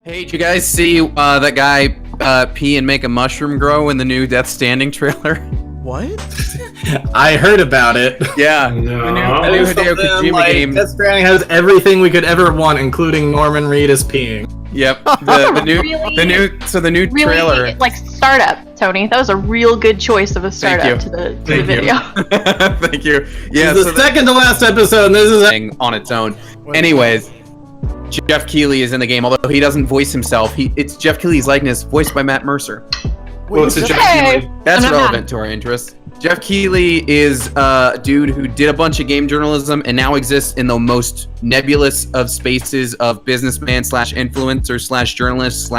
Hey, did you guys see that guy pee and make a mushroom grow in the new Death Stranding trailer? What? I heard about it. Yeah. No. The new Hideo Kojima game. Death Stranding has everything we could ever want, including Norman Reedus peeing. Yep. The new trailer. Like startup, Tony. That was a real good choice of a startup to the video. Thank you. Yeah. This is the second to last episode, and this is on its own. Anyways, Jeff Keighley is in the game, although he doesn't voice himself. It's Jeff Keighley's likeness, voiced by Matt Mercer. Well, it's a Jeff Keighley. That's relevant to our interests. Jeff Keighley is a dude who did a bunch of game journalism and now exists in the most nebulous of spaces of businessman / influencer / journalist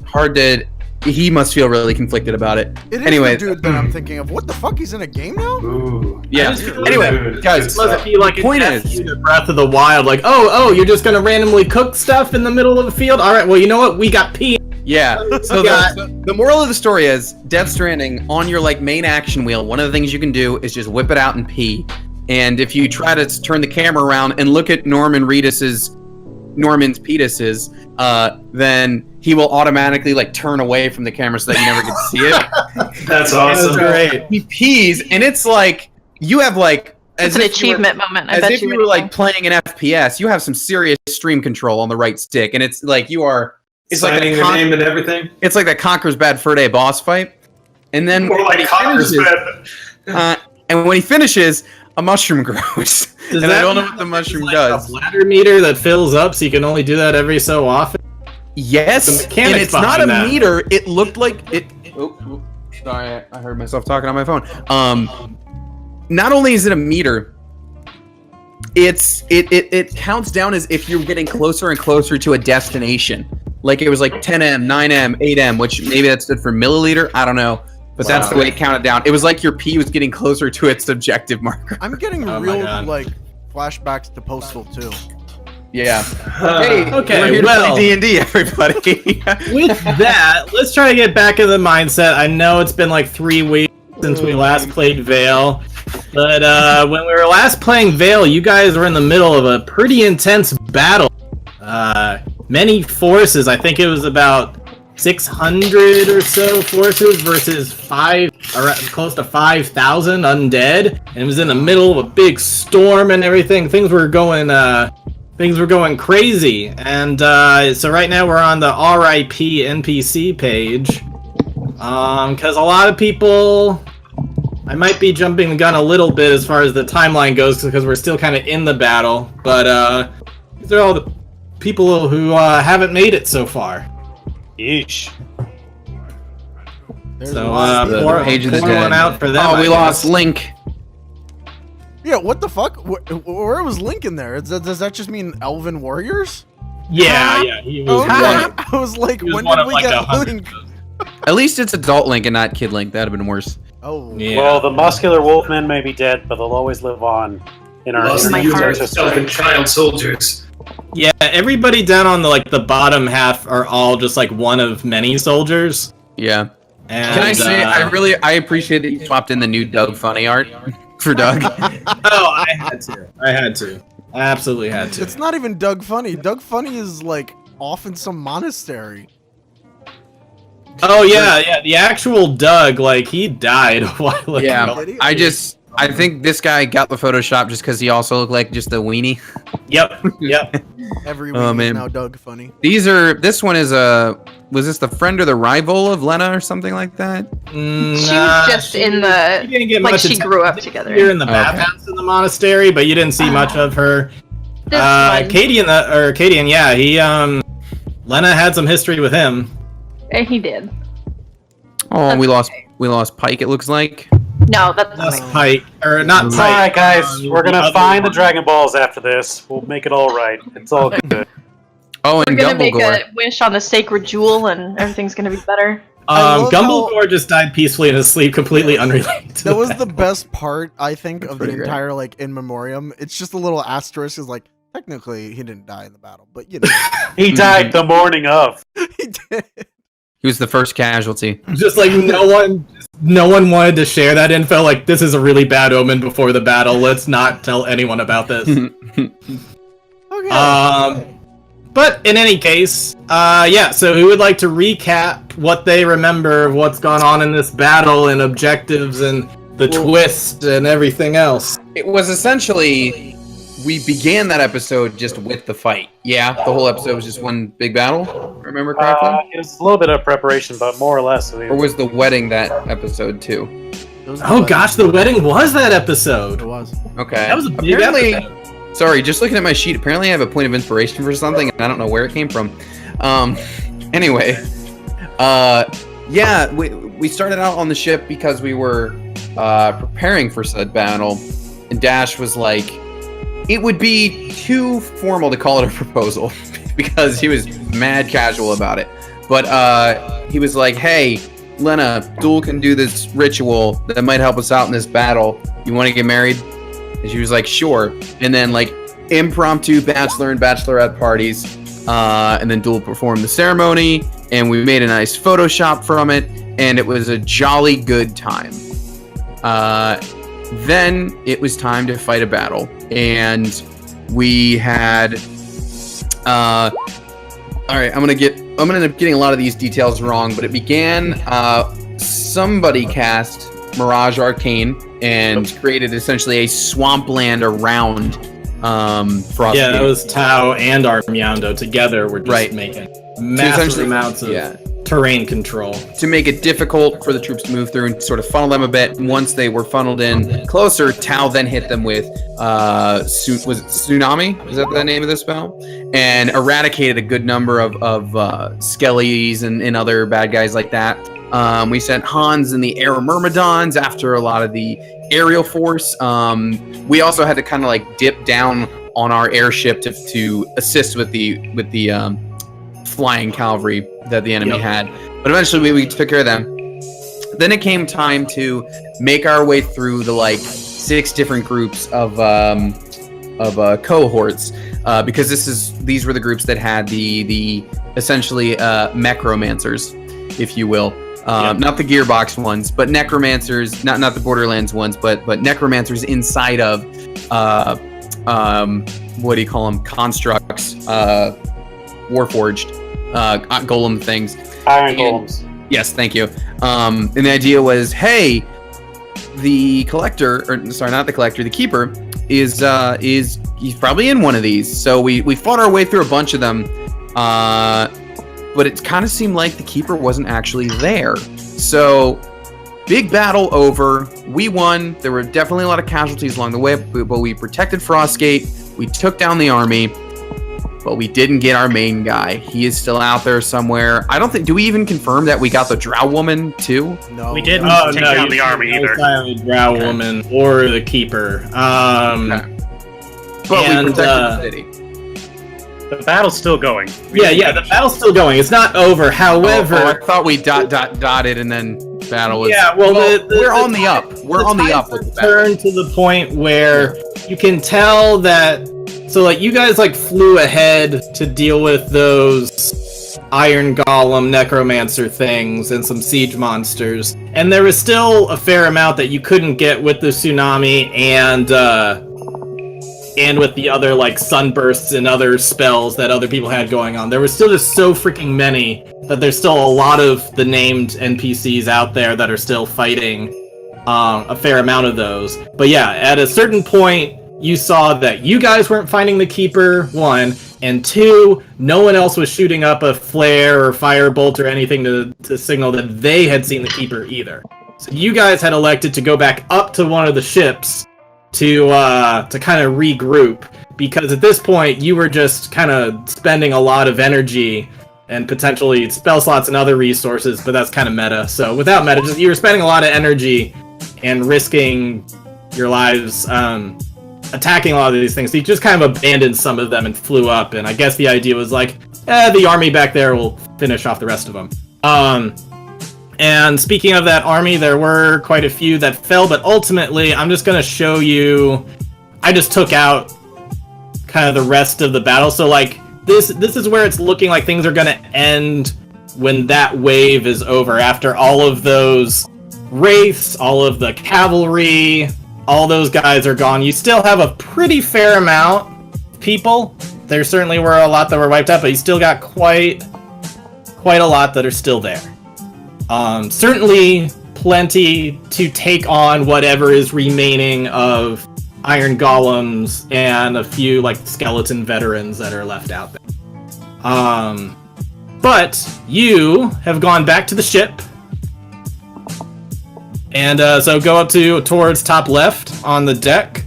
/ hard to. He must feel really conflicted about it. It is Anyways, the dude that I'm thinking of. What the fuck? He's in a game now? Ooh. Yeah. Anyway, guys, it must be like point a is, Breath of the Wild, like, oh, you're just gonna randomly cook stuff in the middle of the field? Alright, well, you know what? We got pee. yeah. So the moral of the story is, Death Stranding, on your main action wheel, one of the things you can do is just whip it out and pee. And if you try to turn the camera around and look at Norman's penises, then he will automatically turn away from the camera so that you never get to see it. That's awesome. That's great. He pees, and it's you have It's an achievement moment. As if you were playing an FPS, you have some serious stream control on the right stick, and it's you are. It's signing your name and everything. It's like that Conker's Bad Fur Day boss fight, and then More like Conker's Bad. And when he finishes, a mushroom grows, and I don't know what the mushroom does. A bladder meter that fills up, so you can only do that every so often. Yes, The mechanics and it's not a behind that. meter. It looked like it. Oh, sorry, I heard myself talking on my phone. Not only is it a meter, it counts down as if you're getting closer and closer to a destination. Like it was 10M, 9M, 8M, which maybe that stood for milliliter. I don't know. But that's the way it counted down. It was like your pee was getting closer to its objective marker. I'm getting real flashbacks to Postal 2. Yeah. Hey, okay, we're here to play D&D, everybody. With that, let's try to get back in the mindset. I know it's been 3 weeks since we last played Vale. But when we were last playing Vale, you guys were in the middle of a pretty intense battle. Many forces. I think it was about 600 or so forces versus close to 5,000 undead, and it was in the middle of a big storm and everything. Things were going crazy, and so right now we're on the RIP NPC page, because a lot of people. I might be jumping the gun a little bit as far as the timeline goes, because we're still kind of in the battle, but these are all the people who haven't made it so far. Yeesh. The page of the dead. One out for them, oh, we lost Link. Yeah, what the fuck? Where was Link in there? Does that just mean Elven Warriors? Yeah, he was I was like, when did we get Link? At least it's adult Link and not Kid Link. That'd have been worse. Oh. Yeah. Well, the muscular wolfmen may be dead, but they'll always live on in our Elven child soldiers. Yeah, everybody down on the bottom half are all just one of many soldiers. Yeah. And, Can I say I appreciate that you swapped in the new Doug funny art for Doug. Oh, I had to. I absolutely had to. It's not even Doug Funny. Doug Funny is off in some monastery. Oh yeah, the actual Doug, he died a while ago. Yeah, I think this guy got the Photoshop just because he also looked like just a weenie. Yep. Every week is now Doug Funny. This one is was this the friend or the rival of Lena or something like that? She was just in the, she didn't get much she grew up together. Here in the bathhouse in the monastery, but you didn't see much of her. Cadian, yeah, he, Lena had some history with him. He did. Oh, we lost Pike, it looks like. No, that's Not Pike, or not Pike. Alright, guys, we're gonna find the Dragon Balls after this. We'll make it all right. It's all good. Oh, We're and gonna make Gumblegore. a wish on the sacred jewel, and everything's gonna be better. Gumblegore just died peacefully in his sleep, completely unrelated. That was the best part, I think, of the pretty great. entire in memoriam. It's just a little asterisk is technically he didn't die in the battle, but you know. He died the morning of. He did. He was the first casualty. Just no one wanted to share that info. This is a really bad omen before the battle. Let's not tell anyone about this. Okay. But in any case, so who would like to recap what they remember of what's gone on in this battle and objectives and the twist and everything else? It was essentially, we began that episode just with the fight. Yeah, the whole episode was just one big battle, remember correctly? It was a little bit of preparation, but more or less. Or was the wedding that episode too? Oh gosh, the wedding was that episode. It was. Okay. That was a big episode. Sorry, just looking at my sheet, apparently I have a point of inspiration for something, and I don't know where it came from. Anyway, we started out on the ship because we were preparing for said battle, and Dash was like, it would be too formal to call it a proposal, because he was mad casual about it. But he was like, hey, Lena, Duel can do this ritual that might help us out in this battle. You want to get married? And she was like, sure. And then, like, impromptu bachelor and bachelorette parties. And then Duel performed the ceremony. And we made a nice Photoshop from it. And it was a jolly good time. Then it was time to fight a battle. And we had... Alright, I'm gonna end up getting a lot of these details wrong, but it began, somebody cast Mirage Arcane and created essentially a swampland around Frostgate. Yeah, that was Tau and Armiando together were just making massive amounts of terrain control. To make it difficult for the troops to move through and sort of funnel them a bit. Once they were funneled in closer, Tau then hit them with was it Tsunami? Is that the name of the spell? And eradicated a good number of Skellies and other bad guys like that. We sent Hans and the Air Myrmidons after a lot of the aerial force. We also had to kind of like dip down on our airship to assist with the flying cavalry that the enemy had. But eventually we took care of them. Then it came time to make our way through the like 6 different groups of cohorts, because these were the groups that had the essentially necromancers, if you will. Not the Gearbox ones, but necromancers, not the Borderlands ones, but necromancers inside of what do you call them? Constructs, Warforged, golem things. Iron golems. Yes, thank you. And the idea was, hey, the keeper he's probably in one of these. So we fought our way through a bunch of them, but it kind of seemed like the keeper wasn't actually there. So big battle over. We won. There were definitely a lot of casualties along the way, but we protected Frostgate. We took down the army. But we didn't get our main guy. He is still out there somewhere. I don't think... Do we even confirm that we got the Drow Woman, too? No. We didn't take down the army either. The Drow Woman or the Keeper. But we protected the city. The battle's still going. The battle's still going. It's not over. However... I thought we dotted and then battle was... Yeah, well, we're on the up. We're on the up with the battle. Turn to the point where you can tell that... So, like, you guys, like, flew ahead to deal with those Iron Golem Necromancer things and some siege monsters. And there was still a fair amount that you couldn't get with the Tsunami and with the other, like, sunbursts and other spells that other people had going on. There was still just so freaking many that there's still a lot of the named NPCs out there that are still fighting a fair amount of those. But yeah, at a certain point... You saw that you guys weren't finding the Keeper, 1, and 2, no one else was shooting up a flare or firebolt or anything to signal that they had seen the Keeper either. So you guys had elected to go back up to one of the ships to kind of regroup, because at this point you were just kind of spending a lot of energy and potentially spell slots and other resources, but that's kind of meta. So without meta, just you were spending a lot of energy and risking your lives attacking a lot of these things. So you just kind of abandoned some of them and flew up, and I guess the idea was like, the army back there will finish off the rest of them. And speaking of that army, there were quite a few that fell, but ultimately, I'm just going to show you, I just took out kind of the rest of the battle. So like, this is where it's looking like things are going to end when that wave is over, after all of those wraiths, all of the cavalry, all those guys are gone. You still have a pretty fair amount of people there certainly were a lot that were wiped out, but you still got quite a lot that are still there. Certainly plenty to take on whatever is remaining of iron golems and a few like skeleton veterans that are left out there. But you have gone back to the ship, and so go up towards top left on the deck,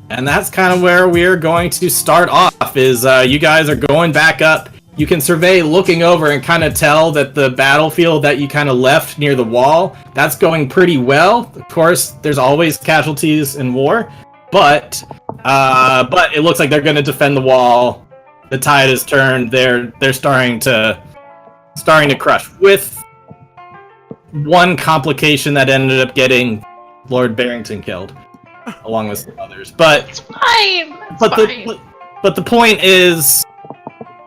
and that's kind of where we're going to start off. Is you guys are going back up. You can survey looking over and kind of tell that the battlefield that you kind of left near the wall, that's going pretty well. Of course, there's always casualties in war, but it looks like they're going to defend the wall. The tide has turned. They're starting to crush, with one complication that ended up getting Lord Barrington killed, along with some others. But It's fine. But the point is,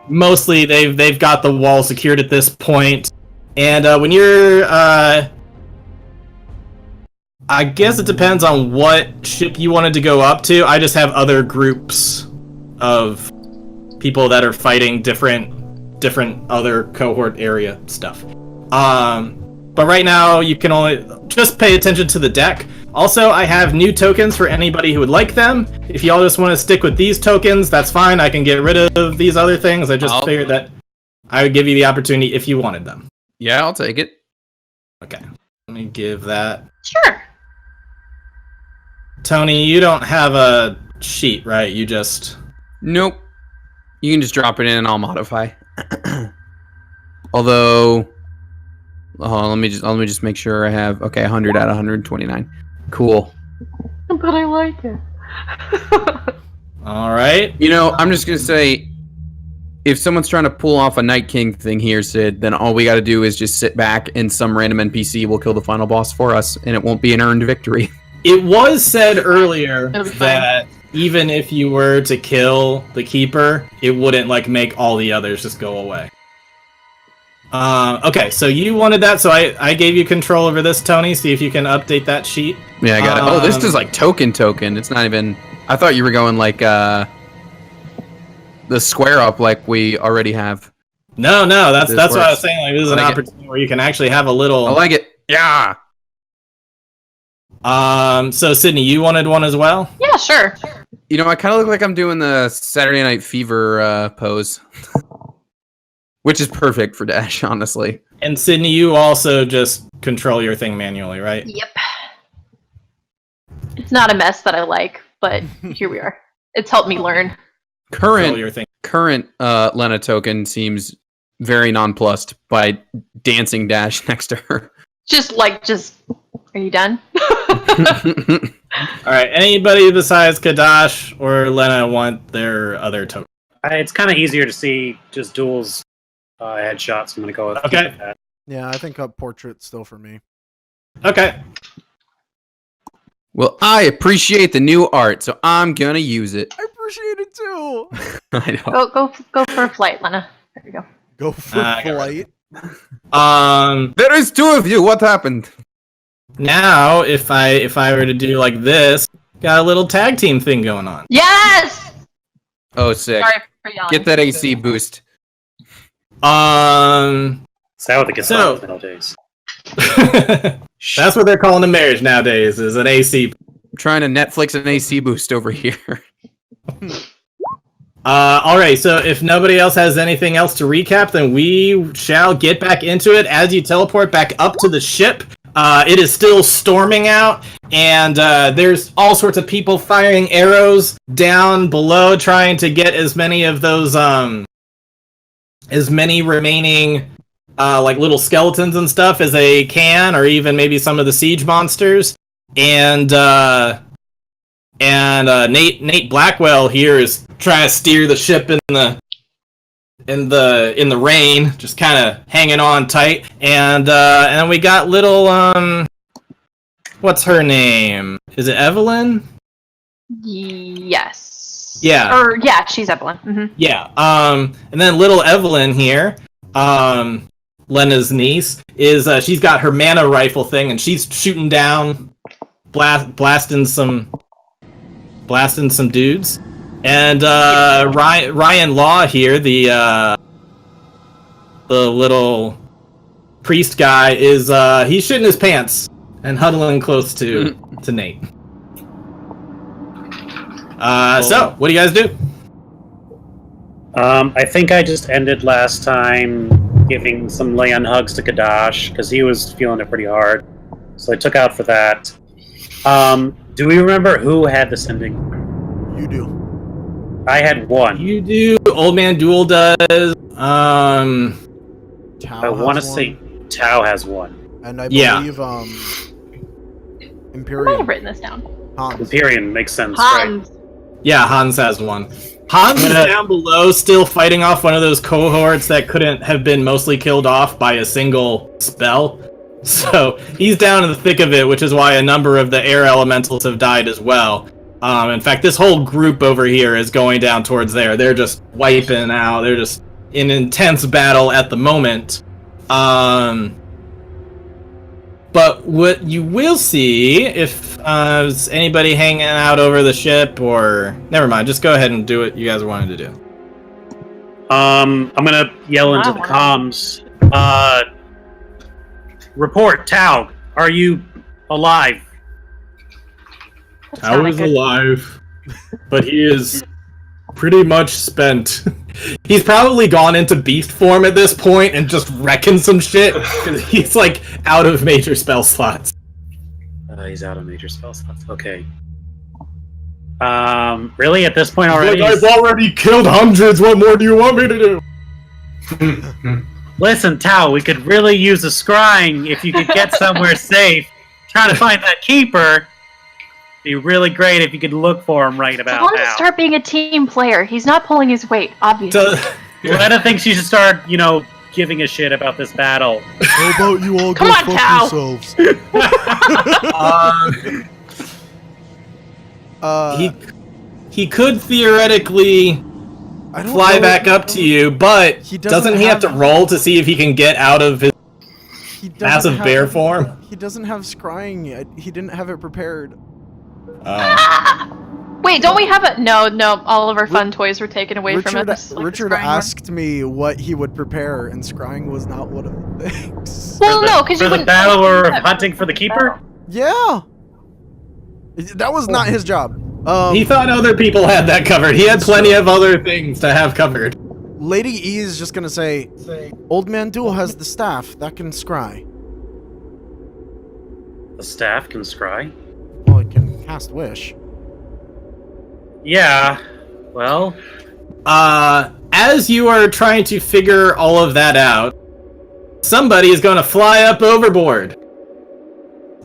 mostly they've got the wall secured at this point. And when you're I guess it depends on what ship you wanted to go up to. I just have other groups of people that are fighting different other cohort area stuff. But right now you can only just pay attention to the deck. Also, I have new tokens for anybody who would like them. If y'all just want to stick with these tokens, that's fine. I can get rid of these other things. I just figured that I would give you the opportunity if you wanted them. Yeah, I'll take it. Okay, let me give that. Sure. Tony, you don't have a sheet, right? You just... Nope. You can just drop it in and I'll modify. Although, let me just make sure I have 100 out of 129. Cool. But I like it. All right. You know, I'm just gonna say, if someone's trying to pull off a Night King thing here, Sid, then all we got to do is just sit back and some random NPC will kill the final boss for us, and it won't be an earned victory. It was said earlier that even if you were to kill the Keeper, it wouldn't like make all the others just go away. Okay, so you wanted that, so I gave you control over this, Tony. See if you can update that sheet. Yeah, I got it. Oh, this is like token. It's not even... I thought you were going like the square up like we already have. No, that's what I was saying. Like, this is an opportunity where you can actually have a little... I like it. Yeah! So Sydney, you wanted one as well? Yeah, sure. You know, I kind of look like I'm doing the Saturday Night Fever pose. Which is perfect for Dash, honestly. And Sydney, you also just control your thing manually, right? Yep. It's not a mess that I like, but here we are. It's helped me learn. Control your thing. Current Lena token seems very nonplussed by dancing Dash next to her. Just, are you done? Alright, anybody besides Kadash or Lena want their other token? It's kind of easier to see just duels headshots. I'm going to go with that. Yeah, I think a portrait still for me. Okay. Well, I appreciate the new art, so I'm gonna use it. I appreciate it too. I know. Go for a flight, Lena. There you go. Go for flight. There is two of you. What happened? Now, if I were to do like this, got a little tag team thing going on. Yes! Oh, sick. Sorry for yelling. Get that AC boost. Is that what it gets nowadays? That's what they're calling a marriage nowadays, is an AC. I'm trying to Netflix an AC boost over here. Alright, so if nobody else has anything else to recap, then we shall get back into it as you teleport back up to the ship. It is still storming out, and there's all sorts of people firing arrows down below, trying to get as many of those, as many remaining, like little skeletons and stuff as they can, or even maybe some of the siege monsters. And Nate Blackwell here is trying to steer the ship in the rain, just kind of hanging on tight. And then we got little what's her name? Is it Evelyn? Yes. Yeah. Or yeah, she's Evelyn. Mm-hmm. Yeah. And then little Evelyn here, Lena's niece, is she's got her mana rifle thing, and she's shooting down, blasting some dudes. And Ryan Law here, the little priest guy, is he's shitting his pants and huddling close to Nate. So what do you guys do? I think I just ended last time giving some lay-on hugs to Kadash, because he was feeling it pretty hard. So I took out for that. Do we remember who had this ending? You do. I had one. You do. Old Man Duel does. Tao I want to has say one, Tao has one. and I Yeah. believe I might have Imperium. written this down. Hans. Empyrean makes sense, right? Hans. Yeah, Hans has one. Hans is down below, still fighting off one of those cohorts that couldn't have been mostly killed off by a single spell. So he's down in the thick of it, which is why a number of the air elementals have died as well. In fact, this whole group over here is going down towards there. They're just wiping out. They're just in intense battle at the moment. But what you will see, if is anybody hanging out over the ship, or never mind, just go ahead and do what you guys wanted to do. I'm gonna yell into the comms. Report, Tao. Are you alive? That's I not was a good- alive, but he is pretty much spent. He's probably gone into beast form at this point and just wrecking some shit. 'Cause he's like out of major spell slots. He's out of major spell slots. Okay. Really? At this point already? Like, I've already killed hundreds. What more do you want me to do? Listen, Tao, we could really use a scrying if you could get somewhere safe. Trying to find that keeper. Be really great if you could look for him right about Tell him to now. start being a team player. He's not pulling his weight, obviously. Loretta thinks you should start, giving a shit about this battle. How about you all Come go on, fuck Tao. yourselves? He could theoretically I don't fly know. back up to you, but He doesn't doesn't he have to have- roll to see if he can get out of his He doesn't massive have- bear form? He doesn't have scrying. He didn't have it prepared. Wait, don't we have a... No, all of our fun toys were taken away from Richard, us. Like the Richard scrying one. asked me what he would prepare, and scrying was not one of the things. Well, no, because For you the wouldn't... battle we're hunting for the keeper? Yeah, that was not his job. He thought other people had that covered. He had plenty of other things to have covered. Lady E is just gonna say, Old Man Duel has the staff that can scry. The staff can scry? Well, it can cast wish. Yeah. Well, As you are trying to figure all of that out, somebody is going to fly up overboard.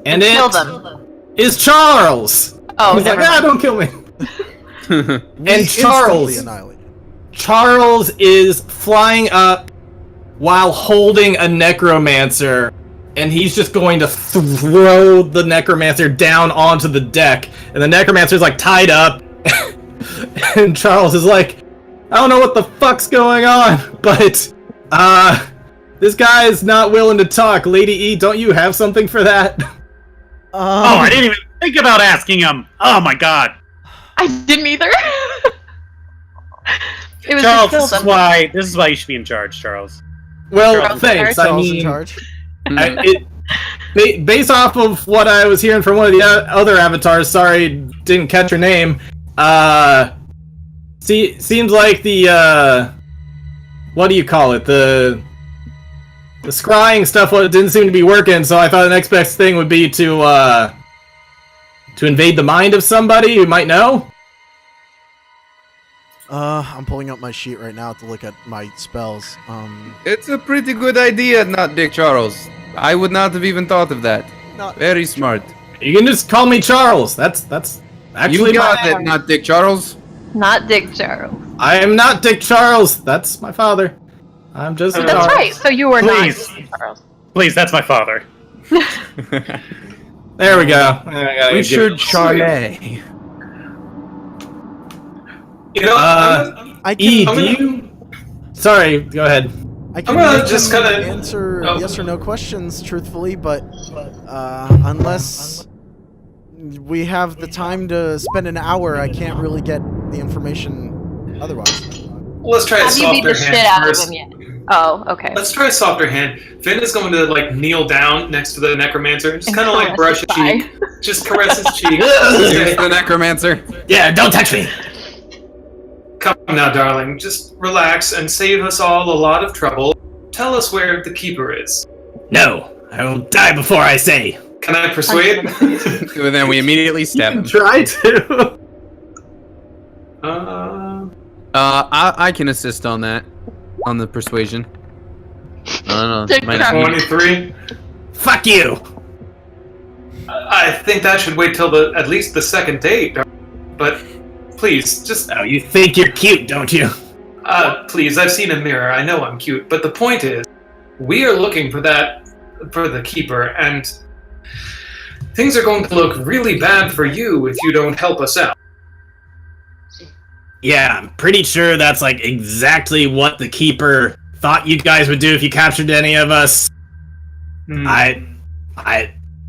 And Kill it them. is Charles. Oh, He's like, never mind. don't kill me. And Instantly Charles annihilated. is flying up while holding a necromancer, and he's just going to throw the necromancer down onto the deck, and the necromancer's like tied up, and Charles is like, I don't know what the fuck's going on, but this guy is not willing to talk. Lady E, don't you have something for that? I didn't even think about asking him. Oh my god. I didn't either. It was Charles, just kill them. this is why you should be in charge, Charles. Well, Charles thanks. in I Charles in mean, charge. based off of what I was hearing from one of the other avatars, sorry, didn't catch her name. Seems like the what do you call it? The scrying stuff didn't seem to be working, so I thought the next best thing would be to invade the mind of somebody who might know. I'm pulling up my sheet right now to look at my spells. It's a pretty good idea, not Dick Charles. I would not have even thought of that. Not Very smart. You can just call me Charles. That's actually You got it, not Dick Charles. Not Dick Charles. I am not Dick Charles. That's my father. I'm just That's Charles. right. So you were Please. not Dick Charles. Please, that's my father. There we go. I gotta Richard give- Charlet. I E, can, do you? Sorry, go ahead. I can gonna make just him kinda- answer Oh. yes or no questions truthfully, but unless we have the time to spend an hour, I can't really get the information otherwise. Let's try a Have you beat softer the shit hand out of first. him yet? Oh, okay. Let's try a softer hand. Finn is going to like kneel down next to the necromancer, just And kind of like brush caress his his cheek, just caress his cheek. Here's the necromancer. Yeah, don't touch me. Come now, darling. Just relax and save us all a lot of trouble. Tell us where the keeper is. No, I will die before I say. Can I persuade? And then we immediately stab him. Try to. I can assist on that, on the persuasion. I don't know. Might not be- 23. Fuck you. I think that should wait till at least the second date. But please, just Oh, you think you're cute, don't you? please. I've seen a mirror. I know I'm cute. But the point is, we are looking for the keeper, and things are going to look really bad for you if you don't help us out. Yeah, I'm pretty sure that's like exactly what the keeper thought you guys would do if you captured any of us.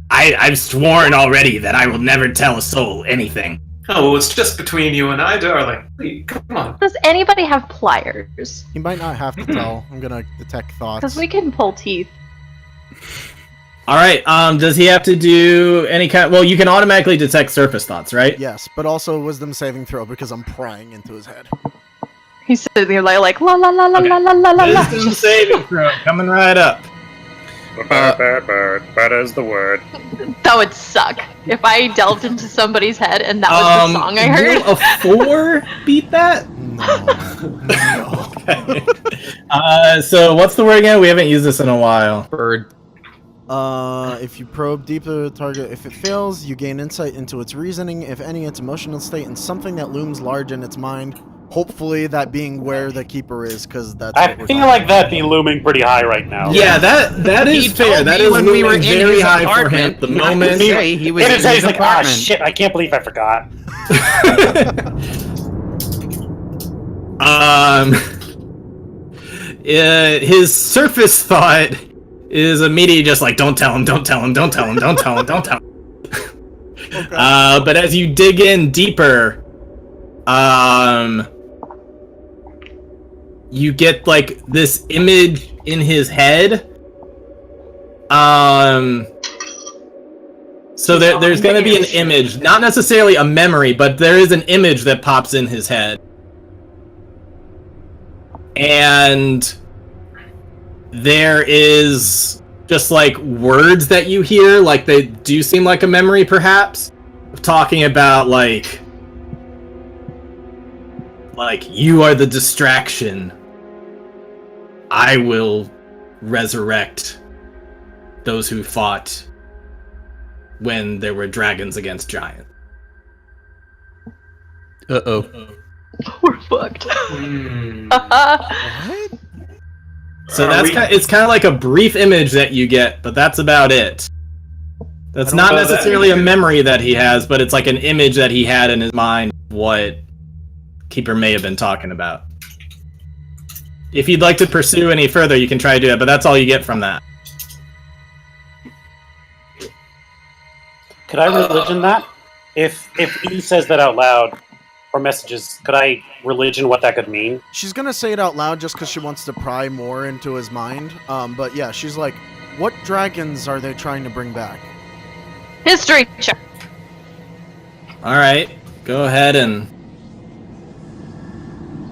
I've sworn already that I will never tell a soul anything. Oh, well, it's just between you and I, darling. Please, come on. Does anybody have pliers? He might not have to tell. I'm gonna detect thoughts. Because we can pull teeth. All right. Does he have to do any kind? Well, you can automatically detect surface thoughts, right? Yes, but also wisdom saving throw because I'm prying into his head. He's sitting there like la la la la la la la la la. Wisdom saving throw coming right up. Bird is the word. That would suck if I delved into somebody's head and that was the song I heard. Will a 4 beat that? No. Okay. So what's the word again? We haven't used this in a while. Bird. If you probe deeper the target, if it fails, you gain insight into its reasoning, if any, its emotional state, and something that looms large in its mind. Hopefully that being where the keeper is, because that's I what we're feel talking like about. that be looming pretty high right now. Yeah, that is He fair. told That me is when looming we were in very his high for him apartment at the not to moment. say he was And in he's his like, apartment. shit, I can't believe I forgot. His surface thought is immediately just like, don't tell him, don't tell him, don't tell him, don't tell him, don't tell him. Okay. But as you dig in deeper, you get like this image in his head. So there's going to be an image, not necessarily a memory, but there is an image that pops in his head. And there is just like words that you hear, like they do seem like a memory perhaps, talking about like you are the distraction. I will resurrect those who fought when there were dragons against giants. Uh-oh. We're fucked. What? So it's kind of like a brief image that you get, but that's about it. That's not necessarily a memory that he has, but it's like an image that he had in his mind of what Keeper may have been talking about. If you'd like to pursue any further, you can try to do it, but that's all you get from that. Could I religion that? If he says that out loud, or messages, could I religion what that could mean? She's gonna say it out loud just because she wants to pry more into his mind. But yeah, she's like, what dragons are they trying to bring back? History check. Alright, go ahead and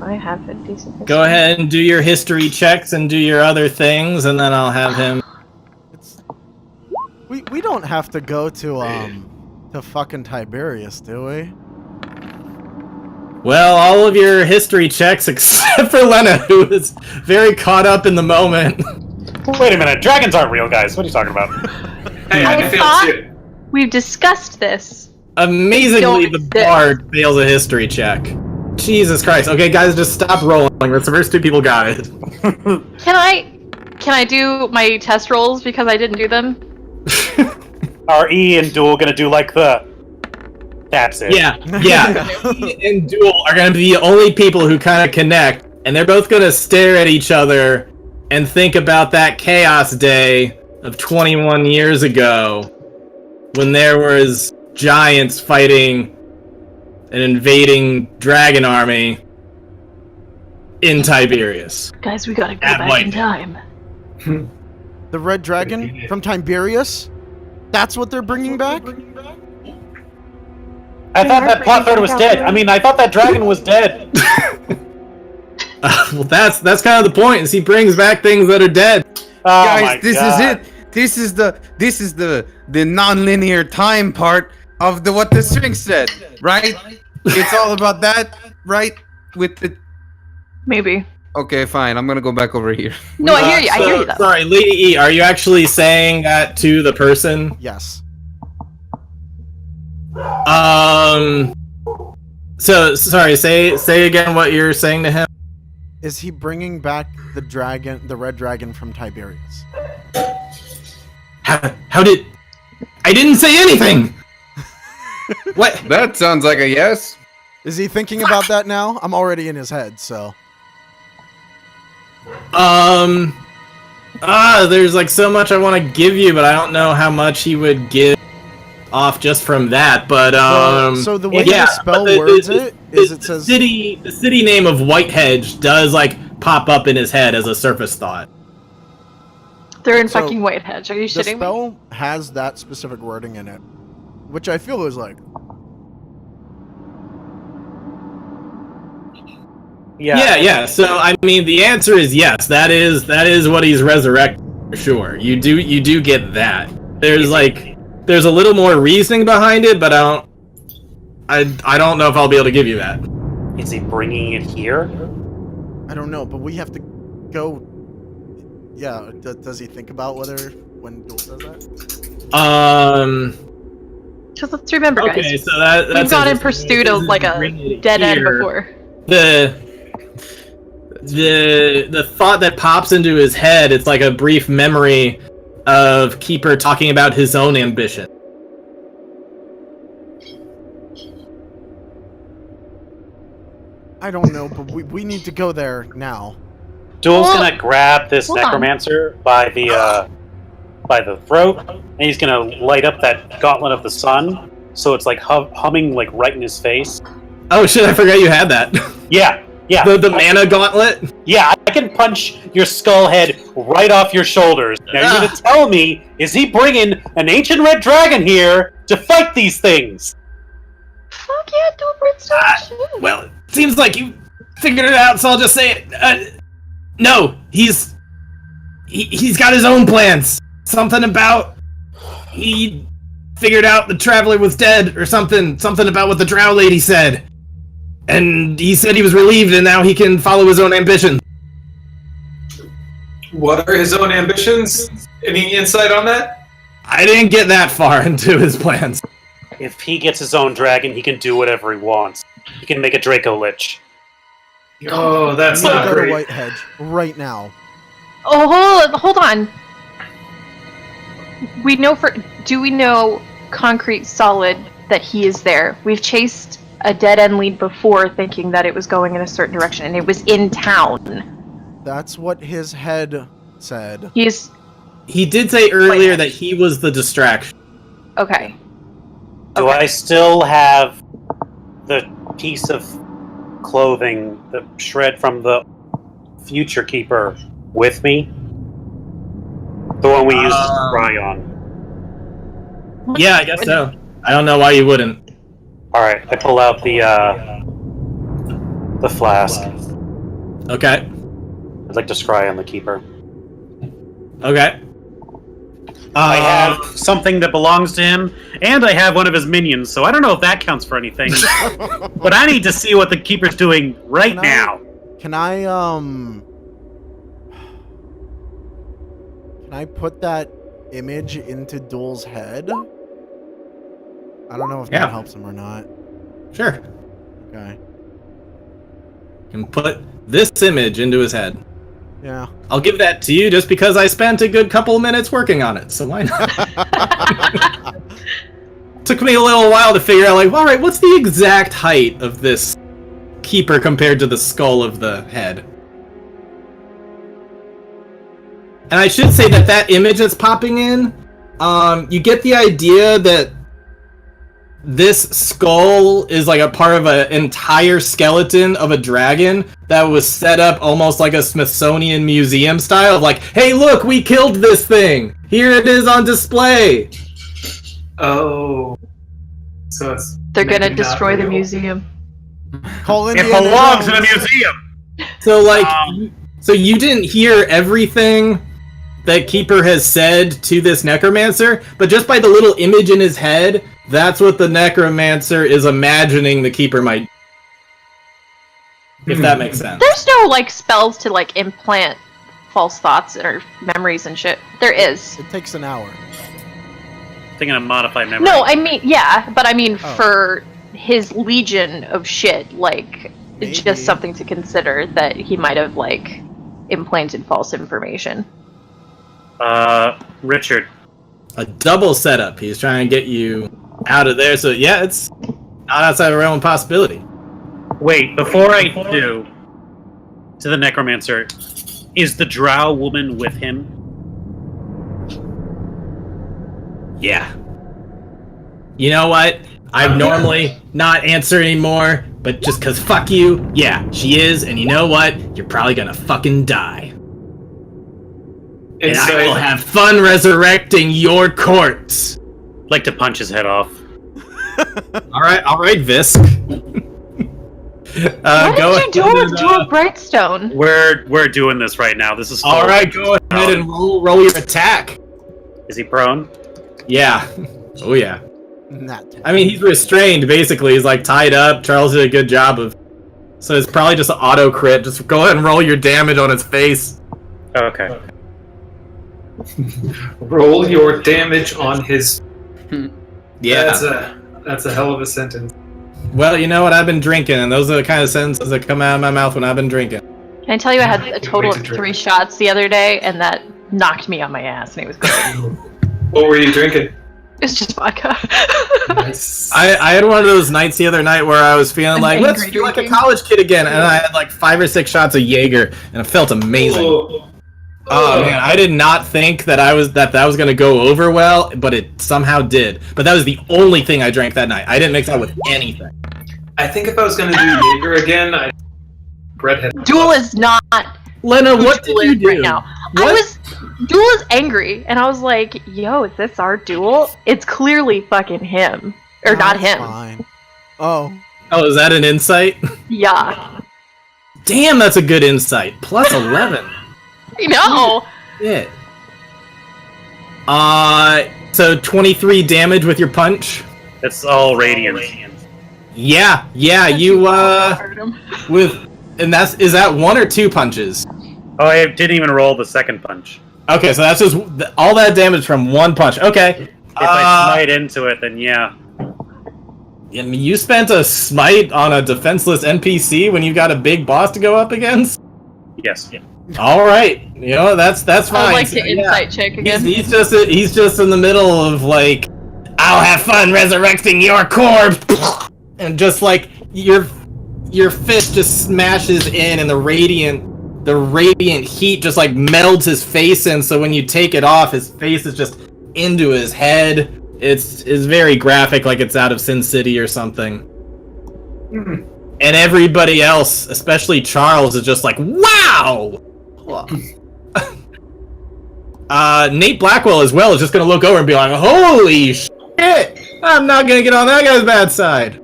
I have a decent history. go ahead and do your history checks and do your other things, and then I'll have him. We don't have to go to fucking Tiberius, do we? Well, all of your history checks except for Lena, who is very caught up in the moment. Wait a minute, dragons aren't real, guys. What are you talking about? Hey, I I feel thought- too. We've discussed this. Amazingly, Don't the exist. bard fails a history check. Jesus Christ. Okay, guys, just stop rolling. The first two people got it. Can I do my test rolls because I didn't do them? Are E and Duel gonna do like the... That's it. Yeah. He and Duel are going to be the only people who kind of connect, and they're both going to stare at each other and think about that chaos day of 21 years ago when there was giants fighting an invading dragon army in Tiberius. Guys, we gotta go At back in Whitehead. time. The Red Dragon from Tiberius? That's what they're bringing back? I thought that plot thread was dead. I mean, I thought that dragon was dead. Well, that's kind of the point. Is he brings back things that are dead. Oh Guys, my this God. is it. This is the non-linear time part of what the Sphinx said, right? It's all about that, right? With the Maybe. Okay, fine. I'm gonna go back over here. No, I hear you. I hear you though. Sorry, Lady E, are you actually saying that to the person? Yes. So sorry. Say again what you're saying to him. Is he bringing back the Red Dragon from Tiberius? How did? I didn't say anything. What? That sounds like a yes. Is he thinking about that now? I'm already in his head, so. There's like so much I want to give you, but I don't know how much he would give off just from that. But So the way yeah, the spell but words it is it says the city name of Whitehedge does like pop up in his head as a surface thought. They're in So, fucking Whitehedge. Are you the shitting me? spell has that specific wording in it, which I feel is like Yeah. So I mean, the answer is yes. That is what he's resurrected for sure. You do get that. There's a little more reasoning behind it, but I don't know if I'll be able to give you that. Is he bringing it here? I don't know, but we have to go. Yeah, does he think about when Duel says that? Because let's remember, guys. Okay, so that's We've gone in interesting. pursuit of like a dead end Here. before. The thought that pops into his head, it's like a brief memory of Keeper talking about his own ambition. I don't know, but we need to go there now. Duel's Well, gonna grab this hold on. necromancer by the throat, and he's gonna light up that gauntlet of the sun, so it's like humming like right in his face. Oh shit! I forgot you had that. Yeah. The mana gauntlet. Yeah, I can punch your skull head right off your shoulders. Now you're gonna tell me, is he bringing an ancient red dragon here to fight these things? Fuck yeah, don't bring shit. Well, it seems like you figured it out, so I'll just say it. No, he's got his own plans. Something about he figured out the traveler was dead or something. Something about what the drow lady said. And he said he was relieved and now he can follow his own ambition. What are his own ambitions? Any insight on that? I didn't get that far into his plans. If he gets his own dragon, he can do whatever he wants. He can make a Draco Lich. Oh, that's We not go to great. Whitehedge right now. Oh, hold on. Do we know concrete solid that he is there? We've chased a dead end lead before thinking that it was going in a certain direction and it was in town. That's what his head said. He did say earlier that he was the distraction. Okay. Do I still have the piece of clothing, the shred from the Future Keeper, with me? The one we used to cry on. Yeah, I guess so. I don't know why you wouldn't. Alright, I pull out the flask. Okay. I'd like to scry on the Keeper. Okay. I have something that belongs to him, and I have one of his minions, so I don't know if that counts for anything. But I need to see what the Keeper's doing right now. Can I put that image into Duel's head? I don't know if that helps him or not. Sure. Okay. You can put this image into his head. Yeah. I'll give that to you just because I spent a good couple minutes working on it, so why not? Took me a little while to figure out, like, alright, what's the exact height of this Keeper compared to the skull of the head? And I should say that image that's popping in, you get the idea that this skull is like a part of an entire skeleton of a dragon that was set up almost like a Smithsonian museum style of like, hey, look, we killed this thing. Here it is on display. Oh. So They're gonna maybe not destroy the real. museum. Call It Indiana belongs in a Jones. museum. So like, so you didn't hear everything that Keeper has said to this necromancer, but just by the little image in his head, that's what the necromancer is imagining the Keeper might. If that makes sense. There's no like spells to like implant false thoughts or memories and shit. There is. It takes an hour. Thinking of modified memory. No, I mean yeah, but I mean Oh. for his legion of shit, like Maybe. just something to consider that he might have like implanted false information. Richard. A double setup. He's trying to get you out of there. So yeah, it's not outside the realm of possibility. Wait, before I do, to the necromancer, is the drow woman with him? Yeah. You know what? I'd normally not answer anymore, but just cause fuck you, yeah, she is, and you know what? You're probably gonna fucking die. And I will have fun resurrecting your corpse. Like to punch his head off. Alright, Visk. What go did you do ahead with and, Dual Brightstone? We're doing this right now. This is Alright, go ahead and roll your attack. Is he prone? Yeah. Oh yeah. Not I mean, he's restrained, basically. He's, like, tied up. Charles did a good job of... So it's probably just an auto-crit. Just go ahead and roll your damage on his face. Okay. Roll your damage on his. Yeah. That's a hell of a sentence. Well, you know what? I've been drinking, and those are the kind of sentences that come out of my mouth when I've been drinking. Can I tell you I had a total Wait of to drink. 3 shots the other day and that knocked me on my ass and it was great. What were you drinking? It's just vodka. Nice. I had one of those nights the other night where I was feeling An like, let's angry feel like a drinking. college kid again, and I had like 5 or 6 shots of Jaeger, and it felt amazing. Oh man, I did not think that that was gonna go over well, but it somehow did. But that was the only thing I drank that night. I didn't mix that with anything. I think if I was gonna do Jaeger again, I'd redhead. Duel is not Lena, who what Duel did you is do? right now. What? Duel is angry and I was like, yo, is this our Duel? It's clearly fucking him. Or not That's him. Fine. Oh. Oh, is that an insight? Yeah. Damn, that's a good insight. Plus 11. I know. Shit. So 23 damage with your punch? It's all radiant. Yeah, you, Hurt him. is that 1 or 2 punches? Oh, I didn't even roll the second punch. Okay, so that's just all that damage from 1 punch. Okay. If I smite into it, then yeah. I mean, you spent a smite on a defenseless NPC when you got a big boss to go up against? Yes. Yeah. All right. You know, that's fine. I would like So, to yeah. insight check again. He's just in the middle of like, I'll have fun resurrecting your corpse, and just like your fist just smashes in, and the radiant heat just like melds his face in. So when you take it off, his face is just into his head. It's very graphic, like it's out of Sin City or something. Hmm. And everybody else, especially Charles, is just like, wow! Nate Blackwell as well is just gonna look over and be like, holy shit! I'm not gonna get on that guy's bad side.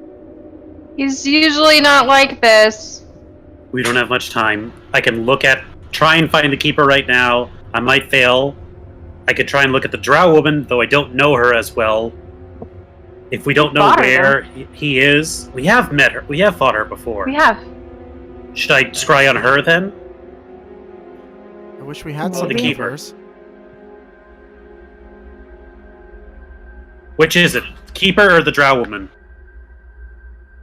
He's usually not like this. We don't have much time. I can try and find the keeper right now. I might fail. I could try and look at the drow woman, though I don't know her as well. If we don't know Fought her, where he is, we have met her. We have fought her before. We have. Should I scry on her then? I wish we had Well, some the keeper. keepers. Which is it? Keeper or the drow woman?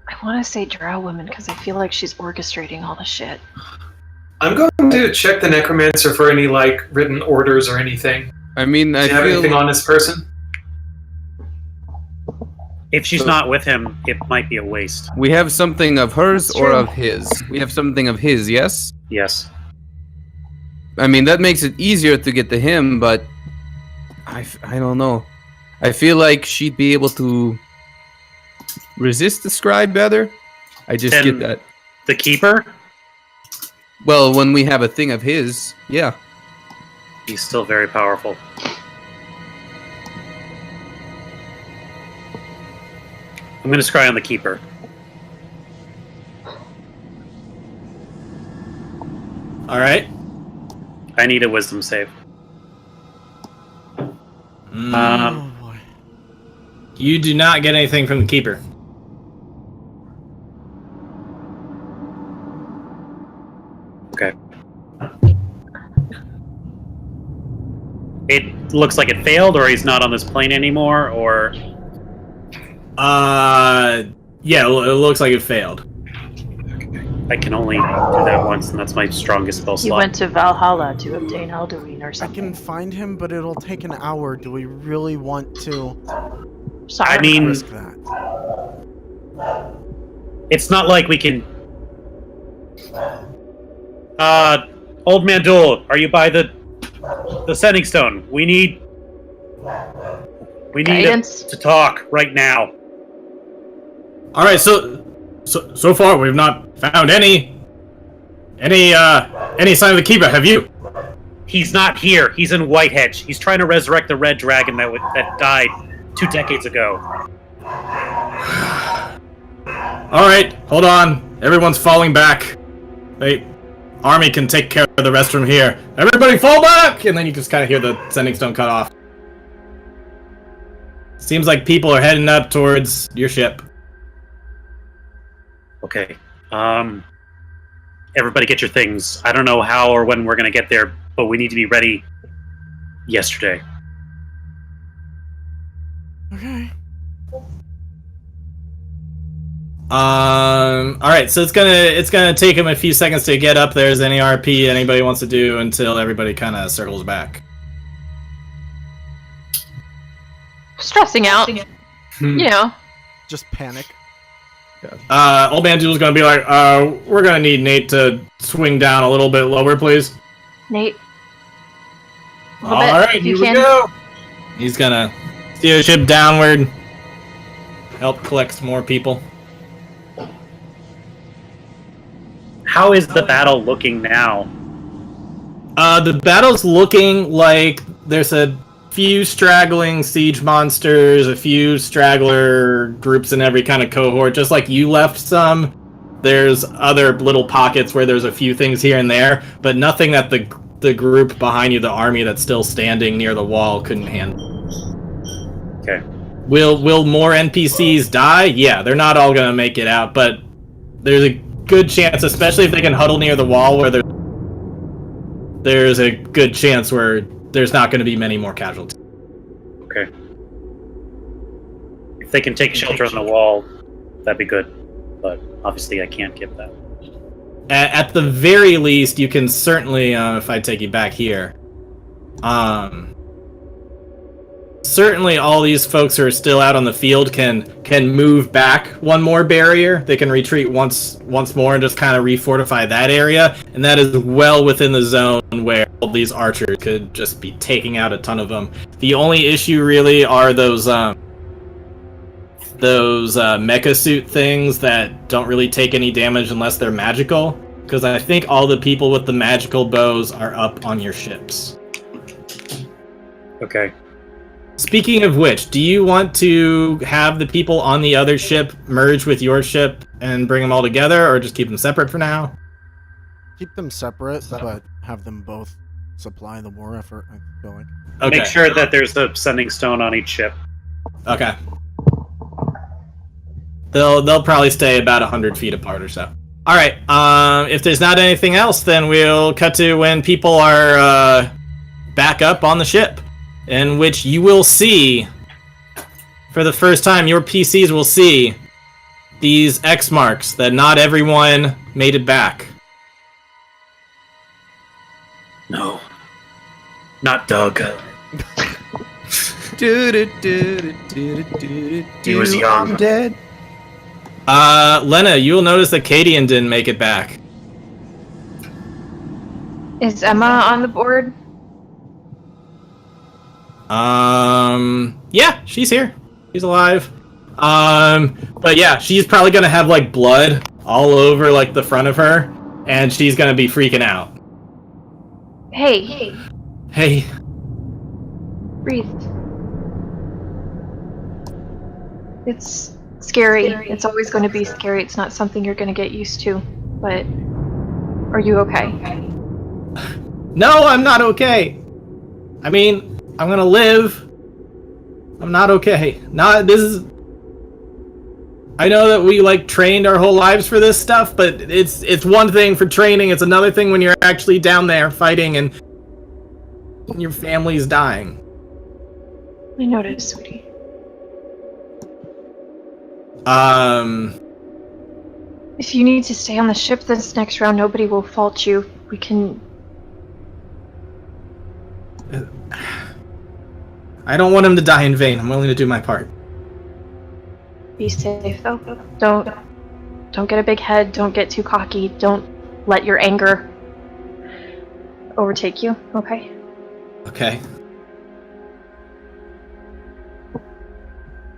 I want to say drow woman because I feel like she's orchestrating all the shit. I'm going to check the necromancer for any like written orders or anything. I mean, Do I you have anything feel on this person? If she's not with him, it might be a waste. we have something of hers That's or true. of his. We have something of his, yes? Yes. I mean, that makes it easier to get to him, but I don't know. I feel like she'd be able to resist the scribe better? I just Then- get that. The keeper? Well, when we have a thing of his, yeah. He's still very powerful. I'm going to scry on the keeper. All right. I need a wisdom save. Oh boy. You do not get anything from the keeper. Okay. It looks like it failed, or he's not on this plane anymore, or... Yeah, it looks like it failed. I can only do that once, and that's my strongest spell He slot. went to Valhalla to obtain Elduin or I something. can find him, but it'll take an hour. Do we really want to Sorry. I mean, risk that? it's not like we can... Old Man Duel, are you by the Sending Stone? We need Guidance? to talk right now. All right, so far we've not found any sign of the keeper. Have you? He's not here. He's in Whitehedge. He's trying to resurrect the red dragon that died 2 decades ago. All right, hold on. Everyone's falling back. Army can take care of the rest from here. Everybody fall back! And then you just kind of hear the sending stone cut off. Seems like people are heading up towards your ship. Okay. Everybody get your things. I don't know how or when we're gonna get there, but we need to be ready yesterday. Okay. All right, so it's gonna take him a few seconds to get up there as any RP anybody wants to do until everybody kind of circles back. Stressing out. You know. Just panic. Old Man Duel's gonna be like, we're gonna need Nate to swing down a little bit lower, please. Nate. A All little bit, right, if you here we can. go. He's gonna steer the ship downward, help collect some more people. How is the battle looking now? The battle's looking like there's a few straggling siege monsters, a few straggler groups in every kind of cohort, just like you left some. There's other little pockets where there's a few things here and there, but nothing that the group behind you, the army that's still standing near the wall, couldn't handle. Okay. Will more NPCs die? Yeah, they're not all gonna make it out, but there's a good chance, especially if they can huddle near the wall, where there's a good chance where there's not going to be many more casualties. Okay. If they can take shelter on the wall, that'd be good. But obviously I can't give that. At the very least, you can certainly, if I take you back here, certainly all these folks who are still out on the field can move back one more barrier. They can retreat once more and just kind of refortify that area, and that is well within the zone where all these archers could just be taking out a ton of them. The only issue really are those mecha suit things that don't really take any damage unless they're magical, because I think all the people with the magical bows are up on your ships. Okay. Speaking of which, do you want to have the people on the other ship merge with your ship and bring them all together, or just keep them separate for now? Keep them separate, but have them both supply the war effort, I feel like. Okay. Make sure that there's a sending stone on each ship. Okay. They'll probably stay about 100 feet apart or so. All right. If there's not anything else, then we'll cut to when people are back up on the ship, in which you will see, for the first time, your PCs will see these X marks that not everyone made it back. No. Not Doug. He was young. I'm dead. Lena, you'll notice that Cadian didn't make it back. Is Emma on the board? Yeah, she's here. She's alive. But yeah, she's probably gonna have like blood all over like the front of her, and she's gonna be freaking out. Hey, Hey, breathe. It's scary. It's always going to be scary. It's not something you're going to get used to. But are you okay? no, I'm not okay. I mean, I'm gonna live. I'm not okay. This is. I know that we like trained our whole lives for this stuff, but it's one thing for training. It's another thing when you're actually down there fighting and your family's dying. I noticed, sweetie. If you need to stay on the ship this next round, nobody will fault you. We can... I don't want him to die in vain. I'm willing to do my part. Be safe, though. Don't get a big head. Don't get too cocky. Don't let your anger overtake you, okay? Okay.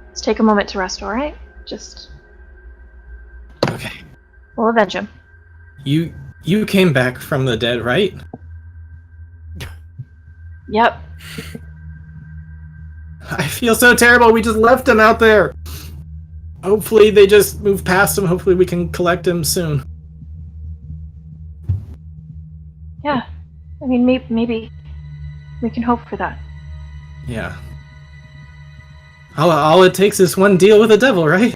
Let's take a moment to rest, alright? Just... Okay. We'll avenge him. You came back from the dead, right? Yep. I feel so terrible. We just left him out there. Hopefully they just move past him. Hopefully we can collect him soon. Yeah. I mean, maybe we can hope for that. Yeah. All it takes is one deal with the devil, right?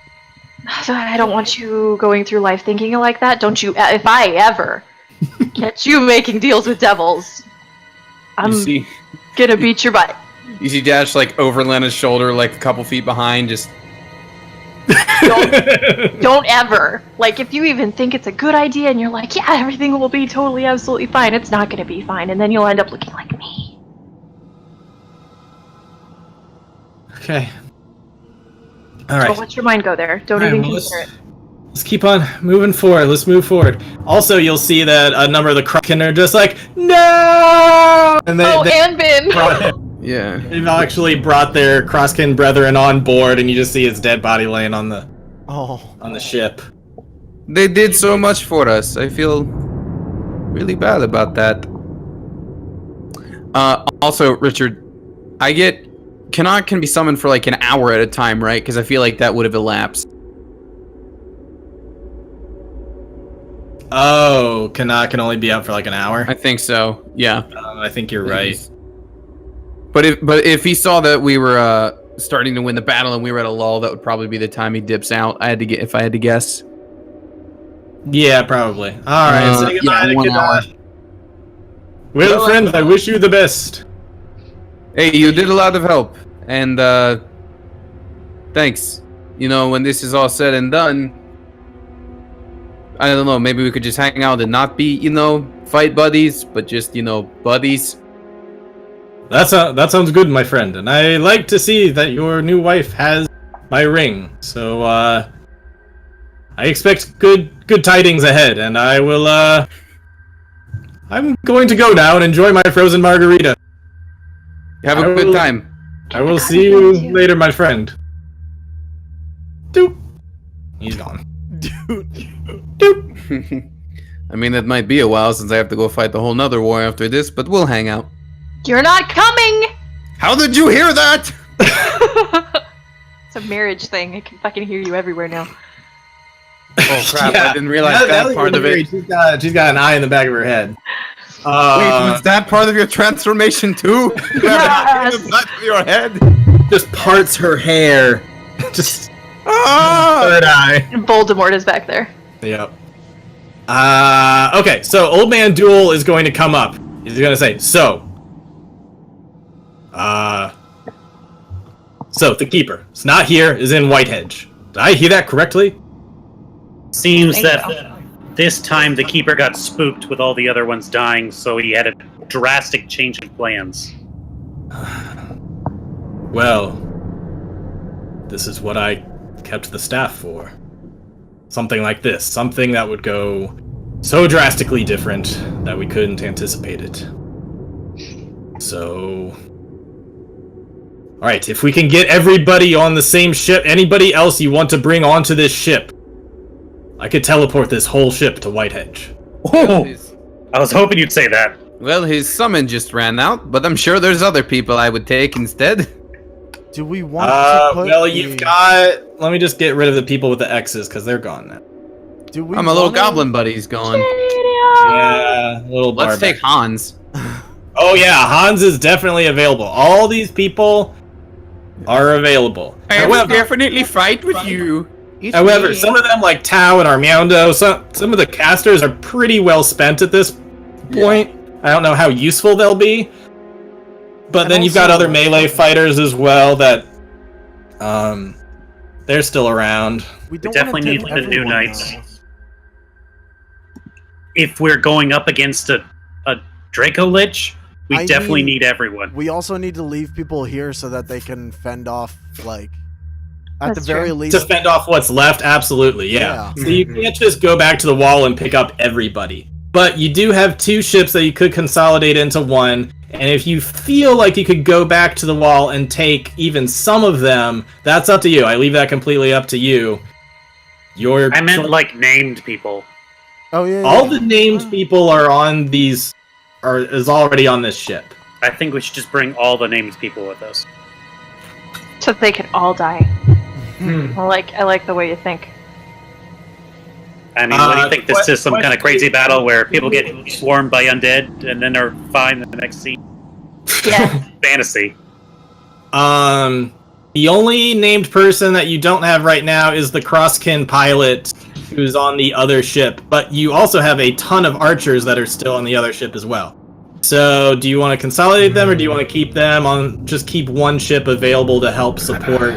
I don't want you going through life thinking like that. Don't you? If I ever catch you making deals with devils, I'm gonna beat your butt. You see Dash like over Lena's shoulder, like a couple feet behind, just... Don't ever. Like, if you even think it's a good idea and you're like, yeah, everything will be totally, absolutely fine, it's not gonna be fine, and then you'll end up looking like me. Okay. Alright. Well, let your mind go there. Don't even consider it. Let's keep on moving forward. Let's move forward. Also, you'll see that a number of the Kraken are just like, no! And and Ben! Yeah. They've actually brought their Crosskin brethren on board, and you just see his dead body laying on the ship. They did so much for us. I feel really bad about that. Also, Richard, Canuck can be summoned for like an hour at a time, right? Because I feel like that would have elapsed. Oh, Canuck can only be out for like an hour? I think so, yeah. I think you're right. But if he saw that we were starting to win the battle and we were at a lull, that would probably be the time he dips out. If I had to guess. Yeah, probably. All right. Say goodbye to 1 hour. Well, friends, I wish you the best. Hey, you did a lot of help, and thanks. You know, when this is all said and done, I don't know. Maybe we could just hang out and not be, fight buddies, but just, buddies. That sounds good, my friend, and I like to see that your new wife has my ring. So I expect good tidings ahead, and I will I'm going to go now and enjoy my frozen margarita. Have a good time. I will see you later, my friend. Doop. He's gone. Dude. I mean, it might be a while since I have to go fight the whole nother war after this, but we'll hang out. You're not coming! How did you hear that? It's a marriage thing. I can fucking hear you everywhere now. Oh crap, I didn't realize that part of it. She's got an eye in the back of her head. Wait, was that part of your transformation too? You have an eye in the back of your head? Just parts her hair. Just third eye. Voldemort is back there. Yep. Okay, so Old Man Duel is going to come up. He's going to say, so the Keeper is not here, is in Whitehedge. Did I hear that correctly? Seems that this time the Keeper got spooked with all the other ones dying, so he had a drastic change of plans. Well, this is what I kept the staff for. Something like this. Something that would go so drastically different that we couldn't anticipate it. So Alright, if we can get everybody on the same ship, anybody else you want to bring onto this ship, I could teleport this whole ship to Whitehedge. Oh, I was hoping you'd say that. Well, his summon just ran out, but I'm sure there's other people I would take instead. Do we want to put well, you've got... Let me just get rid of the people with the X's, because they're gone now. Do we My little wanna- goblin buddy's gone. Yeah, little Let's barback. take Hans. Oh yeah, Hans is definitely available. All these people are available. However, definitely fight with you. however, some of them, like Tau and Armando, some of the casters are pretty well spent at this point. I don't know how useful they'll be. But And then you've got also- other melee fighters as well that, they're still around. We don't definitely wanna need take the new everyone, knights. though. If we're going up against a Draco Lich, we I definitely mean- need everyone. We also need to leave people here so that they can fend off, like, at That's the very true. least. To fend off what's left, absolutely, yeah. Yeah. So you can't just go back to the wall and pick up everybody. But you do have 2 ships that you could consolidate into one, and if you feel like you could go back to the wall and take even some of them, that's up to you. I leave that completely up to you. I meant like named people. Oh yeah. all the named people are on these, is already on this ship. I think we should just bring all the named people with us. So they can all die. I like the way you think. I mean, what do you think? This Question- is some kind of crazy battle where people get swarmed by undead and then are fine in the next scene? Yeah. Fantasy. The only named person that you don't have right now is the Crosskin pilot who's on the other ship, but you also have a ton of archers that are still on the other ship as well. So, do you want to consolidate them, or do you want to keep them on? Just keep one ship available to help support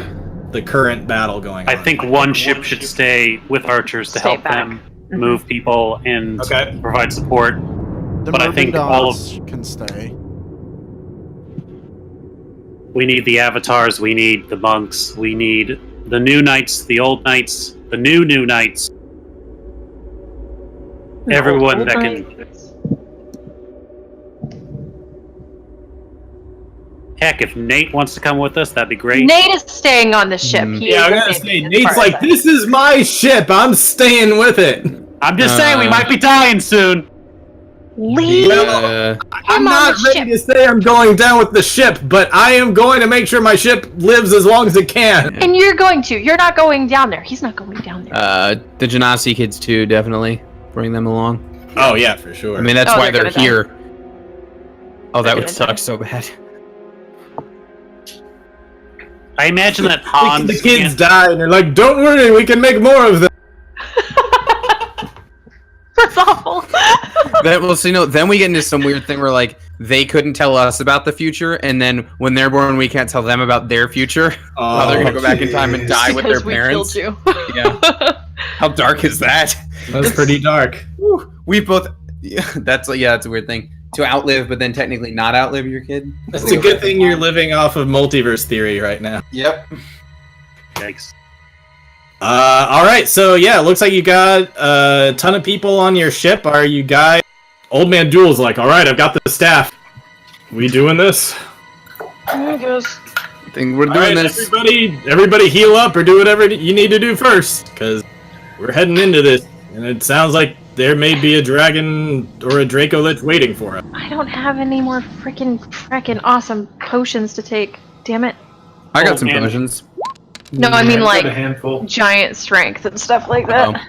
the current battle going on. I think one ship should stay with archers to Stay help back. them move people and Okay. provide support. The but I think all of- Myrmidons can stay. We need the avatars, we need the monks, we need the new knights, the old knights, the new knights. Everyone that can. Heck, if Nate wants to come with us, that'd be great. Nate is staying on the ship. He Yeah, is I'm a gonna baby, say, as Nate's far as like, I- this is my ship, I'm staying with it. I'm just saying we might be dying soon. Leave Uh, I'm him on not the ready ship. to say I'm going down with the ship, but I am going to make sure my ship lives as long as it can. And you're going to. You're not going down there. He's not going down there. the Genasi kids too, definitely. Bring them along. Oh yeah, for sure. I mean, that's Oh, why they're they're gonna die. here. Oh, that They're would gonna suck die. so bad. I imagine that Hans. the kids die, and they're like, "Don't worry, we can make more of them." That's awful. Then we'll see. No, then we get into some weird thing where like they couldn't tell us about the future, and then when they're born, we can't tell them about their future. How they're gonna go back in time and die with their Because we parents. killed you. Yeah. How dark is that? That's pretty dark. We both. Yeah, that's a weird thing to outlive, but then technically not outlive your kid. It's a good thing you're living off of multiverse theory right now. Yep. Yikes. All right, so yeah, it looks like you got a ton of people on your ship. Are you guys? Old Man Duel's like, all right, I've got the staff. We doing this? I guess. I think we're All doing right, this. everybody heal up or do whatever you need to do first, because we're heading into this, and it sounds like there may be a dragon or a Draco Lich waiting for us. I don't have any more frickin' awesome potions to take. Damn it. I Oh, got some man. potions. No, I mean I've got like a handful. giant strength and stuff like that.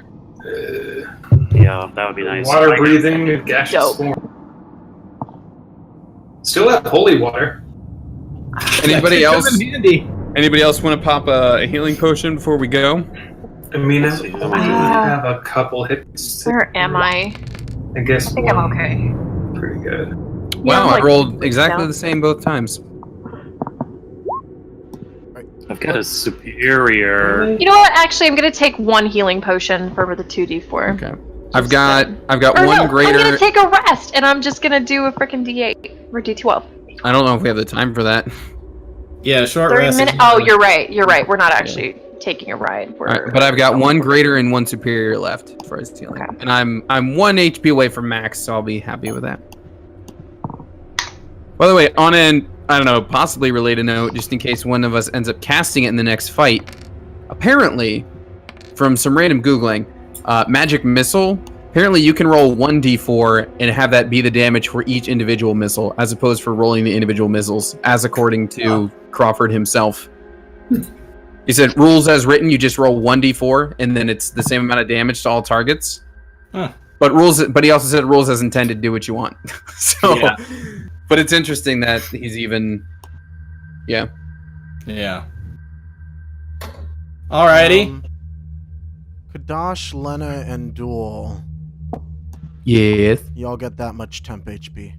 Yeah, that would be nice. Water breathing, gaseous Dope. form. Still have holy water. Anybody That could else? come in handy. Anybody else want to pop a healing potion before we go? I mean, I Let's see. have a couple hits. Where am I? I guess I think I'm one. okay. Pretty good. Yeah, Wow, I'm, I like, rolled exactly down. the same both times. I've got a superior. You know what? Actually, I'm gonna take one healing potion for the 2d4. Okay. I've got Or one no, greater. I'm gonna take a rest, and I'm just gonna do a frickin' d8 or d12. I don't know if we have the time for that. Yeah, short 30 rest. minutes. Oh, you're right. You're right. We're not actually taking a ride. We're... All right, but I've got one greater and one superior left for his healing, Okay. and I'm 1 HP away from max, so I'll be happy with that. By the way, on an I don't know, possibly related note, just in case one of us ends up casting it in the next fight. Apparently, from some random Googling, magic missile, apparently you can roll 1d4 and have that be the damage for each individual missile, as opposed for rolling the individual missiles, as according to Crawford himself. He said, rules as written, you just roll 1d4, and then it's the same amount of damage to all targets. Huh. But he also said rules as intended, do what you want. So, Yeah. But it's interesting that he's even, yeah. Yeah. Alrighty. Kadash, Lena, and Duel. Yes. Y'all get that much temp HP.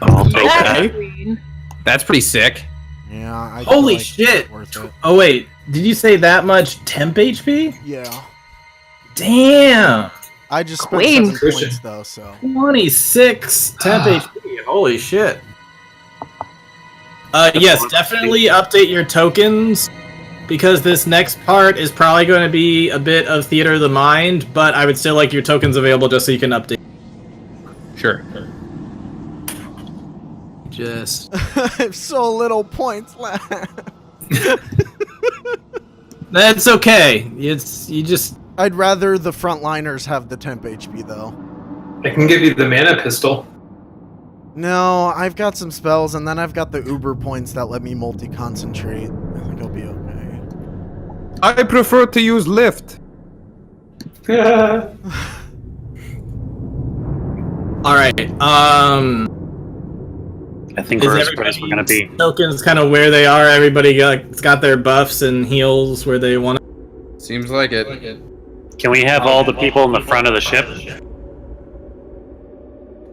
Okay. That's pretty sick. Yeah, I Holy feel like shit! it's worth it. Oh wait, did you say that much temp HP? Yeah. Damn! I just spent Queen. 7 points though, so. 26 temp HP. Holy shit. Yes, definitely update your tokens, because this next part is probably going to be a bit of theater of the mind, but I would still like your tokens available just so you can update. Sure. Just... I have so little points left. That's okay. You just... I'd rather the frontliners have the temp HP though. I can give you the mana pistol. No, I've got some spells, and then I've got the Uber points that let me multi-concentrate. I think I'll be okay. I prefer to use lift. Alright, I think is we're as good as we're gonna be. tokens kind of where they are? Everybody got their buffs and heals where they want it. Seems like it. Can we have all the people in the front of the ship?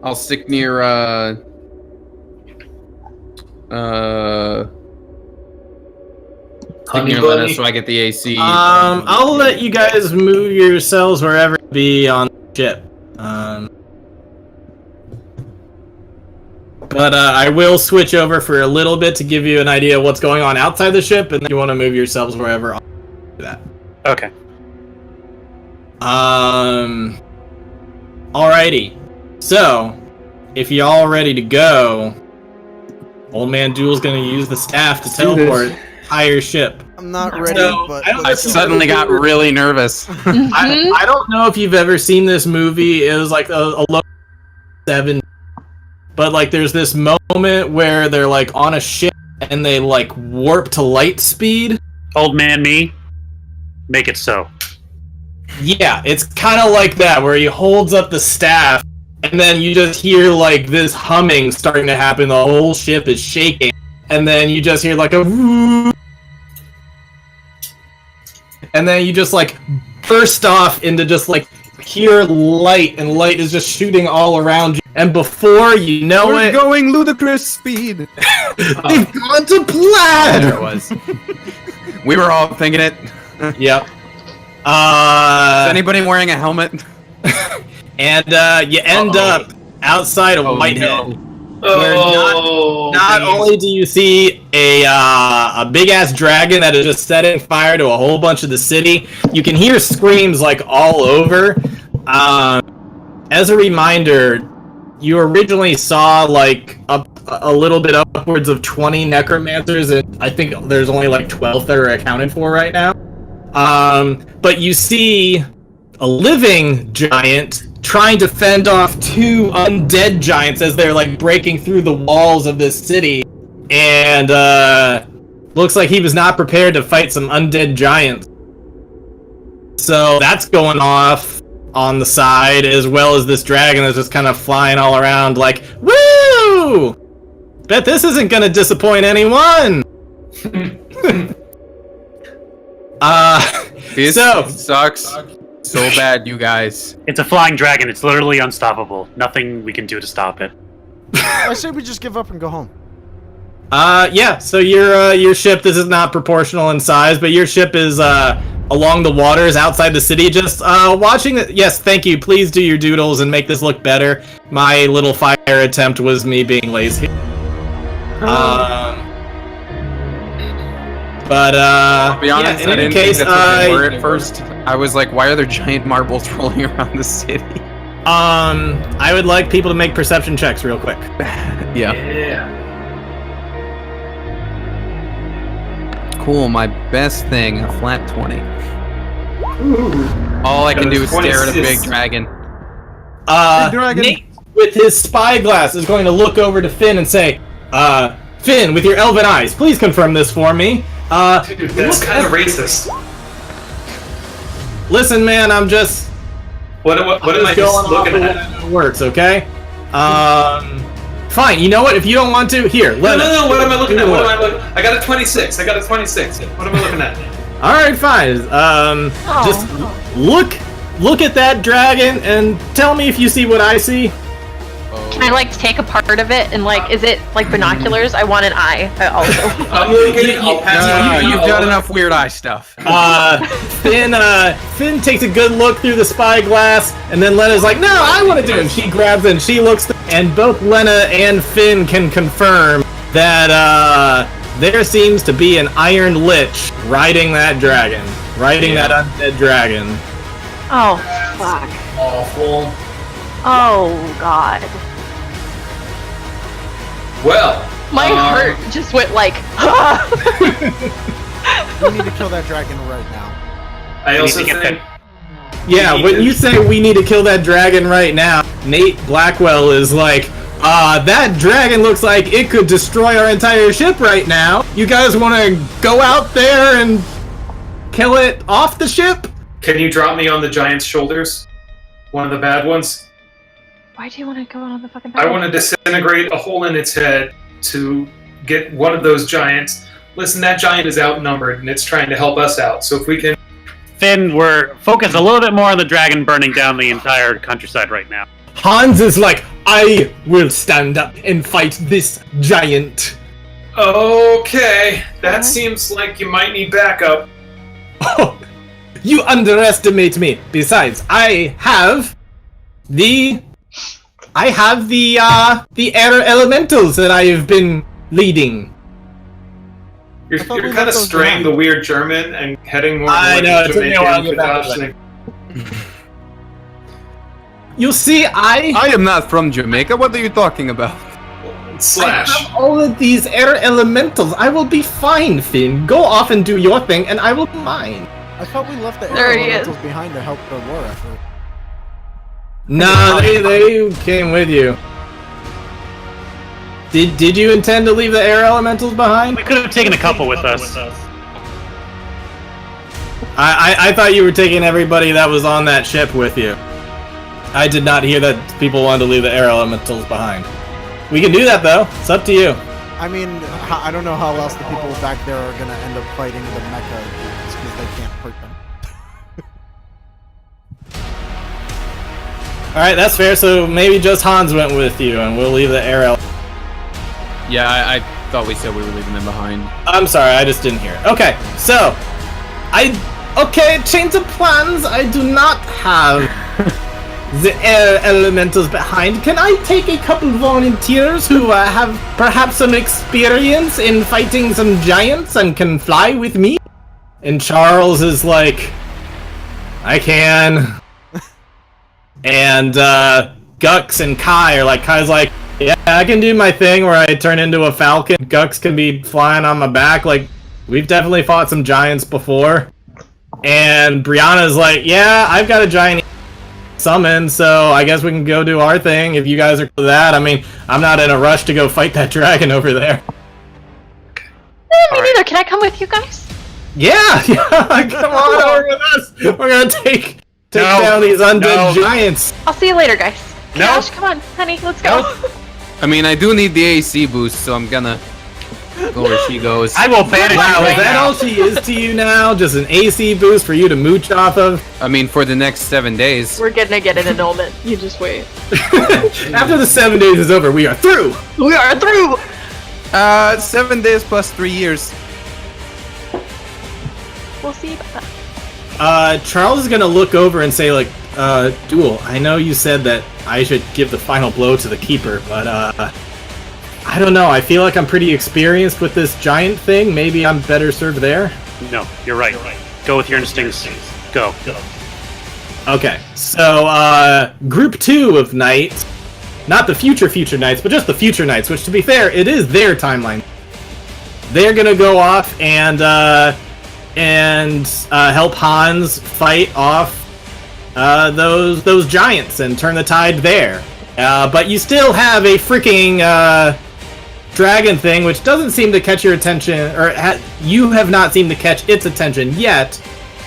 I'll stick near, stick near Lena so I get the AC. I'll let you guys move yourselves wherever it be on the ship. But I will switch over for a little bit to give you an idea of what's going on outside the ship, and then you want to move yourselves wherever I'll do that. Okay. Alrighty. So, if y'all are ready to go, Old Man Duel's gonna use the staff to teleport higher ship. I'm not ready, So, but I suddenly got really nervous. I don't know if you've ever seen this movie. It was like a low 7, but like there's this moment where they're like on a ship and they like warp to light speed. Old man me, make it so. Yeah, it's kind of like that, where he holds up the staff, and then you just hear, like, this humming starting to happen, the whole ship is shaking, and then you just hear, like, a whoo, and then you just, like, burst off into just, like, pure light, and light is just shooting all around you, and before you know We're it, going ludicrous speed. they've gone to plaid! There it was. We were all thinking it. Yep. Is anybody wearing a helmet? And you end up outside of Whitehead. Where not only do you see a big ass dragon that is just setting fire to a whole bunch of the city, you can hear screams like all over. As a reminder, you originally saw like a little bit upwards of 20 necromancers, and I think there's only like 12 that are accounted for right now. But you see a living giant trying to fend off 2 undead giants as they're like breaking through the walls of this city, and looks like he was not prepared to fight some undead giants. So that's going off on the side, as well as this dragon that's just kind of flying all around like, woo! Bet this isn't gonna disappoint anyone! This So- sucks so bad, you guys. It's a flying dragon. It's literally unstoppable. Nothing we can do to stop it. I say we just give up and go home. Yeah, so your ship, this is not proportional in size, but your ship is along the waters outside the city, just watching it. Yes, thank you. Please do your doodles and make this look better. My little fire attempt was me being lazy. But To be honest, yeah, I in any didn't case, think that's what they were at first. I was like, why are there giant marbles rolling around the city? I would like people to make perception checks real quick. Yeah. Yeah. cool. My best thing, a flat 20. Ooh. All I can do is stare at a 26. big dragon. dragon. Nate, with his spyglass, is going to look over to Finn and say, Finn, with your elven eyes, please confirm this for me. Dude, that's kind of racist. Listen, man, I'm just... What am I just looking at? It works, okay? Fine, you know what? If you don't want to, here, No, let no, what am I looking at? What am I looking? I got a 26. What am I looking at? Alright, fine. Just look at that dragon and tell me if you see what I see. Can I like take a part of it and like, is it like binoculars? I want an eye also. I'm looking. I'll pass You've got enough weird eye stuff. Finn takes a good look through the spyglass, and then Lena's like, "No, I want to do it." And she grabs it, and she looks, and both Lena and Finn can confirm that there seems to be an iron lich riding that dragon, that undead dragon. Oh, fuck. Awful. Oh, God. Well, My heart just went like, We need to kill that dragon right now. I also think. Yeah, when you say we need to kill that dragon right now, Nate Blackwell is like, that dragon looks like it could destroy our entire ship right now. You guys want to go out there and kill it off the ship? Can you drop me on the giant's shoulders? One of the bad ones. why do you want to go on the fucking I want to disintegrate a hole in its head to get one of those giants. Listen, that giant is outnumbered and it's trying to help us out. So if we can. Finn, we're focused a little bit more on the dragon burning down the entire countryside right now. Hans is like, I will stand up and fight this giant. Okay, that seems like you might need backup. Oh, you underestimate me. Besides, I have the air elementals that I have been leading. You're thought we kind let of those straying down. the weird German and heading more I know, it took me a while to get back to Jamaican You see, I am not from Jamaica. What are you talking about? I slash. have all of these air elementals. I will be fine, Finn. Go off and do your thing, and I will do mine. I thought we left the There air he is. elementals behind to help the war effort. No, they came with you. Did you intend to leave the air elementals behind? We could have taken a couple with us. I thought you were taking everybody that was on that ship with you. I did not hear that people wanted to leave the air elementals behind. We can do that though. It's up to you. I mean, I don't know how else the people back there are gonna end up fighting the mecha dudes because they can't hurt them. Alright, that's fair. So maybe just Hans went with you, and we'll leave the air elementals. Yeah, I thought we said we were leaving them behind. I'm sorry, I just didn't hear it. Okay, so change of plans. I do not have the air elementals behind. Can I take a couple volunteers who have perhaps some experience in fighting some giants and can fly with me? And Charles is like, I can. And Gux and Kai are like, Kai's like, yeah, I can do my thing where I turn into a falcon. Gux can be flying on my back. Like, we've definitely fought some giants before. And Brianna's like, yeah, I've got a giant summon, so I guess we can go do our thing if you guys are cool with that. I mean, I'm not in a rush to go fight that dragon over there. Me neither. Can I come with you guys? Yeah, come on over with us. We're gonna take down these undead giants. I'll see you later, guys. No. Cash, come on, honey, let's go. I mean, I do need the AC boost, so I'm gonna go where she goes. I will banish Wow, you is right that now. all she is to you now? Just an AC boost for you to mooch off of? I mean, for the next 7 days. We're gonna get an annulment. You just wait. After the 7 days is over, we are through! We are through. 7 days plus 3 years. We'll see about that. Charles is gonna look over and say, like, Duel, I know you said that I should give the final blow to the Keeper, but, I don't know, I feel like I'm pretty experienced with this giant thing. Maybe I'm better served there? No, you're right. Go with your instincts. Go. Okay, so, Group 2 of Knights, not the future Knights, but just the future Knights, which, to be fair, it is their timeline. they're gonna go off and help Hans fight off those giants and turn the tide there. But you still have a freaking dragon thing, which doesn't seem to catch your attention, or you have not seemed to catch its attention yet.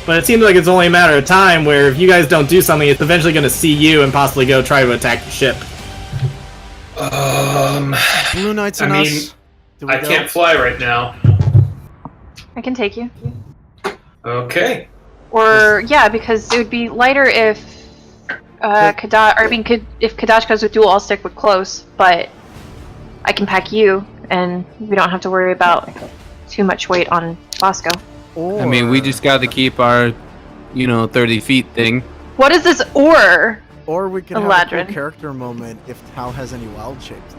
But it seems like it's only a matter of time where if you guys don't do something, it's eventually going to see you and possibly go try to attack the ship. Blue Knights and us. I can't fly right now. I can take you. Okay. Or yeah, because it would be lighter if if Kadash goes with dual, I'll stick with close, but I can pack you, and we don't have to worry about too much weight on Bosco. I mean, we just got to keep our, 30 feet thing. What is this or? Or we could have a Eladrin. cool character moment if Tao has any wild shapes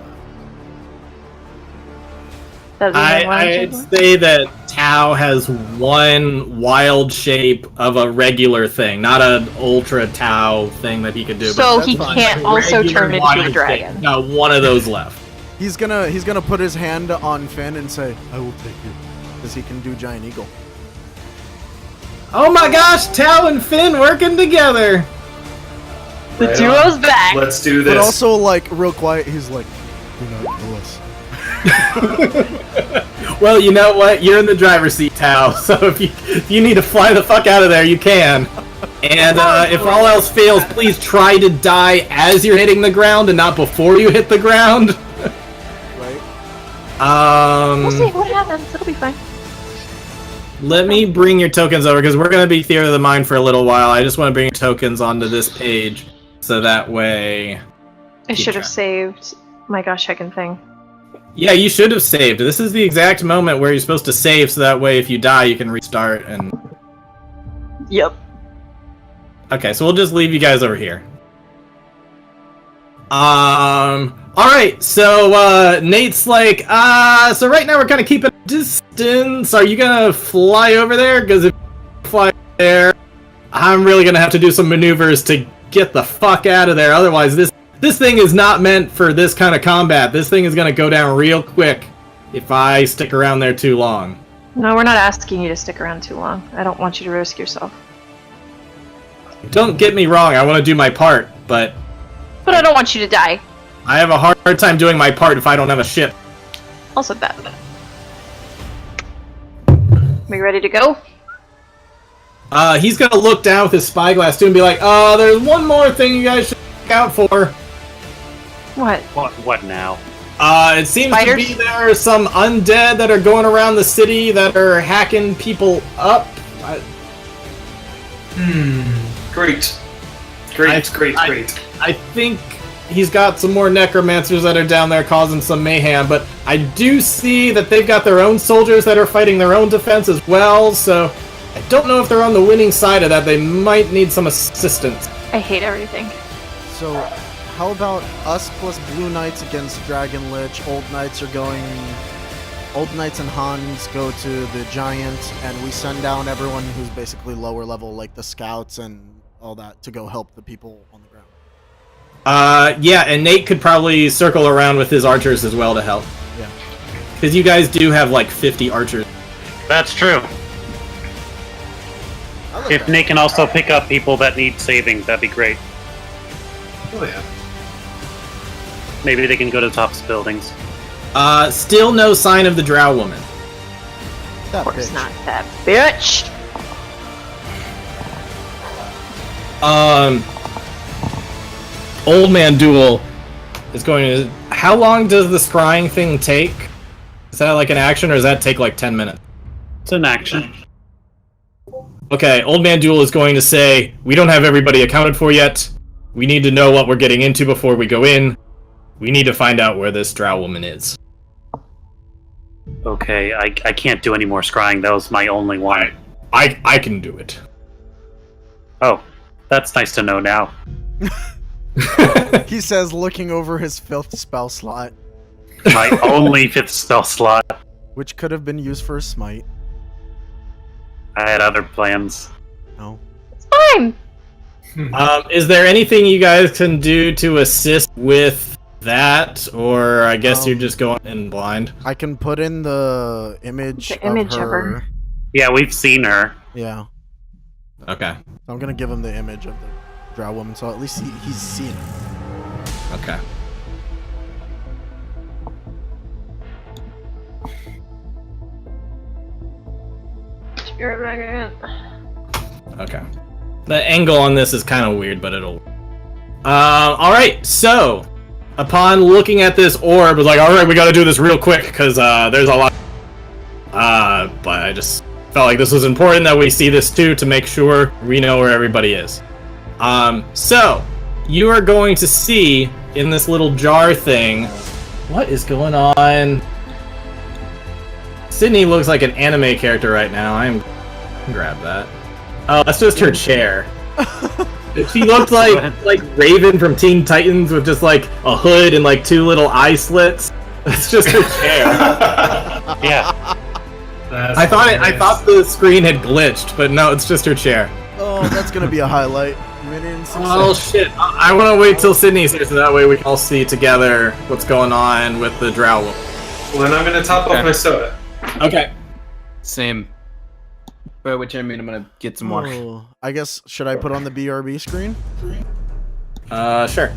left. I'd say that Tao has one wild shape of a regular thing, not an ultra Tao thing that he could do. So but he that's fine. can't also Regular turn into wild a dragon. shape. Not one of those left. He's gonna put his hand on Finn and say, "I will take you," because he can do giant eagle. Oh my gosh, Tao and Finn working together! The Right duo's on. back. Let's do this. But also, like, real quiet, he's like, "Do not kill us." Well, you know what? You're in the driver's seat, Tao, so if you need to fly the fuck out of there, you can. And if all else fails, please try to die as you're hitting the ground and not before you hit the ground. Right? We'll see what happens. It'll be fine. Let me bring your tokens over, because we're going to be Theater of the Mind for a little while. I just want to bring your tokens onto this page, so that way... I should have saved my gosh heckin' thing. Yeah, you should have saved. This is the exact moment where you're supposed to save, so that way if you die, you can restart and... Yep. Okay, so we'll just leave you guys over here. Alright, so, Nate's like, so right now we're kind of keeping a distance. Are you gonna fly over there? Because if you fly there, I'm really gonna have to do some maneuvers to get the fuck out of there. Otherwise, this thing is not meant for this kind of combat. This thing is gonna go down real quick if I stick around there too long. No, we're not asking you to stick around too long. I don't want you to risk yourself. Don't get me wrong, I want to do my part, but But I don't want you to die. I have a hard time doing my part if I don't have a ship. Also that. We ready to go? He's gonna look down with his spyglass too and be like, there's one more thing you guys should look out for. What? What now? It seems Spiders? to be there are some undead that are going around the city that are hacking people up. Great. I think he's got some more necromancers that are down there causing some mayhem, but I do see that they've got their own soldiers that are fighting their own defense as well, so I don't know if they're on the winning side of that. They might need some assistance. I hate everything. So, how about us plus Blue Knights against Dragon Lich? Old Knights and Hans go to the Giant, and we send down everyone who's basically lower level, like the scouts and all that, to go help the people on the ground. Yeah, and Nate could probably circle around with his archers as well to help. Yeah. Because you guys do have like 50 archers. That's true. If Nate can also pick up people that need saving, that'd be great. Oh yeah. Maybe they can go to the tops of buildings. Still no sign of the Drow woman. That Of course bitch. not that bitch. Old Man Duel is going to... How long does the scrying thing take? Is that like an action, or does that take like 10 minutes? It's an action. Okay, Old Man Duel is going to say, we don't have everybody accounted for yet. We need to know what we're getting into before we go in. We need to find out where this Drow woman is. Okay, I can't do any more scrying. That was my only one. I can do it. Oh, that's nice to know now. He says, looking over his 5th spell slot, My only 5th spell slot. which could have been used for a smite. I had other plans. No. It's fine. Is there anything you guys can do to assist with that, or I guess you're just going in blind. I can put in the image, The image of of her. her. Yeah, we've seen her. Yeah. Okay. So I'm gonna give him the image of the drow woman, so at least he's seen it. Okay. Okay. The angle on this is kind of weird, but it'll. All right. So, upon looking at this orb, was like, all right, we got to do this real quick because there's a lot. But I just felt like this was important that we see this too to make sure we know where everybody is. So you are going to see in this little jar thing. What is going on? Sydney looks like an anime character right now. Grab that. Oh, that's just her chair. She looks like Raven from Teen Titans with just like a hood and like 2 little eye slits. That's just her chair. Yeah. I thought the screen had glitched, but no, it's just her chair. Oh, that's gonna be a highlight. Oh shit! I want to wait till Sydney's here so that way we can all see together what's going on with the drow woman. Well, then I'm gonna top off my soda. Okay. Same. By which I mean I'm gonna get some water. Oh, I guess, should I put on the BRB screen? Sure.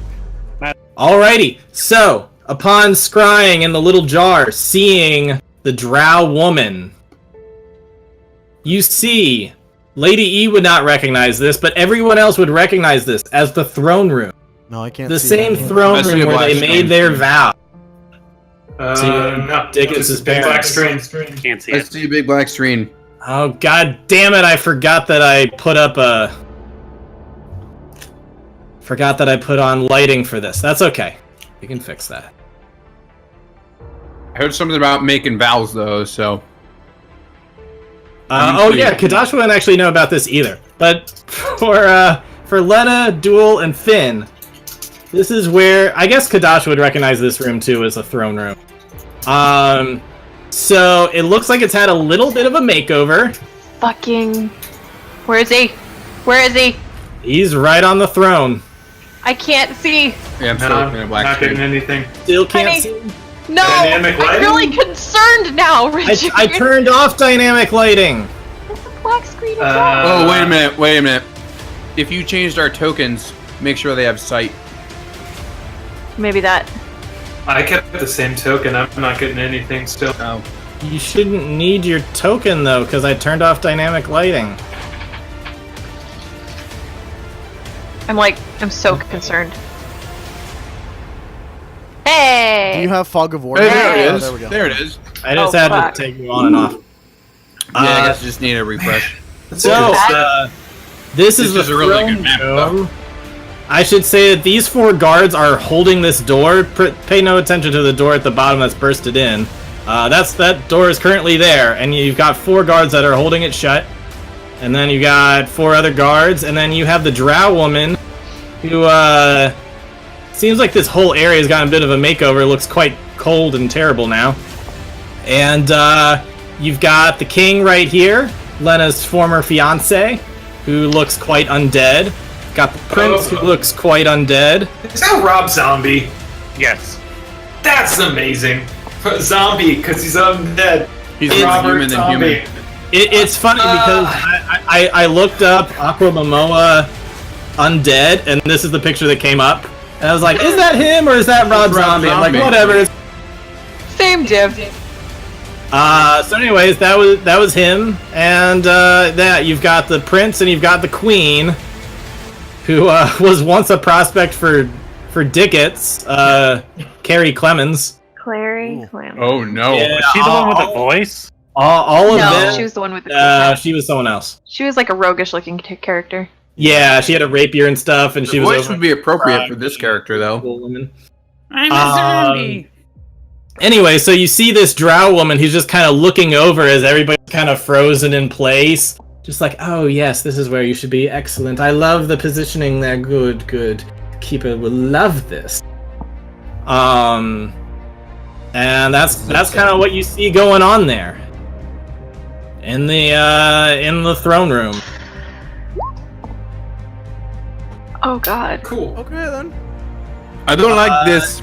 Alrighty. So, upon scrying in the little jar, seeing the drow woman, you see Lady E would not recognize this, but everyone else would recognize this as the throne room. No, I can't The see same that. throne I see room a where black they screen. made their vow. No, Dickens' just a big black parents. screen. Can't see I it. see a big black screen. Oh god damn it, I forgot that I put on lighting for this. That's okay. We can fix that. I heard something about making vows though, so Oh yeah, Kadash wouldn't actually know about this either. But for Lena, Duel, and Finn, this is where I guess Kadash would recognize this room too as a throne room. So it looks like it's had a little bit of a makeover. Fucking. Where is he? Where is he? He's right on the throne. I can't see. yeah, I'm No, still looking at black not getting screen. anything. Still can't Honey. see. No! Dynamic I'm lighting? really concerned now, Richard. I turned off dynamic lighting. It's a black screen as Uh, well. Oh, wait a minute. If you changed our tokens, make sure they have sight. Maybe that. I kept the same token. I'm not getting anything still. Oh. You shouldn't need your token though, because I turned off dynamic lighting. I'm so concerned. Hey! Do you have Fog of War? Hey, there Oh, it is. There we go. There it is. I just Oh, had fuck. to take you on and off. Yeah, I guess just need a refresh. So, this is This the is a really throne good map, room. I should say that these 4 guards are holding this door. Pay no attention to the door at the bottom that's bursted in. That door is currently there, and you've got 4 guards that are holding it shut. And then you got 4 other guards, and then you have the drow woman, who seems like this whole area has gotten a bit of a makeover. It looks quite cold and terrible now. And you've got the king right here, Lena's former fiance, who looks quite undead. Got the prince, who looks quite undead. Is that Rob Zombie? Yes. That's amazing. Zombie, because he's undead. He's It's more Robert human than Zombie. human. It's funny because I looked up Aqua Momoa undead, and this is the picture that came up. And I was like, is that him or is that Rob Zombie? I'm like, Zombie. whatever. Same div. So anyways, that was him, and that you've got the prince and you've got the queen, who was once a prospect for Dickets, Carrie Clemens. Clary Ooh. Clam. Oh no. Yeah, Is she the one with the voice? All of No, them. she was the one with the She was someone else. She was like a roguish looking character. Yeah, she had a rapier and stuff, and she The was voice over would be appropriate for this character though. woman. I'm a zombie. Anyway, so you see this drow woman who's just kind of looking over as everybody's kind of frozen in place. Just like, oh yes, this is where you should be. Excellent. I love the positioning there. Good, good. Keeper will love this. And that's kind of what you see going on there. In the throne room. Oh god. Cool. Okay then. I don't like this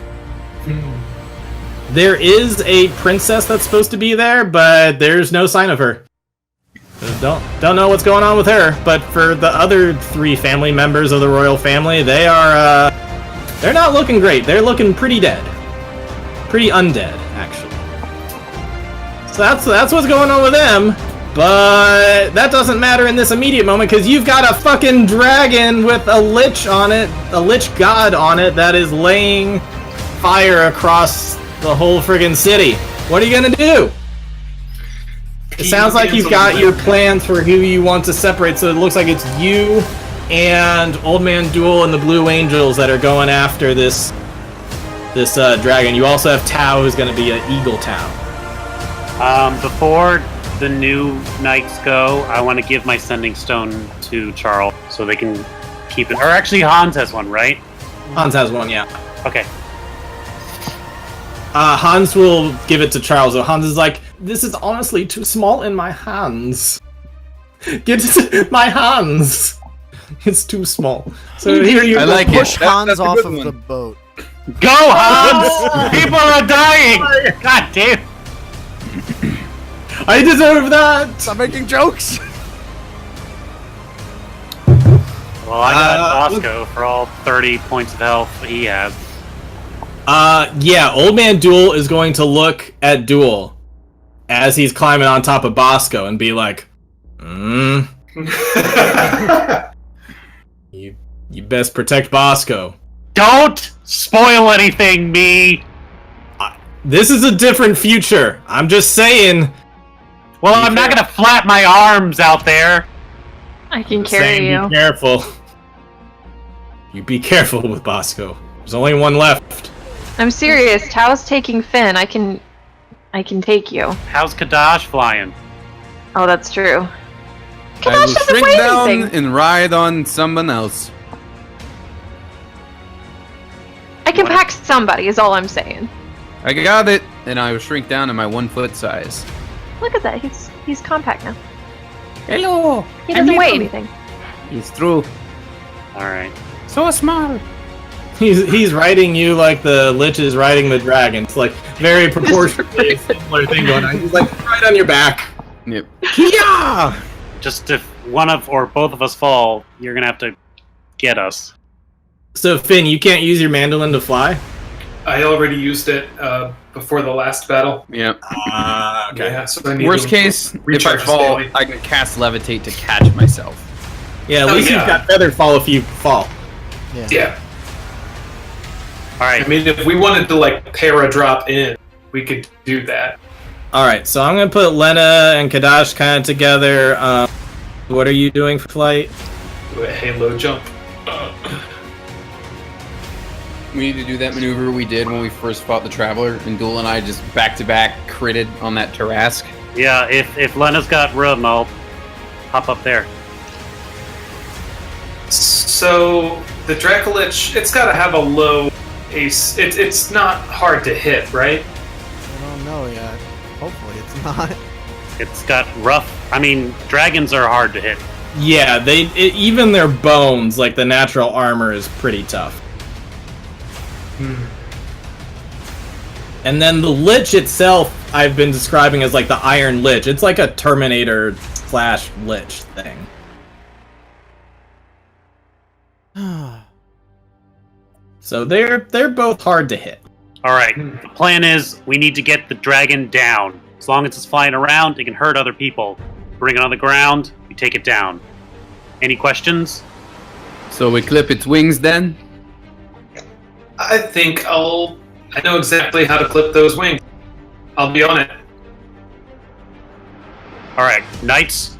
There is a princess that's supposed to be there, but there's no sign of her. So don't know what's going on with her. But for the other 3 family members of the royal family, they are they're not looking great. They're looking pretty dead, pretty undead, actually. So that's what's going on with them. But that doesn't matter in this immediate moment because you've got a fucking dragon with a lich on it, a lich god on it that is laying fire across the whole friggin' city. What are you gonna do? It sounds like you've got your plans for who you want to separate, so it looks like it's you and Old Man Duel and the Blue Angels that are going after this dragon. You also have Tau, who's gonna be an Eagle Tau. Before the new knights go, I want to give my sending stone to Charles so they can keep it. Or actually, Hans has one, right? Hans has one, yeah. Okay. Hans will give it to Charles. So Hans is like, this is honestly too small in my hands. Get it my hands. It's too small. So here you I like it. Push Hans That's a off good of one. the boat. Go, Hans! People are dying! God damn! I deserve that. Stop making jokes! Well, I got Bosco for all 30 points of health he has. Yeah, Old Man Duel is going to look at Duel as he's climbing on top of Bosco and be like, you best protect Bosco. Don't spoil anything, me! This is a different future. I'm just saying. Well, I'm not gonna flap my arms out there. I can carry you. Be careful. You be careful with Bosco. There's only one left. I'm serious. Tao's taking Finn. I can take you. How's Kadash flying? Oh, that's true. I Kadash will doesn't shrink weigh down anything. and ride on someone else. I can pack somebody. Is all I'm saying. I got it, and I will shrink down to my 1 foot size. Look at that. He's compact now. Hello. He doesn't weigh anything. It's true. Alright. So small. He's riding you like the Lich is riding the dragon. It's like very proportionally a similar thing going on. He's like right on your back. Yep. Yeah. Just if one of or both of us fall, you're gonna have to get us. So Finn, you can't use your mandolin to fly? I already used it before the last battle. Yep. Okay. Yeah, so I need Worst to case, if I recharge fall, daily. I can cast levitate to catch myself. Yeah, at Oh, least yeah. you've got feather fall if you fall. Yeah. Alright. I mean, if we wanted to like para drop in, we could do that. All right, so I'm gonna put Lena and Kadash kind of together. What are you doing for flight? Do a halo jump. We need to do that maneuver we did when we first fought the Traveler, and Duel and I just back-to-back critted on that Tarask. Yeah, if Lena's got room, I'll hop up there. So the Dracolich, it's got to have a low ace. It's not hard to hit, right? I don't know yet. Hopefully it's not. It's got rough. I mean, dragons are hard to hit. Yeah, even their bones, like the natural armor, is pretty tough. And then the Lich itself, I've been describing as like the Iron Lich. It's like a Terminator / Lich thing. So they're both hard to hit. Alright, the plan is we need to get the dragon down. As long as it's flying around, it can hurt other people. Bring it on the ground, we take it down. Any questions? So we clip its wings then? I think I know exactly how to clip those wings. I'll be on it. Alright, knights,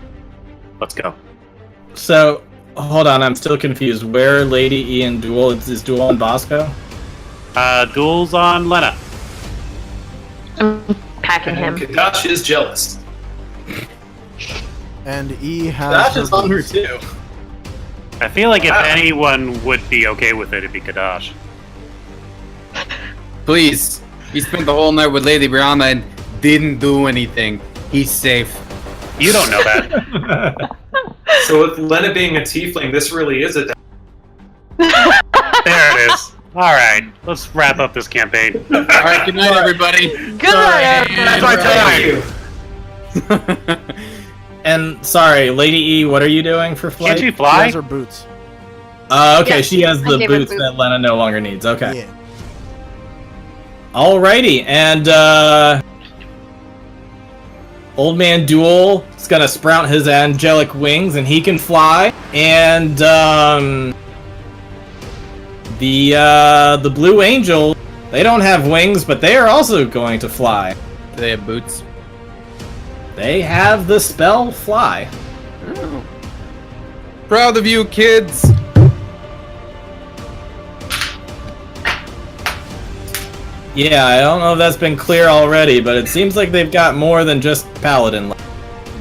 let's go. So, hold on, I'm still confused. Where are Lady E and Duel? Is Duel on Bosco? Duels on Lena. I'm packing him. Kadash is jealous. And E has. Kadash is on her too. I feel like if Wow. anyone would be okay with it, it'd be Kadash. Please. He spent the whole night with Lady Brianna and didn't do anything. He's safe. You don't know that. So with Lena being a tiefling, this really is a. There it is. All right, let's wrap up this campaign. All right, good night, everybody. Good night. That's my Thank time. you. And sorry, Lady E, what are you doing for flight? Can't you She fly? has her boots. Okay, Yeah, she has I the gave her boots boots. that Lena no longer needs. Okay. Yeah. Alrighty, and Old Man Duel is gonna sprout his angelic wings, and he can fly. And the Blue Angel, they don't have wings, but they are also going to fly. Do they have boots? They have the spell Fly. Oh. Proud of you, kids. Yeah, I don't know if that's been clear already, but it seems like they've got more than just Paladin left.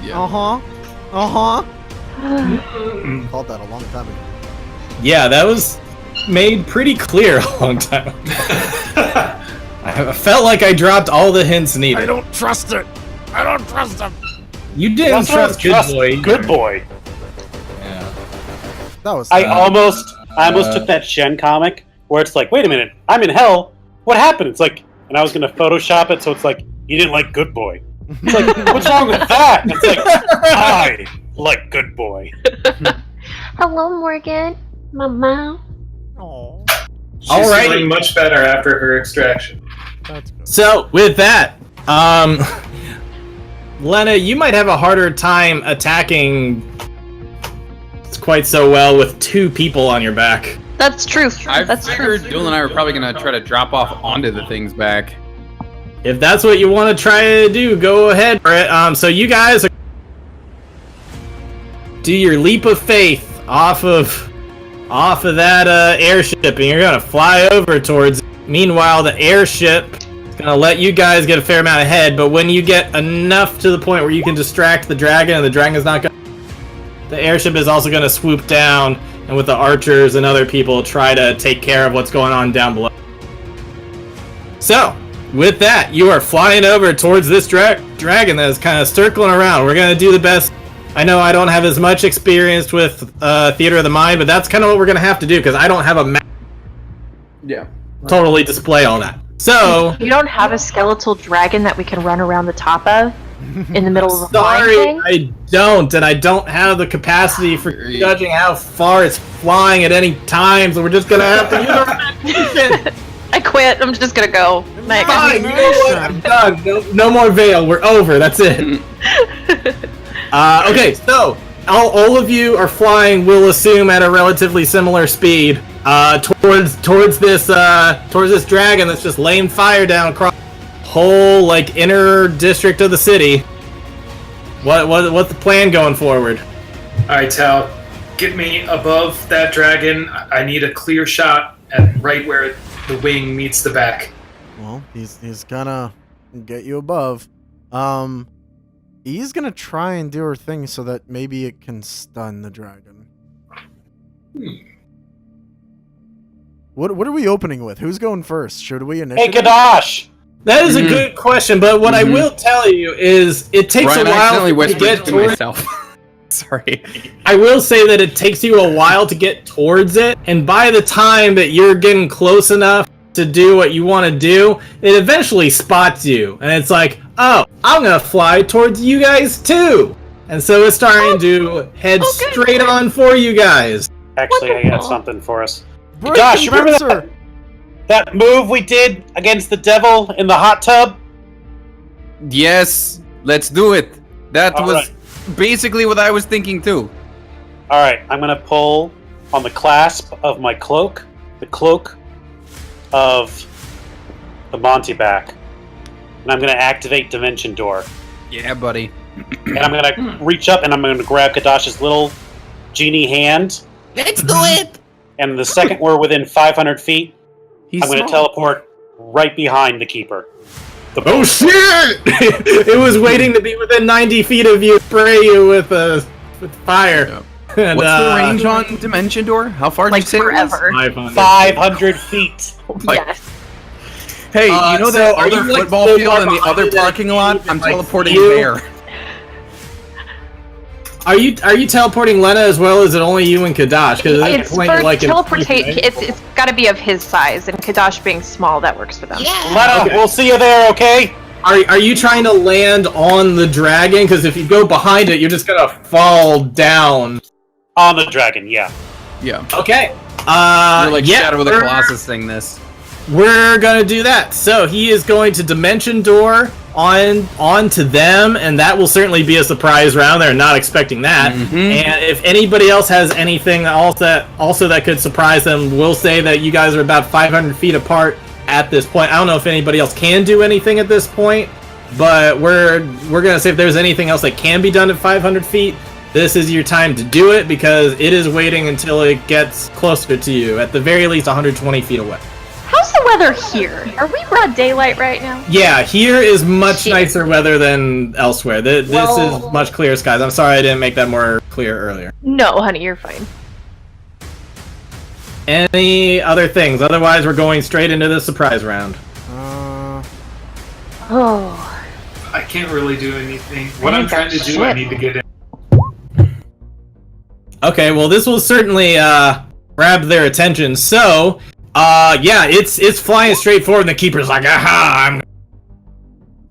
Yeah. Called that a long time ago. Yeah, that was made pretty clear a long time ago. I felt like I dropped all the hints needed. I don't trust it. I don't trust him. You didn't trust Good Boy. Good boy. Yeah. That was. I almost took that Shen comic where it's like, wait a minute, I'm in hell. What happened? It's like, and I was gonna Photoshop it so it's like, you didn't like Good Boy. It's like, what's wrong with that? And it's like, I like Good Boy. Hello, Morgan. Mama. Oh, She's Alrighty. feeling much better after her extraction. that's good. So with that, Lena, you might have a harder time attacking quite so well with 2 people on your back. That's true. I That's figured true. Duel and I were probably gonna try to drop off onto the thing's back. If that's what you want to try to do, go ahead for it. So you guys do your leap of faith off of that airship, and you're gonna fly over towards it. Meanwhile, the airship is gonna let you guys get a fair amount ahead, but when you get enough to the point where you can distract the dragon, and the dragon's not gonna, the airship is also gonna swoop down, and with the archers and other people try to take care of what's going on down below. So, with that, you are flying over towards this dragon that is kind of circling around. We're going to do the best. I know I don't have as much experience with Theater of the Mind, but that's kind of what we're going to have to do, because I don't have a map Yeah. to totally display all that. So, You don't have a skeletal dragon that we can run around the top of in the middle of a sorry, flying thing? I don't, and I don't have the capacity for judging how far it's flying at any time, so we're just going to have to use our imagination. I quit. I'm just gonna go. Next. Fine, you know what? I'm done. No more veil. We're over. That's it. Okay, so all of you are flying. We'll assume at a relatively similar speed towards this dragon that's just laying fire down across the whole inner district of the city. What's the plan going forward? Alright, Tal, get me above that dragon. I need a clear shot at right where the wing meets the back. Well, he's gonna get you above. He's gonna try and do her thing so that maybe it can stun the dragon. What are we opening with? Who's going first? Should we Hey, initiate? Kadash! That is a good question, but what I will tell you is it takes Ryan, a I while accidentally to whispered get to towards. myself. Sorry. I will say that it takes you a while to get towards it, and by the time that you're getting close enough to do what you want to do, it eventually spots you, and it's like, oh, I'm gonna fly towards you guys too, and so it's starting to head straight on for you guys. Actually, I got something for us. Break Gosh, and you remember fix her! that move we did against the devil in the hot tub? Yes, let's do it. That All was right. basically what I was thinking too. Alright, I'm gonna pull on the clasp of my cloak, the cloak of the Monty back, and I'm gonna activate Dimension Door. Yeah, buddy. And I'm gonna reach up and I'm gonna grab Kadash's little genie hand. Let's do it. And the second we're within 500 feet, He's I'm gonna small. teleport right behind the keeper. Oh shit! It was waiting to be within 90 feet of you, spray you with fire. Yeah. And, What's the range on Dimension Door? How far did Like you say it was? forever. 500 feet. Yes. Hey, you know so that are you, other like, football so field far in the behind other that parking lot? keep, I'm like, teleporting you? there. Are you teleporting Lena as well? Or is it only you and Kadash? Because at this It's point, for you're like teleportate. right? It's got to be of his size, and Kadash being small, that works for them. Lena, Okay. we'll see you there, okay? Are you trying to land on the dragon? Because if you go behind it, you're just gonna fall down. On the dragon, yeah. Yeah. Okay. You're like yeah, Shadow of the we're- Colossus thing. This. We're gonna do that. So he is going to Dimension Door onto them, and that will certainly be a surprise round. They're not expecting that. Mhm. And if anybody else has anything also that could surprise them, we'll say that you guys are about 500 feet apart at this point. I don't know if anybody else can do anything at this point, but we're gonna say if there's anything else that can be done at 500 feet, this is your time to do it because it is waiting until it gets closer to you, at the very least 120 feet away. How's the weather here? Are we broad daylight right now? Yeah, here is much Shit. nicer weather than elsewhere. This Well- is much clearer skies. I'm sorry I didn't make that more clear earlier. No, honey, you're fine. Any other things? Otherwise, we're going straight into the surprise round. Oh. I can't really do anything. What I I'm need trying to that do, I shit. need to get in. Okay, well, this will certainly grab their attention. So, yeah, it's flying straight forward, and the keeper's like, aha, I'm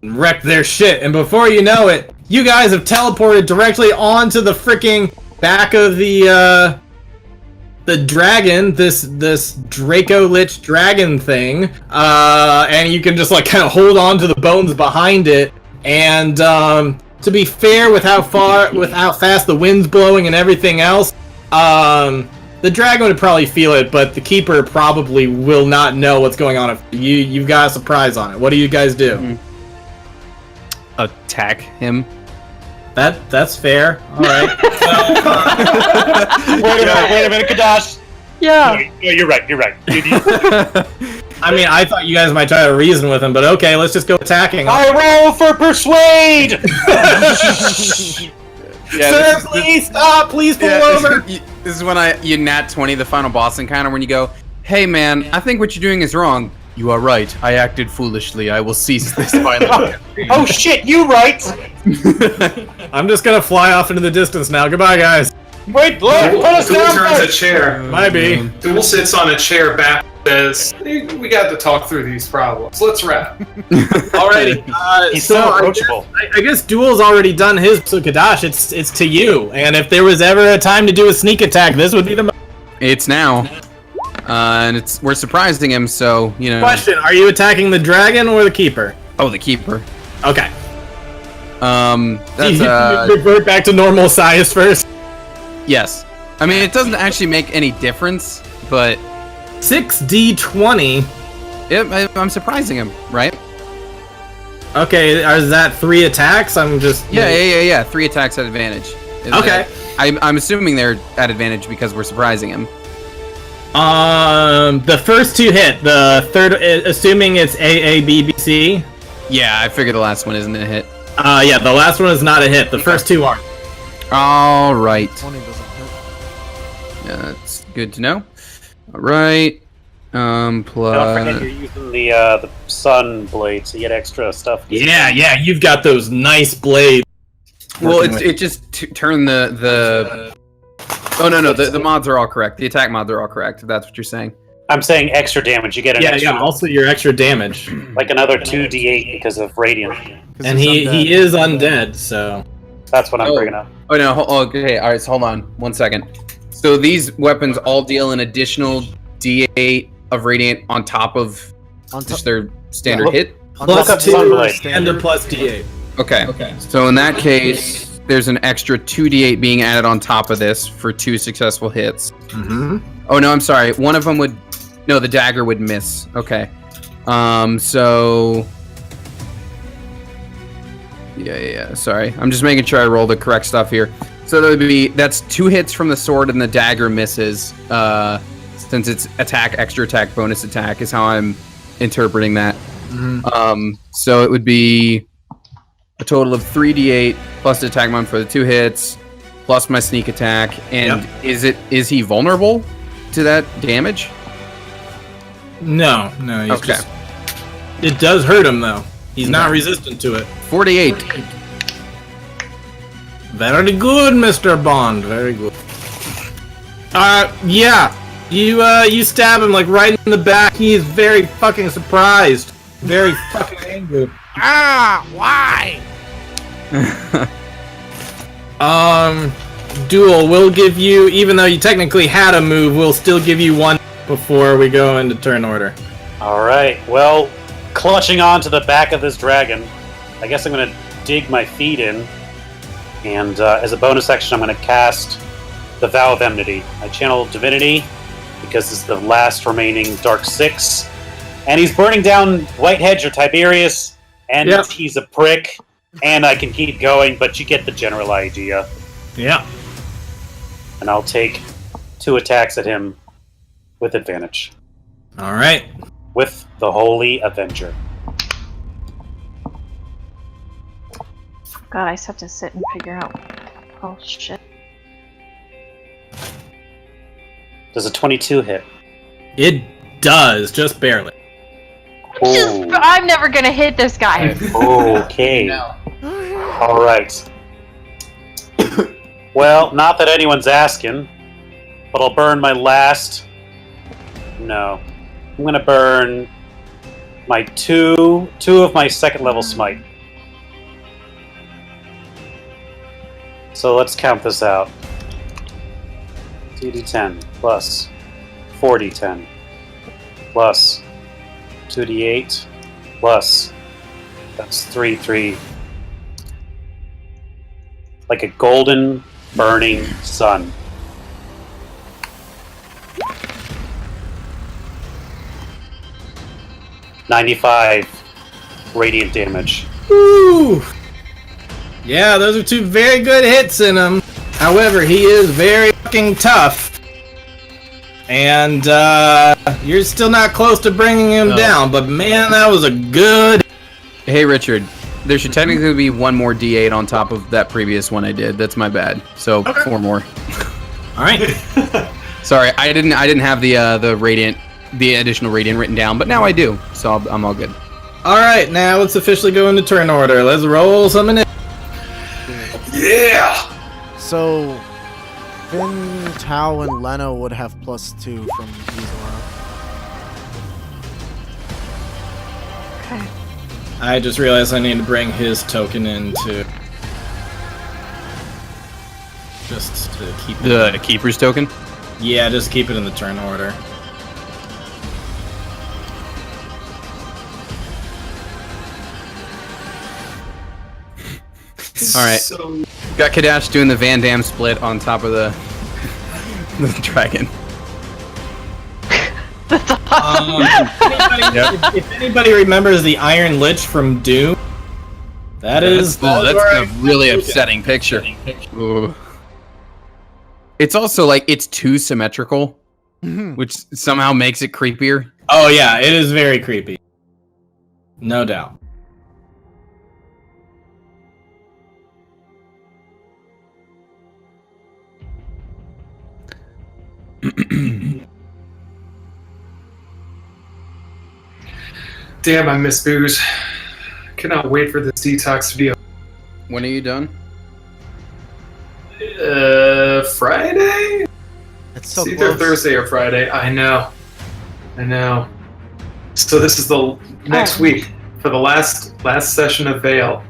gonna wreck their shit. And before you know it, you guys have teleported directly onto the freaking back of the dragon, this Draco Lich dragon thing, and you can just like kind of hold on to the bones behind it. And to be fair, with how fast the wind's blowing and everything else, the dragon would probably feel it, but the keeper probably will not know what's going on. If you've got a surprise on it, what do you guys do? Attack him. That's fair. All right. Wait a minute, Kadash. Yeah. No, you're right. I mean, I thought you guys might try to reason with him, but okay, let's just go attacking. I roll for persuade! Sir, please stop! Please pull over! This is when you nat 20, the final boss encounter, when you go, hey man, I think what you're doing is wrong. You are right. I acted foolishly. I will cease this violence. Oh shit, you right! I'm just gonna fly off into the distance now. Goodbye, guys. Wait, Duel put us down turns a first! chair. Might be. Duel sits on a chair back and says, we got to talk through these problems. Let's wrap. Alrighty. He's So so I approachable. guess Duel's already done his. So Kadash, it's to you. And if there was ever a time to do a sneak attack, this would be the It's now. And we're surprising him, so, you know. question. Are you attacking the dragon or the keeper? Oh, the keeper. Okay. That's, You revert back to normal size first. yes. I mean, it doesn't actually make any difference, but 6d20. I'm surprising him, right? Okay, is that 3 attacks? I'm just... Yeah. 3 attacks at advantage. Okay. I'm assuming they're at advantage because we're surprising him. The first 2 hit. The third, assuming it's AABBC. Yeah, I figured the last one isn't a hit. Yeah, the last one is not a hit. The first 2 are. All right. 20 doesn't hit. Yeah, that's good to know. All right. Don't forget you're using the sun blade, so you get extra stuff. Yeah, you've got those nice blades. Well, it just turned the. Oh no, the mods are all correct. The attack mods are all correct. If that's what you're saying. I'm saying extra damage. You get an extra, also your extra damage. like another 2d8 because of radiant. 'Cause And he's undead. he is undead, so... That's what I'm Oh. bringing up. Oh no. Okay. All right. So hold on. 1 second. So these weapons all deal an additional D8 of radiant on top of On top- just their standard Yeah. hit. on Plus top of 2 your and a standard. plus d8. Okay. Okay. So in that case, there's an extra 2d8 being added on top of this for 2 successful hits. Mm-hmm. Oh no, I'm sorry. One of them would. No, the dagger would miss. Okay. So. Yeah. Sorry, I'm just making sure I roll the correct stuff here. So that's 2 hits from the sword and the dagger misses. Since it's attack, extra attack, bonus attack is how I'm interpreting that. So it would be a total of 3d8 plus the attack mod for the 2 hits, plus my sneak attack. And is he vulnerable to that damage? No, he's Okay. just... It does hurt him, though. He's not resistant to it. 48. Very good, Mr. Bond. Very good. Yeah. You stab him like right in the back. He is very fucking surprised. Very fucking angry. Why? Duel, we'll give you, even though you technically had a move, we'll still give you one before we go into turn order. Alright, well, clutching on to the back of this dragon, I guess I'm going to dig my feet in, and as a bonus action, I'm going to cast the Vow of Enmity. I channel Divinity, because it's the last remaining Dark 6, and he's burning down Whitehead or Tiberius, and Yep. he's a prick, and I can keep going, but you get the general idea. Yeah. And I'll take 2 attacks at him with advantage. Alright. With the Holy Avenger. God, I just have to sit and figure out. Oh shit. Does a 22 hit? It does, just barely. Ooh. I'm never gonna hit this guy. Okay. Alright. Well, not that anyone's asking, but I'll burn my last... No. I'm gonna burn my two of my second level smite. So let's count this out. 2d10 plus 4d10 plus 2d8 plus, that's 3. Like a golden burning sun. $95 radiant damage. Woo! Yeah, those are 2 very good hits in him. However, he is very fucking tough. And, you're still not close to bringing him down, but man, that was a good... Hey, Richard. There should technically be 1 more D8 on top of that previous one I did. That's my bad. So Okay. 4 more. Alright. Sorry, I didn't have the radiant, the additional radiant written down, but now I do. So I'm all good. Alright, now let's officially go into turn order. Let's roll something in. Yeah! So, Finn, Tao, and Leno would have +2 from Weasel. Okay. I just realized I need to bring his token in too. Just to keep it. The keeper's token. Yeah, just keep it in the turn order. All right. So, Got Kadash doing the Van Damme split on top of the dragon. If anybody remembers the Iron Lich from Doom, that's a really upsetting picture. Ooh. It's also like it's too symmetrical, which somehow makes it creepier. Oh yeah, it is very creepy. No doubt. damn, I miss booze. Cannot wait for this detox to be over. When are you done? Friday? It's so It's either close. Thursday or Friday. I know. So this is the next week for the last session of Vale.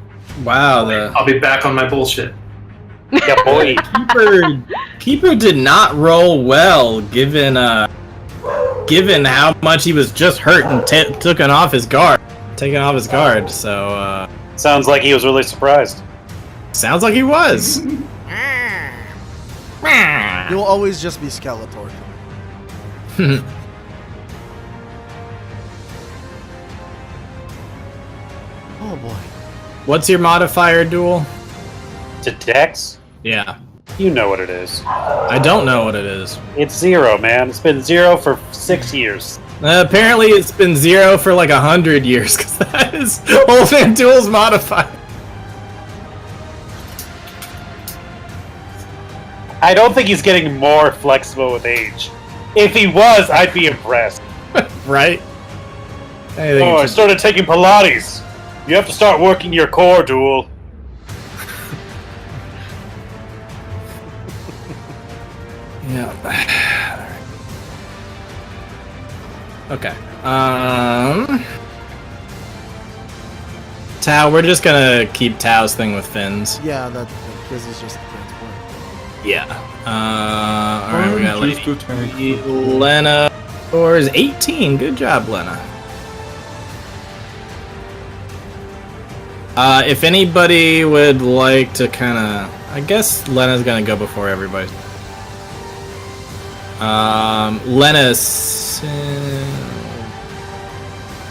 Wow, I'll be back on my bullshit. Yeah, boy. Keeper did not roll well, given how much he was just hurt and taken off his guard. So Sounds like he was really surprised. sounds like he was. You'll always just be Skeletor. Oh boy. What's your modifier, Duel? To Dex? Yeah, You know what it is. I don't know what it is. It's 0, man. It's been 0 for 6 years. Apparently, it's been 0 for like 100 years, because that is Old Man Duel's modifier. I don't think he's getting more flexible with age. If he was, I'd be impressed. Right? I think Oh, I it's started taking Pilates. You have to start working your core, Duel. Yeah. Okay. Tao, we're just gonna keep Tao's thing with fins. Yeah, this is just a transport. Yeah. Alright, we got Lena. Scores 18. Good job, Lena. If anybody would like to kind of... I guess Lena's gonna go before everybody. Lena...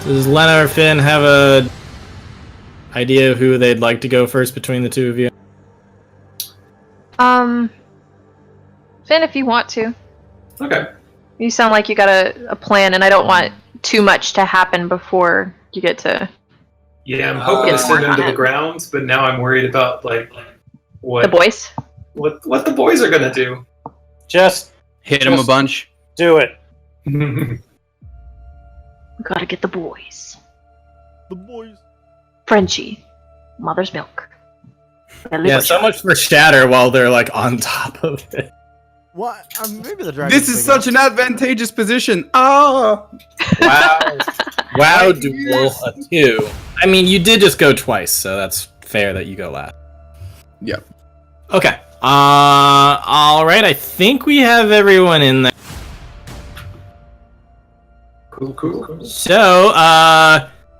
Does Lena or Finn have a idea of who they'd like to go first between the two of you? Finn, if you want to. Okay. You sound like you got a plan, and I don't want too much to happen before you get to... Yeah, I'm hoping to send him to the ground, but now I'm worried about, like, what... The boys? What the boys are gonna do. Just Hit him a bunch. do it. We gotta get the boys. The boys. Frenchie. Mother's milk. Yeah, so much for Shatter while they're, like, on top of it. What? Maybe the dragon. This is such an advantageous position. Oh! Wow. Wow, duel a 2. I mean, you did just go twice, so that's fair that you go last. Yep. Okay. Alright, I think we have everyone in there. Cool. So,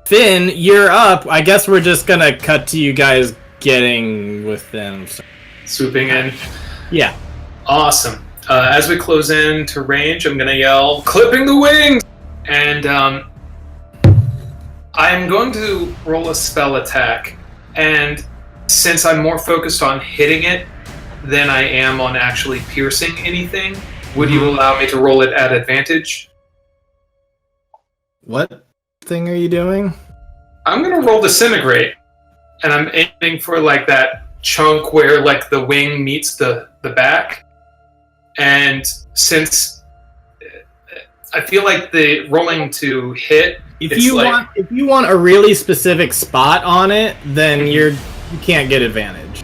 Finn, you're up. I guess we're just gonna cut to you guys getting with them. So. Swooping in. Yeah. Awesome. As we close in to range, I'm gonna yell, "Clipping the wings!" And I'm going to roll a spell attack. And since I'm more focused on hitting it than I am on actually piercing anything, would you allow me to roll it at advantage? What thing are you doing? I'm gonna roll Disintegrate, and I'm aiming for like that chunk where like the wing meets the back. And since I feel like the rolling to hit, If you want a really specific spot on it, then you can't get advantage.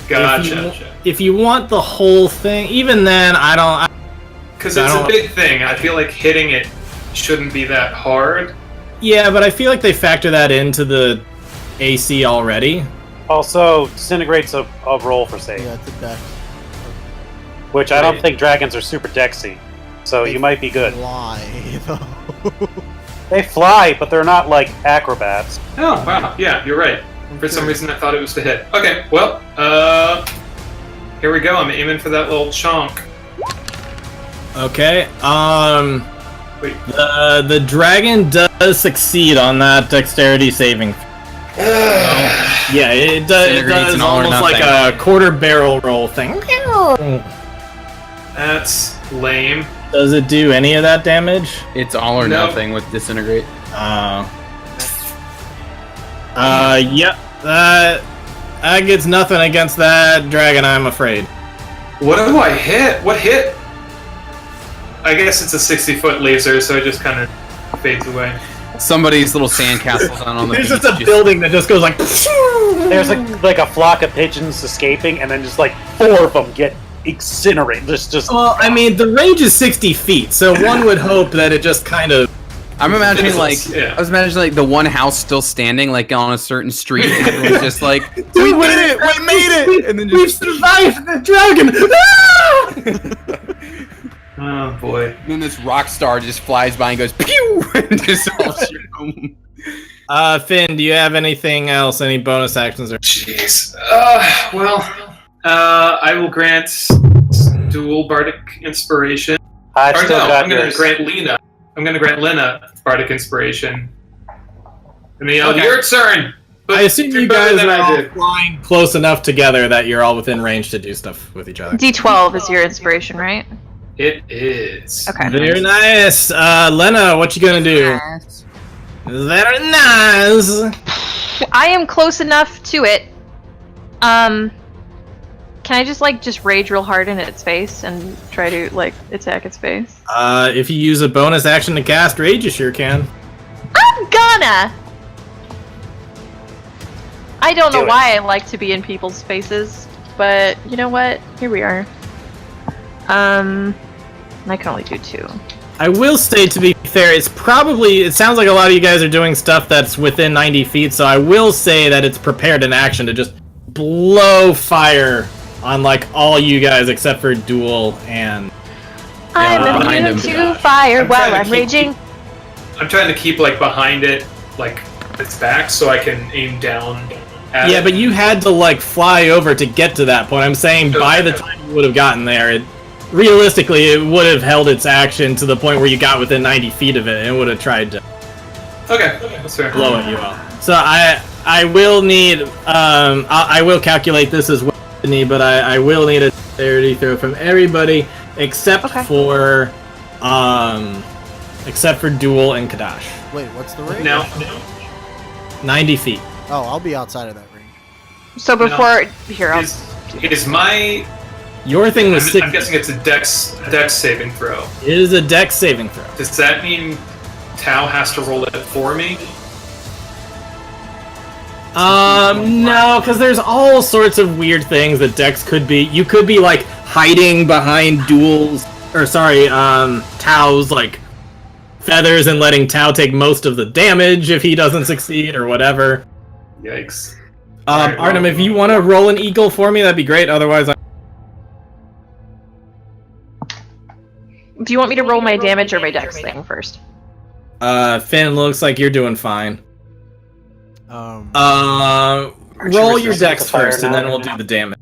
Gotcha. If you want the whole thing, even then, I don't. Because it's a big thing. I feel like hitting it shouldn't be that hard. Yeah, but I feel like they factor that into the AC already. Also, disintegrates a roll for save, Yeah, it's a dex. which I don't think dragons are super dexy, so you might be good. Fly, though. They fly, but they're not like acrobats. Oh, wow. Yeah, you're right. For some reason, I thought it was to hit. Okay, well, here we go. I'm aiming for that little chunk. Okay. Wait. The dragon does succeed on that dexterity saving. Yeah, it does almost like a quarter barrel roll thing. That's lame. Does it do any of that damage? It's all or No. nothing with Disintegrate. Yep. That gets nothing against that dragon, I'm afraid. What do I hit? What hit? I guess it's a 60-foot laser, so it just kind of fades away. Somebody's little sandcastle's on the There's beach. just a building that just goes like. There's like a flock of pigeons escaping, and then just like 4 of them get incinerated. Just. Well, I mean, the range is 60 feet, so one would hope that it just kind of. I'm imagining like Yeah. I was imagining like the one house still standing like on a certain street, and everyone's just like, "We Dude, did it! We made it!" And then We've just survived the dragon! Oh, boy. and then this rock star just flies by and goes pew and just all shoot him. Finn, do you have anything else? Any bonus actions? Or... Jeez. I will grant dual bardic inspiration. I've Or still no, got I'm gonna yours. grant Lena. I'm gonna grant Lena bardic inspiration. And then Okay. your turn. But I assume you're you better guys than are I all did. flying close enough together that you're all within range to do stuff with each other. D12 is your inspiration, right? It is. Okay. Very nice. Lena, what you gonna do? Very nice. I am close enough to it. Can I just rage real hard in its face and try to like attack its face? If you use a bonus action to cast rage, you sure can. I'm gonna. I don't know Do it. why I like to be in people's faces, but you know what? Here we are. I can only do 2. I will say, to be fair, it sounds like a lot of you guys are doing stuff that's within 90 feet, so I will say that it's prepared in action to just blow fire on, like, all you guys except for Duel and... I'm behind immune him. to fire I'm while trying to I'm keep- raging. I'm trying to keep like behind it, like its back, so I can aim down. At Yeah, it. but you had to, like, fly over to get to that point. I'm saying by the time you would have gotten there, realistically, it would have held its action to the point where you got within 90 feet of it and would have tried to Okay, that's fair. blow at you all. So I will need, I will calculate this as well, but I will need a dexterity throw from everybody except Okay. for Duel and Kadash. Wait, what's the range? Now, 90 feet. Oh, I'll be outside of that range. So before here, I'll is my? Your thing was I'm 60. guessing it's a dex saving throw. It is a dex saving throw. Does that mean Tao has to roll it for me? No, because there's all sorts of weird things that Dex could be. You could be, like, hiding behind Tao's, like, feathers and letting Tao take most of the damage if he doesn't succeed or whatever. Yikes. Artem, if you want to roll an eagle for me, that'd be great. Otherwise, do you want me to roll my damage or my dex thing first? Finn, looks like you're doing fine. Um, Roll your resistant dex to fire first, and now? then we'll do the damage.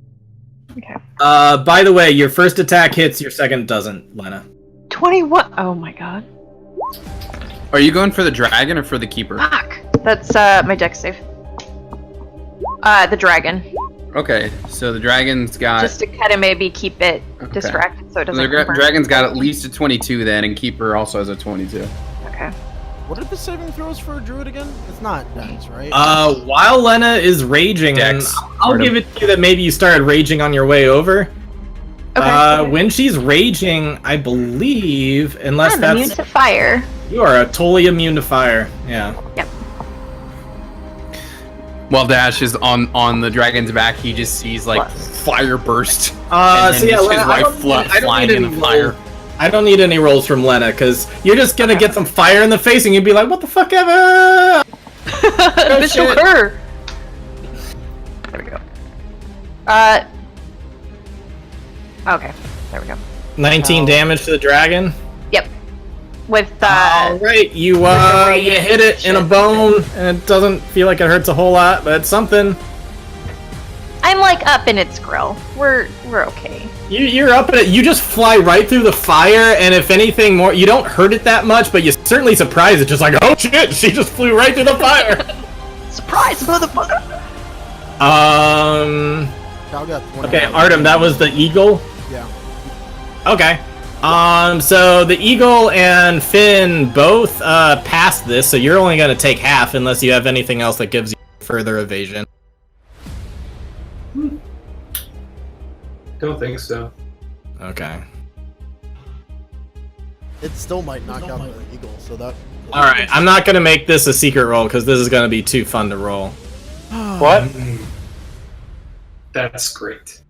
Okay. By the way, your first attack hits, your second doesn't, Lena. 21. Oh my god. Are you going for the dragon or for the keeper? Fuck. That's my dex save. The dragon. Okay, so the dragon's got. Just to kind of maybe keep it Okay. distracted so it The doesn't. confirm. dragon's got at least a 22 then, and keeper also has a 22. Okay. what are the saving throws for a druid again? It's not dex, right? While Lena is raging, and Dex. I'll give it to you that maybe you started raging on your way over. Okay. When she's raging, I believe, unless I'm immune that's to fire. you are totally immune to fire. Yeah. Yep. While Dash is on the dragon's back, he just sees like fire burst. And So yeah, his Lena, wife I don't flying need in any the fire. I don't need any rolls from Lena because you're just gonna get some fire in the face and you'd be like, "What the fuck ever?" Bishop shit. her. There we go. Okay. There we go. 19 damage to the dragon. Yep. With All right, you radiant hit it in a shit. bone, and it doesn't feel like it hurts a whole lot, but it's something. I'm like up in its grill. We're okay. You're up in it. You just fly right through the fire, and if anything more, you don't hurt it that much, but you're certainly surprised. It's just like, oh shit, she just flew right through the fire. Surprise, motherfucker! Cal got 20. Okay, Artem, that was the eagle. Yeah. Okay. So the eagle and Finn both passed this, so you're only gonna take half unless you have anything else that gives you further evasion. Don't think so. Okay. It still might knock out the eagle, so that. All right, I'm not gonna make this a secret roll because this is gonna be too fun to roll. What? That's great.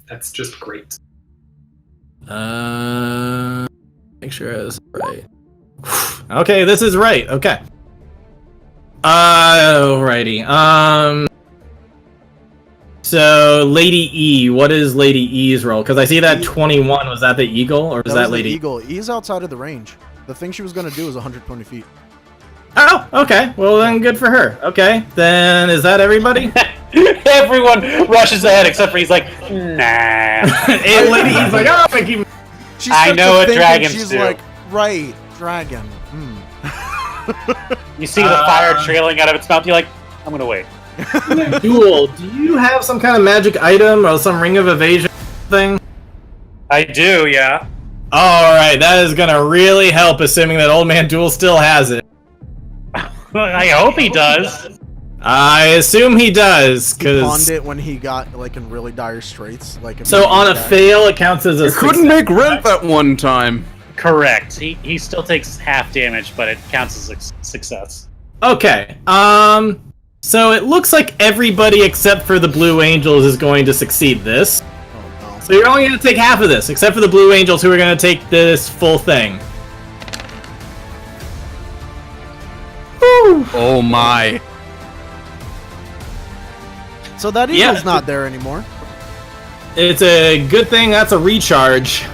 That's just great. Make sure it's right. Okay, this is right. Okay. Alrighty. So Lady E, what is Lady E's roll? Because I see that 21. Was that the eagle, or was that was the Lady? eagle. He's outside of the range. The thing she was gonna do is 120 feet. Oh, okay. Well then, good for her. Okay, then is that everybody? Everyone rushes ahead except for he's like, nah. And Lady E's like, oh, thank you. She I starts know to what think, and dragons she's do. like, right, dragon. You see the fire trailing out of its mouth, you're like, I'm gonna wait. Duel, do you have some kind of magic item or some ring of evasion thing? I do, yeah. Alright, that is gonna really help, assuming that Old Man Duel still has it. I hope he does. I assume he does, He pawned because... it when he got like in really dire straits. Like if So he on a died. fail, it counts as a Couldn't make rent that one time. Correct. He still takes half damage, but it counts as a success. Okay, so it looks like everybody except for the Blue Angels is going to succeed this. Oh, So you're only going to take half of this, except for the Blue Angels who are going to take this full thing. Woo! Oh my. So that eagle's not there anymore. It's a good thing that's a recharge.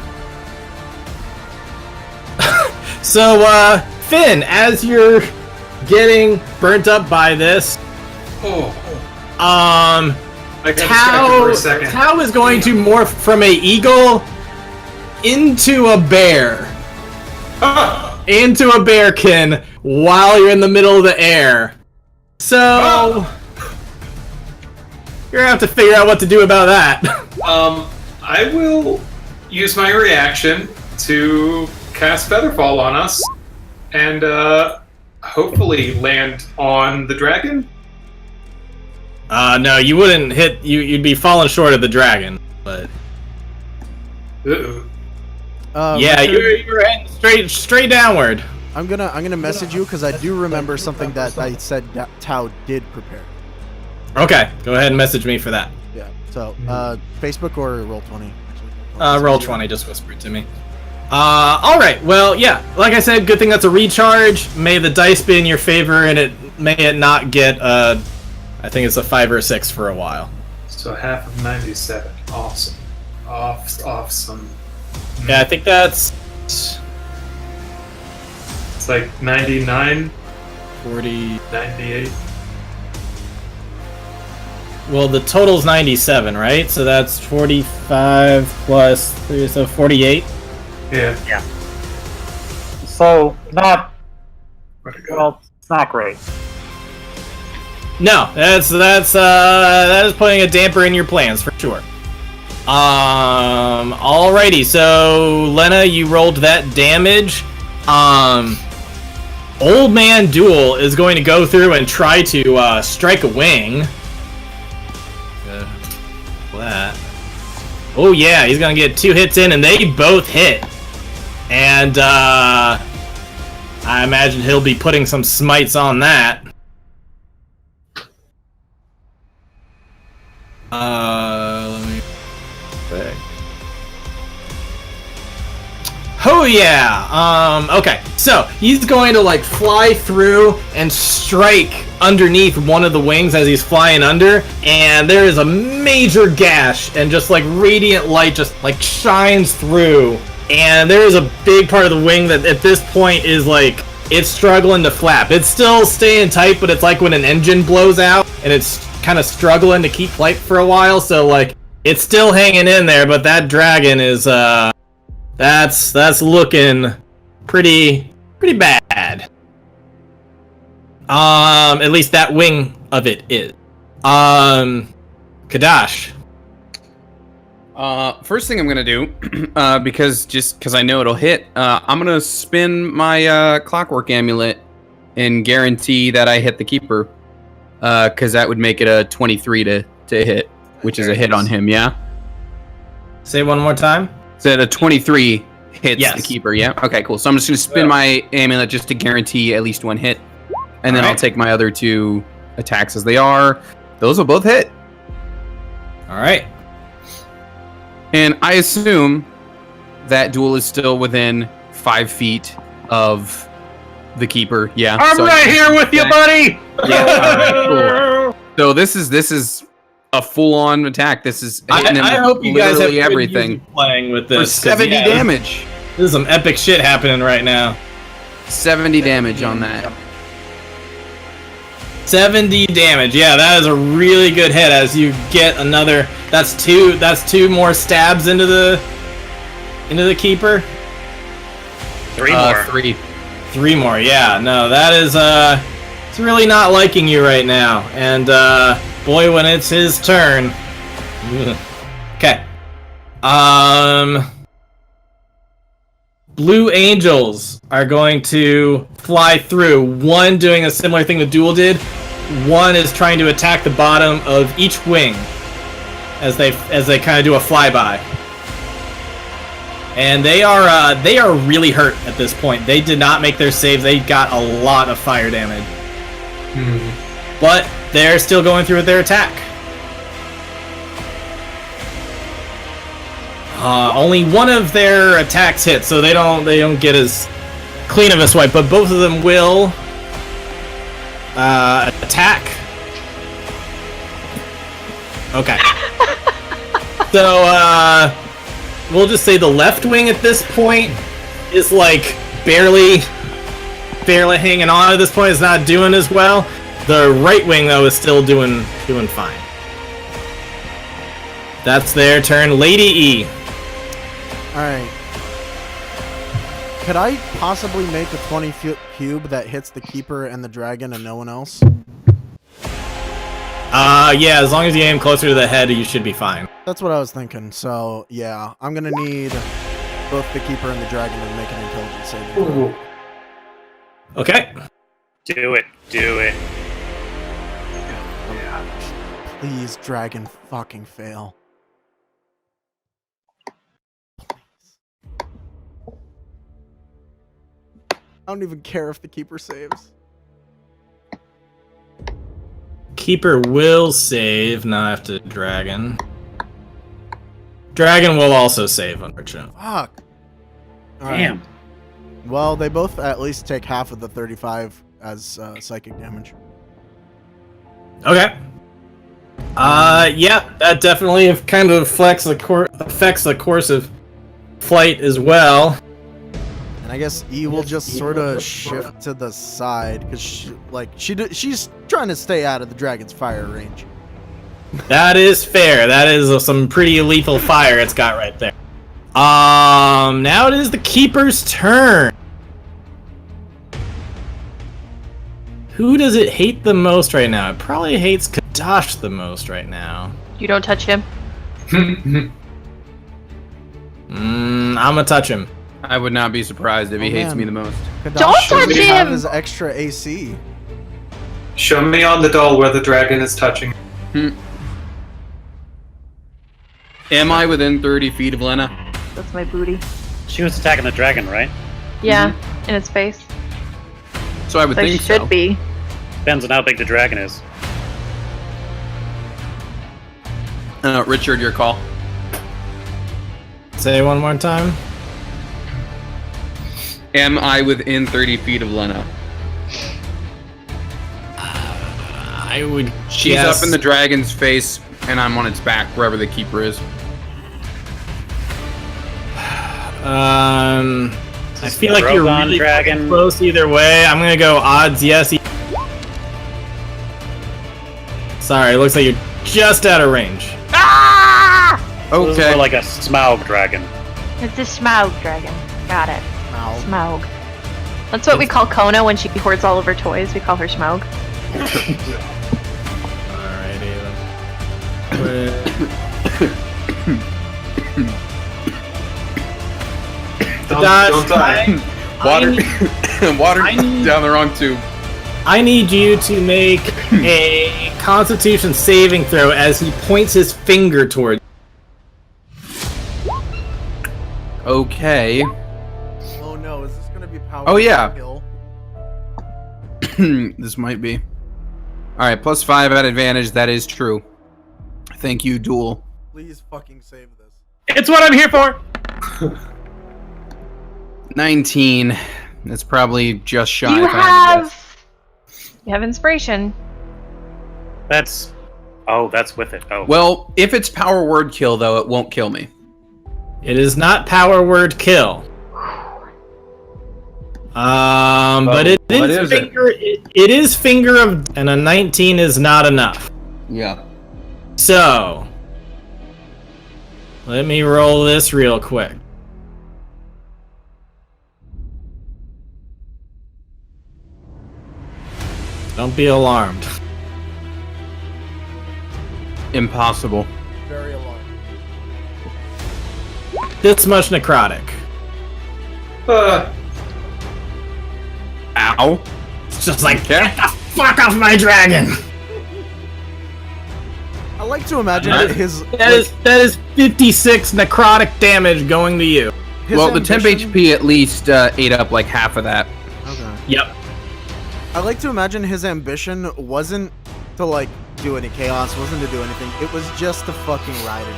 So, Finn, as you're getting burnt up by this, I got distracted for a second. Tao is going to morph from a eagle into a bear. Into a bearkin while you're in the middle of the air. So, you're gonna have to figure out what to do about that. I will use my reaction to cast Featherfall on us, and hopefully land on the dragon. No, you wouldn't hit. You'd be falling short of the dragon, but yeah, you're heading straight downward. I'm gonna message you because I do remember something that I said that Tao did prepare. Okay, go ahead and message me for that. Yeah. So Facebook or Roll20. Roll20 just whispered to me. All right. Well, yeah. Like I said, good thing that's a recharge. May the dice be in your favor, and may it not get I think it's a 5 or a 6 for a while. So half of 97. Awesome. Awesome. Yeah, I think that's... It's like 99, 40... 98. Well, the total's 97, right? So that's 45 plus 3, so 48. Yeah. So, not... Where'd it go? Well, it's not great. No, that is putting a damper in your plans for sure. Alrighty, so Lena, you rolled that damage. Old Man Duel is going to go through and try to strike a wing. That. Oh yeah, he's gonna get 2 hits in, and they both hit. And I imagine he'll be putting some smites on that. Let me back. Oh yeah. Okay. So he's going to like fly through and strike underneath one of the wings as he's flying under, and there is a major gash, and just like radiant light just like shines through, and there is a big part of the wing that at this point is like it's struggling to flap. It's still staying tight, but it's like when an engine blows out and it's kind of struggling to keep flight for a while, so like it's still hanging in there, but that dragon is that's looking pretty bad. At least that wing of it is. Kadash. First thing I'm gonna do, because I know it'll hit, I'm gonna spin my clockwork amulet and guarantee that I hit the keeper. Because that would make it a 23 to hit, which is a hit on him, yeah? Say one more time. So a 23 hits Yes. the keeper, yeah? Okay, cool. So I'm just going to spin my amulet just to guarantee at least 1 hit. And then I'll take my other 2 attacks as they are. Those will both hit. Alright. And I assume that Duel is still within 5 feet of the keeper, yeah? I'm so right here with you, buddy! Yeah, alright, cool. So this is a full-on attack. This is hitting him I with hope you guys have literally everything playing with this. for 70 damage. This is some epic shit happening right now. 70 damage on that. 70 damage. Yeah, that is a really good hit as you get another. That's two more stabs into the keeper. 3 more. 3. 3 more. Yeah. No, that is it's really not liking you right now. And boy, when it's his turn. Okay. Blue Angels are going to fly through. One doing a similar thing the Duel did. One is trying to attack the bottom of each wing as they kind of do a flyby. And they are really hurt at this point. They did not make their saves. They got a lot of fire damage. But they're still going through with their attack. Only one of their attacks hit, so they don't get as clean of a swipe, but both of them will attack. Okay. So we'll just say the left wing at this point is like barely hanging on at this point. It's not doing as well. The right wing though is still doing fine. That's their turn. Lady E. Alright. Could I possibly make a 20-foot cube that hits the keeper and the dragon and no one else? Yeah, as long as you aim closer to the head, you should be fine. That's what I was thinking. So, yeah, I'm gonna need both the keeper and the dragon to make an intelligence saving throw. Ooh. Okay. Do it. Do it. Please, dragon, fucking fail. I don't even care if the keeper saves. Keeper will save, not after dragon. Dragon will also save, unfortunately. Fuck. All Damn. right. Well, they both at least take half of the 35 as psychic damage. Okay. Yeah, that definitely kind of affects the course of flight as well. And I guess E will just sort of shift to the side because she's trying to stay out of the dragon's fire range. That is fair. That is some pretty lethal fire it's got right there. Now it is the keeper's turn. Who does it hate the most right now? It probably hates Kadash the most right now. You don't touch him. I'm gonna touch him. I would not be surprised if he hates man. me the most. Don't Kadash touch should have him! his extra AC. Show me on the doll where the dragon is touching. Am I within 30 feet of Lena? That's my booty. She was attacking the dragon, right? Yeah, in its face. So I would So think should so. be. Depends on how big the dragon is. Richard, your call. Say it one more time. Am I within 30 feet of Lena? I would. She's guess... up in the dragon's face, and I'm on its back, wherever the keeper is. I feel like you're Drogon really dragon. close either way. I'm gonna go odds yes. Sorry, it looks like you're just out of range. This is Okay. more like a Smaug dragon. It's a Smaug dragon. Got it. Ow. Smaug. That's what we call Kona when she hoards all of her toys. We call her Smaug. Alrighty then. Don't die. Water, water I need- down the wrong tube. I need you to make a Constitution saving throw as he points his finger toward. Okay. Oh no, is this gonna be power? Oh, yeah. Kill? This might be. Alright, +5 at advantage. That is true. Thank you, Duel. Please fucking save this. It's what I'm here for. 19. That's probably just shy. You if I had to guess. you have inspiration. That's... Oh, that's with it. Oh. Well, if it's power word kill, though, it won't kill me. It is not power word kill. But it what is is it? finger. It is finger of, and a 19 is not enough. Yeah. So, let me roll this real quick. Don't be alarmed. Impossible. Very alarming. This much necrotic. Ow. It's just like, Okay. get the fuck off my dragon! I like to imagine That- his That is 56 necrotic damage going to you. his Well, the temp ambition- HP at least ate up like half of that. Okay. Yep. I like to imagine his ambition wasn't to like do any chaos, wasn't to do anything. It was just to fucking ride it.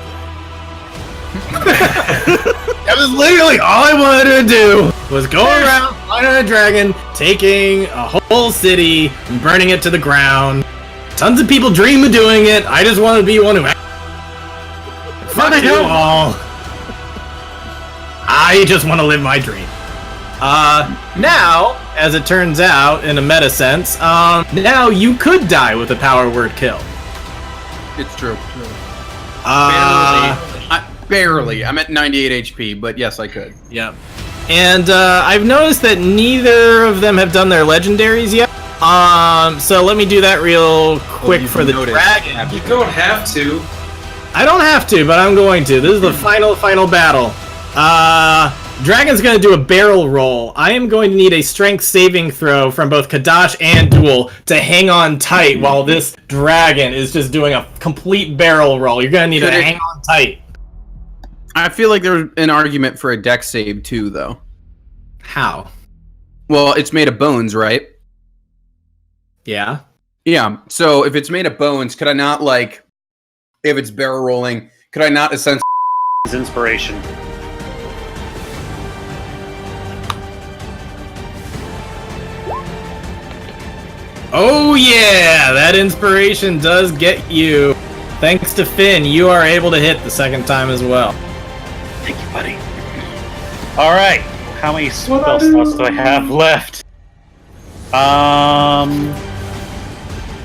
That was literally all I wanted to do was go around fighting a dragon, taking a whole city, and burning it to the ground. Tons of people dream of doing it. I just want to be one who. Fuck you all. I just want to live my dream. Now, as it turns out, in a meta sense, now you could die with a power word kill. It's true. Barely. I'm at 98 HP, but yes, I could. Yeah. And I've noticed that neither of them have done their legendaries yet. So let me do that real quick for the dragon. You don't have to. I don't have to, but I'm going to. This is the final battle. Dragon's going to do a barrel roll. I am going to need a strength saving throw from both Kadash and Duel to hang on tight while this dragon is just doing a complete barrel roll. You're going to need to hang on tight. I feel like there's an argument for a dex save too, though. How? Well, it's made of bones, right? Yeah. Yeah. So if it's made of bones, could I not, like, if it's barrel rolling, could I not essentially His inspiration. Oh yeah, that inspiration does get you. Thanks to Finn, you are able to hit the second time as well. Thank you, buddy. Alright, how many spell slots do I have left?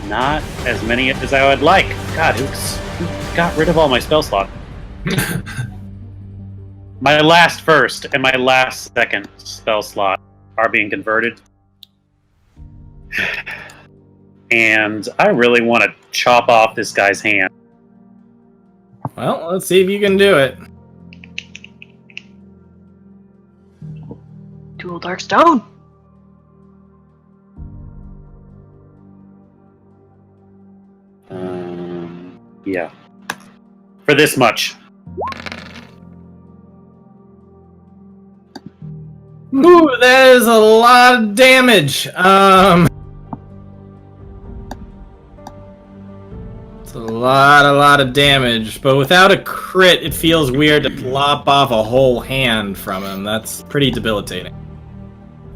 Not as many as I would like. God, who got rid of all my spell slots? My last first and my last second spell slot are being converted. And I really want to chop off this guy's hand. Well, let's see if you can do it. Dual Dark Stone. Yeah. For this much. Ooh, that is a lot of damage. It's a lot of damage, but without a crit, it feels weird to plop off a whole hand from him. That's pretty debilitating.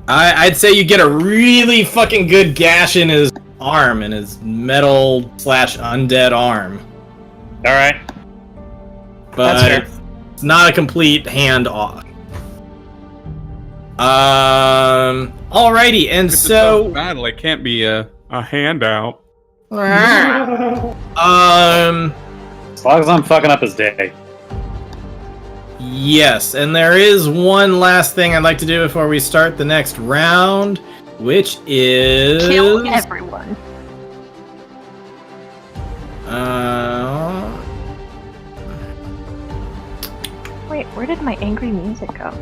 I'd say you get a really fucking good gash in his arm, in his metal/undead arm. Alright. But it's not a complete hand off. Alrighty, and so battle, it can't be a handout. As long as I'm fucking up his day. yes, and there is one last thing I'd like to do before we start the next round, which is Kill everyone. Wait, where did my angry music go?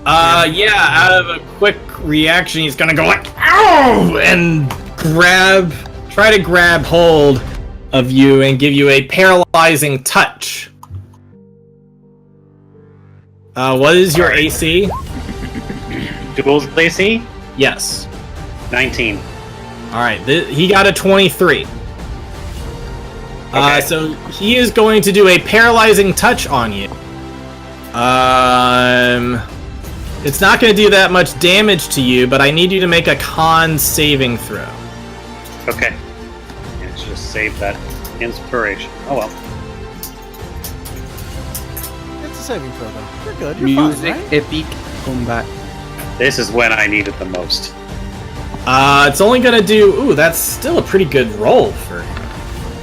Yeah, out of a quick reaction, he's gonna go like, ow! And try to grab hold of you and give you a paralyzing touch. What is your AC? Duel's AC? Yes. 19. Alright, he got a 23. Okay. So he is going to do a paralyzing touch on you. It's not going to do that much damage to you, but I need you to make a con saving throw. Okay. Let's just save that inspiration. Oh well. It's a saving throw, though. You're good. You're music fine, right? epic combat? This is when I need it the most. It's only going to do... Ooh, that's still a pretty good roll for him.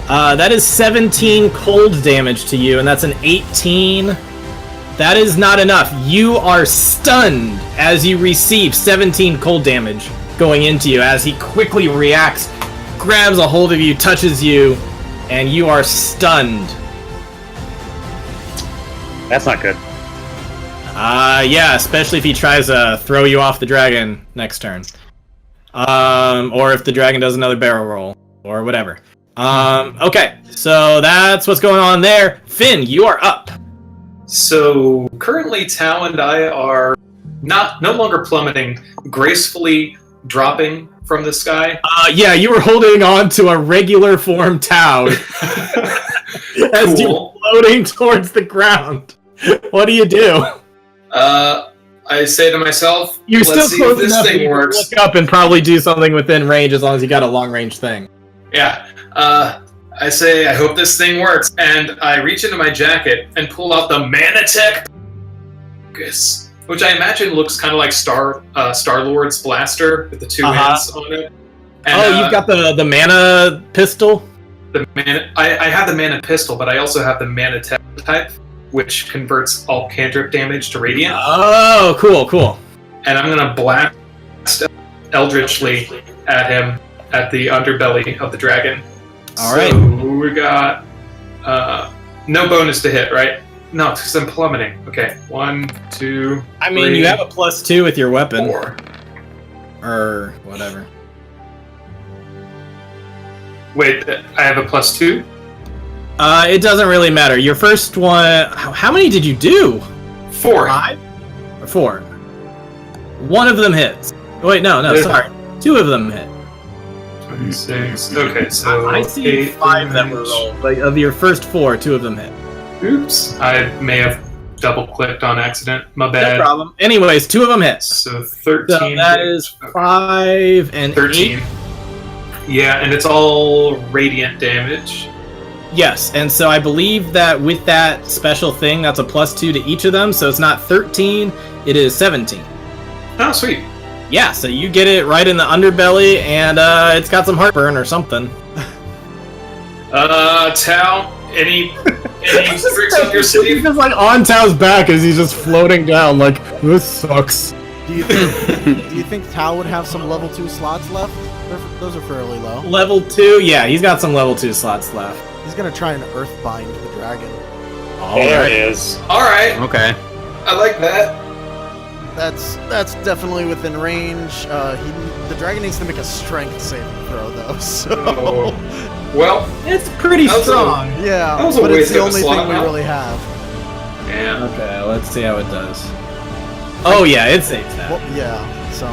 That is 17 cold damage to you, and that's an 18... That is not enough. You are stunned as you receive 17 cold damage going into you as he quickly reacts, grabs a hold of you, touches you, and you are stunned. That's not good. Yeah, especially if he tries to throw you off the dragon next turn. Or if the dragon does another barrel roll, or whatever. Okay, so that's what's going on there. Finn, you are up. So currently, Tao and I are no longer plummeting, gracefully dropping from the sky. Yeah, you were holding on to a regular form Tau as Cool. you're floating towards the ground. What do you do? I say to myself, You're let's still see close if this enough that thing you can works. look up and probably do something within range as long as you got a long range thing. Yeah. I say, I hope this thing works, and I reach into my jacket and pull out the Manatech focus, which I imagine looks kind of like Star-Lord's blaster with the two ends on it. And, you've got the mana pistol? I have the mana pistol, but I also have the Manatech type, which converts all cantrip damage to radiant. Oh, cool. And I'm gonna blast eldritchly at him at the underbelly of the dragon. All right. So we got no bonus to hit, right? No, because I'm plummeting. Okay, 1, 2. I mean, 3, you have a +2 with your weapon. 4. Or whatever. Wait, I have a +2? It doesn't really matter. Your first one... How many did you do? 4. 5? Or 4? One of them hits. Wait, no, sorry. 2 of them hit. 26. Okay, so I see 8 5 that were damage. rolled. Like, of your first 4, 2 of them hit. Oops. I may have double-clicked on accident. My bad. No problem. Anyways, 2 of them hit. So 13. So that is 5 and 13. 8. Yeah, and it's all radiant damage. Yes, and so I believe that with that special thing, that's a +2 to each of them, so it's not 13, it is 17. Oh, sweet. Yeah, so you get it right in the underbelly, and it's got some heartburn or something. Tao, any tricks up your He's sleeve? just like on Tao's back as he's just floating down, like, this sucks. Do you think Tao would have some level 2 slots left? Those are fairly low. Level 2, yeah, he's got some level 2 slots left. He's gonna try and earthbind the dragon. There it is. Alright, Okay. I like that. That's definitely within range. The dragon needs to make a strength saving throw though. So Oh. Well, It's pretty That was a- strong. yeah, That was a but it's waste the of a only slot thing we now. really have. yeah. Okay, let's see how it does. Oh yeah, it saves that. Well, yeah. So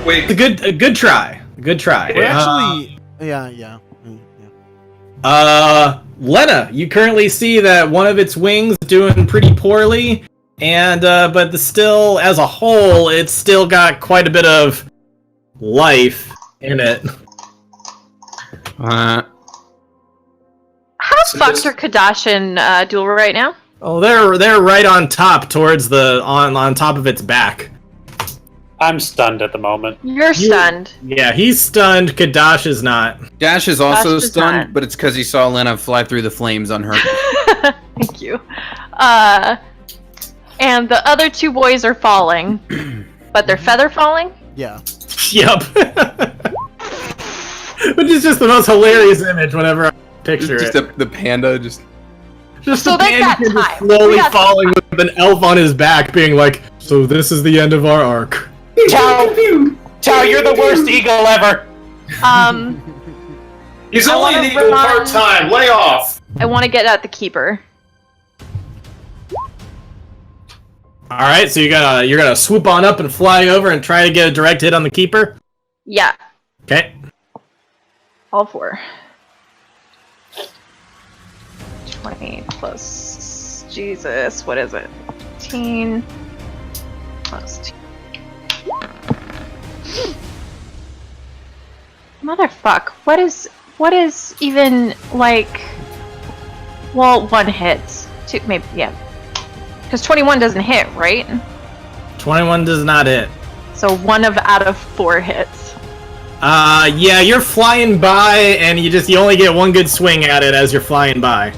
Wait, A good try. Good try. we're actually yeah. Lena, you currently see that one of its wings is doing pretty poorly, and but still, as a whole, it's still got quite a bit of life in it. How So fucked this- are Kadash and Duel right now? Oh, they're right on top, towards the on top of its back. I'm stunned at the moment. You're stunned. Yeah, he's stunned. Kadash is not. Dash is also Dash is stunned, not. but it's because he saw Lena fly through the flames unhurt. Thank you. And the other 2 boys are falling, but they're feather falling. Yeah. Yup. Which is just the most hilarious image whenever I picture just it. the panda just. Just So the they got panda just time. slowly We got falling with an elf on his back, being like, "So this is the end of our arc." Chow, you're the worst eagle ever. he's I only wanna an eagle remind- part-time. Lay off. I want to get at the keeper. All right, so you're gonna swoop on up and fly over and try to get a direct hit on the keeper. Yeah, Okay. all 4. 20 plus. Jesus, what is it? 18 plus 2. Motherfuck, what is even like, well, 1 hits. 2, maybe, yeah. Because 21 doesn't hit, right? 21 does not hit. So 1 out of 4 hits. Yeah, you're flying by, and you only get one good swing at it as you're flying by.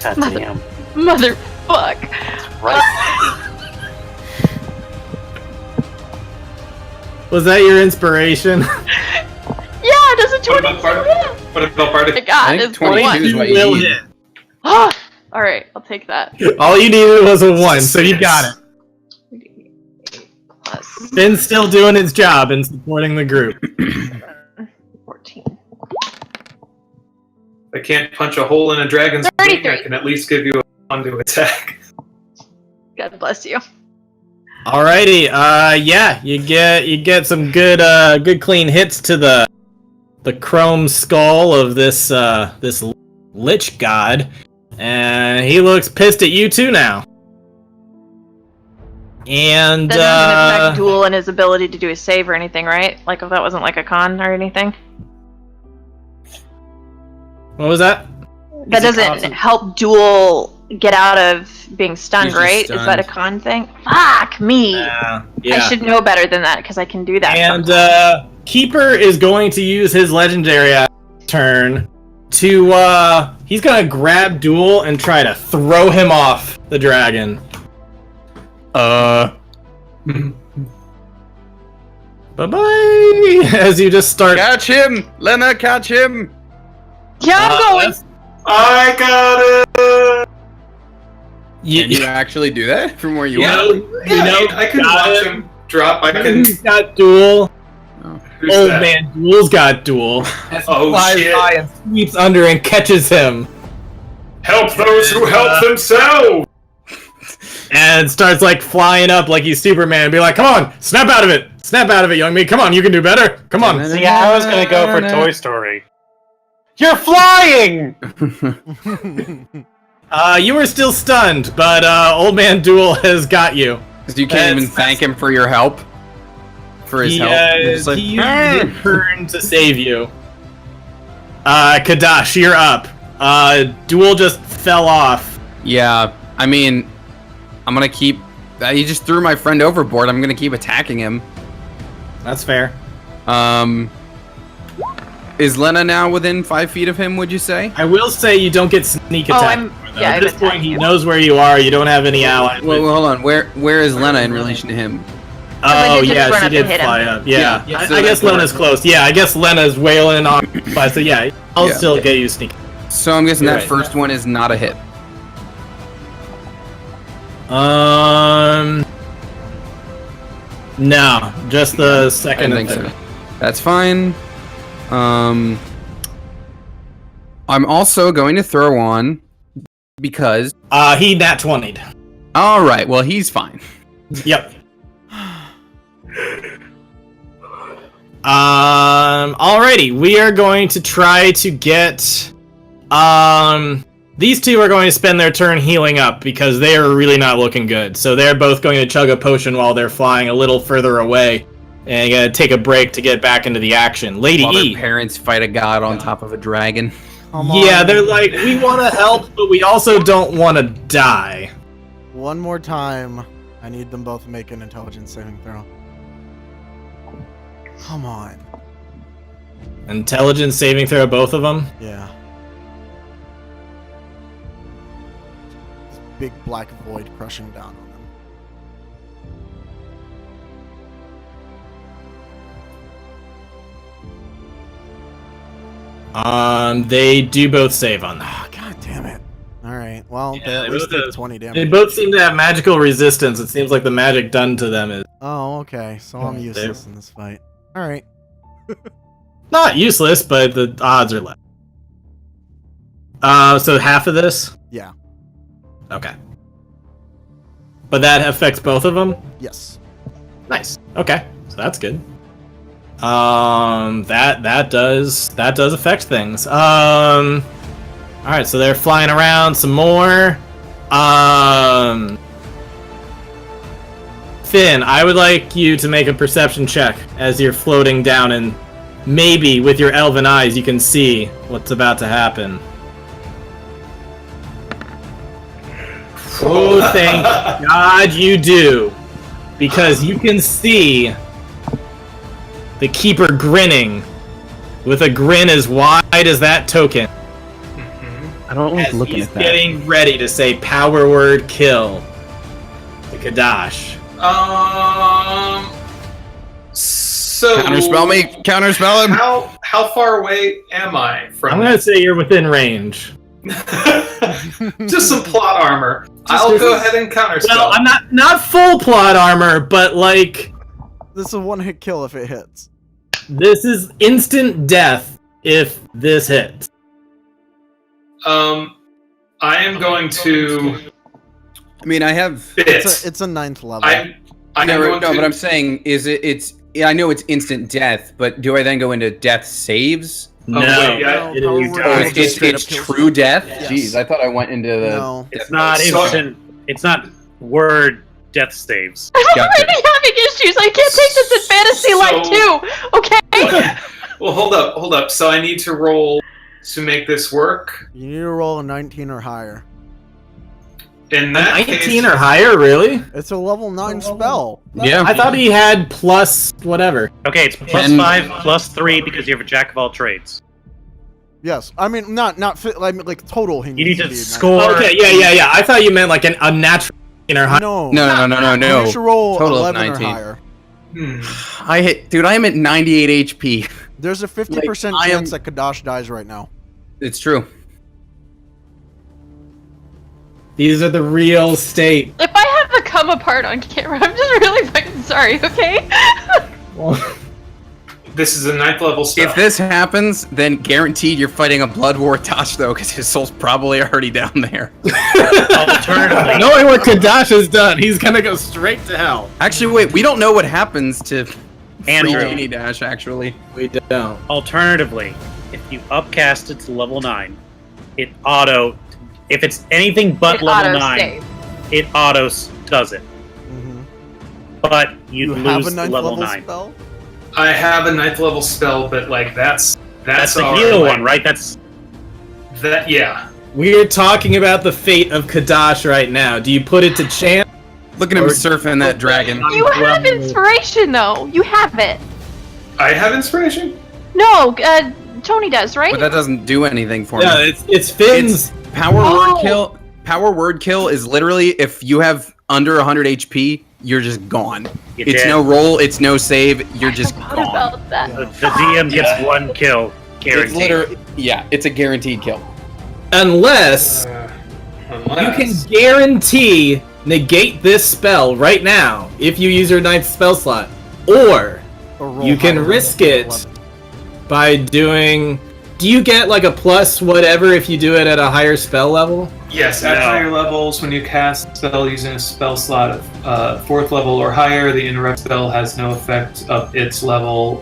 God damn. Motherfuck. Right. Was that your inspiration? Yeah, does a What about 22 Barty? hit? What about Barty? My God, I think it's 22 1. is what you will need. hit. Alright, I'll take that. All you needed was a 1, so you got it. 8 plus Finn's still doing his job and supporting the group. 14. I can't punch a hole in a dragon's wing. 33. I can at least give you a 1 to attack. God bless you. Alrighty, yeah, you get some good clean hits to the chrome skull of this lich god, And he looks pissed at you too now. And That doesn't affect Duel and his ability to do a save or anything, right? Like if that wasn't like a con or anything. what was that? That doesn't help Duel get out of being stunned, He's just right? stunned. Is that a con thing? Fuck me! Yeah. I should know better than that because I can do that. And sometimes. Keeper is going to use his legendary turn to he's gonna grab Duel and try to throw him off the dragon. Bye-bye! As you just start... Catch him! Lena, catch him! Yeah, I'm going. I got it. Can you actually do that from where you are? I can watch him drop. I can. Who's got Duel? Who's Old that? man Duel's got Duel. Oh, Flies shit. by and sweeps under and catches him. Help those who help themselves. And starts like flying up like he's Superman. Be like, come on, snap out of it. Snap out of it, young me. Come on, you can do better. Come on. See, I was gonna go for Toy Story. You're flying! You were still stunned, but Old Man Duel has got you. Because you can't even thank him for your help. For his help. You're just like, He used his turn to save you. Kadash, you're up. Duel just fell off. yeah, I mean, I'm gonna keep. He just threw my friend overboard. I'm gonna keep attacking him. That's fair. Is Lena now within 5 feet of him? Would you say? I will say you don't get sneak Oh, attack. I'm- though. yeah, At I'm this point, attacking he you. knows where you are. You don't have any allies. Well, hold on. Where is Lena in relation to him? Oh, I did just yeah, run she up did and hit him. fly up. Yeah, Yeah, I, so I guess that's Lena's close. Yeah, I guess Lena's wailing on. So yeah, I'll Yeah. still get you sneak. So I'm guessing You're that right. first one is not a hit. No, just the I second don't and think third. so. That's fine. I'm also going to throw on because. He nat 20'd. All right. Well, he's fine. Yep. Alrighty, we are going to try to get, these two are going to spend their turn healing up because they are really not looking good. So they're both going to chug a potion while they're flying a little further away and gonna take a break to get back into the action. Lady While E. their parents fight a god on top of a dragon. Come Yeah, on. they're like, we want to help, but we also don't want to die. One more time. I need them both to make an intelligence saving throw. Come on. Intelligence saving throw, both of them. Yeah. This big black void crushing down on them. They do both save on that. Ah, God damn it. Alright, well, Yeah, they they at least both did have- 20 They damage. both seem to have magical resistance. It seems like the magic done to them is Oh, okay. So I'm Yeah, useless in this fight. Alright. not useless, but the odds are less. So half of this? Yeah. Okay. But that affects both of them? Yes. Nice. Okay. So that's good. That does affect things. Alright, so they're flying around some more. Finn, I would like you to make a perception check as you're floating down, and maybe with your elven eyes you can see what's about to happen. Oh, thank God you do. Because you can see the Keeper grinning with a grin as wide as that token. I don't like As looking he's at that. getting ready to say power word kill to Kadash. So Counterspell me. Counterspell him. How far away am I from? I'm gonna say you're within range. Just some plot armor. I'll go ahead and counterspell. Well, I'm not full plot armor, but like This is a one-hit kill if it hits. this is instant death if this hits. I am going to I mean, I have. bit. It's a 9th level. I am No, going no, to. but I'm saying is it's. Yeah, I know it's instant death, but do I then go into death saves No, wait, yeah, it Power is word die. kill just straight up It's kills true you. death. Yes. Jeez, I thought I went into the. No. It's not So- instant. It's not word death saves. I'm Gotcha. already having issues. I can't take this in fantasy life too. Okay. Well, hold up. So I need to roll to make this work. You need to roll a 19 or higher. In that 19 case, or higher, really? It's a level 9 spell. Yeah. I thought he had plus whatever. Okay, it's plus 5, plus 3 because you have a jack of all trades. Yes, I mean like total. He You need needs to be a 19. score. Okay, yeah. I thought you meant like a natural or high. No, No. You should roll Total of 11 or 19. higher. I hit, dude. I am at 98 HP. There's a 50% I am- chance that Kadash dies right now. It's true. These are the real state. If I have to come apart on camera, I'm just really fucking sorry. Okay. this is a 9th level spell. If this happens, then guaranteed you're fighting a blood war with Tosh though, because his soul's probably already down there. Alternatively, Knowing what Kadash has done, he's gonna go straight to hell. Actually, wait. We don't know what happens to Andrew. Genie Dash. Actually, We don't. Alternatively, if you upcast it to level 9, it auto. If it's anything but It level auto 9, save. it auto does it. Mhm. But you You have lose a the 9th level level 9. spell? I have a 9th level spell, but like that's That's the our, heal like, one, right? That's That yeah. We're talking about the fate of Kadash right now. Do you put it to chance? look at him Or- surfing that dragon. You have inspiration though. You have it. I have inspiration. No, Tony does, right? But that doesn't do anything for me. Yeah, it's Finn's. Power Oh. word kill. Power word kill is literally if you have under 100 HP, you're just gone. You're It's dead. no roll. It's no save. You're just I forgot gone. about that. Yeah. the DM gets 1 kill It's guaranteed. literally yeah. It's a guaranteed kill. Unless you Unless can guarantee negate this spell right now if you use your 9th spell slot. Or Or roll you can higher, risk it 11. by doing. Do you get like a plus whatever if you do it at a higher spell level? yes, at No. higher levels, when you cast a spell using a spell slot of 4th level or higher, the interrupt spell has no effect of its level.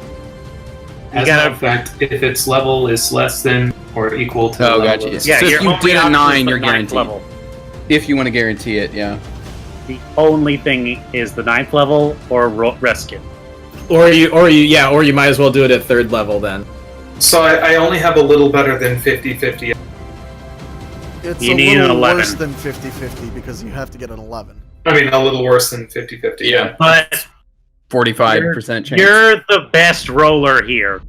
Has gotta- no effect if its level is less than or equal to the Oh, level. gotcha. of- Yeah, So if your you only did a option is 9, the you're 9th guaranteed. level. If you want to guarantee it, yeah. The only thing is the 9th level or rescue. Or you might as well do it at 3rd level then. So I only have a little better than 50-50. It's You a need an little 11. worse than 50-50 because you have to get an 11. I mean, a little worse than 50-50. Yeah. But 45% chance. you're the best roller here.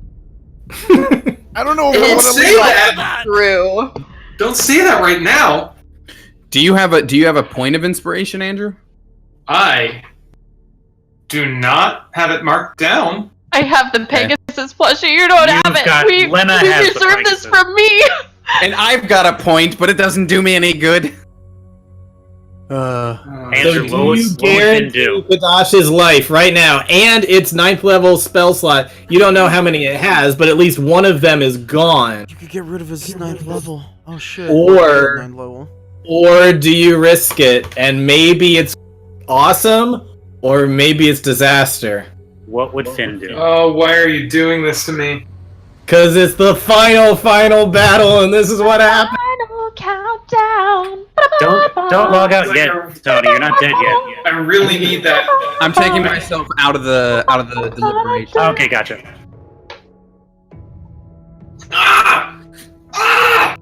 I don't know if I Don't want to say leave that. True. Don't say that right now. Do you have a point of inspiration, Andrew? I do not have it marked down. I have the Pegasus plushie. You don't You've have it. got- We Lena has the reserved this Pegasus. from me. And I've got a point, but it doesn't do me any good. Andrew, So what do you can guarantee do? Kadash's life right now and its 9th level spell slot? You don't know how many it has, but at least one of them is gone. You could get rid of his 9th level. Oh shit. Or- 9th level. Or do you risk it and maybe it's awesome or maybe it's disaster? What would Finn do? Oh, why are you doing this to me? Cause it's the final battle and this is what happened. Final countdown. Don't log out Like yet, a- Tony. You're not dead yet. I really need that. I'm taking myself out of the deliberation. Okay, gotcha. Ah! Ah!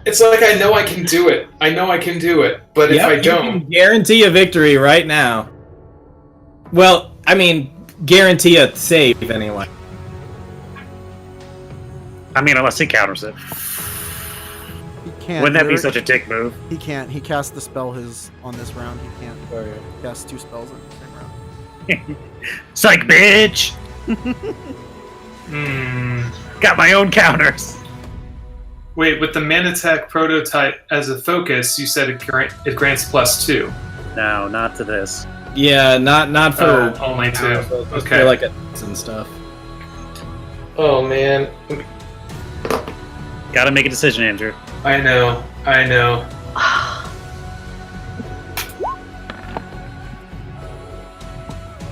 It's like I know I can do it. I know I can do it, but if I You don't, can guarantee a victory right now. Well, I mean, guarantee a save anyway. I mean, unless he counters it. He can't. Wouldn't that be You're- such a dick move? He can't. He cast the spell on this round. He can't cast 2 spells in the same round. Psych, bitch! Got my own counters. wait. With the Manatech prototype as a focus, you said it grants +2. No, not to this. Yeah, not for Only 2. for Okay. like a and stuff. Oh man, Gotta make a decision, Andrew. I know.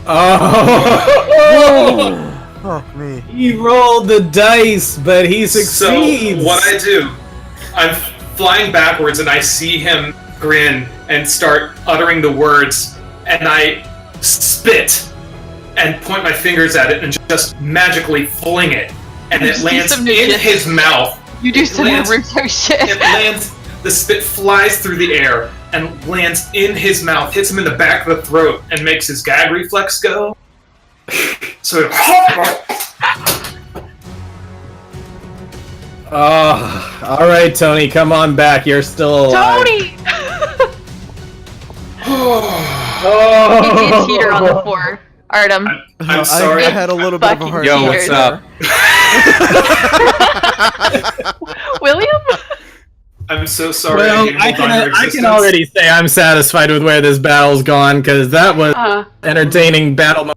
Oh! Oh, me. He rolled the dice, but he succeeds. So what I do, I'm flying backwards and I see him grin and start uttering the words, and I spit and point my fingers at it and just magically fling it, and it lands in his mouth. You do some Naruto shit. It lands. The spit flies through the air and lands in his mouth, hits him in the back of the throat, and makes his gag reflex go. So. Oh, all right, Tony, come on back. You're still alive. Tony! Oh. He did teeter on the floor. Artem. I'm sorry. I had a little bit of a hard Yo, time what's there. up? William? I'm so sorry. Well, I can already say I'm satisfied with where this battle's gone, because that was entertaining battle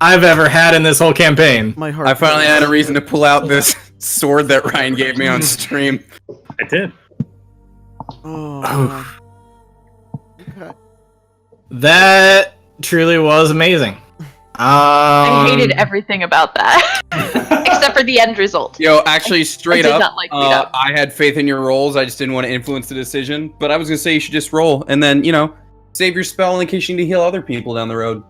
I've ever had in this whole campaign. My heart. I finally had a reason to pull out this sword that Ryan gave me on stream. I did. Oh. Okay. That truly was amazing. I hated everything about that. Except for the end result. Yo, actually, straight I did up, not like beat up. I had faith in your rolls. I just didn't want to influence the decision. But I was gonna say you should just roll, and then save your spell in case you need to heal other people down the road.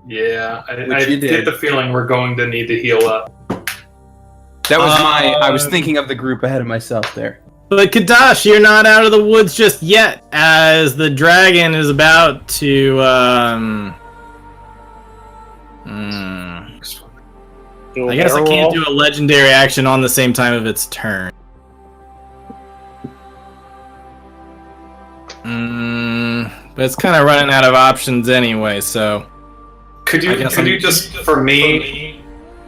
Yeah, I you get did. the feeling we're going to need to heal up. That was I was thinking of the group ahead of myself there. But Kadash, you're not out of the woods just yet, as the dragon is about to I guess I can't do a legendary action on the same time of its turn. But it's kind of running out of options anyway, so... Could you just, for me,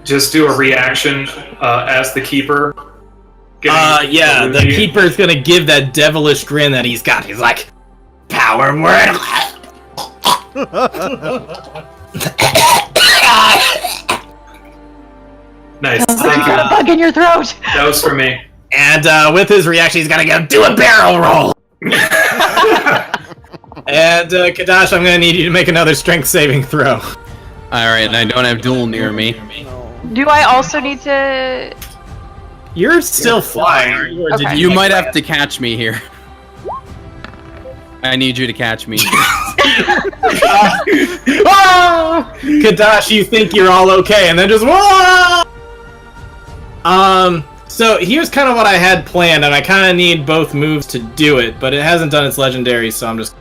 just do a reaction as the keeper? Yeah, the keeper's gonna give that devilish grin that he's got. He's like, power word! Nice, You thank got a you. bug in your throat! That was for me. And with his reaction, he's gonna go do a barrel roll! And Kadash, I'm gonna need you to make another strength saving throw. Alright, and I don't have Duel near me. Do I also need to... You're still flying. Or did Okay. You might have to catch me here. I need you to catch me. Ah! Kadash, you think you're all okay, and then just whoa! So here's kind of what I had planned, and I kind of need both moves to do it, but it hasn't done its legendary, so I'm just...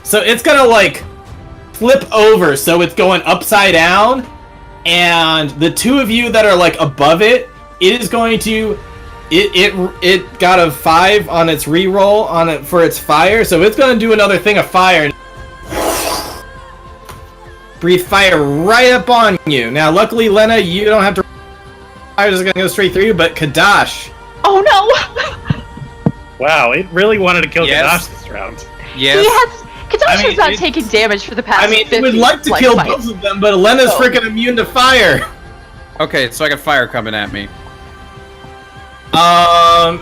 so it's gonna, like, flip over, so it's going upside down, and the two of you that are, like, above it, it is going to... It got a 5 on its reroll on it for its fire, so it's gonna do another thing of fire. Breathe fire right up on you. Now, luckily, Lena, you don't have to. Fire is gonna go straight through you, but Kadash. Oh no! Wow, it really wanted to kill Yes. Kadash this round. Yes. Kadash has not taken damage for the past I mean, 50 it would like to kill fights. both of them, but Lena's Oh. freaking immune to fire. Okay, so I got fire coming at me.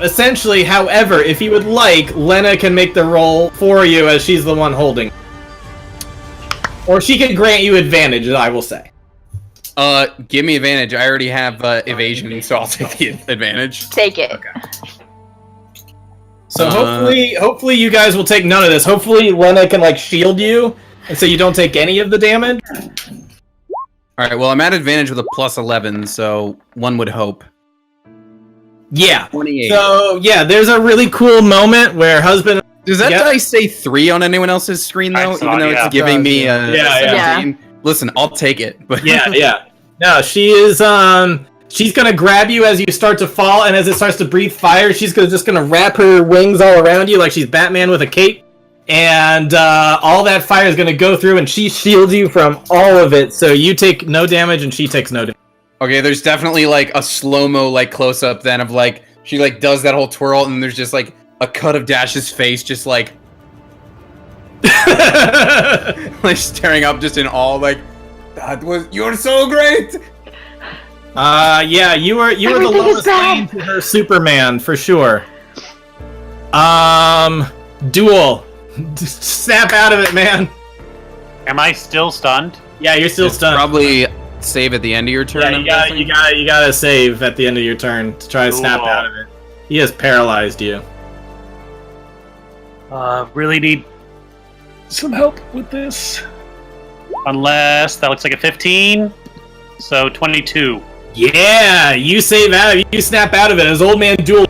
Essentially, however, if you would like, Lena can make the roll for you as she's the one holding. Or she can grant you advantage, I will say. Give me advantage. I already have evasion, so I'll take the advantage. Take it. Okay. So hopefully you guys will take none of this. Hopefully Lena can like shield you, and so you don't take any of the damage. Alright, well I'm at advantage with a plus 11, so one would hope. Yeah. 28. So yeah, there's a really cool moment where husband. Does that Yep. dice say 3 on anyone else's screen though? I saw Even though it, it's yeah. giving me a Yeah. 17? Listen, I'll take it. But Yeah. No, she is. She's gonna grab you as you start to fall, and as it starts to breathe fire, she's just gonna wrap her wings all around you like she's Batman with a cape, and all that fire is gonna go through, and she shields you from all of it. So you take no damage, and she takes no damage. Okay, there's definitely like a slow-mo like close-up then of like she like does that whole twirl and there's just like a cut of Dash's face just like like staring up just in awe like you're so great. Yeah, you were the Everything is lowest bad. lane to her Superman for sure. Duel, snap out of it, man. Am I still stunned? Yeah, you're still It's stunned. probably save at the end of your turn. Yeah, I'm guessing? you gotta save at the end of your turn to try to snap out of it. He has paralyzed you. Really need some help with this. Unless that looks like a 15. So 22. Yeah, you save out of it. You snap out of it. As Old Man Duel,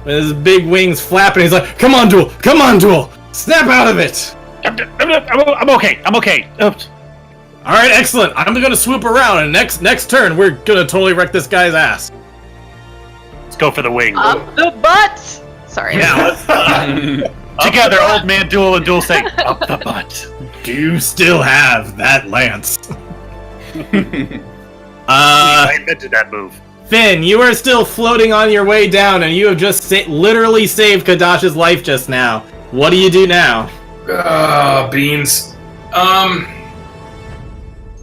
with his big wings flapping, he's like, "Come on, Duel! Come on, Duel! Snap out of it!" I'm okay. I'm okay. Oops. All right, excellent. I'm gonna swoop around, and next turn, we're gonna totally wreck this guy's ass. Let's go for the wing. Up the butt! Sorry. Yeah, let's, Together, Old Man Duel and Duel say, up the butt. do you still have that lance? I invented that move. Finn, you are still floating on your way down, and you have just literally saved Kadash's life just now. What do you do now? Beans.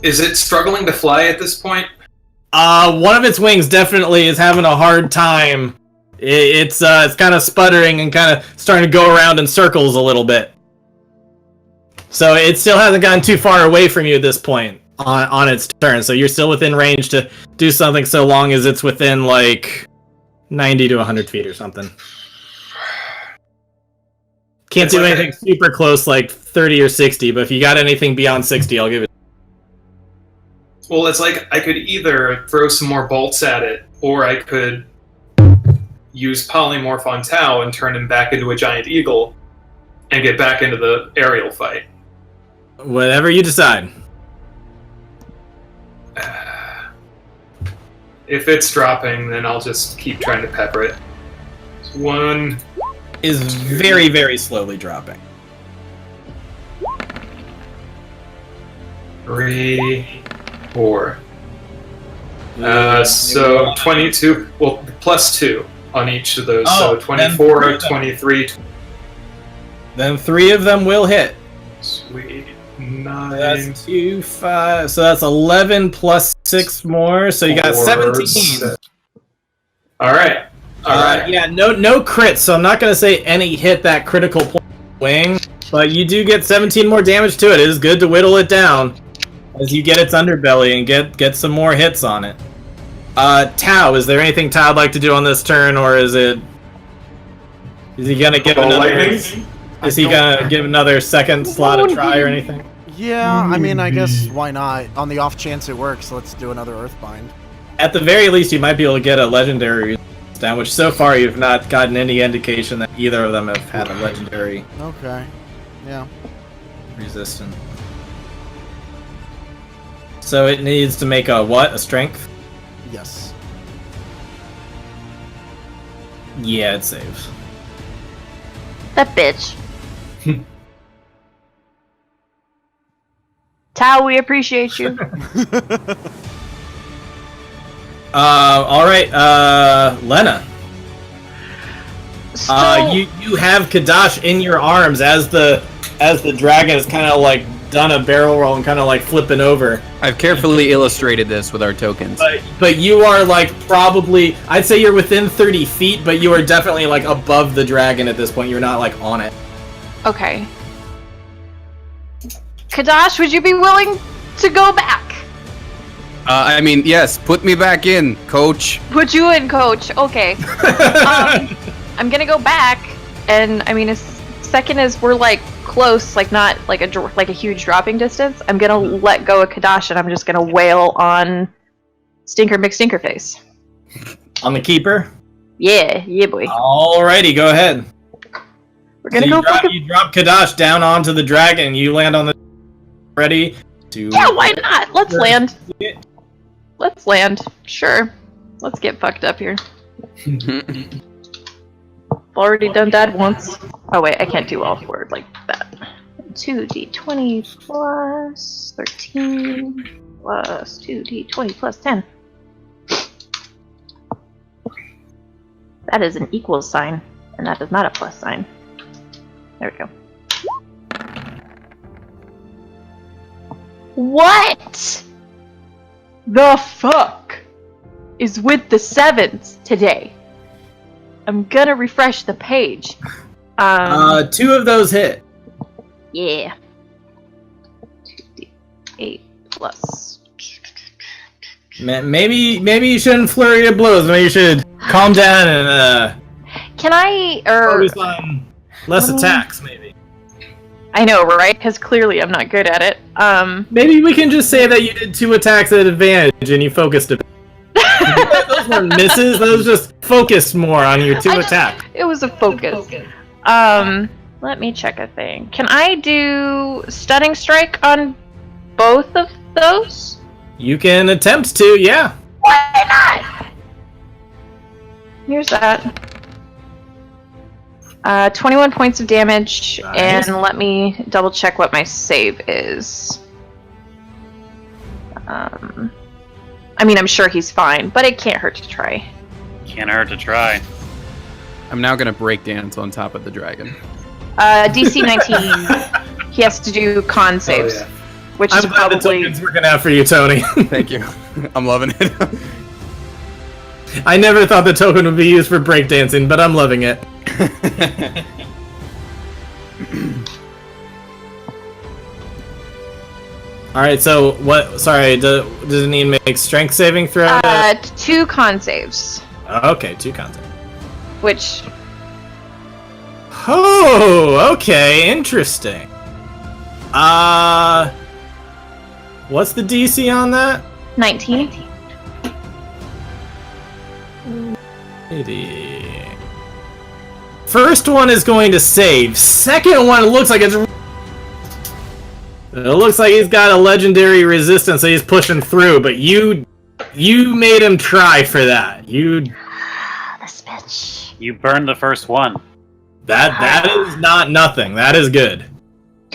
Is it struggling to fly at this point? One of its wings definitely is having a hard time. It's kind of sputtering and kind of starting to go around in circles a little bit. So it still hasn't gotten too far away from you at this point on its turn. So you're still within range to do something so long as it's within like 90 to 100 feet or something. Can't do anything super close like 30 or 60, but if you got anything beyond 60, I'll give it. Well, it's like I could either throw some more bolts at it, or I could use Polymorph on Tau and turn him back into a giant eagle and get back into the aerial fight. Whatever you decide. If it's dropping, then I'll just keep trying to pepper it. One Is very, very slowly dropping. 3, 4. So 22. Well, plus 2 on each of those. Oh, so 24, 23. Then 3 of them will hit. Sweet. 9. That's 2, 5. So that's 11 plus 6 more. So you got 17. All right. All right. Yeah, no crits. So I'm not gonna say any hit that critical point wing, but you do get 17 more damage to it. It is good to whittle it down as you get its underbelly and get some more hits on it. Tau, is there anything Tau would like to do on this turn, or is he gonna give another second slot a try or anything? Yeah, I mean, I guess why not? On the off chance it works, let's do another Earthbind. At the very least, you might be able to get a legendary down, which so far you've not gotten any indication that either of them have had a legendary Okay. Yeah. resistance. So it needs to make a what? A strength? Yes. Yeah, it saves. That bitch. Tao, we appreciate you. Alright, Lena. So, You have Kadash in your arms as the dragon is kind of like done a barrel roll and kind of like flipping over. I've carefully illustrated this with our tokens. But you are like probably, I'd say you're within 30 feet, but you are definitely like above the dragon at this point. You're not like on it. okay. Kadash, would you be willing to go back? I mean, yes, put me back in, coach. Put you in, coach. Okay. I'm gonna go back, and I mean, as second as we're like close, like not like a huge dropping distance, I'm gonna let go of Kadash, and I'm just gonna wail on Stinker McStinkerface. On the keeper? Yeah, boy. Alrighty, go ahead. We're gonna So go. you drop Kadash down onto the dragon. You land on the ready to. Yeah, why not? Let's Sure. land. Let's land. Sure. Let's get fucked up here. Already done that once. Oh wait, I can't do all four like that. 2d20 plus 13 plus 2d20 plus 10. That is an equal sign, and that is not a plus sign. There we go. What the fuck is with the sevens today? I'm gonna refresh the page. 2 of those hit. Yeah. 2d8 plus Maybe you shouldn't flurry your blows. Maybe you should calm down and Can I focus on less attacks. Maybe. I know, right? Because clearly I'm not good at it. Maybe we can just say that you did 2 attacks at advantage and you focused a bit. Those weren't misses. Those just focused more on your 2 attacks. It was a focus. Let me check a thing. Can I do stunning strike on both of those? You can attempt to, yeah. Why not? Here's that. 21 points of damage, Nice. and let me double check what my save is. I mean, I'm sure he's fine, but it can't hurt to try. Can't hurt to try. I'm now gonna break dance on top of the dragon. DC 19. He has to do con saves, which is I'm glad the probably. token's working out for you, Tony. Thank you. I'm loving it. I never thought the token would be used for breakdancing, but I'm loving it. Alright, so what? Sorry, does it need to make strength saving throw? 2 con saves, Okay, 2 content. which Oh, okay, interesting. What's the DC on that? 19. 80. First one is going to save. Second one looks like it looks like he's got a legendary resistance that he's pushing through, but you made him try for that. This bitch. You burned the first one. That is not nothing. That is good.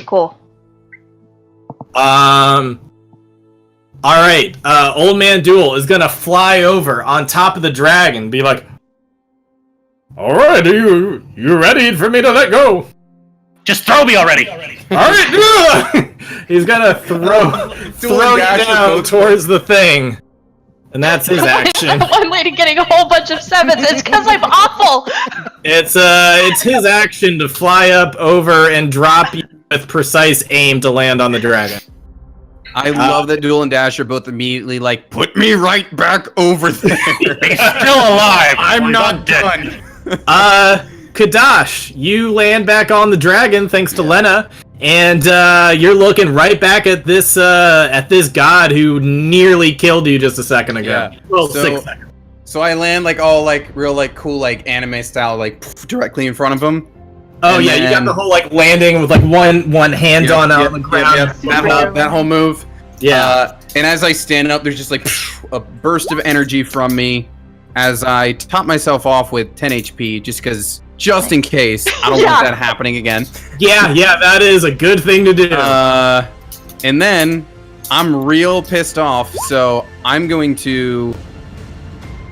Cool. Alright, Old Man Duel is gonna fly over on top of the dragon, be like, alright, you ready for me to let go? Just throw me already! Alright, he's gonna throw you down towards the thing. And that's his action. One lady getting a whole bunch of 7s. It's because I'm awful. It's his action to fly up over and drop you with precise aim to land on the dragon. I love that Duel and Dash are both immediately like, put me right back over there. He's still alive! I'm We're not dead. done. Kadash, you land back on the dragon thanks to Lena, and you're looking right back at this god who nearly killed you just a second ago. Yeah. Well, So- 6 seconds. So I land like all like real like cool like anime style like directly in front of him. Oh And yeah, you got then- the whole like landing with like one hand on the ground. That whole move. Yeah. And as I stand up, there's just like a burst of energy from me as I top myself off with 10 HP just in case. I don't want that happening again. Yeah, that is a good thing to do. And then I'm real pissed off, so I'm going to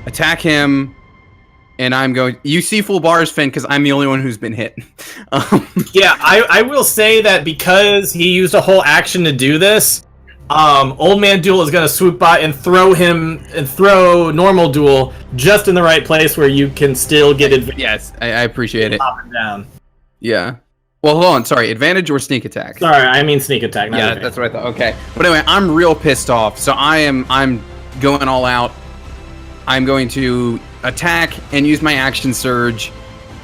attack him. And I'm going. You see full bars, Finn, because I'm the only one who's been hit. Yeah, I will say that because he used a whole action to do this, Old Man Duel is going to swoop by and throw Normal Duel just in the right place where you can still get advantage. Yes, I appreciate it. Up and down. Yeah. Well, hold on. Sorry, advantage or sneak attack? Sorry, I mean sneak attack. Not Yeah, advantage. that's what I thought. Okay. But anyway, I'm real pissed off. So I'm going all out. I'm going to attack and use my action surge,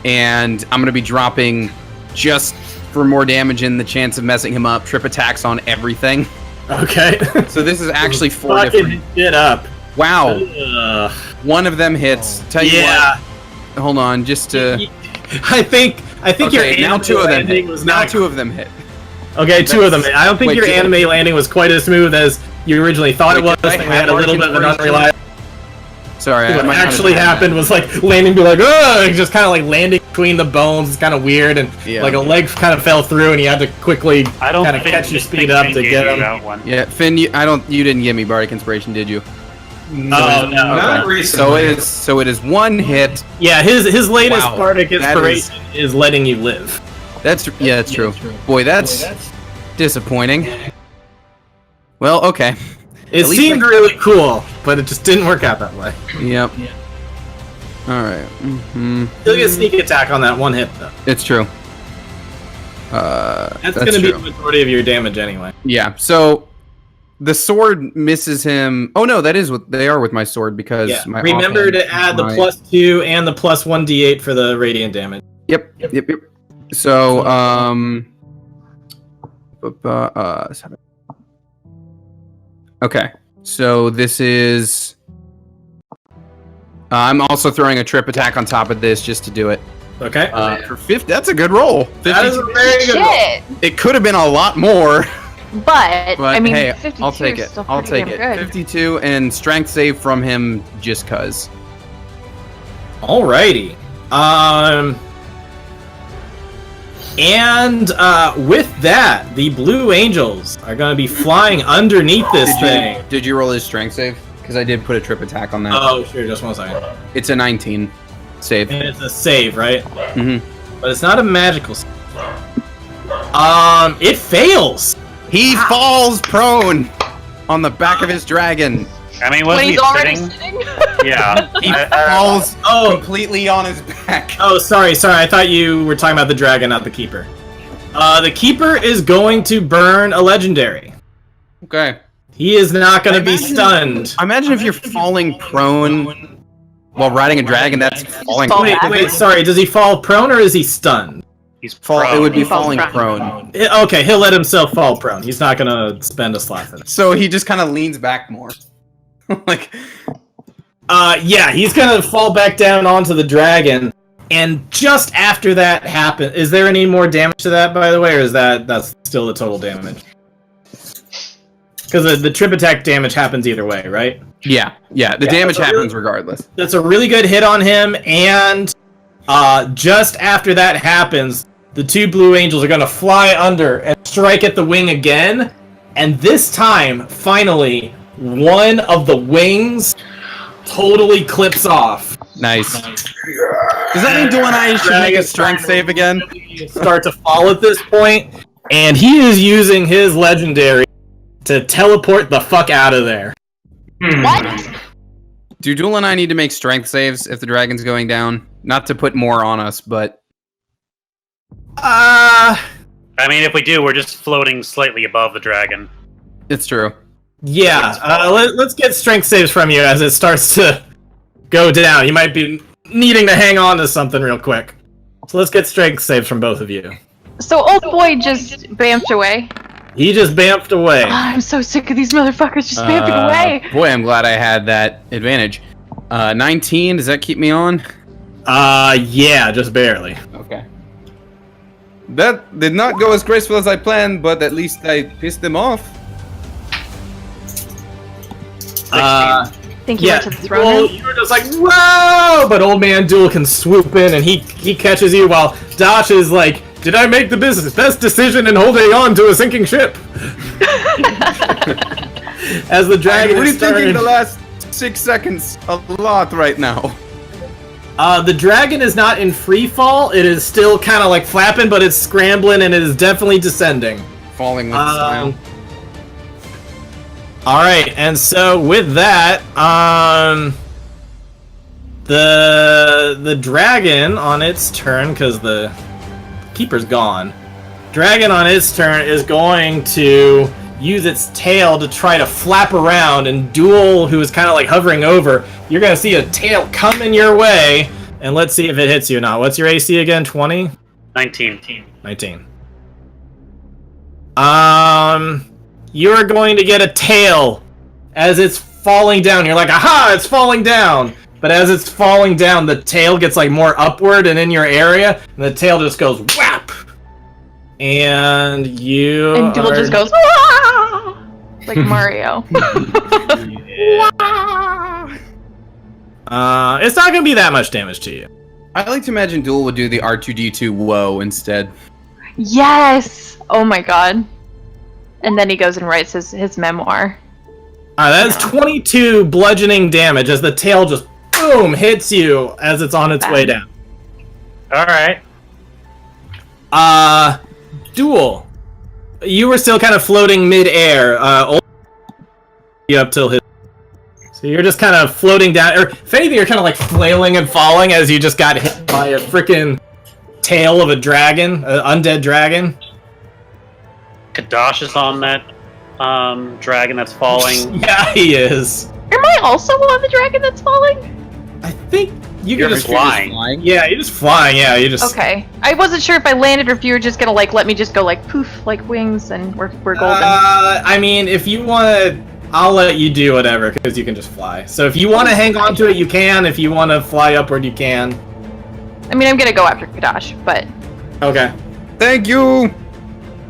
and I'm going to be dropping just for more damage and the chance of messing him up. Trip attacks on everything. Okay. So this is actually 4 Fucking different. shit up. Wow. Ugh. One of them hits. Tell you Yeah. what. Hold on, just to. I think your Okay, now anime 2 of them landing hit. was Now not 2 of them hit. Okay, 2 of them. I don't think Wait, your did- anime landing was quite as smooth as you originally thought it was. Wait, I did I think we had a have little bit of an Arctic unreliable. Sorry, What might not have actually had that. happened was like landing, be like, ugh, just kind of like landing between the bones. It's kind of weird, and Yeah. like a leg kind of fell through, and you had to quickly I don't kind of think catch your think speed up Finn to gave get you him. that one. Yeah, Finn, you didn't give me Bardic Inspiration, did you? No, no. Not recently. So it is 1 hit. Yeah, his latest Wow, Bardic that inspiration is letting you live. That's true. Boy, that's disappointing. Well, okay. It At least seemed really cool, but it just didn't work out that way. Yep. All right. Mm-hmm. Still get sneak attack on that 1 hit though. It's true. That's gonna be the majority of your damage anyway. Yeah. So The sword misses him. Oh no, that is what they are with my sword because Yeah. my Remember offhand- to add the my- +2 and the +1d8 for the radiant damage. Yep. So okay. So this is. I'm also throwing a trip attack on top of this just to do it. Okay. For 50, that's a good roll. That is a 52. very good roll. Shit! It could have been a lot more, But but I mean, hey, 52 I'll take is it. still I'll pretty take it. damn good. 52 and strength save from him just cuz. Alrighty. And with that, the Blue Angels are going to be flying underneath this thing. Did you roll his strength save? Because I did put a trip attack on that. Oh, sure. Just 1 second. It's a 19 save. And it's a save, right? Mhm. But it's not a magical save. It fails. He falls prone on the back of his dragon. I mean, When wasn't he's he already sitting? sitting. Yeah. He I- falls Oh. completely on his back. Oh, sorry. I thought you were talking about the dragon, not the keeper. The keeper is going to burn a legendary. Okay. He is not going to be stunned. Imagine if you're falling prone while riding a dragon. That's falling. fall Wait, back. sorry. Does he fall prone or is he stunned? he's Fall. prone. It would be He falls falling prone. prone. Okay, he'll let himself fall prone. He's not going to spend a slot for that. So he just kind of leans back more. Like, Yeah, he's gonna fall back down onto the dragon, and just after that happens, is there any more damage to that, by the way, or is that's still the total damage? Because the trip attack damage happens either way, right? yeah. The damage that's a happens regardless. That's a really good hit on him, and just after that happens, the 2 Blue Angels are gonna fly under and strike at the wing again, and this time, finally, one of the wings totally clips off. Nice. Does that mean Duel and I should make a strength save again? Start to fall at this point, and he is using his legendary to teleport the fuck out of there. What? Do Duel and I need to make strength saves if the dragon's going down? Not to put more on us, but I mean, if we do, we're just floating slightly above the dragon. it's true. Yeah, let's get strength saves from you as it starts to go down. You might be needing to hang on to something real quick. So let's get strength saves from both of you. So old boy just bamfed away. He just bamfed away. I'm so sick of these motherfuckers just bamping away. Boy, I'm glad I had that advantage. 19, does that keep me on? Yeah, just barely. Okay. That did not go as graceful as I planned, but at least I pissed them off. Thank you Yeah, to the throne well, room. you were just like, whoa! But Old Man Duel can swoop in and he catches you while Dash is like, did I make the best decision in holding on to a sinking ship? As the dragon I'm is starting... rethinking the last 6 seconds a lot right now. The dragon is not in free fall. It is still kind of like flapping, but it's scrambling and it is definitely descending. Falling with style. All right, and so with that, the dragon on its turn, because the keeper's gone. Dragon on its turn is going to use its tail to try to flap around, and Duel, who is kind of like hovering over, you're gonna see a tail coming your way, and let's see if it hits you or not. What's your AC again? 20? 19. 19. You're going to get a tail as it's falling down. You're like, aha, it's falling down. But as it's falling down, the tail gets like more upward and in your area, and the tail just goes whap. And you And Duel just goes, "Wah!" like Mario. It's not gonna be that much damage to you. I like to imagine Duel would do the R2D2 whoa instead. Yes! Oh my god. And then he goes and writes his memoir. That is 22 bludgeoning damage as the tail just boom hits you as it's on its way down. All right. Duel. You were still kind of floating mid-air. Up till his. So you're just kind of floating down, or if anything, you're kind of like flailing and falling as you just got hit by a freaking tail of a dragon, an undead dragon. Kadash is on that dragon that's falling. Yeah, he is. Am I also on the dragon that's falling? I think You're can just flying. Yeah, you're just flying. Yeah, you just. Okay. I wasn't sure if I landed or if you were just gonna like let me just go like poof like wings and we're golden. I mean, if you want to, I'll let you do whatever because you can just fly. So if you want to hang on to it, you can. If you want to fly upward, you can. I mean, I'm gonna go after Kadash, but Okay. Thank you.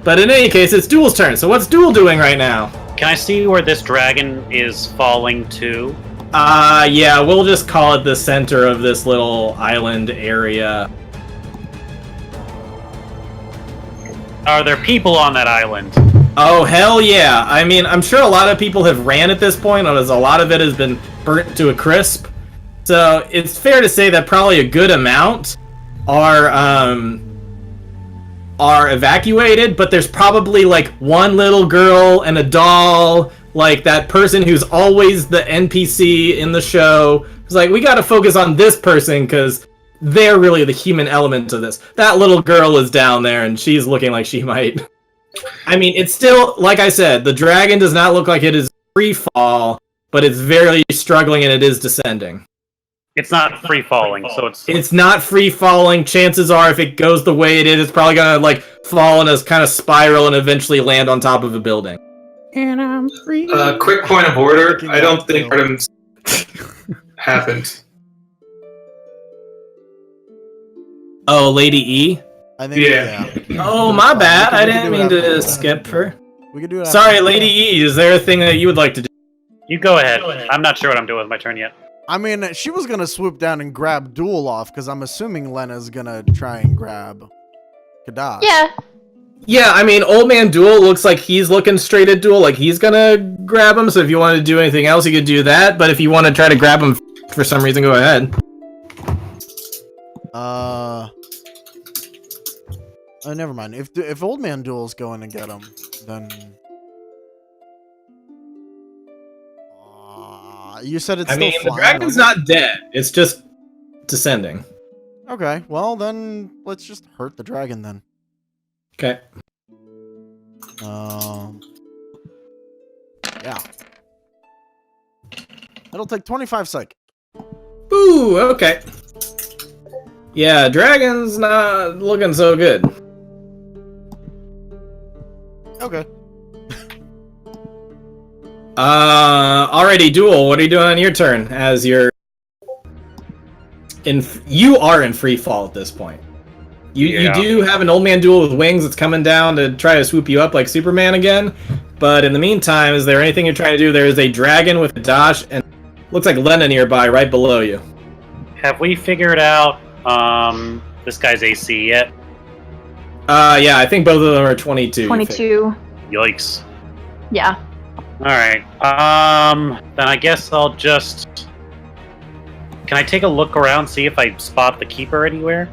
But in any case, it's Duel's turn. So what's Duel doing right now? Can I see where this dragon is falling to? Yeah, we'll just call it the center of this little island area. Are there people on that island? Oh, hell yeah. I mean, I'm sure a lot of people have ran at this point, as a lot of it has been burnt to a crisp. So it's fair to say that probably a good amount are evacuated, but there's probably like one little girl and a doll, like that person who's always the NPC in the show. It's like, we gotta focus on this person because they're really the human element of this. That little girl is down there and she's looking like she might. I mean, it's still, like I said, the dragon does not look like it is free fall, but it's very struggling and it is descending. It's not free falling, so It's not free falling. Chances are, if it goes the way it is, it's probably gonna like fall in a kind of spiral and eventually land on top of a building. And I'm free. Quick point of order. I don't think Artem's happened. Oh, Lady E? I think, Yeah. Oh, my bad. I didn't mean to after. skip her. We could do it. Sorry, after. Lady E. Is there a thing that you would like to do? You go ahead. I'm not sure what I'm doing with my turn yet. I mean, she was gonna swoop down and grab Duel off because I'm assuming Lena's gonna try and grab Kadash. yeah. Yeah, I mean, Old Man Duel looks like he's looking straight at Duel, like he's gonna grab him, so if you want to do anything else, you could do that, but if you want to try to grab him for some reason, go ahead. Oh, never mind. If Old Man Duel's going to get him, then you said it's. I still mean, the flying, dragon's wasn't not dead, it's just descending. it? Okay, well then let's just hurt the dragon then. Okay. Yeah. It'll take 25 seconds. Ooh, okay. Yeah, dragon's not looking so good. Okay. Alrighty, Duel, what are you doing on your turn as you're you are in free fall at this point. You do have an Old Man Duel with wings that's coming down to try to swoop you up like Superman again, but in the meantime, is there anything you're trying to do? There is a dragon with a dash and looks like Lena nearby right below you. Have we figured out this guy's AC yet? Yeah, I think both of them are 22. 22. Yikes. Yeah. Alright. Then I guess I'll just... Can I take a look around, see if I spot the keeper anywhere?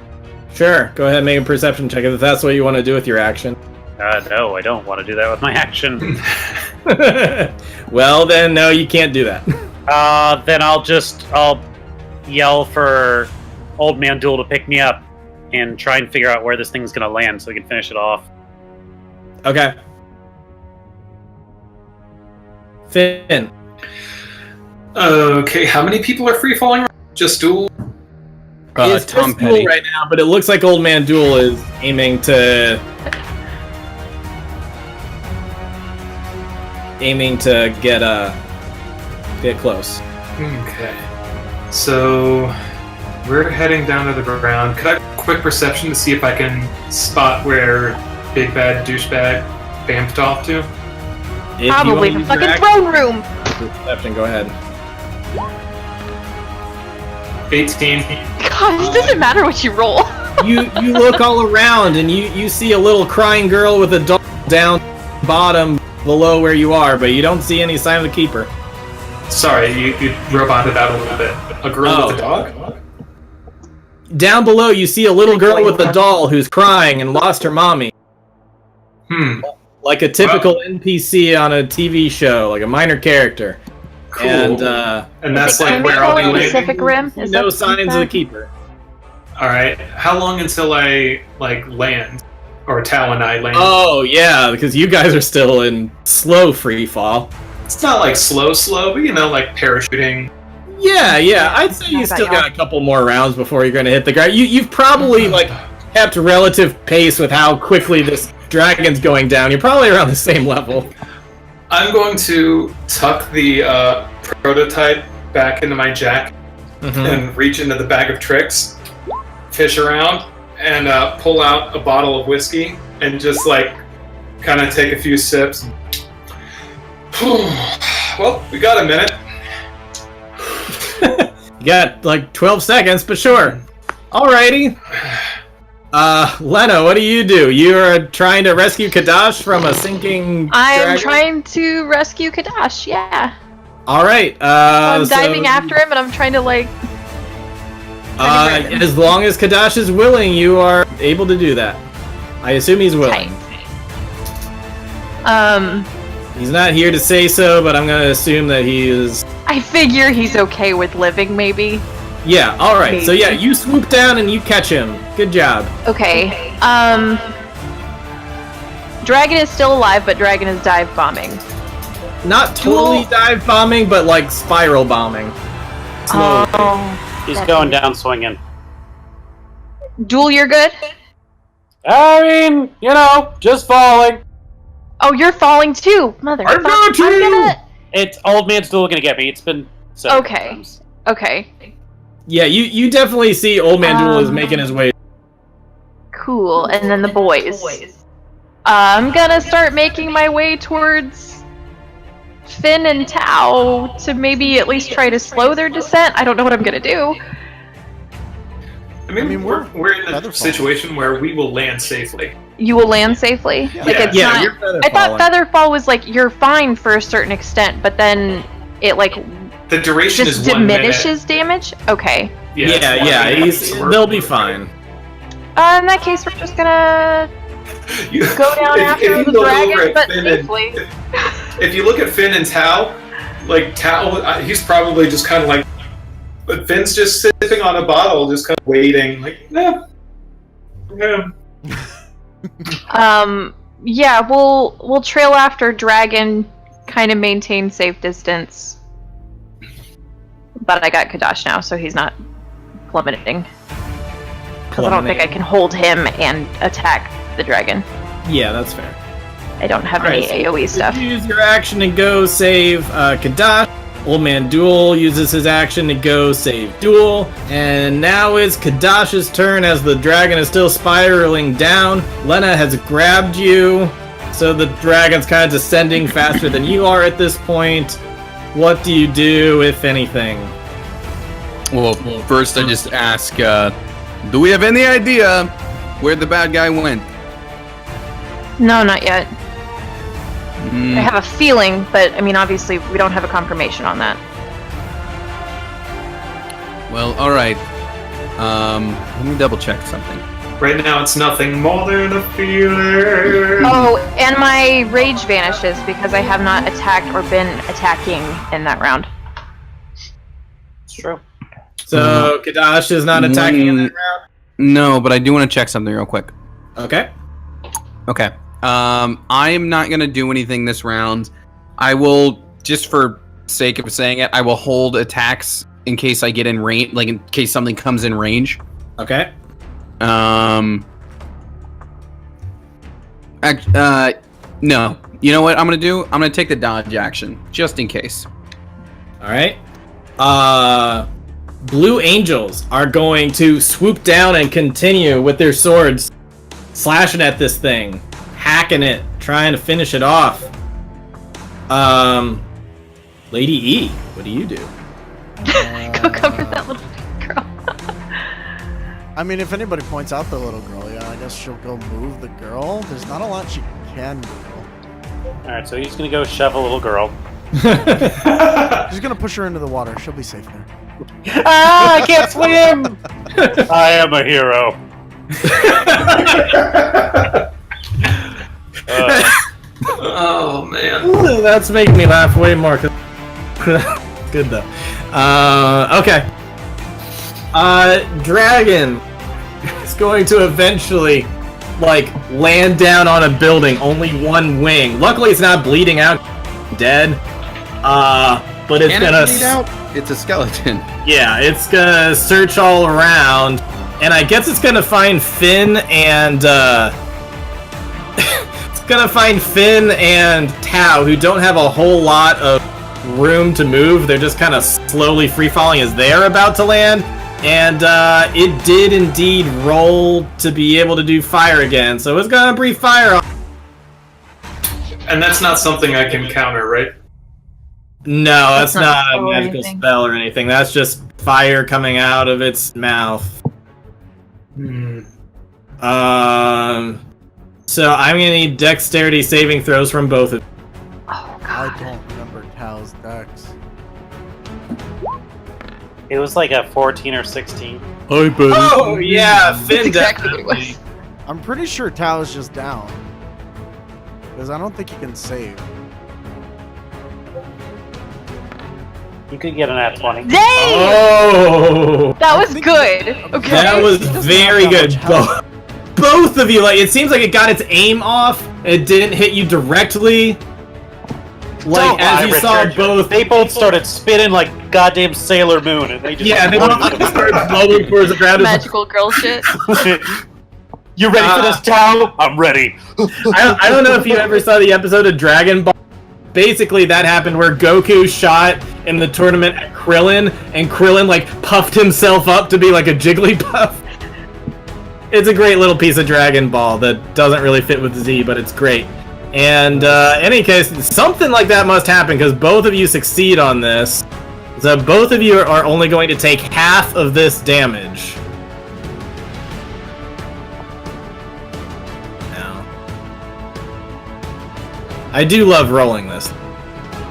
Sure, go ahead and make a perception check if that's what you want to do with your action. No, I don't want to do that with my action. Well, then, no, you can't do that. Then I'll yell for Old Man Duel to pick me up and try and figure out where this thing's gonna land so we can finish it off. Okay. Finn. Okay, how many people are free falling? Just Duel? It's Tom just Duel Petty. right now, but it looks like Old Man Duel is aiming to get close. Okay. So, we're heading down to the ground. Could I have a quick perception to see if I can spot where Big Bad Douchebag vamped off to? If you Probably wanna the use fucking your throne room. action perception, go ahead. 18. God, it doesn't matter what you roll. You look all around and you see a little crying girl with a dog down bottom below where you are, but you don't see any sign of the keeper. Sorry, you roboted out a little bit. A girl with a dog? Down below, you see a little girl with a doll who's crying and lost her mommy. Like a typical NPC on a TV show, like a minor character. Cool. And that's Like, like where I'll be in the landing? Pacific Rim? Is no that signs of the keeper. Alright, how long until I, like, land? or Talonite land. Oh yeah, because you guys are still in slow free fall. It's not like slow, but like parachuting. Yeah. I'd say you still got a couple more rounds before you're going to hit the ground. You've probably like kept relative pace with how quickly this dragon's going down. You're probably around the same level. I'm going to tuck the prototype back into my jacket and reach into the bag of tricks, fish around, and pull out a bottle of whiskey and just like kind of take a few sips. Well, we got a minute. You got like 12 seconds, but sure. Alrighty. Lena, what do? You're trying to rescue Kadash from a sinking dragon? Trying to rescue Kadash, yeah. Alright, I'm diving after him, and I'm trying to, like... as long as Kadash is willing, you are able to do that. I assume he's willing. He's not here to say so, but I'm gonna assume that he is... I figure he's okay with living, maybe. Yeah, alright. So yeah, you swoop down and you catch him. Good job. Okay. Dragon is still alive, but Dragon is dive bombing. Not totally dive bombing, but like spiral bombing. Slowly. Oh. He's going down swinging. Duel, you're good? I mean, just falling. Oh, you're falling too, motherfucker. It's Old Man's Duel gonna get me. It's been several times. Okay. Yeah, you definitely see Old Man Duel is making his way. Cool, and then the boys. I'm gonna start making my way towards Finn and Tao to maybe at least try to slow their descent. I don't know what I'm gonna do. I mean we're in a situation where we will land safely. You will land safely? Yeah. Like it's Yeah, not... you're feather I thought falling. Featherfall was like, you're fine for a certain extent, but then it like... The duration just is 1 minute. diminishes damage? Okay. Yeah, They'll be fine. In that case, we're just gonna go down after the dragon, but safely. If you look at Finn and Tao, like Tao, he's probably just kind of like, but Finn's just sipping on a bottle, just kind of waiting, like, yeah. Yeah, we'll trail after dragon, kind of maintain safe distance. But I got Kadash now, so he's not plummeting. Because I don't think I can hold him and attack the dragon. Yeah, that's fair. I don't have any AoE stuff. Use your action to go save Kadash. Old Man Duel uses his action to go save Duel. And now it's Kadash's turn as the dragon is still spiraling down. Lena has grabbed you, so the dragon's kind of descending faster than you are at this point. What do you do, if anything? Well, first I just ask, do we have any idea where the bad guy went? No, not yet. I have a feeling, but I mean, obviously, we don't have a confirmation on that. Well, alright. Let me double check something. Right now it's nothing more than a feeling. Oh, and my rage vanishes because I have not attacked or been attacking in that round. It's true. So Kadash is not attacking in that round? No, but I do want to check something real quick. Okay. Okay. I am not going to do anything this round. I will, just for sake of saying it, I will hold attacks in case I get in range, like in case something comes in range. Okay. No. You know what I'm going to do? I'm going to take the dodge action, just in case. Alright. Blue Angels are going to swoop down and continue with their swords, slashing at this thing, hacking it, trying to finish it off. Lady E, what do you do? Go cover that little girl. I mean, if anybody points out the little girl, yeah, I guess she'll go move the girl. There's not a lot she can do. Alright, so he's gonna go shove a little girl. She's gonna push her into the water. She'll be safe there. Ah, I can't swim! I am a hero. Oh man. That's making me laugh way more. Good though. Okay. Dragon is going to eventually like land down on a building, only one wing. Luckily, it's not bleeding out, dead. But it's Can gonna. it bleed out? It's a skeleton. Yeah, it's gonna search all around, and I guess it's gonna find Finn and it's gonna find Finn and Tao, who don't have a whole lot of room to move. They're just kind of slowly free falling as they're about to land. And it did indeed roll to be able to do fire again, so it's gonna breathe fire on. And that's not something I can counter, right? No, that's not a magical anything. spell or anything. That's just fire coming out of its mouth. So I'm gonna need dexterity saving throws from both of you. Oh I god. don't remember Tao's dex. It was like a 14 or 16. I bet. Oh yeah, That's Finn exactly what it definitely. was. I'm pretty sure Tao's just down. Because I don't think he can save. You could get an at 20. Dang! Oh, That was good. Okay. that was He doesn't very have that good. much health. Both of you, like, it seems like it got its aim off. It didn't hit you directly. Like, Don't as lie, you saw Richard. both. They both started spinning like goddamn Sailor Moon, and they just Yeah, they both started blowing towards the ground. Magical girl shit. You ready for this, Tao? I'm ready. I don't know if you ever saw the episode of Dragon Ball. Basically, that happened where Goku shot in the tournament at Krillin, and Krillin, like, puffed himself up to be like a Jigglypuff. It's a great little piece of Dragon Ball that doesn't really fit with Z, but it's great. And, in any case, something like that must happen, because both of you succeed on this. So both of you are only going to take half of this damage. I do love rolling this.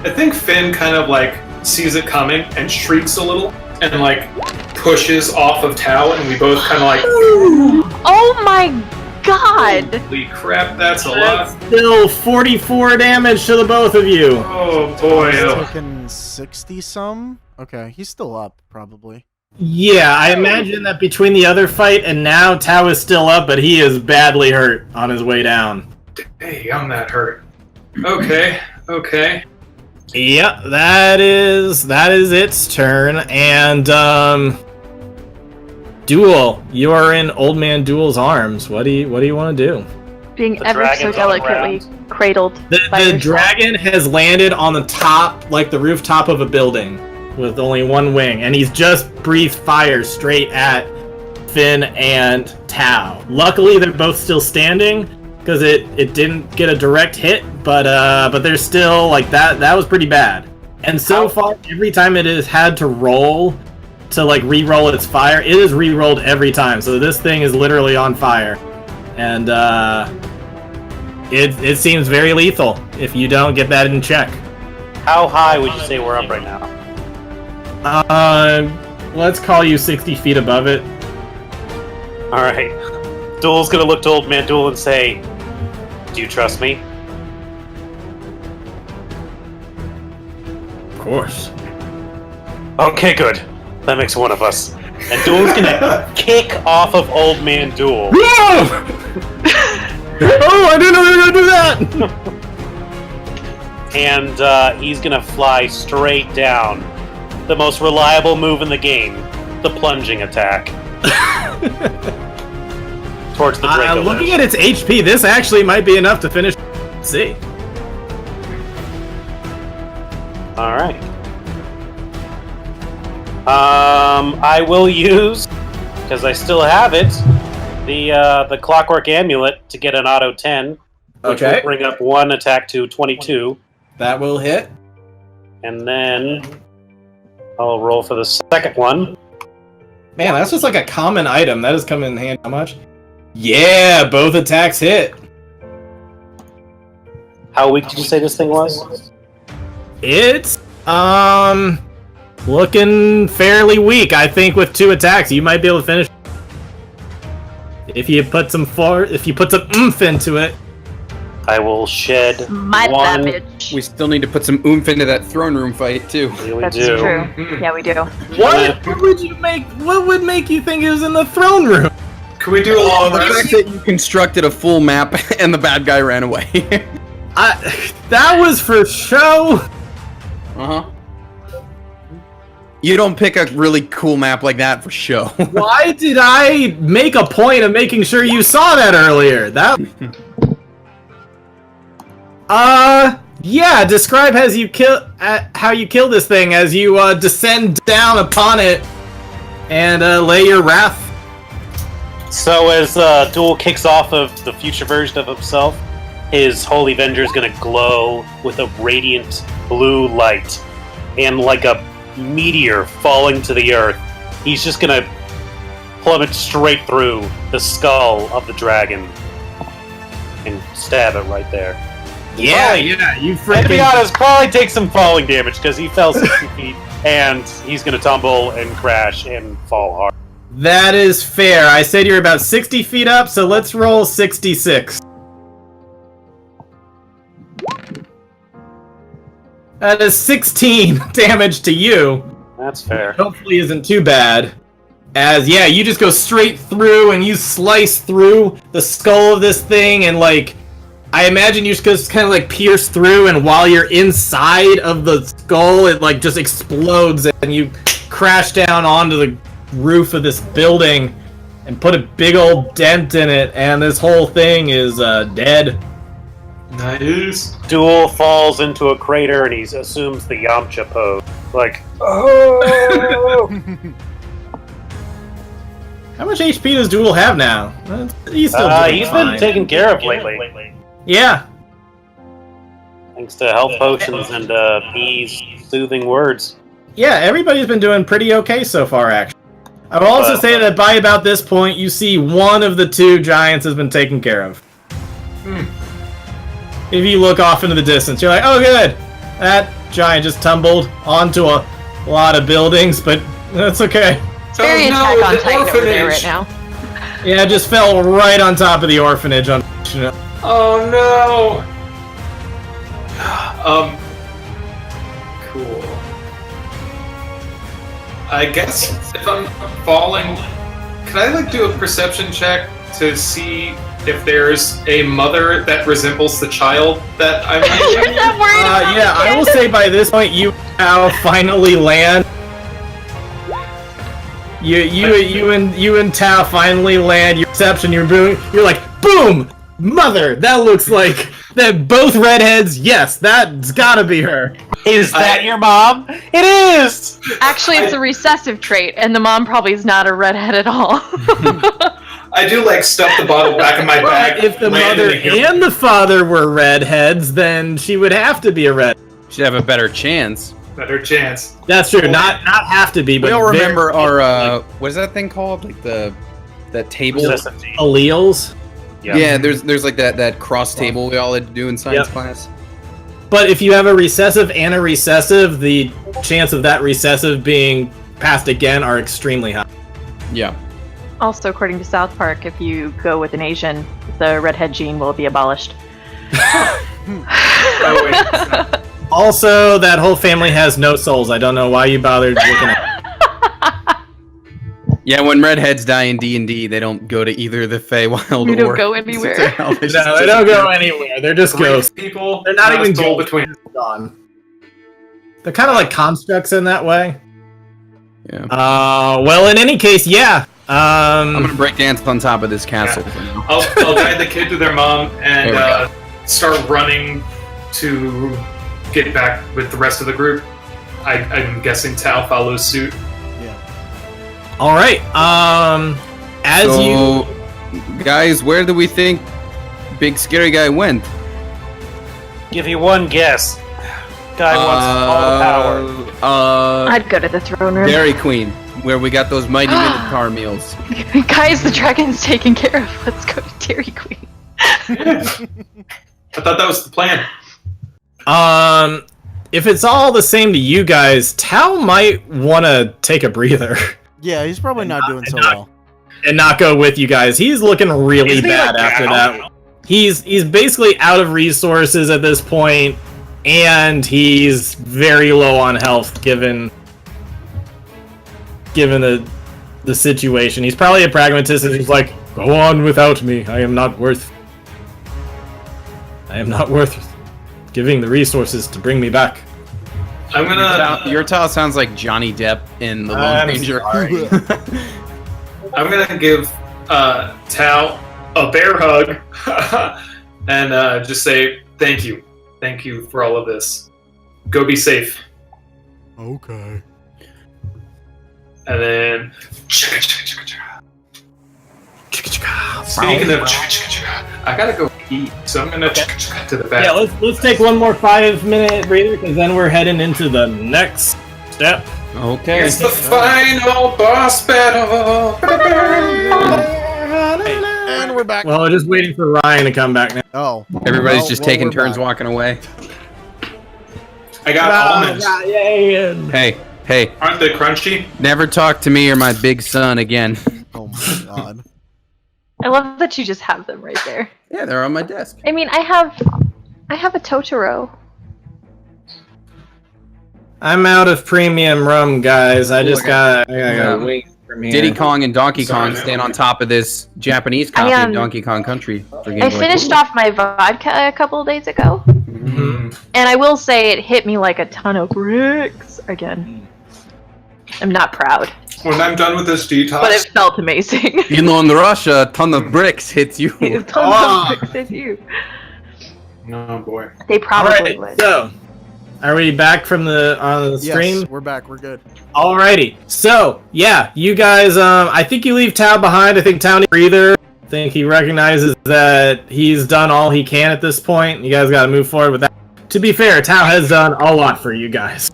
I think Finn kind of like sees it coming and shrieks a little and like pushes off of Tao, and we both kind of like, Oh my god! holy crap, that's a lot. Still 44 damage to the both of you. Oh boy. He's Oh. taking 60 some? Okay, he's still up, probably. Yeah, I imagine that between the other fight and now, Tao is still up, but he is badly hurt on his way down. Hey, I'm that hurt. Okay, okay. Yep, that is its turn, and Duel, you are in Old Man Duel's arms. What do you want to do? Being The ever so dragon's on the delicately cradled by The yourself. dragon has landed on the top, like the rooftop of a building, with only one wing, and he's just breathed fire straight at Finn and Tao. Luckily, they're both still standing, because it didn't get a direct hit, but they're still, like, that was pretty bad. And so far, every time it has had to roll to, like, re-roll its fire, it is re-rolled every time, so this thing is literally on fire. And, it seems very lethal if you don't get that in check. How high would you say we're up right now? Let's call you 60 feet above it. Alright. Duel's gonna look to Old Man Duel and say, do you trust me? Of course. Okay, good. That makes one of us. And Duel's gonna kick off of Old Man Duel. No! Oh, I didn't know they were gonna do that! And he's gonna fly straight down. The most reliable move in the game. The plunging attack. Towards the Draco. Looking at its HP, this actually might be enough to finish. Let's see. Alright. I will use, because I still have it, the Clockwork Amulet to get an auto 10. Which Okay. will bring up one attack to 22. That will hit. And then I'll roll for the second one. Man, that's just like a common item. That has come in handy. How much? Yeah, both attacks hit. How weak did you say this thing was? It's looking fairly weak. I think with 2 attacks, you might be able to finish. If you put some oomph into it. I will shed My one. damage. We still need to put some oomph into that throne room fight too. We That's do. true. Yeah, we do. What would make you think it was in the throne room? Can we do a long The fact rest? that you constructed a full map and the bad guy ran away. That was for show. Uh-huh. You don't pick a really cool map like that for show. Why did I make a point of making sure you saw that earlier? That. Yeah. Describe how you kill this thing as you descend down upon it and lay your wrath. So as Duel kicks off of the future version of himself, his Holy Avenger is going to glow with a radiant blue light, and like a meteor falling to the earth, he's just going to plummet straight through the skull of the dragon and stab it right there. Yeah, Probably- yeah, you And to freaking. be honest, probably take some falling damage because he fell 60 feet, and he's going to tumble and crash and fall hard. That is fair. I said you're about 60 feet up, so let's roll 66. That is 16 damage to you. That's fair. Hopefully isn't too bad. As, yeah, you just go straight through and you slice through the skull of this thing and, like, I imagine you just kind of, like, pierce through, and while you're inside of the skull, it, like, just explodes and you crash down onto the roof of this building and put a big old dent in it, and this whole thing is dead. Nice. Duel falls into a crater and he assumes the Yamcha pose. Like, oh! How much HP does Duel have now? He's still doing He's fine. been taken care of lately. Yeah. Thanks to health potions and B's soothing words. Yeah, everybody's been doing pretty okay so far, actually. I will also say that by about this point, you see one of the two giants has been taken care of. If you look off into the distance, you're like, oh good! That giant just tumbled onto a lot of buildings, but that's okay. It's very Attack on Titan over there right now. Yeah, it just fell right on top of the orphanage, unfortunately. Oh no! Cool. I guess if I'm falling, can I like do a perception check to see if there's a mother that resembles the child that I'm You're not worried about Yeah, I will say by this point you now finally land. You and Tao finally land your reception. You're like, boom, mother. That looks like that. Both redheads. Yes, that's gotta be her. Is that your mom? It is! Actually, it's a recessive trait, and the mom probably is not a redhead at all. I do like stuff the bottle back in my bag. If the land mother in here. and the father were redheads, then she would have to be a red. Should have a better chance. Better chance. That's true. Not have to be, but We all very- remember our what is that thing called? Like that table. alleles. Yeah, there's like that cross table we all had to do in science class. But if you have a recessive and a recessive, the chance of that recessive being passed again are extremely high. Yeah. Also, according to South Park, if you go with an Asian, the redhead gene will be abolished. Oh, wait. Also, that whole family has no souls. I don't know why you bothered looking at. Yeah, when redheads die in D&D, they don't go to either the Feywild You don't or go anywhere. No, they don't go anywhere. They're just ghosts. People. They're not even a soul ghosts. between. Gone. They're kind of like constructs in that way. Yeah. Well, in any case, yeah. I'm gonna break dance on top of this castle. I'll guide the kid to their mom There we and start running to get back with the rest of the group. I'm guessing Tao follows suit. All right. As you. Guys, where do we think Big Scary Guy went? Give you one guess. Guy wants all the power. I'd go to the throne room. Dairy Queen, where we got those mighty Minotaur meals. Guys, the dragon's taken care of. Let's go to Dairy Queen. I thought that was the plan. If it's all the same to you guys, Tao might want to take a breather Yeah, he's probably not doing so well. and not go with you guys. He's looking really Isn't he, bad like, after down? that. He's basically out of resources at this point, and he's very low on health given the situation. He's probably a pragmatist, and he's like, Go on without me. I am not worth giving the resources to bring me back. I'm gonna. Your towel sounds like Johnny Depp in The Lone Ranger. I'm gonna give Tal a bear hug and just say thank you for all of this. Go be safe. Okay. And then speaking of, I gotta go eat, so I'm gonna to the back. Yeah, let's take one more 5-minute breather, because then we're heading into the next step. Okay. It's the final boss battle. And we're back. Well, we're just waiting for Ryan to come back now. Oh. Everybody's just taking we're turns back. walking away. I got almonds. Hey, Aren't they crunchy? never talk to me or my big son again. Oh my god. I love that you just have them right there. Yeah, they're on my desk. I mean, I have a Totoro. I'm out of premium rum, guys. I got wait from here. Diddy Kong and Donkey Kong Sorry, stand man. on top of this Japanese copy of Donkey Kong Country. For Game I Boy. finished off my vodka a couple of days ago, Mm. and I will say it hit me like a ton of bricks again. I'm not proud, When I'm done with this detox, but it felt amazing. You know, in Russia, a ton of bricks hits you. A ton of bricks hit you. oh boy. They probably Alright, would. so are we back from on the stream? Yes, we're back. We're good. Alrighty. So, yeah, you guys, I think you leave Tao behind. I think Tao needs a breather. I think he recognizes that he's done all he can at this point. You guys gotta move forward with that. To be fair, Tao has done a lot for you guys.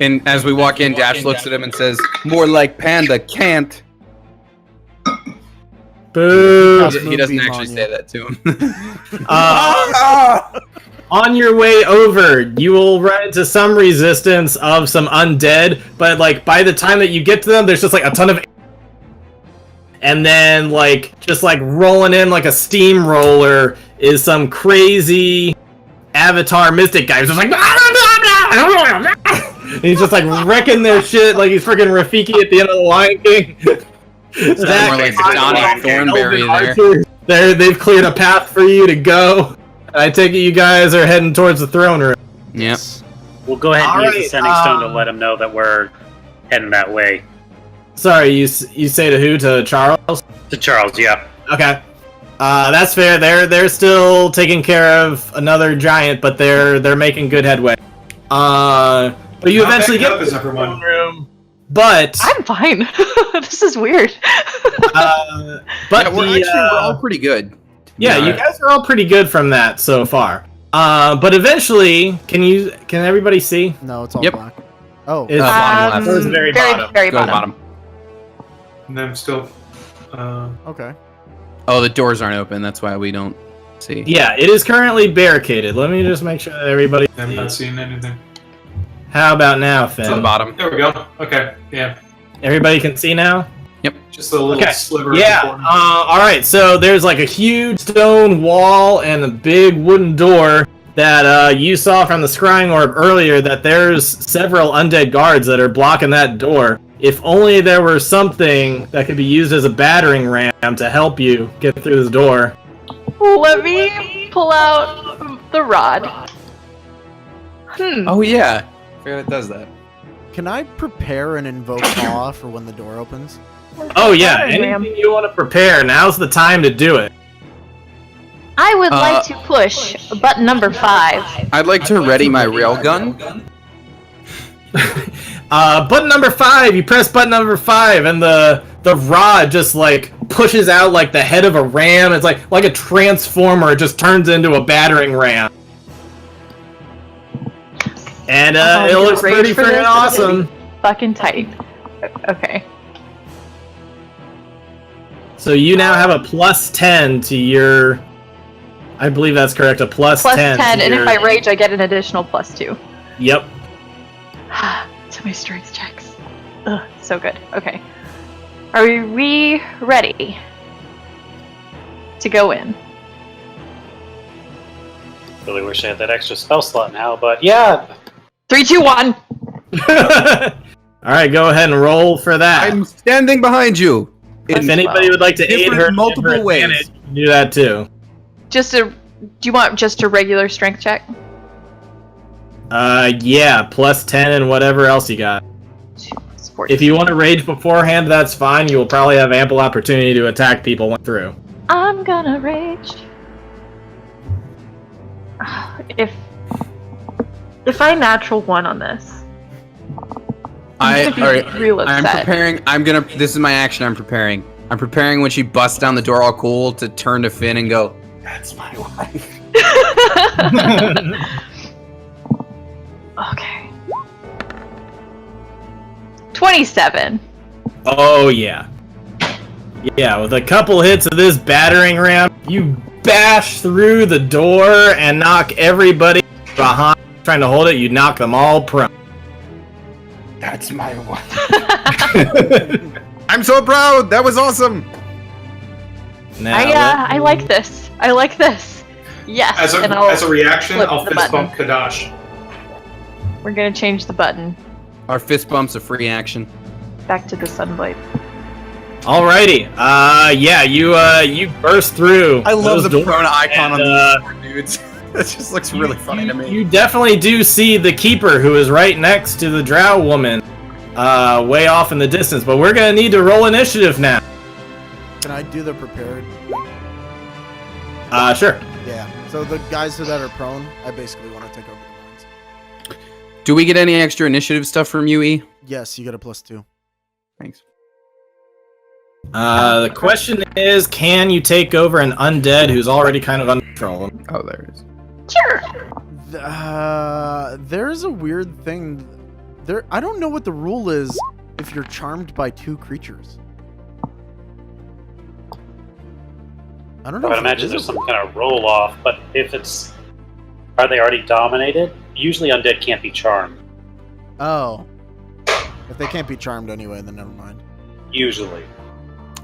And as we walk in, Dash looks at him and says, "More like Panda can't." Boo! He doesn't actually say that to him. On your way over, you will run into some resistance of some undead, but like by the time that you get to them, there's just like a ton of, and then like just like rolling in like a steamroller is some crazy Avatar Mystic guy who's just like, and he's just like wrecking their shit like he's freaking Rafiki at the end of the Lion King. More like Donnie Thornberry there. They've cleared a path for you to go. I take it you guys are heading towards the throne room. Yep. We'll go ahead and use the Alright, sending stone to let him know that we're heading that way. Sorry, you say to who? To Charles? To Charles, yeah. Okay. That's fair. They're still taking care of another giant, but they're making good headway. But you How eventually backed get up to is the everyone? throne room. But I'm fine. This is weird. but Yeah, we're all pretty good. yeah, you guys are all pretty good from that so far. But eventually, can everybody see? No, it's all Yep. black. Oh. It's bottom left. Towards the very bottom. Very Go to the bottom. bottom. And I'm still. Okay. Oh, the doors aren't open. That's why we don't see. Yeah, it is currently barricaded. Let me just make sure that everybody. I'm not seeing anything. How about now, To the Finn? bottom. There we go. Okay. Yeah. Everybody can see now. Just a little Okay. sliver. Yeah. Of the All right. So there's like a huge stone wall and a big wooden door that you saw from the scrying orb earlier. That there's several undead guards that are blocking that door. If only there were something that could be used as a battering ram to help you get through this door. Let me pull out the rod. Oh yeah. I forgot it does that. Can I prepare and invoke awe for when the door opens? Oh yeah. Battering ram. Anything you want to prepare, now's the time to do it. I would like to push button number 5. I'd like to ready my railgun. Button number 5. You press button number 5, and the rod just like pushes out like the head of a ram. It's like a transformer. It just turns into a battering ram. And it you're looks great pretty for freaking this. awesome. Fucking tight. Okay. So you now have a +10 to your. I believe that's correct. A plus Plus 10. 10, to and your, if I rage, I get an additional +2. Yep. To my strength checks. Ugh, so good. Okay. Are we ready to go in? Really wish I had that extra spell slot now, but yeah. 3, 2, 1. All right, go ahead and roll for that. I'm standing behind you. If anybody would like to aid Different her in multiple her ways. advantage, you can do that too. Do you want just a regular strength check? Yeah, plus 10 and whatever else you got. It's 14. If you want to rage beforehand, that's fine. You will probably have ample opportunity to attack people when through. I'm gonna rage. If I natural 1 on this, I'm gonna be real I'm upset. preparing. This is my action. I'm preparing. I'm preparing when she busts down the door all cool to turn to Finn and go, "That's my wife." Okay. 27. Oh, yeah. Yeah, with a couple hits of this battering ram, you bash through the door and knock everybody behind trying to hold it. You knock them all prone. That's my wife. I'm so proud. That was awesome. Now, I like this. I like this. Yes. As and I'll a reaction, flip I'll the fist button. bump Kadash. We're gonna change the button. Our fist bump's a free action. Back to the sunblade. Alrighty. Yeah, you burst through. I love those the doors Corona icon and, on these dudes. That just looks really funny to me. You definitely do see the keeper who is right next to the drow woman, way off in the distance. But we're gonna need to roll initiative now. Can I do the prepared? Sure. Yeah. So the guys that are prone, I basically want to take over the mines. Do we get any extra initiative stuff from UE? Yes, you get a +2. Thanks. The question is, can you take over an undead who's already kind of under control? Oh, there it is. Sure. There's a weird thing. I don't know what the rule is if you're charmed by 2 creatures. I don't know. I would if it imagine is there's a- some kind of roll off, but if it's. Are they already dominated? Usually undead can't be charmed. Oh. If they can't be charmed anyway, then never mind. Usually.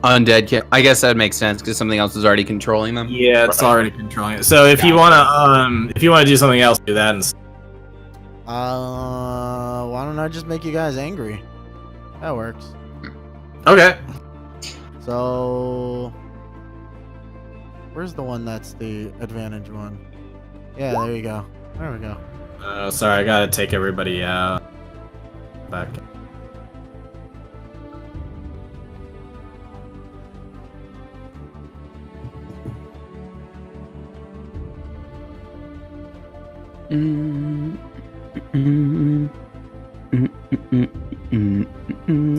Undead can't. I guess that makes sense because something else is already controlling them. Yeah, it's already controlling it. So if you wanna do something else, do that. Why don't I just make you guys angry? That works. Okay. So, where's the one that's the advantage one? Yeah, there you go. There we go. Sorry, I gotta take everybody out. Back.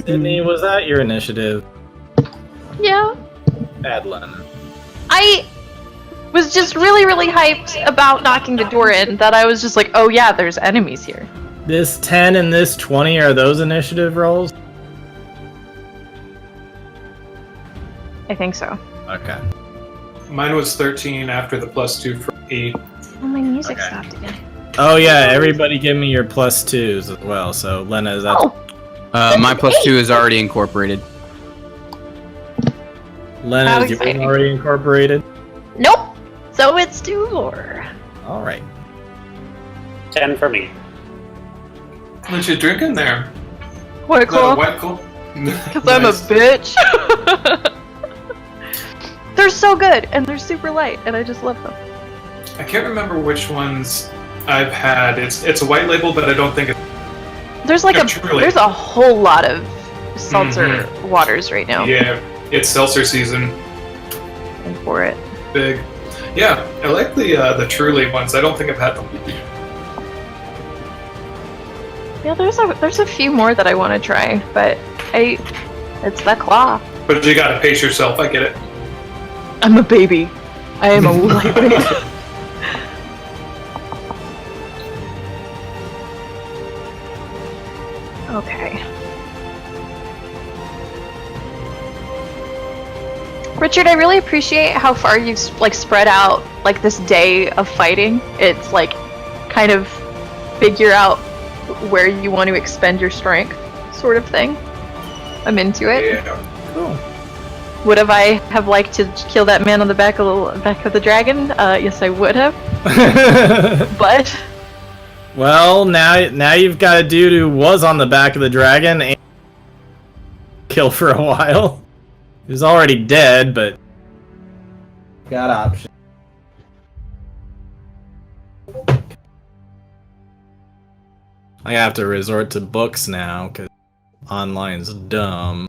Sydney, was that your initiative? Yeah. Adlin. I was just really, really hyped about knocking the door in that I was just like, oh yeah, there's enemies here. This 10 and this 20, are those initiative rolls? I think so. Okay. Mine was 13 after the +2 for E. Oh, my music stopped again. Oh yeah, everybody give me your +2s as well. So Lena, is that Oh, My +2 is already incorporated. Lena, How is yours exciting. already incorporated? nope. So it's 2 more. All right. 10 for me. What you drinking there? White Is that a Claw. White Claw? Because I'm a Nice. bitch. They're so good, and they're super light, and I just love them. I can't remember which ones I've had. It's a white label, but I don't think it's There's like Yeah, truly. there's a whole lot of seltzer waters right now. yeah. It's seltzer season. And for it. Big. Yeah, I like the Truly ones. I don't think I've had them. Yeah, there's a few more that I want to try, but it's that claw. But you gotta pace yourself. I get it. I'm a baby. I am a lightweight. Okay. Richard, I really appreciate how far you've spread out like this day of fighting. It's like kind of figure out where you want to expend your strength, sort of thing. I'm into it. Yeah. Cool. Would have I have liked to kill that man on the back of the dragon? Yes, I would have. But Well, now you've got a dude who was on the back of the dragon and kill for a while. He's already dead, but got options. I have to resort to books now because online's dumb.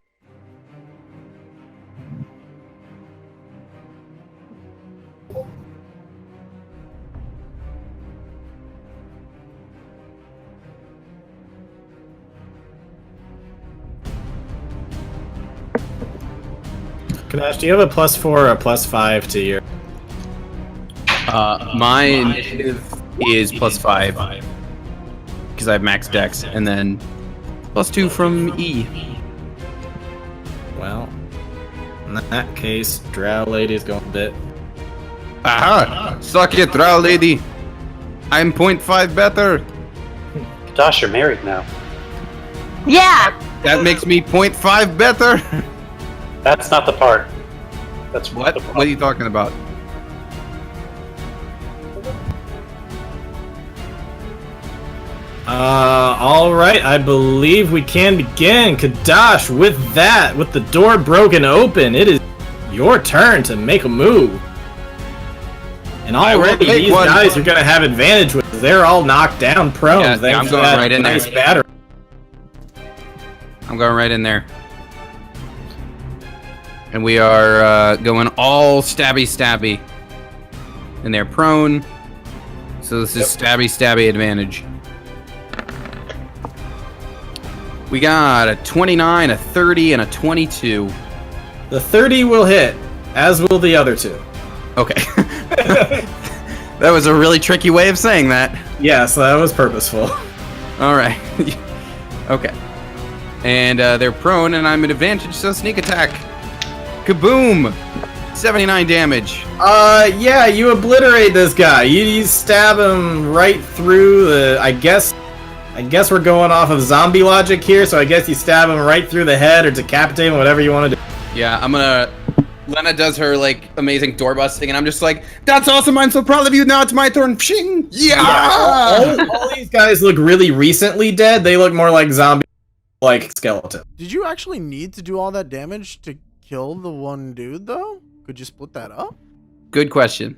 Kadash, do you have a +4 or a +5 to your? My initiative is +5 because I have max dex, and then +2 from E. Well, in that case, Drow Lady's going a bit. Aha! Suck it, Drow Lady. I'm 0.5 better. Kadash, you're married now. Yeah! That makes me 0.5 better. That's not the part. That's What? the part. What are you talking about? Alright, I believe we can begin. Kadash, with that, with the door broken open, it is your turn to make a move. And already make these one. guys are gonna have advantage with they're all knocked down prone. Yeah, thanks I'm to going that right in there. nice battery. I'm going right in there. And we are going all stabby. And they're prone. So this is stabby advantage. We got a 29, a 30, and a 22. The 30 will hit, as will the other two. Okay. That was a really tricky way of saying that. Yes, that was purposeful. Alright. Okay. And they're prone, and I'm at advantage, so sneak attack. Kaboom! 79 damage. Yeah, you obliterate this guy. You stab him right through the. I guess we're going off of zombie logic here, so I guess you stab him right through the head or decapitate him, whatever you want to do. Yeah, I'm gonna. Lena does her like amazing door busting, and I'm just like, "That's awesome! I'm so proud of you. Now it's my turn." Pshing! Yeah. All these guys look really recently dead. They look more like zombie, like skeleton. Did you actually need to do all that damage to kill the one dude, though? Could you split that up? Good question.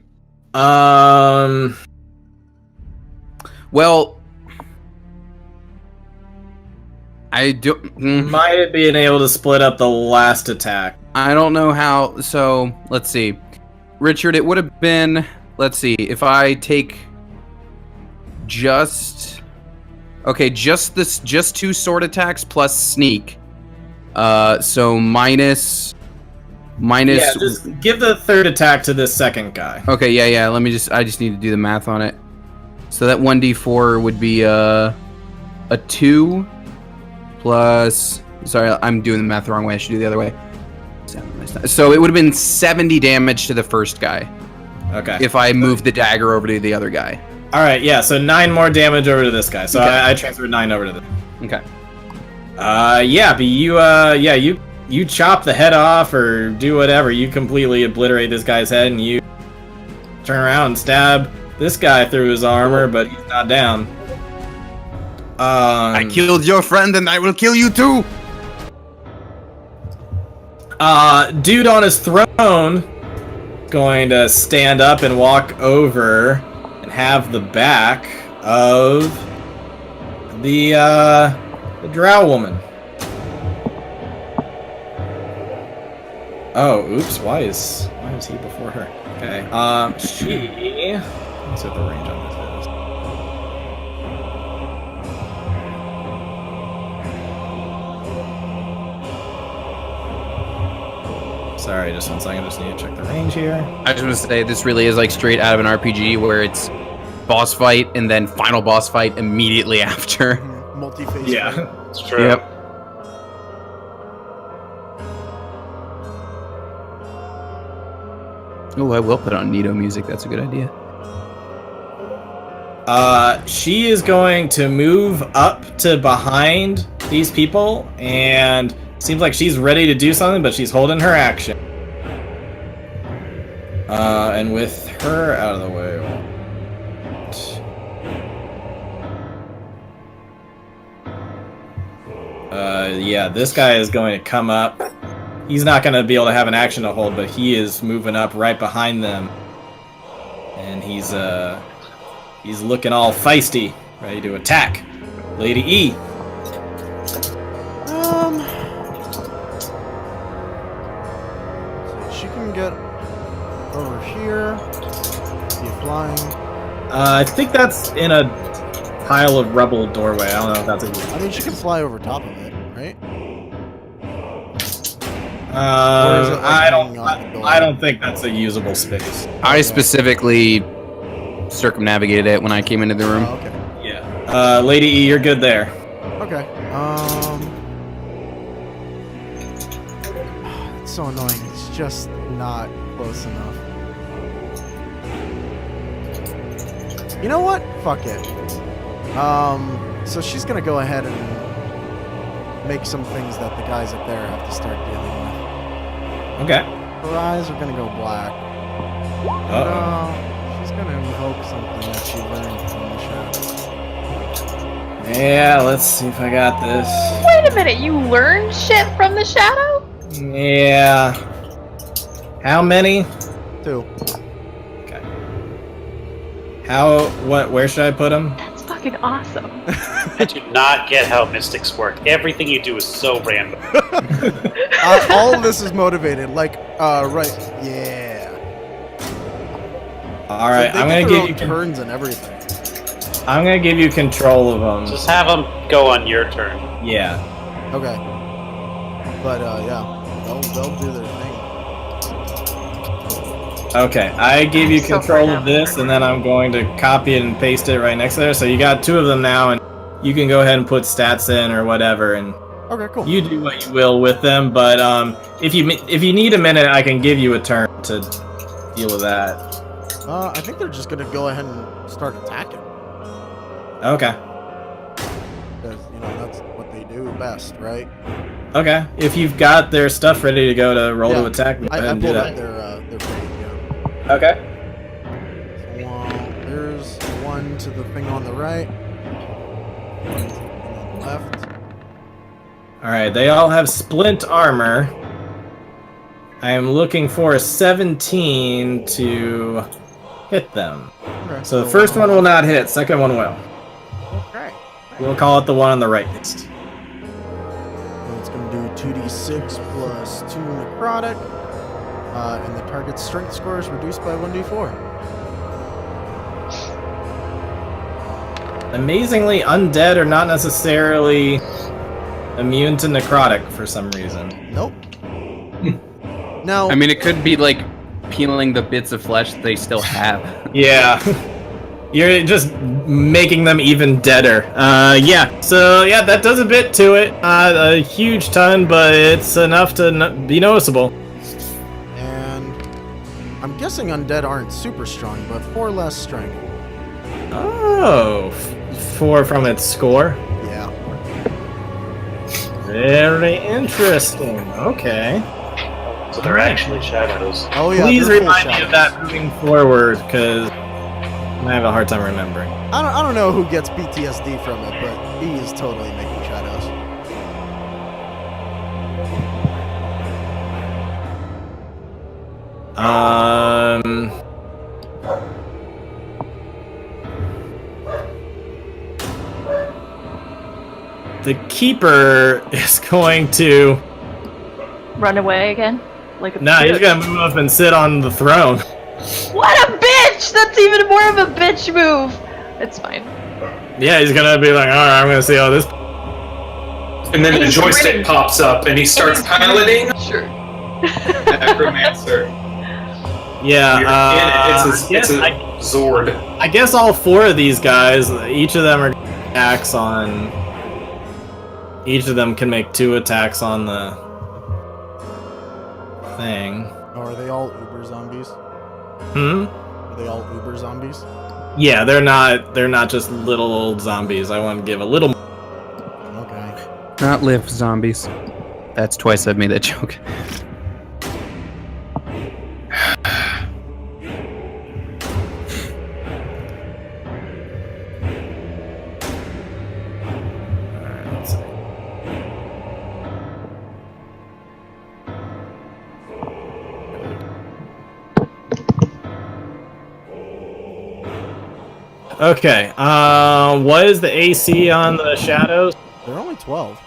Well, I do. Might have been able to split up the last attack. I don't know how. So let's see, Richard. It would have been. Let's see if I take just. Okay, just 2 sword attacks plus sneak. So minus. Yeah, just give the third attack to this second guy. Okay, yeah. I just need to do the math on it. So that 1d4 would be a 2 plus. Sorry, I'm doing the math the wrong way. I should do it the other way. So it would have been 70 damage to the first guy. Okay. If I moved the dagger over to the other guy. All right, yeah. So 9 more damage over to this guy. So Okay. I transferred 9 over to this. Okay. Yeah, but you chop the head off or do whatever. You completely obliterate this guy's head, and you turn around and stab this guy through his armor, but he's not down. I killed your friend, and I will kill you too. Dude on his throne going to stand up and walk over and have the back of the drow woman. Oh, oops! Why is he before her? Okay. She. Let's see what the range on this is. Sorry, just 1 second. Just need to check the range here. I just want to say this really is like straight out of an RPG where it's boss fight and then final boss fight immediately after. Multi-phase. Yeah, fight. it's true. Yep. Oh, I will put on Nito music. That's a good idea. She is going to move up to behind these people, and seems like she's ready to do something, but she's holding her action. And with her out of the way. Yeah, this guy is going to come up he's not going to be able to have an action to hold, but he is moving up right behind them. And he's looking all feisty, ready to attack. Lady E. So she can get over here. Be flying. I think that's in a pile of rubble doorway. I don't know if that's a... I mean, she can fly over top of it, right? I hanging off the door? don't think that's a usable space. I specifically circumnavigated it when I came into the room. Oh, okay. Yeah. Lady E, you're good there. Okay. It's so annoying. It's just not close enough. You know what? Fuck it. So she's gonna go ahead and make some things that the guys up there have to start dealing with. Okay. Her eyes are gonna go black. Uh-oh. She's gonna invoke something that she learned from the shadow. Yeah, let's see if I got this. Wait a minute, you learned shit from the shadow? Yeah. How many? 2. Okay. Where should I put them? That's fucking awesome. I do not get how mystics work. Everything you do is so random. All of this is motivated. Like, right. Yeah. Alright, So I'm they gonna get their give own you turns and everything. I'm gonna give you control of them. Just have them go on your turn. Yeah. Okay. But, yeah. They'll do their thing. Okay, I gave you So control far of now. this, and then I'm going to copy it and paste it right next to there. So you got 2 of them now, and you can go ahead and put stats in or whatever, and Okay, cool. you do what you will with them. But if you need a minute, I can give you a turn to deal with that. I think they're just gonna go ahead and start attacking. Okay. Because, that's what they do best, right? Okay. If you've got their stuff ready to go to roll to attack, go ahead I and do pulled up that. their page, yeah. Okay. Well, there's one to the thing on the right. One to the thing on the left. Alright, they all have splint armor. I am looking for a 17 to hit them. Okay, So the first one will not hit, second one will. Okay. We'll call it the one on the right next. So it's going to do 2d6 plus 2 necrotic. And the target's strength score is reduced by 1d4. Amazingly, undead are not necessarily immune to necrotic for some reason. Nope. Now, I mean, it could be like peeling the bits of flesh they still have. Yeah. You're just making them even deader. Yeah. So, yeah, that does a bit to it. A huge ton, but it's enough to be noticeable. and I'm guessing undead aren't super strong, but 4 less strength. Oh, 4 from its score. Yeah. Very interesting. Okay. So they're actually shadows. Oh yeah. Please they're full remind me of shadows. that moving forward, because I have a hard time remembering. I don't know who gets PTSD from it, but he is totally making shadows. The keeper is going to... Run away again? Like a Nah, he's bitch. gonna move up and sit on the throne. What a bitch! That's even more of a bitch move! It's fine. Yeah, he's gonna be like, alright, I'm gonna see all this. And then the He's joystick grinning. pops up and he starts piloting Sure. Necromancer. Yeah, It's a Zord. I guess all 4 of these guys, each of them are attacks on... Each of them can make 2 attacks on the thing. Oh, are they all uber zombies? Hmm? Are they all uber zombies? Yeah, they're not just little old zombies. I want to give a little... Okay. Not live zombies. That's twice I've made that joke. Alright, let's see. Okay. What is the AC on the shadows? They're only 12.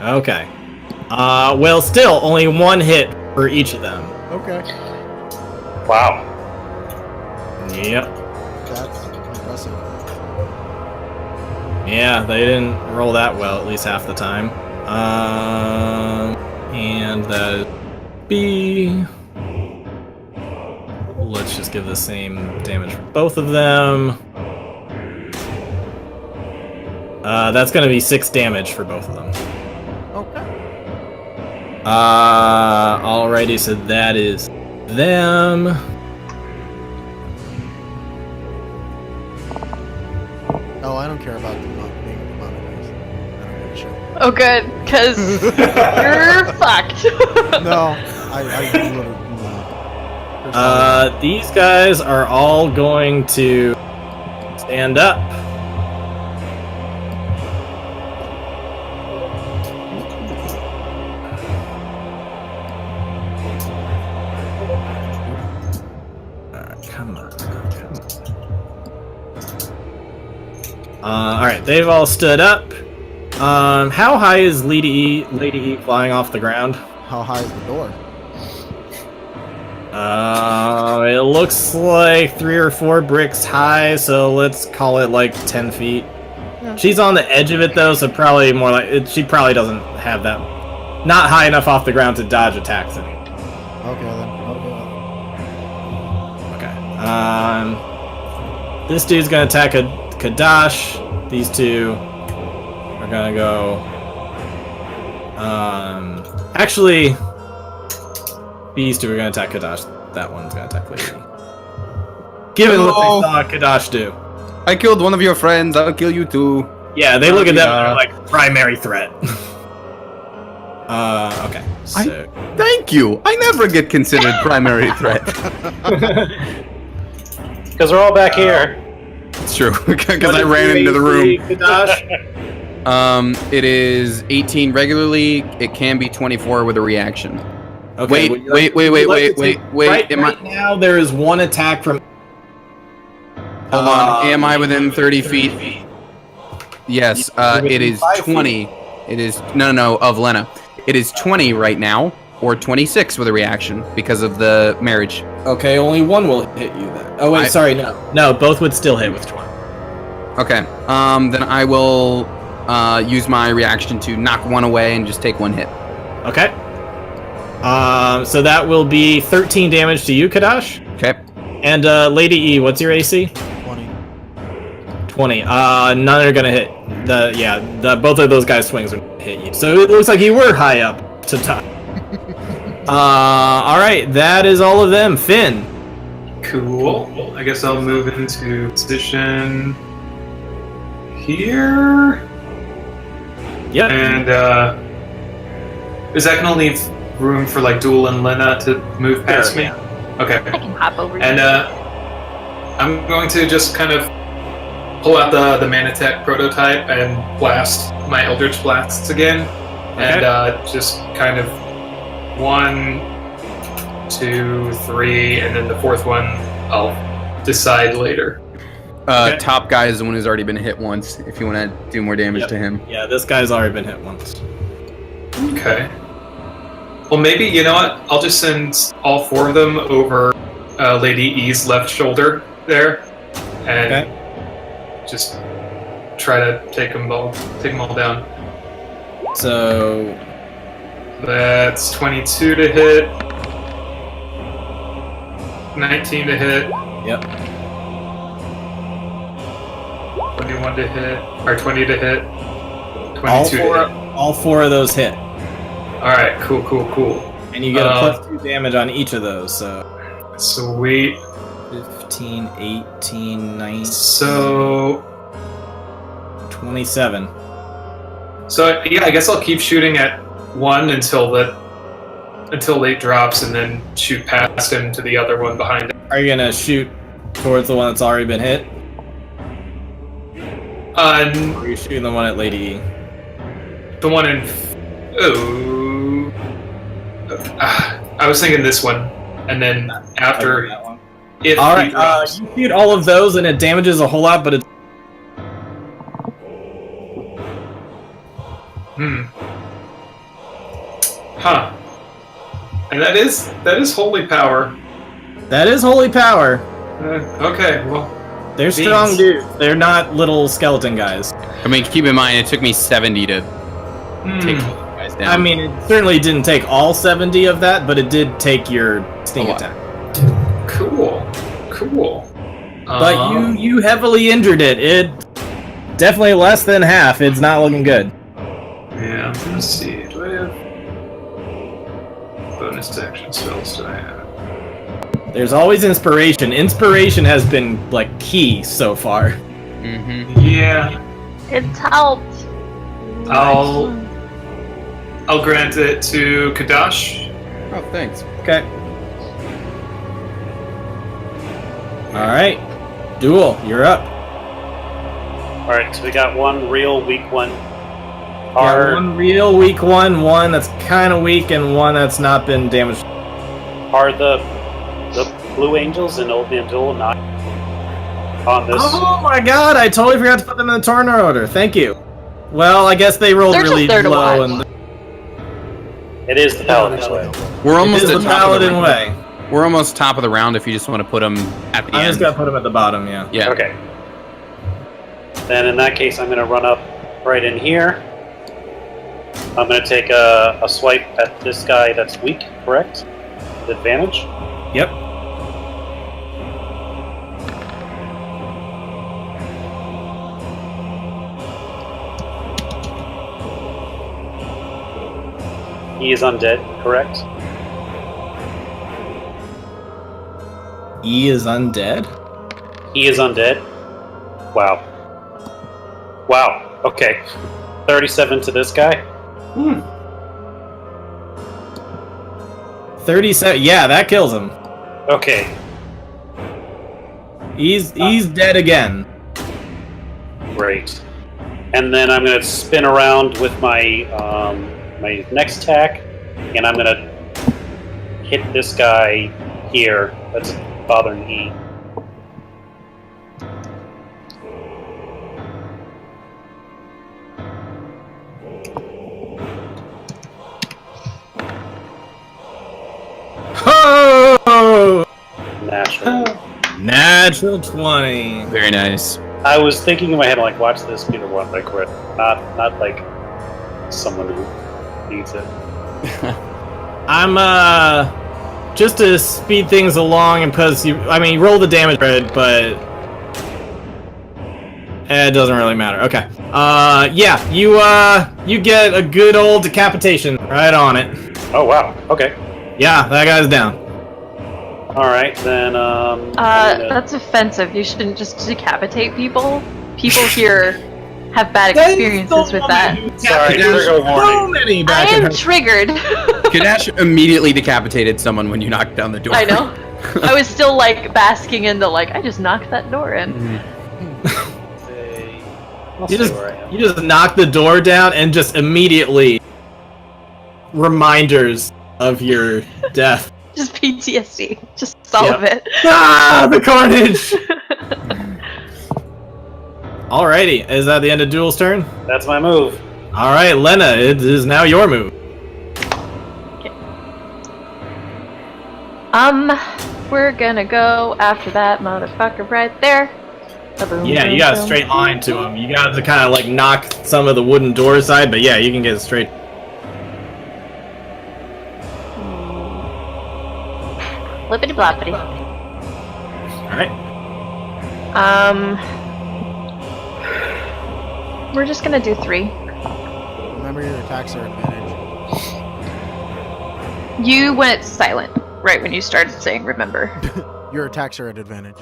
Okay. Well, still only one hit for each of them. Okay. Wow. Yep. That's impressive. Yeah, they didn't roll that well, at least half the time. And that is B. Let's just give the same damage for both of them. That's gonna be 6 damage for both of them. Okay. Alrighty, so that is them. Oh, I don't care about them not being demonetized. I don't give a shit. Oh, good, because you're fucked. No, I literally. These guys are all going to stand up. Alright, come on. Alright, they've all stood up. How high is Lady E flying off the ground? How high is the door? It looks like 3 or 4 bricks high, so let's call it like 10 feet. Yeah. She's on the edge of it though, so probably more like she probably doesn't have that, not high enough off the ground to dodge attacks anymore. Okay then. Okay. This dude's gonna attack a Kadash. These two are gonna go. Actually. These two are going to attack Kadash. That one's going to attack Lady. Given what they saw Kadash do. I killed one of your friends. I'll kill you too. Yeah, they look at them and they're like, primary threat. Okay. So. Thank you. I never get considered primary threat. Because we're all back here. It's true. Because What I is ran your into the AC, room. Kadash? It is 18 regularly. It can be 24 with a reaction. Okay, Wait. Right Am I? now, there is one attack from. Hold on. Am I within 30 feet? Yes. It is 20. It is no of Lena. It is 20 right now, or 26 with a reaction because of the marriage. Okay, only one will hit you then. Oh wait, sorry, no. No, both would still hit with 20. Okay. Then I will use my reaction to knock one away and just take one hit. Okay. So that will be 13 damage to you, Kadash. Okay. And Lady E, what's your AC? 20. 20. None are gonna hit. Both of those guys' swings would hit you. So it looks like you were high up to top. Alright, that is all of them. Finn. Cool. I guess I'll move into position here. Yep. And is that gonna leave room for like Duel and Lena to move past me? Okay. I can hop over And you. I'm going to just kind of pull out the Manatech prototype and blast my Eldritch Blasts again. And just kind of 1, 2, 3, and then the fourth one I'll decide later. Okay. Top guy is the one who's already been hit once. If you want to do more damage to him. Yeah, this guy's already been hit once. Okay. Well, maybe, you know what? I'll just send all 4 of them over Lady E's left shoulder there. And just try to take them all down. So That's 22 to hit. 19 to hit. Yep. 21 to hit. Or 20 to hit. 22 to hit. All 4 of those hit. Alright, cool. And you get a +2 damage on each of those, so Sweet. 15, 18, 19, So 27. So yeah, I guess I'll keep shooting at one until it drops, and then shoot past him to the other one behind him. Are you gonna shoot towards the one that's already been hit? Or are you shooting the one at Lady E? The one in. I was thinking this one, and then after. That one. If All he right, drops. you shoot all of those, and it damages a whole lot, but it's Huh. And that is holy power. that is holy power. Okay, well, They're strong dudes. They're not little skeleton guys. I mean, keep in mind, it took me 70 to take hmm. those guys down. I mean, it certainly didn't take all 70 of that, but it did take your sting A lot. attack. Cool. But you heavily injured it. It definitely less than half. It's not looking good. Yeah, let's see. Do I have bonus action spells? Do I have? There's always inspiration. Inspiration has been like key so far. Mm-hmm. Yeah, It's helped. I'll grant it to Kadash. Oh, thanks. Okay. All right, Duel, you're up. Alright, so we got one real weak one. Yeah, Are, one real weak one that's kind of weak, and one that's not been damaged. are the Blue Angels in Old Man Duel not on this? Oh my god, I totally forgot to put them in the turn order. Thank you. Well, I guess they rolled They're just really there to low, watch. and It is the Paladin's Way. We're it almost is at the top of the Paladin round. way. We're almost top of the round if you just want to put them at the I end. just gotta put them at the bottom, yeah. Yeah. Okay. Then in that case, I'm going to run up right in here. I'm going to take a swipe at this guy that's weak, correct? With advantage. Yep. He is undead, correct? E is undead? He is undead. Wow. Wow. Okay. 37 to this guy. 37. Yeah, that kills him. Okay. He's dead again. Great. And then I'm going to spin around with my my next attack, and I'm going to hit this guy here. That's bothering E. Oh! Natural. Natural 20. Very nice. I was thinking in my head, like, watch this be the one that quit. Not like someone who needs it. I'm, just to speed things along, and because you roll the damage credit, but it doesn't really matter. Okay. Yeah, you get a good old decapitation right on it. Oh, wow. Okay. Yeah, that guy's down. Alright, then, I'm gonna- That's offensive. You shouldn't just decapitate people. People here have bad There's experiences so with that. many Sorry, decapitations. trigger warning. So many I back in am her. triggered. Kadash immediately decapitated someone when you knocked down the door. I know. I was still like basking in the I just knocked that door in. I'll You stay just, where I am. you just knock the door down and just immediately reminders of your death. Just PTSD. Just all of it. Ah, the carnage! Alrighty, is that the end of Duel's turn? That's my move. Alright, Lena, it is now your move. We're gonna go after that motherfucker right there. Ba-boom, Yeah, you boom, got a boom. straight line to him. You got to kind of knock some of the wooden door aside, but yeah, you can get it straight. Flippity bloppity. Alright. We're just gonna do 3. Remember your attacks are advantage. You went silent right when you started saying remember. Your attacks are at advantage.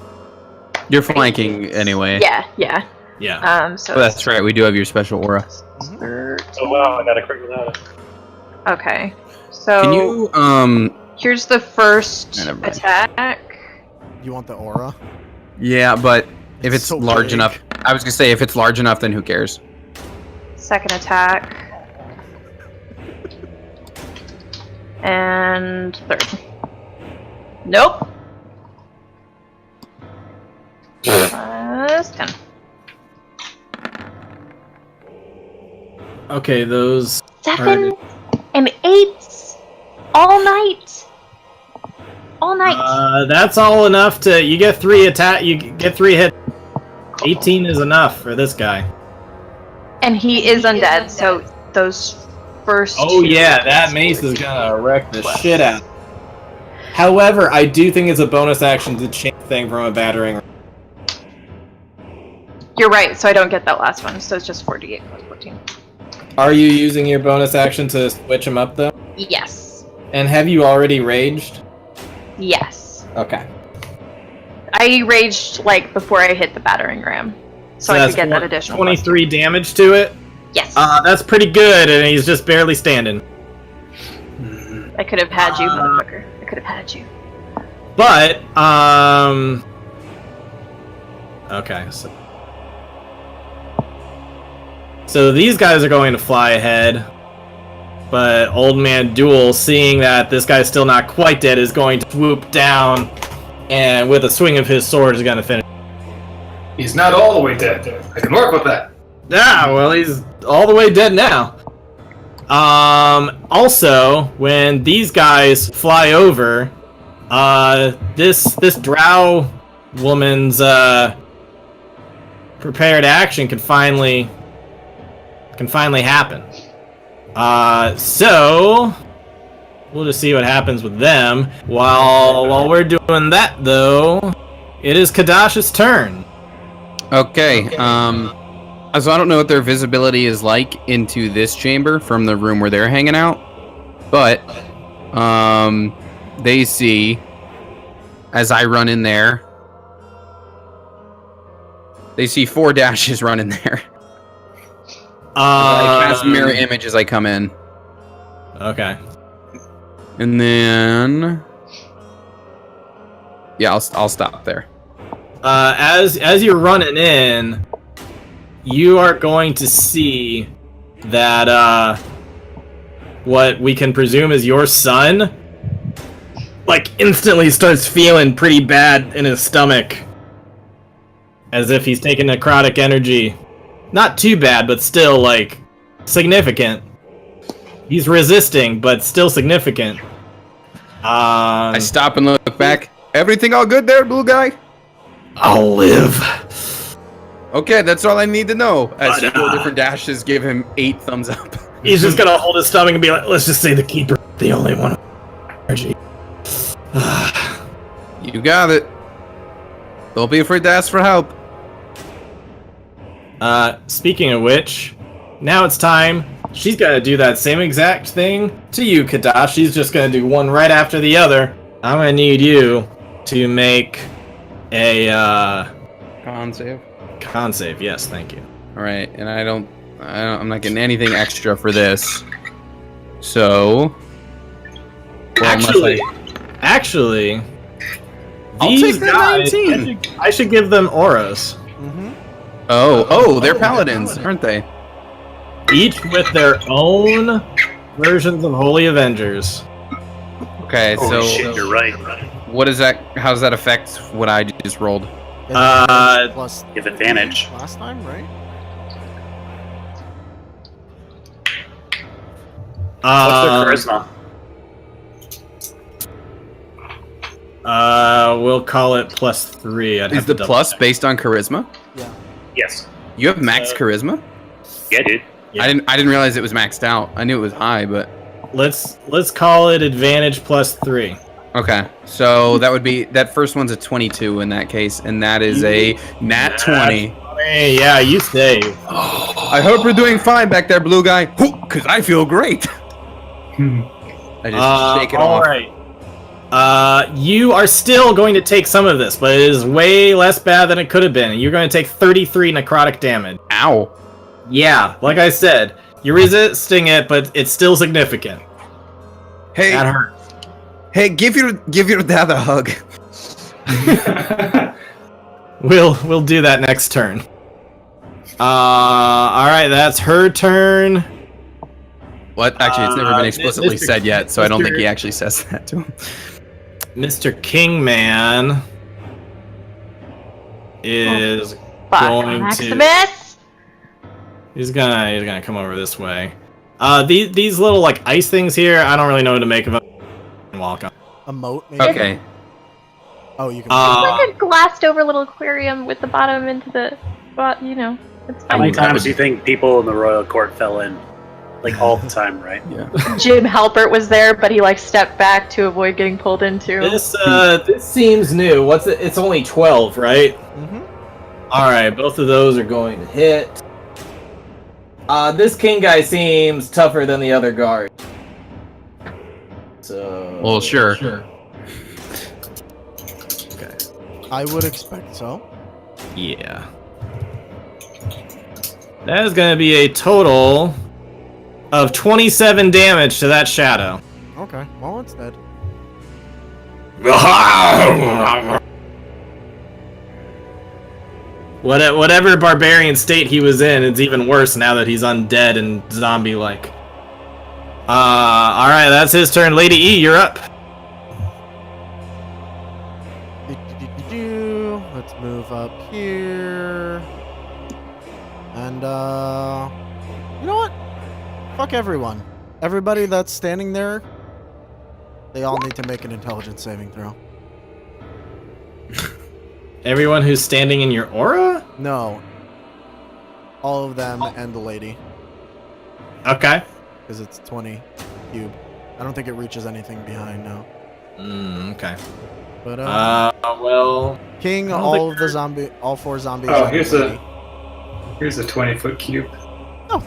You're flanking anyway. Yeah, yeah. Yeah. So Oh, that's right. We do have your special aura. Oh wow, I got a crit without it. Okay. So Can you here's the first Never mind. attack. You want the aura? Yeah, but if It's it's so large big. enough, I was gonna say if it's large enough, then who cares? Second attack. And third. Nope. Plus 10. Okay, those 7 and 8 all night. All night. That's all enough to you get 3 attack. You get 3 hit. 18 is enough for this guy. And he is undead, so those first. Oh 2 yeah, that mace is gonna wreck the shit out. However, I do think it's a bonus action to change the thing from a battering. You're right, so I don't get that last one, so it's just 4d8 plus 14. Are you using your bonus action to switch him up though? Yes. And have you already raged? Yes. Okay. I raged like before I hit the battering ram, so I could get that additional. 23 damage to it. Yes. That's pretty good, and he's just barely standing. I could have had you, motherfucker. I could have had you. But okay, so these guys are going to fly ahead, but Old Man Duel, seeing that this guy's still not quite dead, is going to swoop down, and with a swing of his sword is going to finish. He's not all the way dead. I can work with that. Ah, well, he's all the way dead now. Also, when these guys fly over, this drow woman's prepared action can finally happen. So we'll just see what happens with them. While we're doing that, though, it is Kadash's turn. Okay. So I don't know what their visibility is like into this chamber from the room where they're hanging out, but they see as I run in there. They see 4 dashes run in there. I cast mirror image as I come in. Okay. And then, yeah, I'll stop there. As you're running in, you are going to see that what we can presume is your son, like, instantly starts feeling pretty bad in his stomach, as if he's taking necrotic energy. Not too bad, but still, like, significant. He's resisting, but still significant. I stop and look back. Everything all good there, blue guy? I'll live. Okay, that's all I need to know. As 4 different dashes give him 8 thumbs up. He's just gonna hold his stomach and be like, let's just say the keeper, the only one with energy. You got it. Don't be afraid to ask for help. Speaking of which, now it's time. She's gotta do that same exact thing to you, Kadash. She's just gonna do one right after the other. I'm gonna need you to make a, Con save. con save. Yes, thank you. Alright, and I'm not getting anything extra for this. So... well, Actually, I'll these take that guys, 19. I should give them auras. Oh, they're paladins, aren't they? Each with their own versions of Holy Avengers. Okay, so Shit, you're right. what is that? How does that affect what I just rolled? Plus Give advantage. last time, right? What's their charisma? We'll call it +3. I'd Is have to the double plus check. based on charisma? Yes. You have max charisma? Yeah, dude. Yeah. I didn't realize it was maxed out. I knew it was high, but Let's call it advantage +3. okay. So that would be that first one's a 22 in that case, and that is a nat 20. Hey, yeah, you save. I hope you're doing fine back there, blue guy. Because I feel great. I just shake it all off. right. You are still going to take some of this, but it is way less bad than it could have been. You're going to take 33 necrotic damage. Ow. Yeah, like I said, you're resisting it, but it's still significant. Hey, That hurts. hey, give your dad a hug. We'll do that next turn. All right, that's her turn. What? Actually, it's never been explicitly Mr. said yet, so I don't think Mr. he actually says that to him. Mr. Kingman is Fuck, going to. Maximus! He's gonna come over this way. These little like ice things here, I don't really know what to make of them. Walk on. A moat, maybe? Okay. Oh, you can. It's like a glassed over little aquarium with the bottom into the, well, you know, it's How many fine. times do you think people in the royal court fell in? Like all the time, right? Yeah. Jim Halpert was there, but he like stepped back to avoid getting pulled into. This seems new. What's it? It's only 12, right? Mm-hmm. All right, both of those are going to hit. This king guy seems tougher than the other guard. So. Well, sure. Okay. I would expect so. Yeah. That is going to be a total of 27 damage to that shadow. Okay, well, it's dead. Whatever barbarian state he was in, it's even worse now that he's undead and zombie-like. Alright, that's his turn. Lady E, you're up. Let's move up here. And, you know what? Fuck everyone. Everybody that's standing there, they all need to make an intelligence saving throw. Everyone who's standing in your aura? No. All of them and the lady. Okay. Because it's 20 cube. I don't think it reaches anything behind now. Okay. But, well... King, all four zombies. Oh, and here's the lady. Here's a 20-foot cube. Oh,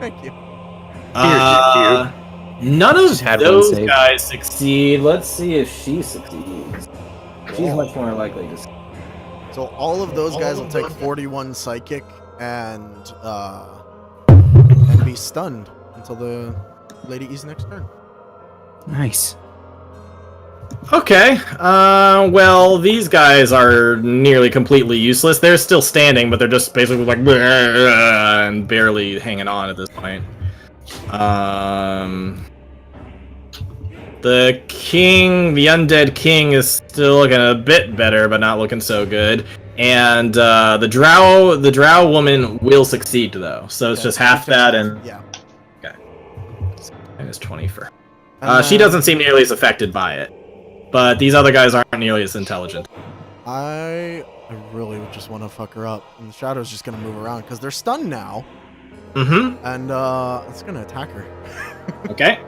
thank you. None of had one those save. guys succeed. Let's see if she succeeds. She's much more likely to succeed. So all of those guys will take 41 psychic and be stunned until the Lady E's next turn. Nice. Okay. Well, these guys are nearly completely useless. They're still standing, but they're just basically like and barely hanging on at this point. The king, the undead king, is still looking a bit better, but not looking so good. And the drow woman will succeed though. So it's just half that, and yeah. Okay. Minus 20 for her. She doesn't seem nearly as affected by it, but these other guys aren't nearly as intelligent. I really just want to fuck her up, and the shadow's just gonna move around because they're stunned now. Mm-hmm. And it's gonna attack her. Okay.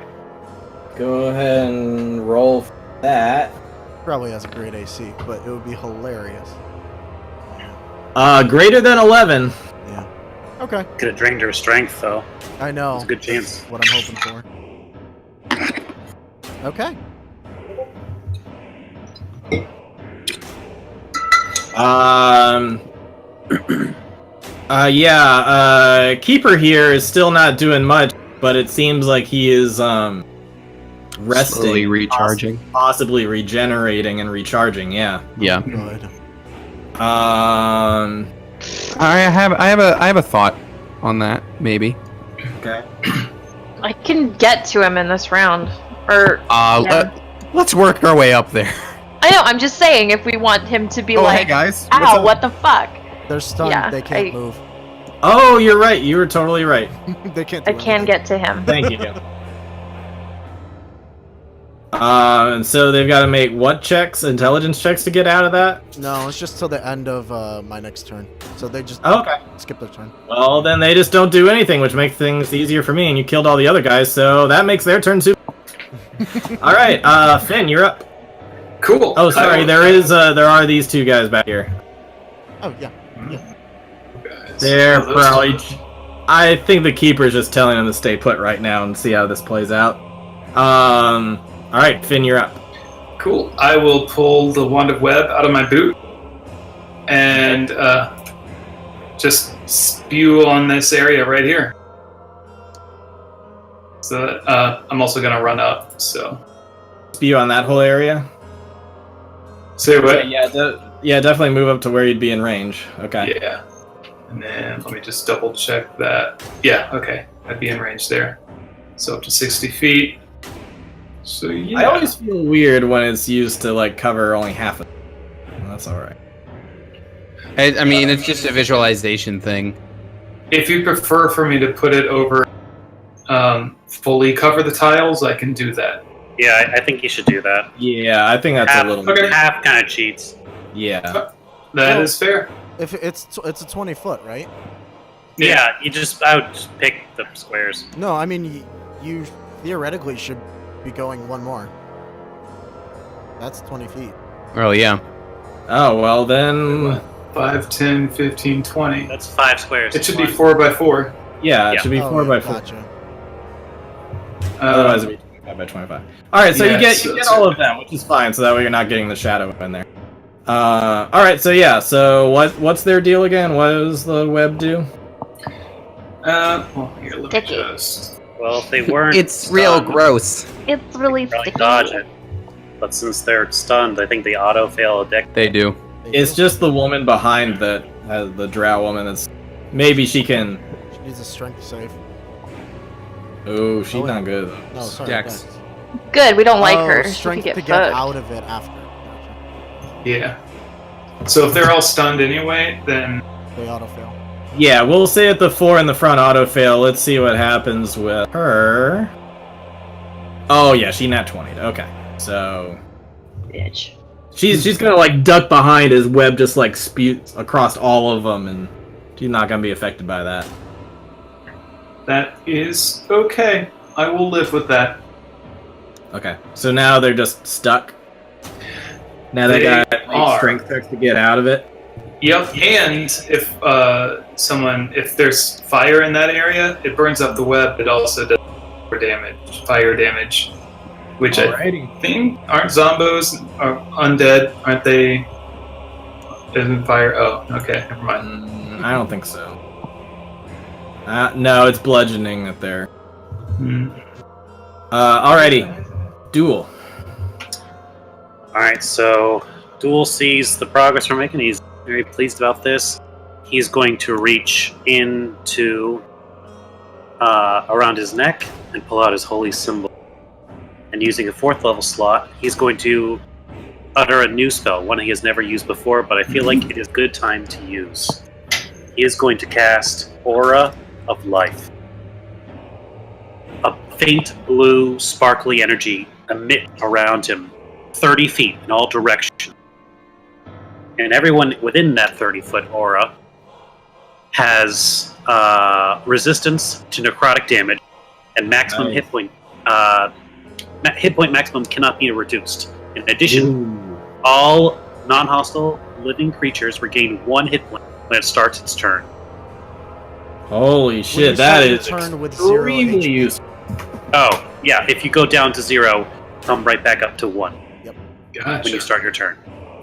Go ahead and roll for that. Probably has a great AC, but it would be hilarious. Greater than 11. Yeah. Okay. Could have drained her strength, though. I know. It's a good chance. That's what I'm hoping for. Okay. Keeper here is still not doing much, but it seems like he is resting, Slowly recharging. possibly regenerating and recharging. Yeah. Yeah. Good. I have a thought on that. Maybe. Okay. I can get to him in this round. Or yeah. Let's work our way up there. I know, I'm just saying if we want him to be like, hey guys. ow, what the fuck? They're stunned. Yeah, they can't move. Oh, you're right. You were totally right. They can't. Do I can anything. get to him. Thank you. And so they've got to make what checks? Intelligence checks to get out of that? No, it's just till the end of my next turn. So they just Okay. skip their turn. Well, then they just don't do anything, which makes things easier for me, and you killed all the other guys, so that makes their turn too. Alright, Finn, you're up. Cool. Oh, sorry, there are these two guys back here. Oh yeah. They're Oh, those probably... two. I think the keeper's just telling them to stay put right now and see how this plays out. Alright, Finn, you're up. Cool. I will pull the wand of web out of my boot and just spew on this area right here. So I'm also gonna run up. So Spew on that whole area? say what? Okay, yeah, definitely move up to where you'd be in range. Okay. Yeah. And then let me just double check that. Yeah. Okay. I'd be in range there. So up to 60 feet. So yeah. I always feel weird when it's used to like cover only half of it. That's alright. I mean, it's just a visualization thing. If you prefer for me to put it over, fully cover the tiles, I can do that. Yeah, I think you should do that. Yeah, I think that's Half, a little. Okay. half kind of cheats. Yeah. That is fair. If it's a 20 foot, right? Yeah, I would just pick the squares. No, I mean you theoretically should be going one more. That's 20 feet. Oh yeah. Oh well then. 5, 10, 15, 20. That's 5 squares. It should be 4 by 4. Yeah, it Yeah. should be 4 by 4. Gotcha. Otherwise, it'd be 25 by 25. All right, so you Yes, get that's all right. of them, which is fine. So that way you're not getting the shadow in there. All right, so yeah, so what's their deal again? What does the web do? Well, here, let me Sticky. just. Well, if they weren't It's real stunned, gross. It's really probably sticky. dodge it. But since they're stunned, I think they auto-fail a deck. They do. It's just the woman behind that has the drow woman. That's maybe she can. She needs a strength save. Oh, she's Oh, not good. No, sorry. Dex. Dex. Good, we don't like Oh, her. She could strength get to get fucked. out of it after. Gotcha. Yeah. So if they're all stunned anyway, then. They auto fail. Yeah, we'll say at the 4 in the front auto fail. Let's see what happens with her. Oh yeah, she nat 20'd. Okay, so Bitch. she's gonna like duck behind as web just like spewts across all of them, and she's not gonna be affected by that. That is okay. I will live with that. Okay, so now they're just stuck. Now they They got are. strength checks to get out of it. Yep, and if there's fire in that area, it burns up the web. It also does fire damage, which Alrighty. I think aren't zombos are undead, aren't they? Isn't fire? Oh, okay, never mind. I don't think so. No, it's bludgeoning that they're. Hmm. Alrighty, duel. Alright, so Duel sees the progress we're making. He's very pleased about this. He's going to reach into around his neck and pull out his holy symbol. And using a 4th level slot, he's going to utter a new spell, one he has never used before, but I feel like it is good time to use. He is going to cast Aura of Life. A faint blue, sparkly energy emits around him, 30 feet in all directions. And everyone within that 30-foot aura has resistance to necrotic damage, and maximum Nice. hit point maximum cannot be reduced. In addition, all non-hostile living creatures regain 1 hit point when it starts its turn. Holy When you shit, that start your is turn with 0 extremely HP. useful. Oh, yeah, if you go down to 0, come right back up to 1 when you Gotcha. start your turn.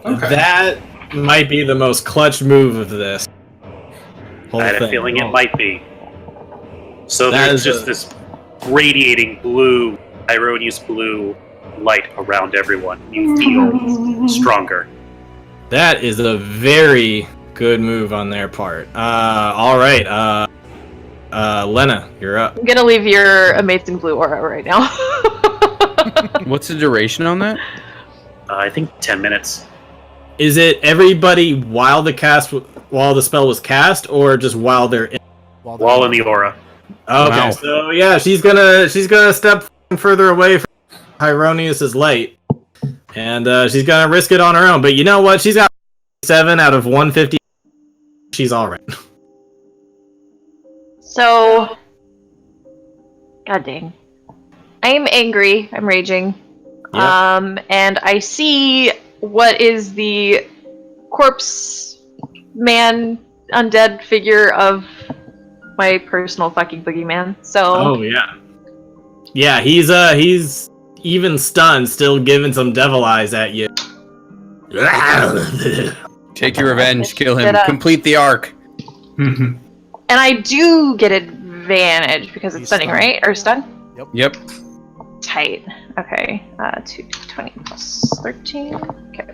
Okay. That might be the most clutch move of this whole I had a thing. feeling it might be. So That there's is just this radiating blue, Ironious blue light around everyone. You feel stronger. That is a very good move on their part. All right. Lena, you're up. I'm gonna leave your amazing blue aura right now. What's the duration on that? I think 10 minutes. Is it everybody while the spell was cast, or just while they're in? While in the aura. Okay, Wow. so yeah, she's gonna step further away from Hieronius's light, and she's gonna risk it on her own. But you know what? She's got 7 out of 150. She's all right. So, god dang, I am angry. I'm raging. Yeah. And I see what is the corpse man undead figure of my personal fucking boogeyman. So, Oh yeah, yeah. He's even stunned, still giving some devil eyes at you. Take your revenge, kill him, Get up. complete the arc. Mhm. and I do get advantage because it's He's stunning, stunned. right? Or stun? Yep. Tight. Okay. 220 plus 13. Okay.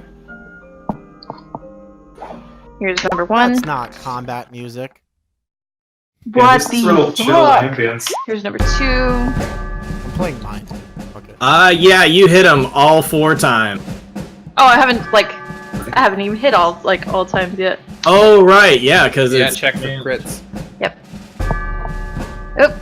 Here's number 1. That's not combat music. Yeah, What just real the chill fuck? ambience. Here's number 2. I'm playing mine. Okay. Yeah, you hit him all 4 times. Oh, I haven't, like, I haven't even hit all times yet. Oh right, yeah, because Yeah, it's check for crits. Yep. Oop.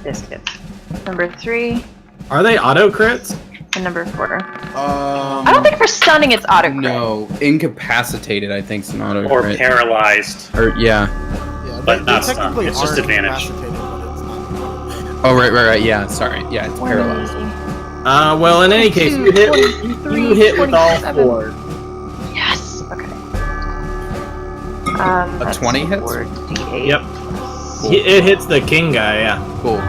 Biscuits. Number 3 Are they auto crits? and number 4. I don't think for stunning it's auto crit. No, incapacitated. I think is an auto Or crit. paralyzed. Or yeah. Yeah, But not stun. technically It's just are advantage. incapacitated, but it's not. Oh right. Yeah, sorry. Yeah, it's paralyzed. Well, in any case, you hit, 23, you hit with all 27. 4. Yes. Okay. A 20 hits? 4d8. Yep. It hits the king guy, yeah. Cool.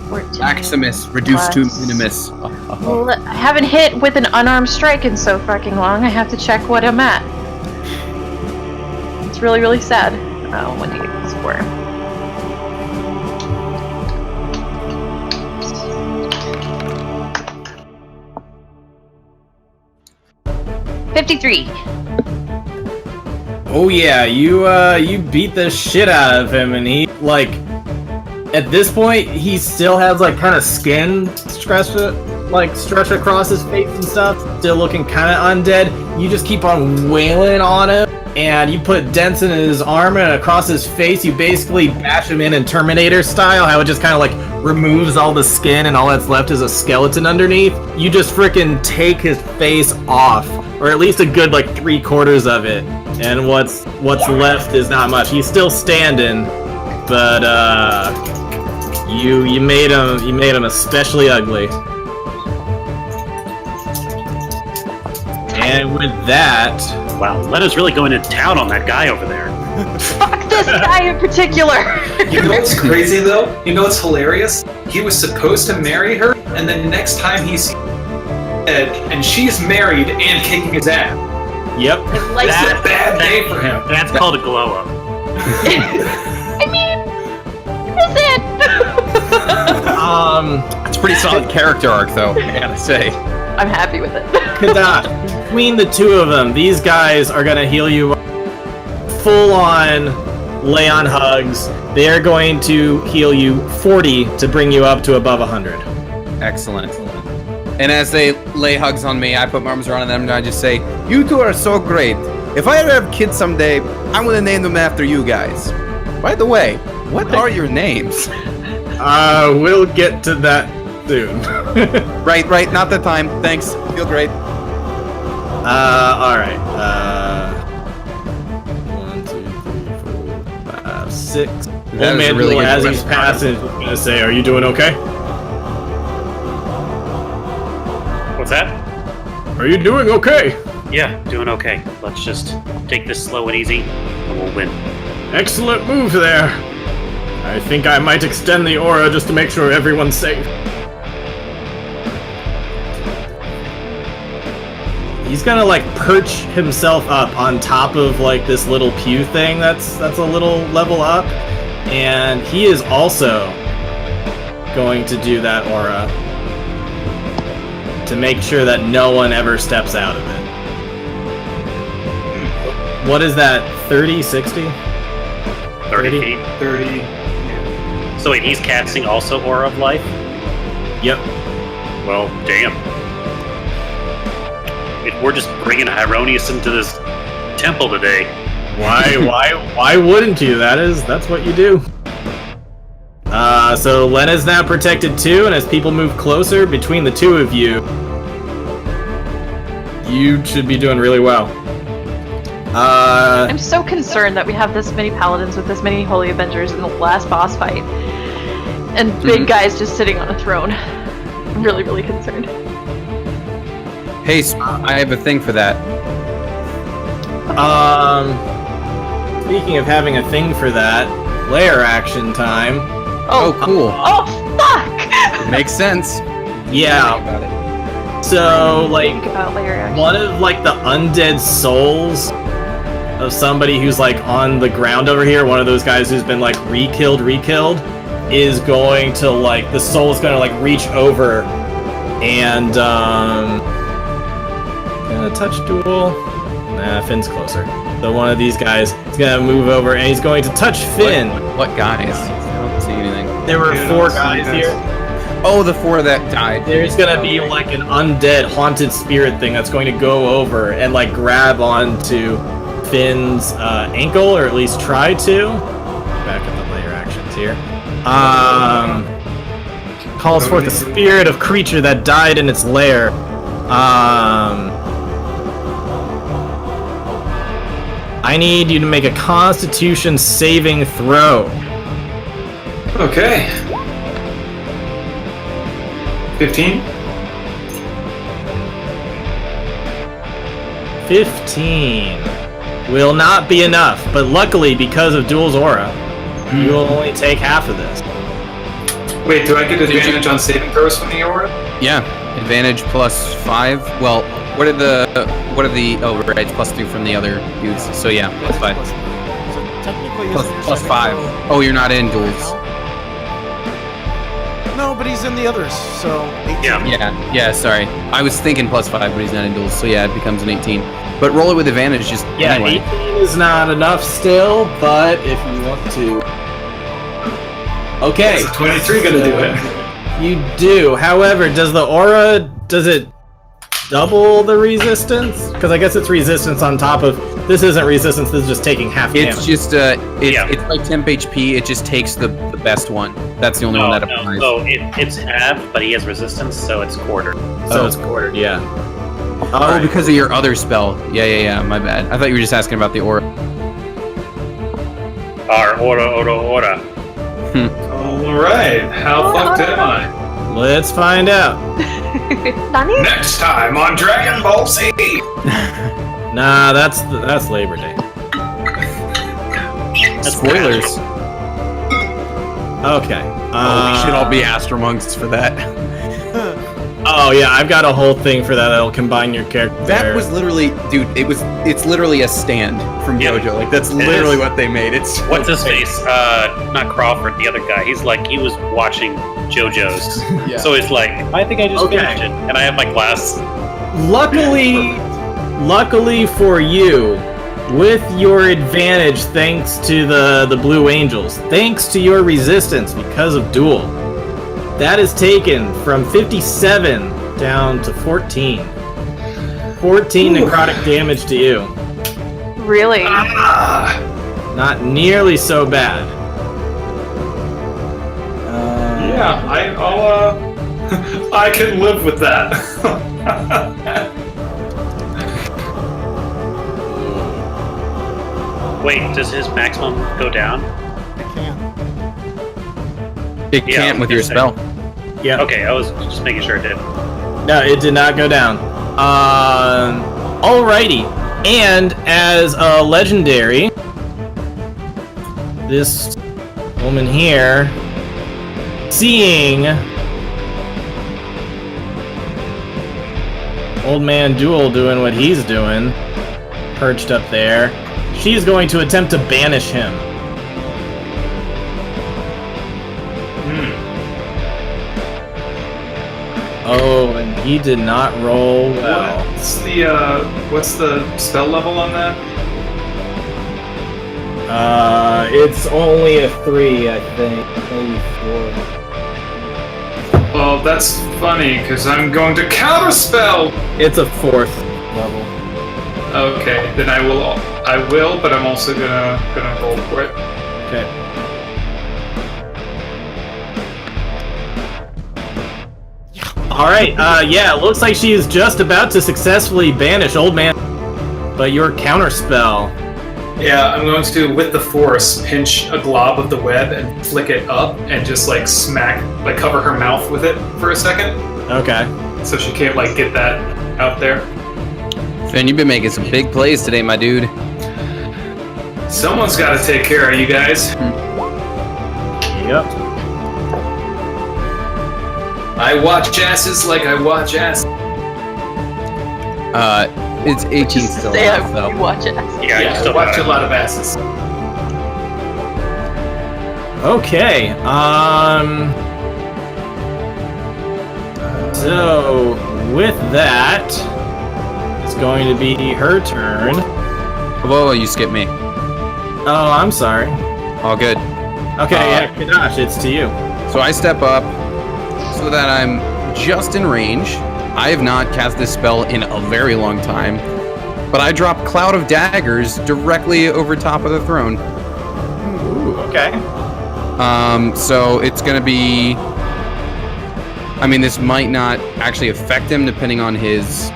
14 Maximus reduced to plus- minimus. Well, I haven't hit with an unarmed strike in so fucking long. I have to check what I'm at. It's really, really sad. Oh, 1d8 plus 4. $53. Oh yeah, you beat the shit out of him, and he like at this point he still has like kind of skin stretched across his face and stuff, still looking kind of undead. You just keep on wailing on him, and you put dents in his armor and across his face. You basically bash him in Terminator style, how it just kind of like removes all the skin and all that's left is a skeleton underneath. You just freaking take his face off, or at least a good like 3/4 of it. And what's left is not much. He's still standing, but you made him especially ugly. And with that, Wow, Letta's really going to town on that guy over there. Fuck this guy in particular! You know what's crazy though? You know what's hilarious? He was supposed to marry her, and then next time he sees Ed, and she's married and kicking his ass. yep, Like, It's a bad day for him. That's called a glow up. I mean, is it? It's a pretty solid character arc, though. I gotta say. I'm happy with it. Kadash, between the two of them, these guys are gonna heal you full on lay on hugs. They are going to heal you 40 to bring you up to above 100. Excellent. And as they lay hugs on me, I put my arms around them and I just say, "You two are so great. If I ever have kids someday, I'm gonna name them after you guys. By the way, what are your names?" We'll get to that soon. Right. Not the time. Thanks. Feel great. Alright. 1, 2, 3, 4, 5, 6. That Old was a man really good as he's question. passing is gonna say, "Are you doing okay? What's that? Are you doing okay? Yeah, doing okay. Let's just take this slow and easy, and we'll win. Excellent move there. I think I might extend the aura just to make sure everyone's safe." He's gonna like perch himself up on top of like this little pew thing that's a little level up, and he is also going to do that aura to make sure that no one ever steps out of it. What is that? 30, 60? 30 feet. 30. So wait, he's casting also Aura of Life? Yep. Well, damn. If we're just bringing Hieronius into this temple today. Why wouldn't you? That's what you do. So Lena's now protected too, and as people move closer between the two of you, you should be doing really well. I'm so concerned that we have this many paladins with this many holy avengers in the last boss fight, and big guys just sitting on a throne. I'm really, really concerned. Hey, I have a thing for that. Speaking of having a thing for that, layer action time. Oh, cool. Oh, fuck! Makes sense. Yeah. About it. So like Think about layer action. one of like the undead souls of somebody who's like on the ground over here, one of those guys who's been like re-killed, is going to like, the soul is going to like reach over and gonna touch duel. Nah, Finn's closer. So one of these guys is gonna move over and he's going to touch Finn. What guys? I don't see anything. There were Yeah, 4 so guys yes. here. Oh, the 4 that died. There's gonna be like an undead haunted spirit thing that's going to go over and like grab onto Finn's ankle, or at least try to. Back at the layer actions here. Calls forth the spirit of creature that died in its lair. I need you to make a Constitution saving throw. Okay. 15? 15 will not be enough, but luckily, because of Duel's aura, you will only take half of this. Wait, do I get advantage on saving throws from the aura? Yeah, advantage plus 5. Well, what are the oh right, it's plus 2 from the other dudes. So yeah, plus 5. So technically, Plus 5. Oh, you're not in duels. No, but he's in the others, so 18. Yeah, sorry. I was thinking plus 5, but he's not in duels, so yeah, it becomes an 18. But roll it with advantage, just Yeah, anyway. 18 is not enough still, but if you want to... Okay. Is 23 gonna do it? You do. However, does it double the resistance? Because I guess it's resistance on top of... This isn't resistance, this is just taking half damage. It's just, it's like temp HP, it just takes the best one. That's the only one that applies. So it's half, but he has resistance, so it's quartered. So it's quartered, yeah. Oh, because of your other spell. Yeah, my bad. I thought you were just asking about the aura. Our aura. Alright, how fucked am I? Let's find out. Nani? Next time on Dragon Ball Z! Nah, that's Labor Day. Spoilers. Okay. We should all be Astro Monks for that. Oh yeah, I've got a whole thing for that that'll combine your character. That was literally, dude. It's literally a stand from JoJo. Like that's literally what they made. It's What's his face? Not Crawford, the other guy. He was watching JoJo's. Yeah. So it's like, I think I just finished it, and I have my glass. Luckily for you, with your advantage thanks to the Blue Angels, thanks to your resistance because of Duel, that is taken from 57 down to 14. 14 necrotic damage to you. Really? Not nearly so bad. Yeah, I'll I can live with that. Wait, does his maximum go down? I can't. It Yeah, can't with your it's like- spell. Yeah. Okay, I was just making sure it did. No, it did not go down. Alrighty. And as a legendary, this woman here, seeing Old Man Duel doing what he's doing, perched up there, she's going to attempt to banish him. Oh, and he did not roll well. What's the spell level on that? It's only a 3, I think. Maybe 4. Well, that's funny, because I'm going to counterspell! It's a 4th level. Okay, then I will, but I'm also gonna roll for it. Okay. Alright, yeah, it looks like she is just about to successfully banish Old Man, but your counterspell. Yeah, I'm going to, with the force, pinch a glob of the web and flick it up and just cover her mouth with it for a second. Okay. So she can't get that out there. Finn, you've been making some big plays today, my dude. Someone's got to take care of you guys. Yep. I watch asses like I watch asses. It's 18 still left, You though. watch it. Yeah, you I still watch got a lot of asses. Okay, so, with that, it's going to be her turn. Whoa, you skipped me. Oh, I'm sorry. All good. Okay, yeah, Kadash, it's to you. So I step up, so that I'm just in range. I have not cast this spell in a very long time, but I drop Cloud of Daggers directly over top of the throne. Ooh, okay. So it's gonna be. I mean, this might not actually affect him depending on his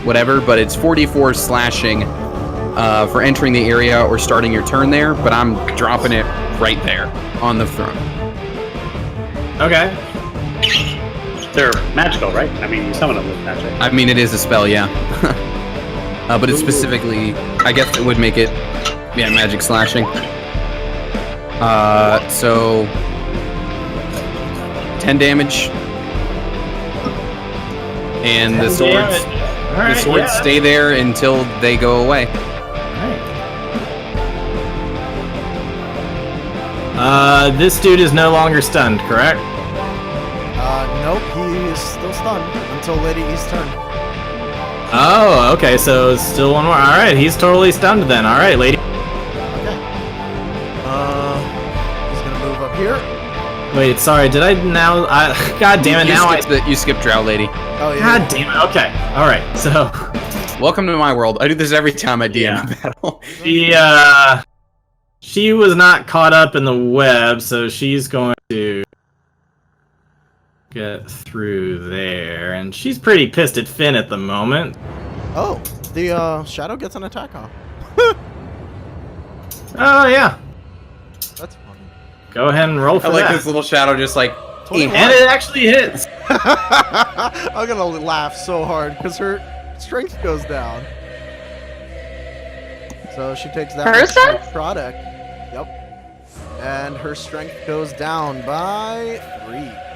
whatever, but it's 44 slashing for entering the area or starting your turn there. But I'm dropping it right there on the throne. Okay. They're magical, right? I mean, you summon them with magic. I mean, it is a spell, yeah. But it's specifically, I guess it would make it, yeah, magic slashing. So 10 damage. And the swords stay there until they go away. This dude is no longer stunned, correct? Nope, he is still stunned until Lady E's turn. Oh, okay, so it's still one more. Alright, he's totally stunned then. Alright, lady. Okay. He's gonna move up here. Wait, sorry, did I now... God damn it, You skipped Drow Lady. Oh, yeah. God damn it, okay. Alright, so... Welcome to my world. I do this every time I DM a battle. She was not caught up in the web, so she's going to get through there, and she's pretty pissed at Finn at the moment. Oh, the shadow gets an attack off. Oh yeah, That's funny. go ahead and roll for I like that. this little shadow just like... And it actually hits. I'm gonna laugh so hard because her strength goes down. So she takes that Hers does? product. Yep. And her strength goes down by 3.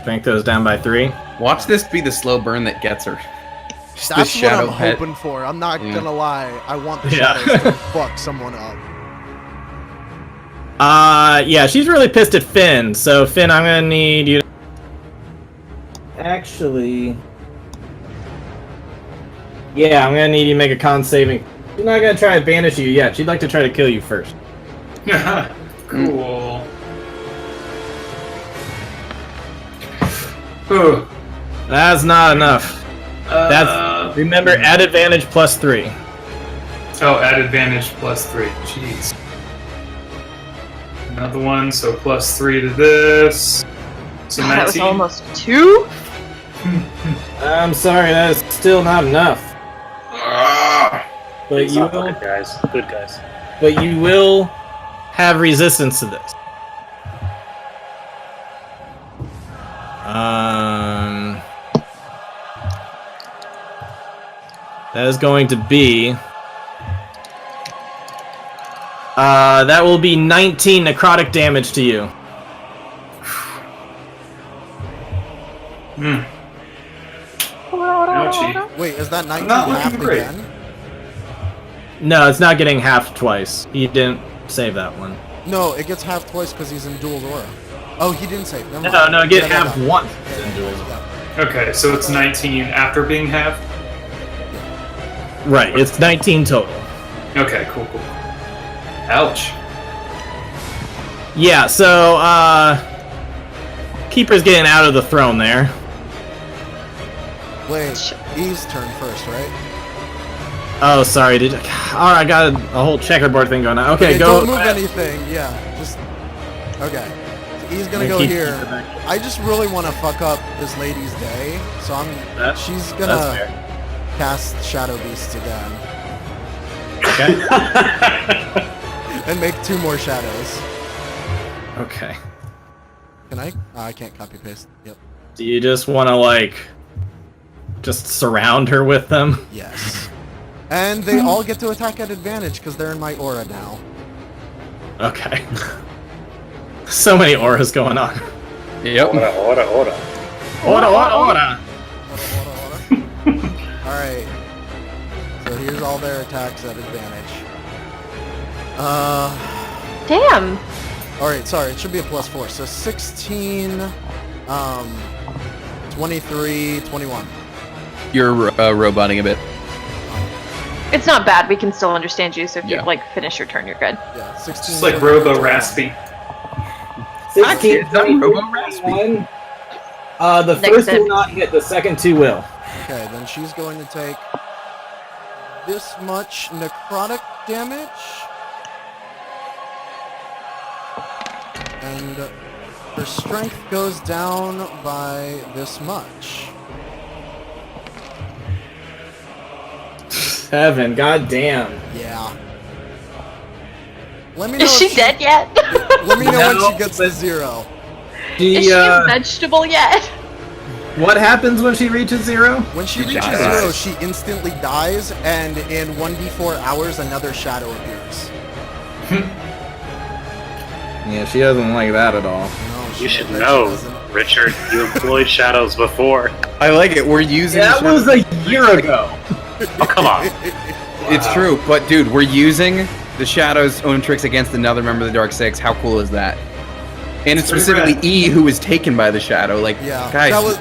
Strength goes down by 3. Watch this be the slow burn that gets her. Just That's the what shadow I'm pet. hoping for. I'm not Yeah. gonna lie. I want the Yeah. shadows to fuck someone up. Yeah, she's really pissed at Finn. So Finn, I'm gonna need you to... Actually... Yeah, I'm gonna need you to make a con saving. She's not gonna try to banish you yet. She'd like to try to kill you first. Cool. Ooh. That's not enough. That's... Remember, add advantage plus 3. Oh, add advantage plus 3. Jeez. Another one, so plus 3 to this. So God, that was 19. almost 2? I'm sorry, that is still not enough. But It's you not will... good guys. Good guys. But you will have resistance to this. That is going to be... that will be 19 necrotic damage to you. Ouchie. Wait, is that 19 not looking halved great. again? No, it's not getting half twice. He didn't save that one. No, it gets half twice because he's in dual aura. Oh, he didn't save. Never No, mind. no, get Yeah, half yeah. once. Yeah. Okay, so it's 19 after being half? Right, it's 19 total. Okay, cool. Ouch. Yeah, so, Keeper's getting out of the throne there. Wait, E's turn first, right? Oh, sorry, did Alright, I got a whole checkerboard thing going on. Okay, Okay, go. don't move anything. Yeah, just... Okay. So E's gonna go Keep- here. keep it back. I just really want to fuck up this lady's day, so she's That's gonna fair. cast Shadow Beasts again. Okay. And make 2 more shadows. Okay. Can I? I can't copy paste. Yep. Do you just want to, like, just surround her with them? Yes. And they all get to attack at advantage because they're in my aura now. Okay. So many auras going on. Yep. Order. Aura. Alright. So here's all their attacks at advantage. Damn! Alright, sorry, it should be a plus 4. So 16, 23, 21. You're roboting a bit. It's not bad, we can still understand you, so if Yeah. you, like, finish your turn, you're good. Yeah, 16. Just like 21, Robo Raspy. 16, Is that 23, Robo-Raspy? 21. The first Negative. will not hit, the second two will. Okay, then she's going to take this much necrotic damage. And her strength goes down by this much. 7, goddamn. Yeah. Let me know Is she if dead yet? Let me know when No, she gets to 0. Is she a vegetable yet? What happens when she reaches 0? When she She reaches dies. 0, she instantly dies, and in 1d4 hours, another shadow appears. Yeah, she doesn't like that at all. No, You she- should I bet she know, doesn't. Richard. You employed shadows before. I like it. We're using. That the was a year ago. Oh, come on. It's true, but dude, we're using the Shadow's own tricks against another member of the Dark Six. How cool is that? And it's Pretty specifically rad. E who was taken by the Shadow. Like, Yeah, guys, that was-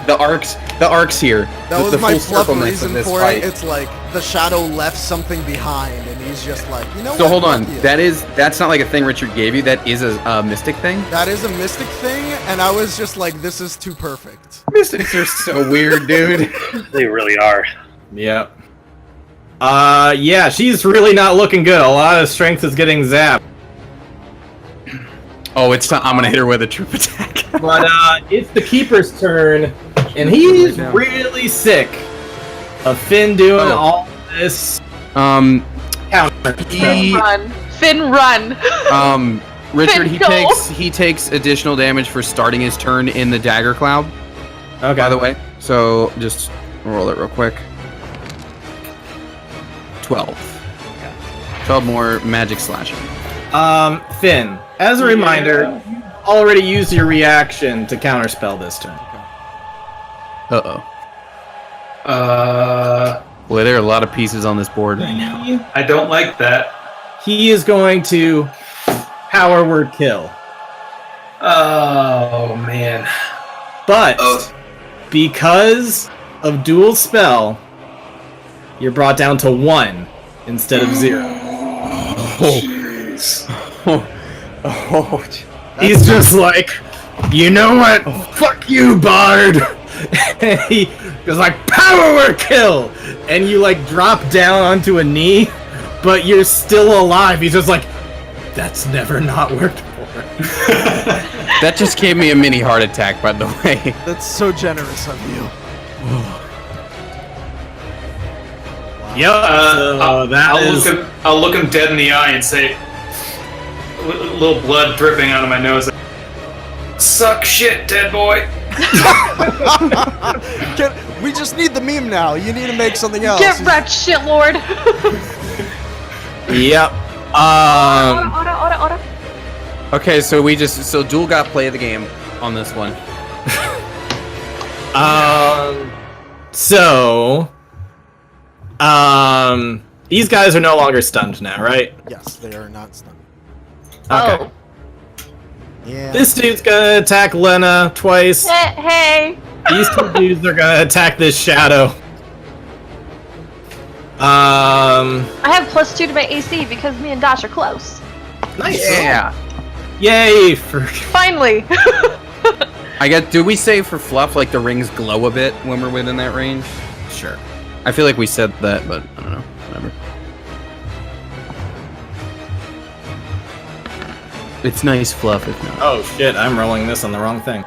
the arcs here. That the, was the my full fluff circleness reason of this for fight. it. It's like the shadow left something behind, and he's just like, you know what? So hold on, Fuck you. that's not like a thing Richard gave you. That is a mystic thing. That is a mystic thing, and I was just like, this is too perfect. Mystics are so weird, dude. They really are. Yep. Yeah, she's really not looking good. A lot of strength is getting zapped. Oh, it's time. I'm gonna hit her with a troop attack. But it's the Keeper's turn, and he's Right now. really sick of Finn doing Oh. all this counter. He, Run. Finn, run. Richard, Finn, go. he takes additional damage for starting his turn in the dagger cloud. Okay. By the way, so just roll it real quick. 12. 12 more magic slashing. Finn, as a reminder, you already used your reaction to counterspell this turn. Uh-oh. Boy, there are a lot of pieces on this board right now. I don't like that. He is going to power word kill. Oh man. But Oh. because of dual spell, you're brought down to 1 instead of 0. He's just like, you know what? Fuck you, Bard! And he goes like, power word kill! And you like drop down onto a knee, but you're still alive. He's just like, that's never not worked before. That just gave me a mini heart attack, by the way. That's so generous of you. Yep. I'll look him dead in the eye and say, little blood dripping out of my nose. Suck shit, dead boy. We just need the meme now. You need to make something else. Get wrecked, shitlord. Yep. Order. Okay, so Duel got play of the game on this one. These guys are no longer stunned now, right? Yes, they are not stunned. Okay. Oh. Yeah. This dude's gonna attack Lena twice. Hey. These two dudes are gonna attack this shadow. I have +2 to my AC because me and Dash are close. Nice. Yeah. Yay for. Finally. Do we say for fluff, like the rings glow a bit when we're within that range? Sure. I feel like we said that, but I don't know. Whatever. It's nice fluff, if not. Oh shit! I'm rolling this on the wrong thing.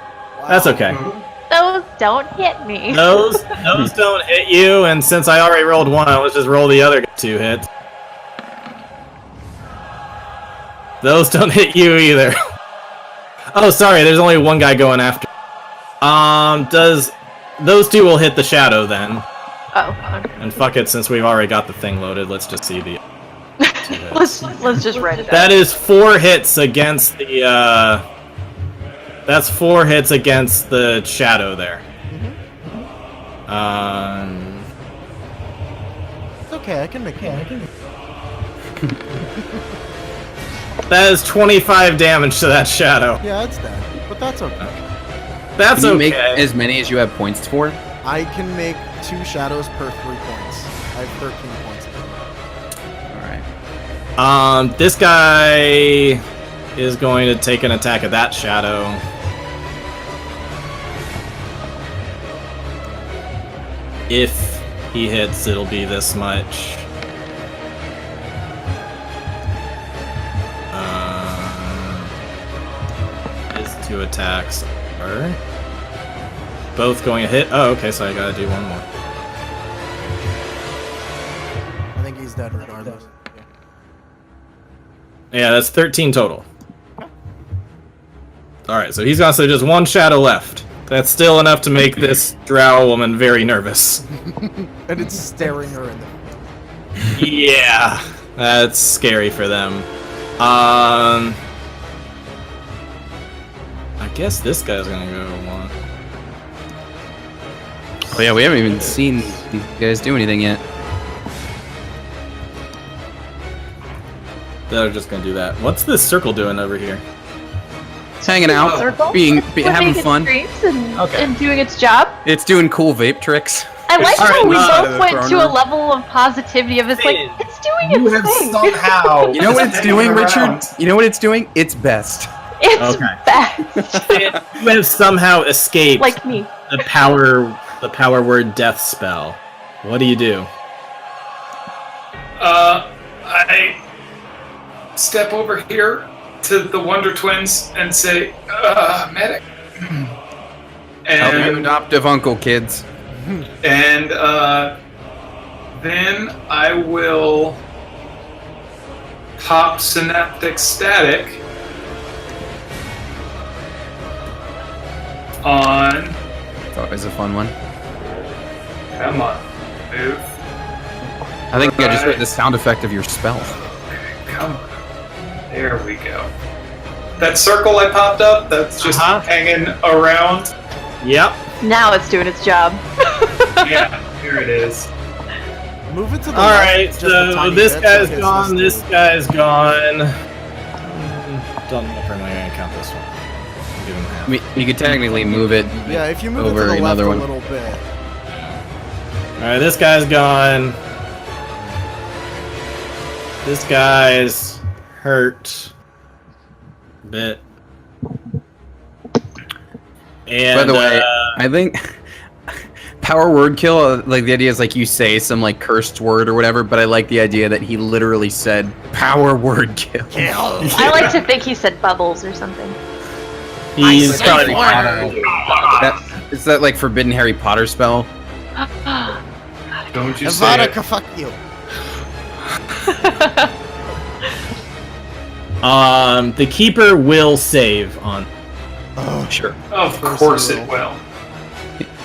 That's okay. Those don't hit me. Those don't hit you, and since I already rolled 1, let's just roll the other 2 hits. Those don't hit you either. Oh, sorry. There's only one guy going after. Those 2 will hit the shadow then? Oh. And fuck it, since we've already got the thing loaded, let's just see the. Let's just write it out. That is 4 hits against the. That's 4 hits against the shadow there. It's okay. I can make it. That is 25 damage to that shadow. Yeah, it's dead, but that's okay. That's Can you okay. make as many as you have points for? I can make 2 shadows per 3 points. I have 13 points. Alright. This guy is going to take an attack at that shadow. If he hits, it'll be this much. His 2 attacks are both going to hit. Oh, okay, so I gotta do one more. I think he's dead regardless. Yeah, that's 13 total. Alright, so he's got just 1 shadow left. That's still enough to make this drow woman very nervous. And it's staring her in the... Yeah, that's scary for them. I guess this guy's gonna go 1. Oh yeah, we haven't even seen these guys do anything yet. They're just gonna do that. What's this circle doing over here? It's hanging out, Circle? having Flipping fun. its streams Okay. and doing its job. It's doing cool vape tricks. I like how Alright, we no, both went to a level of positivity of it's like, Finn, it's doing You its have thing. somehow. You know what it's hanging doing, around. Richard? You know what it's doing? It's best. It's Okay. best. You have somehow escaped Like me. the power word death spell. What do you do? I step over here to the Wonder Twins and say, medic. Help your And adoptive uncle, kids. then I will pop synaptic static on. It's always a fun one. Come on, move. I think I just heard the sound effect of your spell. Come on. There we go. That circle I popped up, that's just hanging around. Yep. Now it's doing its job. Yeah, here it is. Move it to the All left right, just a so tiny this bit, guy's so it gone. hits This guy's gone. Don't know if I'm really gonna count this one. I'll give him half. I mean, you could technically move it. Yeah, if you move it over to the left another a one. little bit. All right, this guy's gone. This guy's hurt a bit. And By the way, I think power word kill, like the idea is like you say some like cursed word or whatever, but I like the idea that he literally said power word kill. I like to think he said bubbles or something. he's probably Is that like forbidden Harry Potter spell? Don't you say Avada, it. fuck you. the keeper will save on. Oh, Sure. Of course course it it will.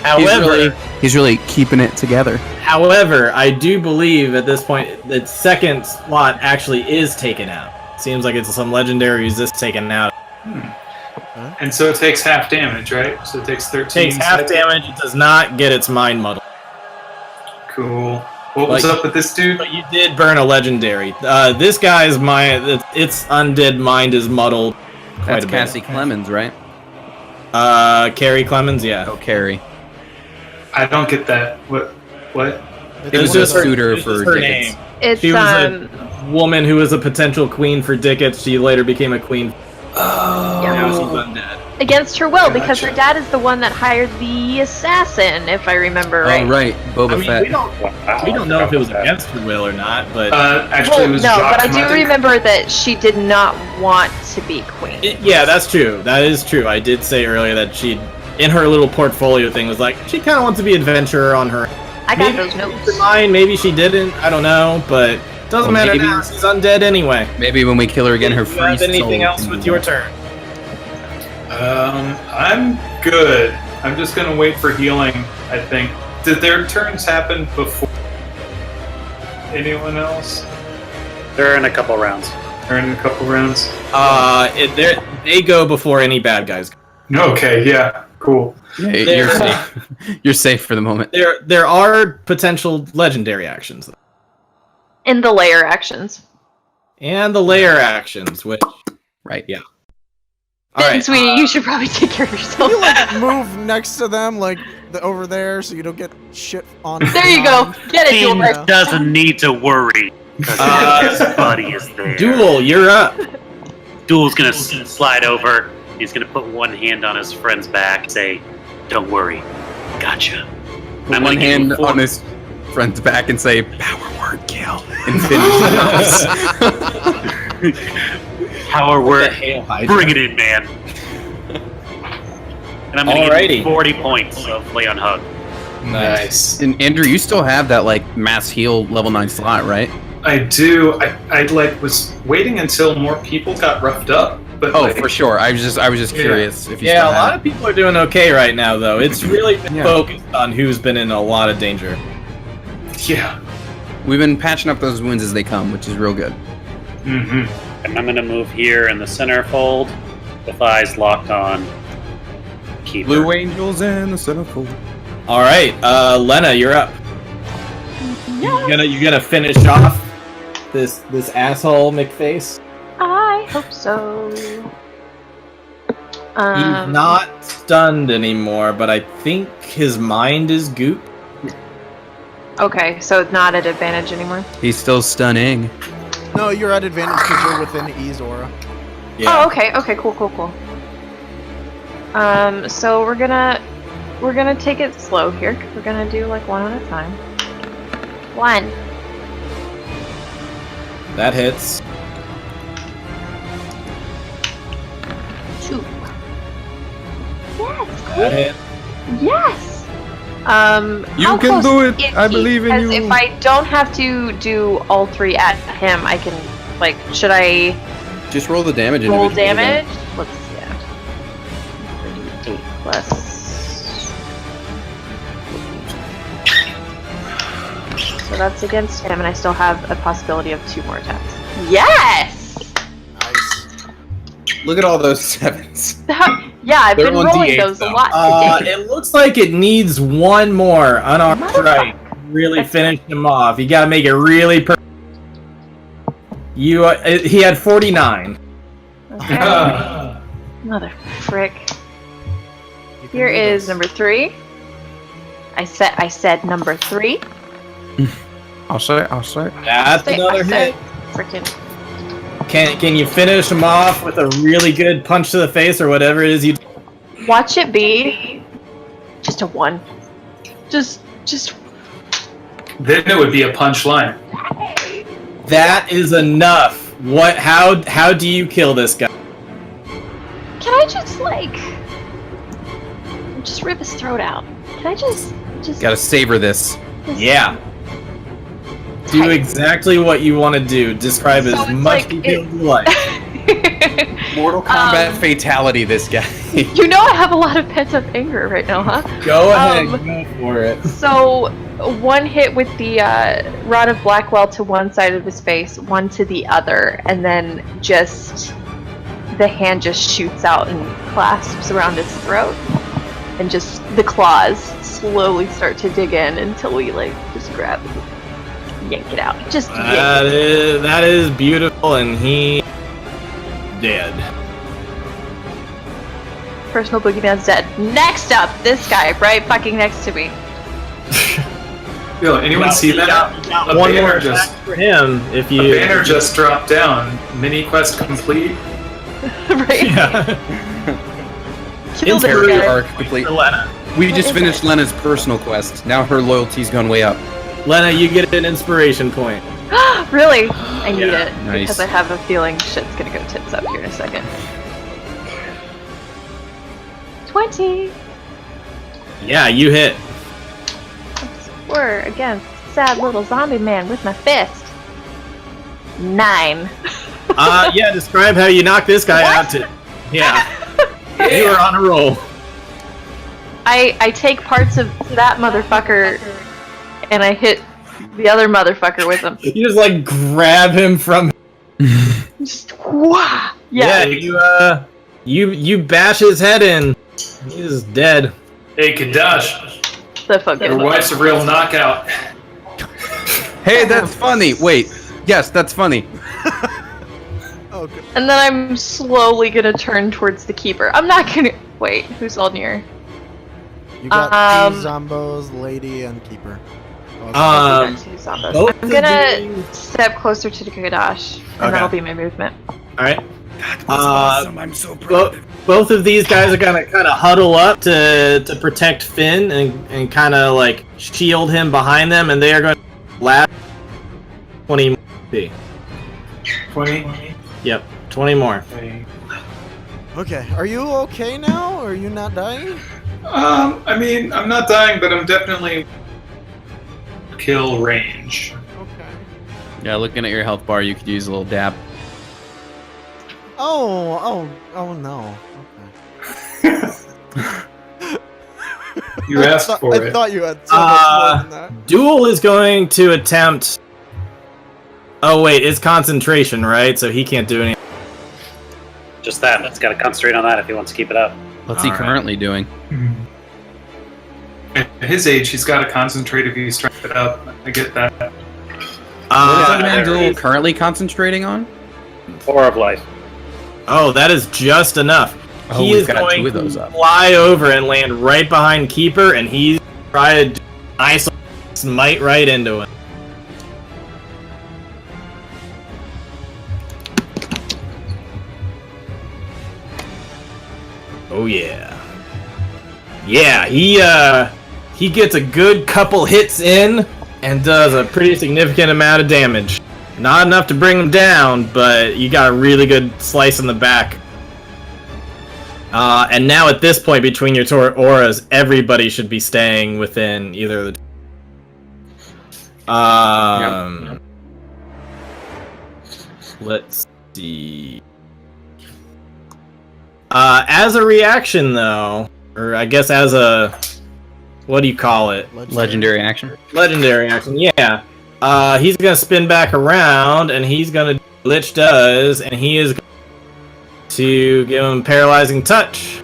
However, He's really keeping it together. however, I do believe at this point that second slot actually is taken out. Seems like it's some legendary who's just taken out. And so it takes half damage, right? So it takes 13. Takes half damage. It does not get its mind muddled. Cool. What was Like- up with this dude? But you did burn a legendary. This guy's mind, its undead mind is muddled quite That's a bit. Cassie Clemens, right? Carrie Clemens, yeah. Oh, Carrie. I don't get that. What? It was just her- suitor it was just for her Dickens. name. It's She was a woman who was a potential queen for Dickens. She later became a queen. Now she's undead. against her will because her Gotcha. dad is the one that hired the assassin, if I remember right. Oh, right. Boba I mean, Fett. we don't know if it was against her will or not, but Actually, Well, it was no, Jacques but I do Martin. remember that she did not want to be queen. yeah, that's true. That is true. I did say earlier that she, in her little portfolio thing, was like she kind of wants to be adventurer on her. I got Maybe those notes. she mine, maybe she didn't. I don't know, but doesn't Well, matter maybe- now. She's undead anyway. Maybe when we kill her again, her Do you have free anything soul else can with be your more. turn? I'm good. I'm just gonna wait for healing, I think. Did their turns happen before anyone else? They're in a couple rounds. Or in a couple rounds? They go before any bad guys. Okay, yeah, cool. Yeah, you're safe. You're safe for the moment. There are potential legendary actions In the layer actions. and the layer actions, which Right. Yeah. Then, sweetie, you should probably take care of yourself. You like move next to them, like over there, so you don't get shit on. There you go. Get it, Team Gilbert. doesn't need to worry because his buddy is there. Duel, you're up. Duel's gonna slide over. He's gonna put one hand on his friend's back and say, "Don't worry, gotcha." Put one hand on his friend's back and say, "Power word kill," and finish it off. Power word, bring it in, man. And I'm gonna give you 40 points of lay on hug. Nice. And Andrew, you still have that like mass heal level 9 slot, right? I do. I like was waiting until more people got roughed up. But For sure. I was just curious if you Yeah, still a have lot of people are doing okay right now, though. It's really been focused on who's been in a lot of danger. Yeah. We've been patching up those wounds as they come, which is real good. Mm-hmm. And I'm gonna move here in the center fold with eyes locked on Keeper. Blue Angels in the centerfold. All right, Lena, you're up. You gonna finish off this asshole McFace? I hope so. He's not stunned anymore, but I think his mind is goop. Okay, so it's not at advantage anymore. He's still stunning. No, you're at advantage because you're within E's aura. Yeah. Oh, okay. Okay, cool. So we're gonna take it slow here. We're gonna do like one at a time. 1. That hits. 2. Yes, That hit. yes. You how can close do it. is I he? believe in 'Cause you. if I don't have to do all 3 at him, I can like. Should I Just roll the damage. roll individually then. damage? Let's see. 8 plus. So that's against him, and I still have a possibility of 2 more attacks. Yes! Nice. Look at all those 7s. Yeah, I've They're been on rolling D8 those a though. lot today. It looks like it needs one more unarmed strike. Really That's finish him off. You gotta make it really perfect. He had 49. Okay. Mother frick. You can Here do is this. number 3. I said number 3. I'll say. That's another hit. Frickin'. Can you finish him off with a really good punch to the face or whatever it is you? Watch it be just a 1. Just. Then it would be a punchline. That is enough. What? How do you kill this guy? Can I just rip his throat out? Can I just Gotta savor this. Yeah. Do Tight. exactly what you want to do. Describe So as it's much like detail as you like. Mortal Kombat fatality. This guy. You know I have a lot of pent-up anger right now, huh? Go ahead, go for it. So, 1 hit with the Rod of Blackwell to one side of his face, 1 to the other, and then just the hand just shoots out and clasps around his throat, and just the claws slowly start to dig in until we just grab it, yank it out. Just yank it. That is beautiful, and he dead. Personal boogeyman's dead. Next up, this guy right fucking next to me. Yo, anyone see that? A One banner more just attack for him if a you. banner just dropped down. Mini quest complete. Right? Yeah. Kill this Character guy. arc complete. Lena. We What just is finished Lena's personal quest. Now her loyalty's gone way up. Lena, you get an inspiration point. Really? I need Yeah, it nice. because I have a feeling shit's gonna go tits up here in a second. 20. Yeah, you hit. We're against sad little zombie man with my fist. 9. Yeah, describe how you knock this guy out to. Yeah. You are on a roll. I take parts of that motherfucker and I hit the other motherfucker with them. You just grab him from. Just wah! Yeah. You bash his head in. He's dead. Hey, Kadash, The fuck your wife's a real knockout. Hey, that's funny. Wait. Yes, that's funny. Okay. And then I'm slowly gonna turn towards the keeper. I'm not gonna wait. Who's all near? You got Um, 2 Zombos, Lady, and Keeper. Both I'm are gonna doing- step closer to the Kadash, and Okay. that'll be my movement. All right. Awesome. I'm so proud. Both of these guys are gonna kind of huddle up to protect Finn and kind of like shield him behind them, and they are going to last 20 more. 20. Yep, 20 more. Okay, are you okay now? Are you not dying? I mean, I'm not dying, but I'm definitely kill range. Okay. Yeah, looking at your health bar, you could use a little dab. Oh no. You asked for I it. thought you had so much more than that. Duel is going to attempt. Oh wait, it's concentration, right? So he can't do anything. Just that. Let's got to concentrate on that if he wants to keep it up. What's he All right. currently doing? At his age, he's got to concentrate if he's trying to get up. I get that. What is that man there Duel is- currently concentrating on? 4 of life. Oh, that is just enough. Oh, He we've is got going 2 of those to up. fly over and land right behind Keeper, and he's trying to do a nice smite right into him. Oh yeah. Yeah, he gets a good couple hits in and does a pretty significant amount of damage. Not enough to bring him down, but you got a really good slice in the back. And now at this point, between your auras, everybody should be staying within either of the. Let's see. As a reaction, though, or I guess as a, what do you call it? Legendary action. Legendary action, yeah. He's gonna spin back around, and he's gonna do what Lich does, and he is going to give him paralyzing touch.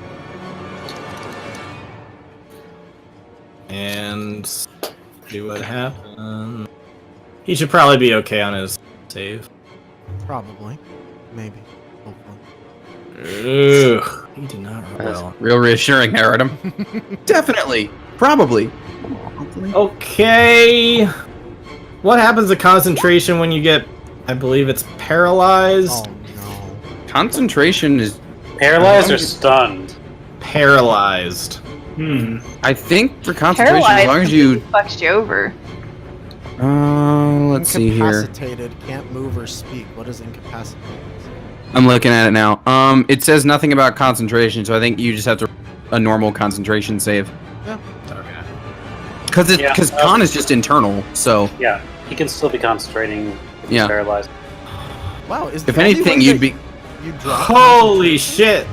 And see what happens. He should probably be okay on his save. Probably. Maybe. Hopefully. Ugh, he did not roll That's well. real reassuring there, Adam. Definitely. Probably. Okay. What happens to concentration when you get, I believe it's paralyzed? Oh no. Concentration is... Paralyzed or stunned? Paralyzed. I think for concentration, as long as you... fucks you over. Let's see here. Incapacitated, can't move or speak. What is incapacitated? I'm looking at it now. It says nothing about concentration, so I think you just have to a normal concentration save. Yeah. Okay. Because con is just internal, so Yeah, he can still be concentrating if he's Yeah. paralyzed. Wow, is if the only anything, way you'd that be... You drop Holy shit!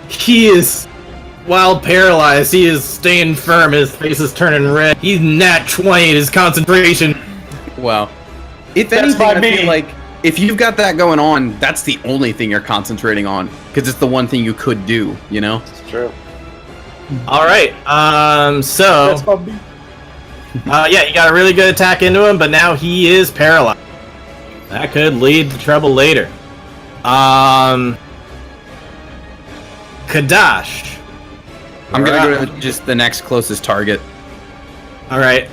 He is, while paralyzed, he is staying firm. His face is turning red. He's nat 20 his concentration. Wow. If That's anything, by I me. feel like if you've got that going on, that's the only thing you're concentrating on, because it's the one thing you could do, you know? It's true. All right. So. Yeah, you got a really good attack into him, but now he is paralyzed. That could lead to trouble later. Kadash. I'm gonna go to just the next closest target, All right.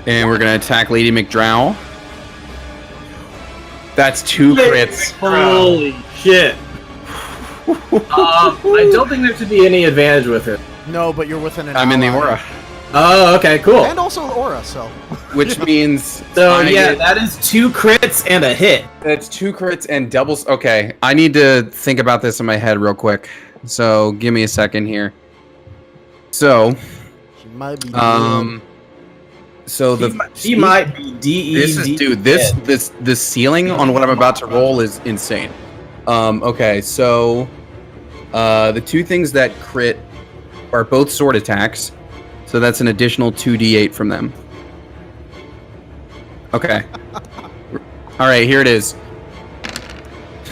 and we're gonna attack Lady McDrowell. That's 2 crits. Holy shit. I don't think there should be any advantage with it. No, but you're within an I'm in the ally. aura, Oh, okay, cool. And also aura, so. which means So I yeah, get- that is 2 crits and a hit. that's 2 crits and doubles. Okay, I need to think about this in my head real quick. So give me a second here. So, She might be. so the He might be DE. This is, dude. This ceiling on what I'm about to roll is insane. Okay, so the 2 things that crit are both sword attacks, so that's an additional 2d8 from them. Okay. All right, here it is.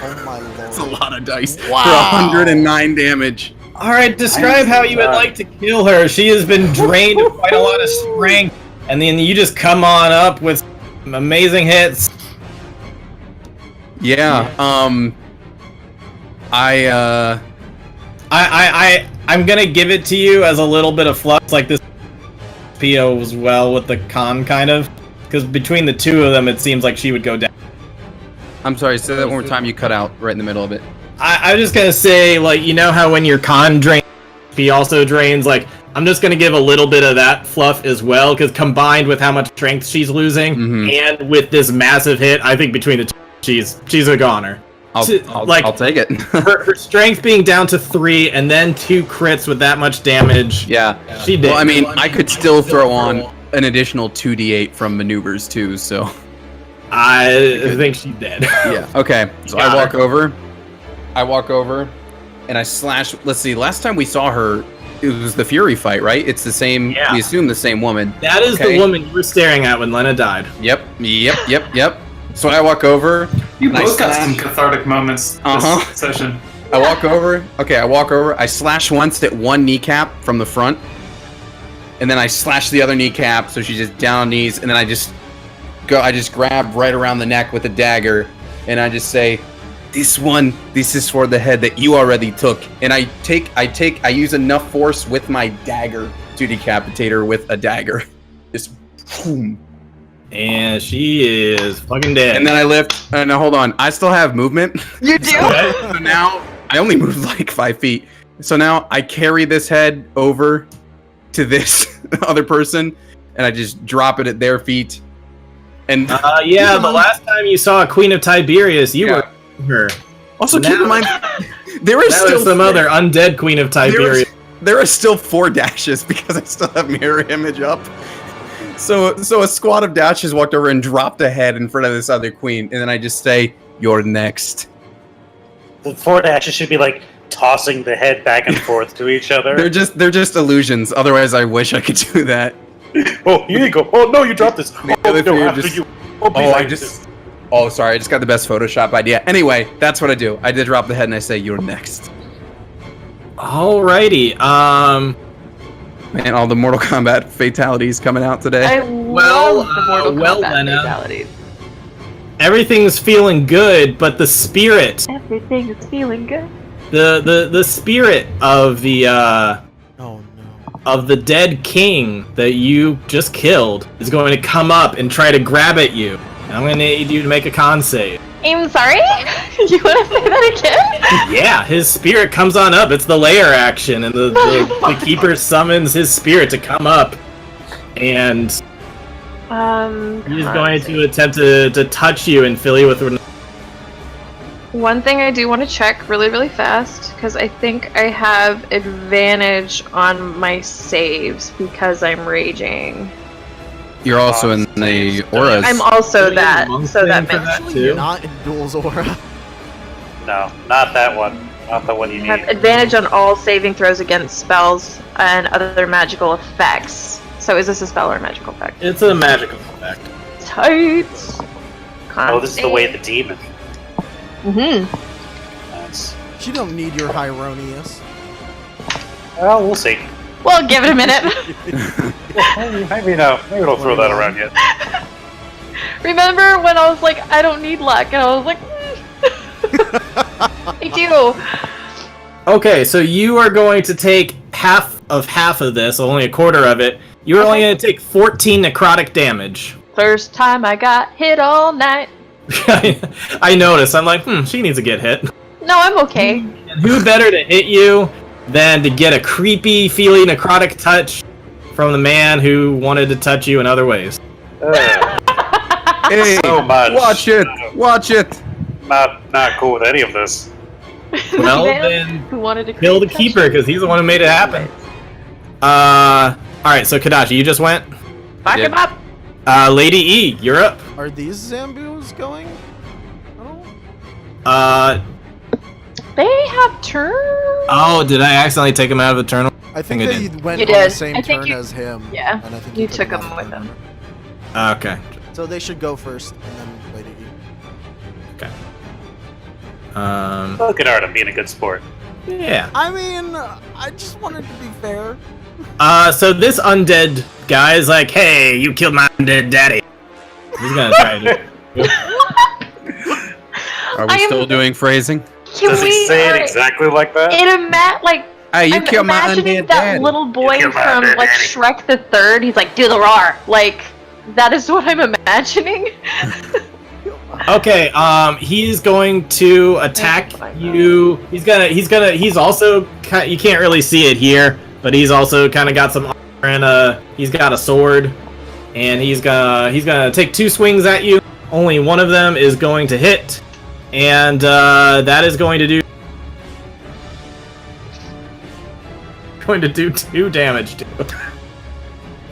Oh my That's a lord. lot of dice Wow. for 109 damage. All right, describe how you would like to kill her. She has been drained of quite a lot of strength, and then you just come on up with some amazing hits. Yeah. I'm gonna give it to you as a little bit of flux, like this PO as well with the con kind of, because between the 2 of them, it seems like she would go down. I'm sorry, say that one more time. You cut out right in the middle of it. I was just gonna say, like, you know how when your con drains, he also drains. Like, I'm just gonna give a little bit of that fluff as well, because combined with how much strength she's losing, and with this massive hit, I think between the two, she's a goner. I'll take it. her strength being down to 3, and then 2 crits with that much damage. Yeah, she did. Well, I mean, I could still throw on an additional 2d8 from maneuvers too. So I think she did. Yeah. Okay. So I walk over, and I slash. Let's see. Last time we saw her, it was the Fury fight, right? It's the same. Yeah. We assume the same woman. That is the woman you were staring at when Lena died. Yep. So I walk over. You both got some cathartic moments this session. I walk over. Okay, I walk over. I slash once at one kneecap from the front, and then I slash the other kneecap, so she's just down on knees, and then I just grab right around the neck with a dagger, and I just say, this is for the head that you already took. And I use enough force with my dagger to decapitate her with a dagger. Just boom. And she is fucking dead. And then I lift. Now hold on. I still have movement. You do? So now I only moved like 5 feet. So now I carry this head over to this other person, and I just drop it at their feet. And the last time you saw a Queen of Tiberius, you were her. Also, keep in mind, there is still some other undead Queen of Tiberius. There are still 4 dashes because I still have mirror image up. So a squad of dashes walked over and dropped a head in front of this other queen, and then I just say, "You're next." The 4 dashes should be like tossing the head back and forth to each other. They're just illusions. Otherwise, I wish I could do that. Oh, here you go. Oh no, you dropped this. Oh, sorry, I just got the best Photoshop idea. Anyway, that's what I do. I did drop the head and I say, "You're next." Alrighty. Man, all the Mortal Kombat fatalities coming out today. I love the Mortal Kombat fatalities. Everything's feeling good, but the spirit. Everything is feeling good. The spirit of the of the dead king that you just killed is going to come up and try to grab at you. And I'm going to need you to make a con save. I'm sorry? You want to say that again? Yeah, his spirit comes on up. It's the layer action, and the keeper summons his spirit to come up. And he's going to attempt to touch you and fill you with... One thing I do want to check really, really fast, because I think I have advantage on my saves because I'm raging. You're also in the auras. I'm also that, so that makes sense. You're not in Duel's aura. No, not that one. Not the one you need. I have advantage on all saving throws against spells and other magical effects. So is this a spell or a magical effect? It's a magical effect. Tight! Oh, this is the way of the demon. Nice. You don't need your Hieronius. Well, we'll see. Well, give it a minute. Maybe no. Maybe don't throw that around yet. Remember when I was like, I don't need luck, and I was like, I do. Okay, so you are going to take half of this, only a quarter of it. You're only going to take 14 necrotic damage. First time I got hit all night. I noticed. I'm like, she needs to get hit. No, I'm okay. And who better to hit you than to get a creepy, feely necrotic touch from the man who wanted to touch you in other ways. Hey, so much. Watch it. Not cool with any of this. Well, then who wanted to kill the keeper because he's the one who made it happen. All right. So Kadachi, you just went. Fuck him up. Lady E, you're up. Are these Zambus going? Oh. They have turn. Oh, did I accidentally take him out of the turn? I think they went you on did. the same turn as him. Yeah, and I think you took him with him. Okay. So they should go first, and then Lady E. Okay. Look at Artem being a good sport. Yeah. I mean, I just wanted to be fair. So this undead guy is like, hey, you killed my undead daddy. He's gonna try to... Are we still doing phrasing? Does he say it exactly like that? Hey, you I'm killed my imagining undead that daddy. little boy from like Shrek the Third. He's like, do the roar. Like, that is what I'm imagining. Okay, he's going to attack you. He's also you can't really see it here, but he's also kind of got some armor and he's got a sword, and he's gonna take 2 swings at you. Only one of them is going to hit, and that is going to do 2 damage to him.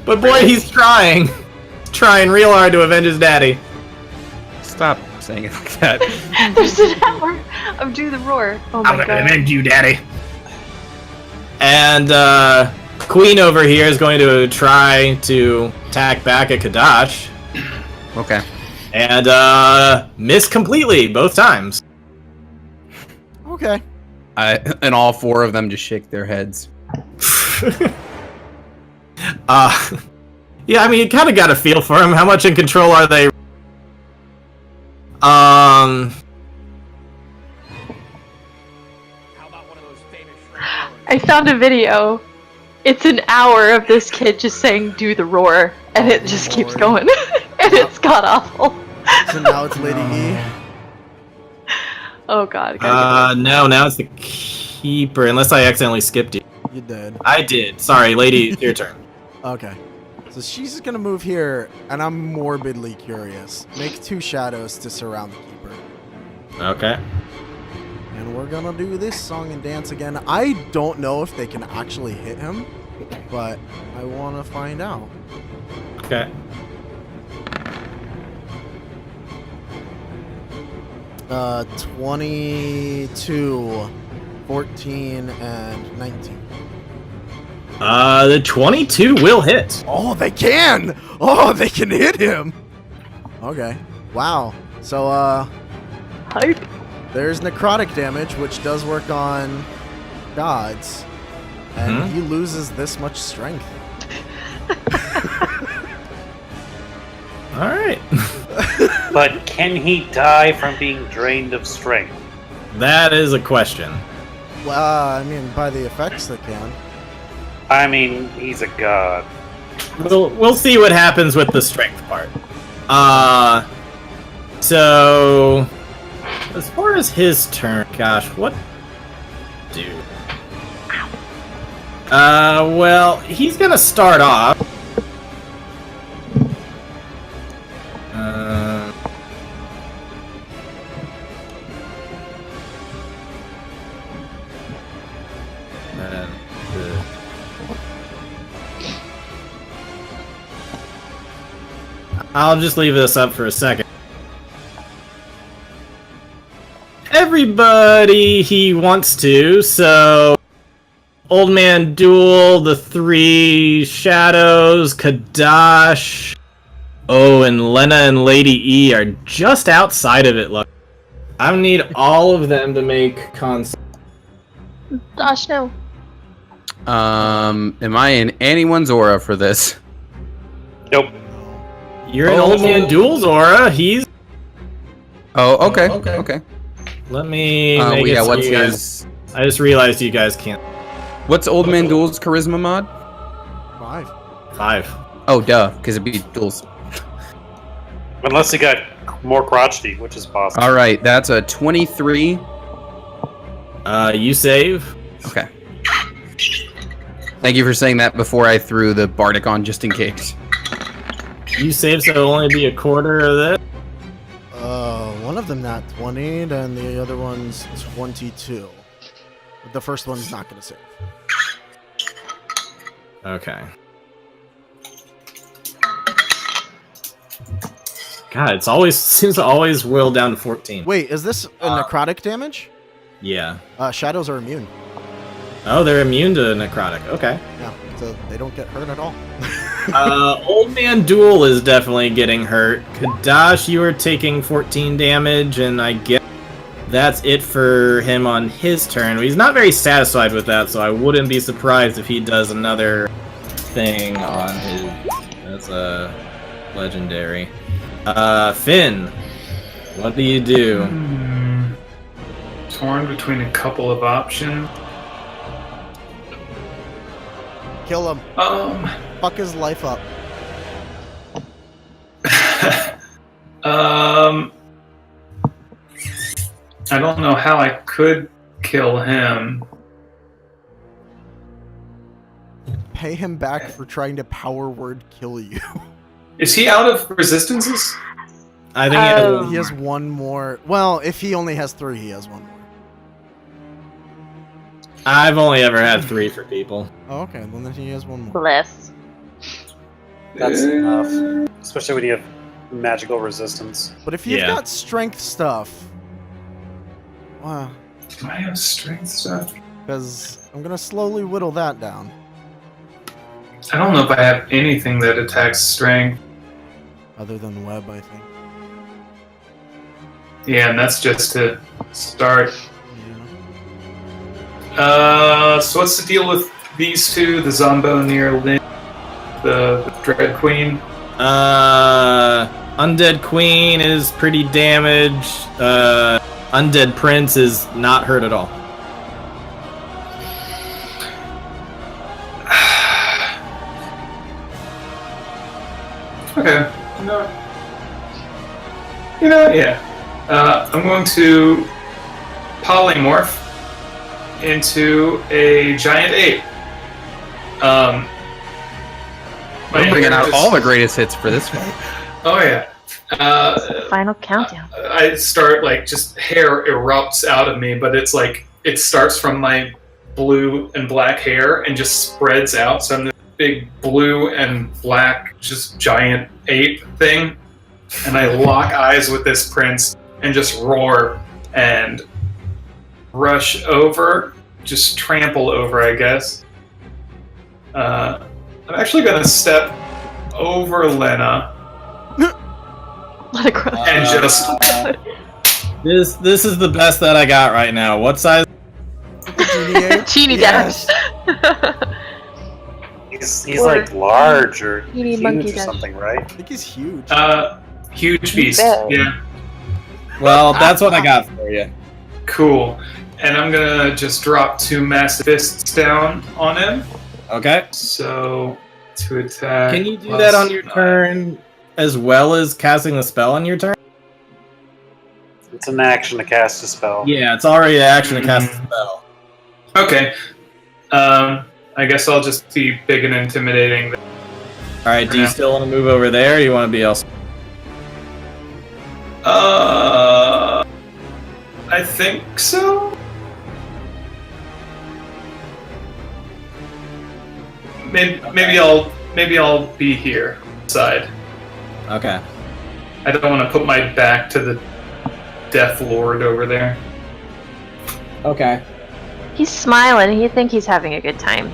But boy, he's trying real hard to avenge his daddy. Stop saying it like that. There's an hour of Do the Roar. Oh my I'm gonna god. avenge you, daddy. And Queen over here is going to try to attack back at Kadash. Okay. And miss completely both times. Okay. And all 4 of them just shake their heads. Yeah, I mean, you kind of got a feel for him. How much in control are they? I found a video. It's an hour of this kid just saying "Do the Roar," and it just keeps going, and it's god awful. So now it's Lady E. Oh god. No, now it's the keeper. Unless I accidentally skipped you. You did. I did. Sorry, lady, it's your turn. Okay. So she's just gonna move here, and I'm morbidly curious. Make 2 shadows to surround the keeper. Okay. And we're gonna do this song and dance again. I don't know if they can actually hit him, but I wanna find out. Okay. Uh, 22, 14, and 19. The 22 will hit. Oh, they can! Oh, they can hit him! Okay. Wow. So, Hype. there's necrotic damage, which does work on gods. And he loses this much strength. Alright. But can he die from being drained of strength? That is a question. Well, I mean, by the effects they can. I mean, he's a god. We'll see what happens with the strength part. So as far as his turn, gosh, what do? Well, he's gonna start off. I'll just leave this up for a second. Everybody he wants to, so Old Man Duel, the 3 shadows, Kadash, and Lena and Lady E are just outside of it. Look, I need all of them to make cons. Gosh, no. Am I in anyone's aura for this? Nope. You're in Old Man Duel's aura. He's. Oh, okay. Okay. Let me. Make it so what's you guys... his? I just realized you guys can't. What's Old Man Duel's charisma mod? 5. 5. Oh, duh, because it'd be duels. Unless he got more crotchety, which is possible. All right, that's a 23. You save. Okay. Thank you for saying that before I threw the Bardic on, just in case. You save, so it'll only be a quarter of this. One of them not 20, and the other one's 22. But the first one's not gonna save. Okay. God, it's always seems to always boil down to 14. Wait, is this a necrotic damage? Yeah. Shadows are immune. Oh, they're immune to necrotic. Okay. Yeah, so they don't get hurt at all. Old Man Duel is definitely getting hurt. Kadash, you are taking 14 damage, and I guess that's it for him on his turn. He's not very satisfied with that, so I wouldn't be surprised if he does another thing on his... That's a legendary. Finn, what do you do? Torn between a couple of options. Kill him. Fuck his life up. I don't know how I could kill him. Pay him back for trying to power word kill you. Is he out of resistances? I think He has one more. Well, if he only has 3, he has one more. I've only ever had 3 for people. Oh, okay. Well, then he has one more. Bless. That's enough. Especially when you have magical resistance. But if you've Yeah. got strength stuff, wow. Do I have strength stuff? Because I'm gonna slowly whittle that down. I don't know if I have anything that attacks strength. Other than web, I think. Yeah, and that's just to start. Yeah. So what's the deal with these two? The Zombo near Lynn, the Dread Queen? Undead Queen is pretty damaged. Undead Prince is not hurt at all. Okay. Yeah. I'm going to polymorph into a giant ape. I'm bringing out all the greatest hits for this one. Oh yeah. Final countdown. I start like just hair erupts out of me, but it's like it starts from my blue and black hair and just spreads out. So I'm this big blue and black, just giant ape thing, and I lock eyes with this prince and just roar and rush over, just trample over, I guess. I'm actually gonna step over Lena Let it grow. and just This is the best that I got right now. What size? Genie Yes. dash. He's Or- like large or You need huge monkey or dash. something, right? I think he's huge. huge beast. Big. Yeah, Well, that's what I got for you. cool. And I'm gonna just drop 2 massive fists down on him. Okay. So to attack. Can you do plus that on your 9. turn as well as casting the spell on your turn? It's an action to cast a spell. Yeah, it's already an action to cast the spell. Okay. I guess I'll just be big and intimidating. Alright, do you Yeah. still want to move over there or do you want to be else? I think so. Maybe I'll be here side. Okay. I don't want to put my back to the Death Lord over there. Okay. He's smiling. He think he's having a good time.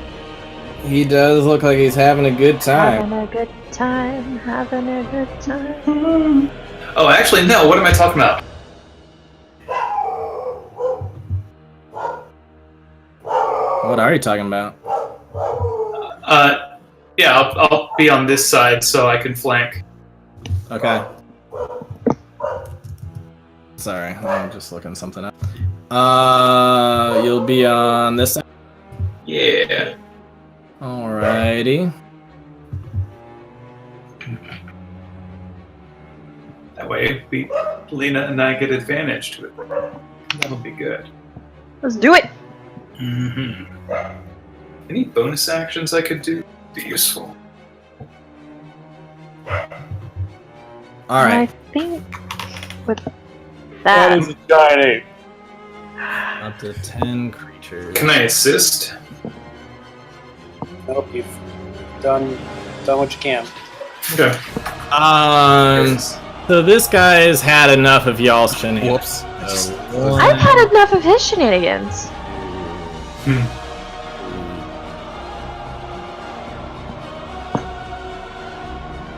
He does look like he's having a good time. Having a good time. Having a good time. Oh, actually, no. What am I talking about? What are you talking about? Yeah, I'll be on this side so I can flank. Okay. Sorry, I'm just looking something up. You'll be on this side? Yeah. Alrighty. That way, Lena and I get advantage to it. That'll be good. Let's do it. Mm-hmm. Any bonus actions I could do would be useful. Alright. I think with that. a giant ape. Up to 10 creatures. Can I assist? Nope, you've done what you can. Okay. So this guy's had enough of y'all's shenanigans. Whoops. I've had enough of his shenanigans.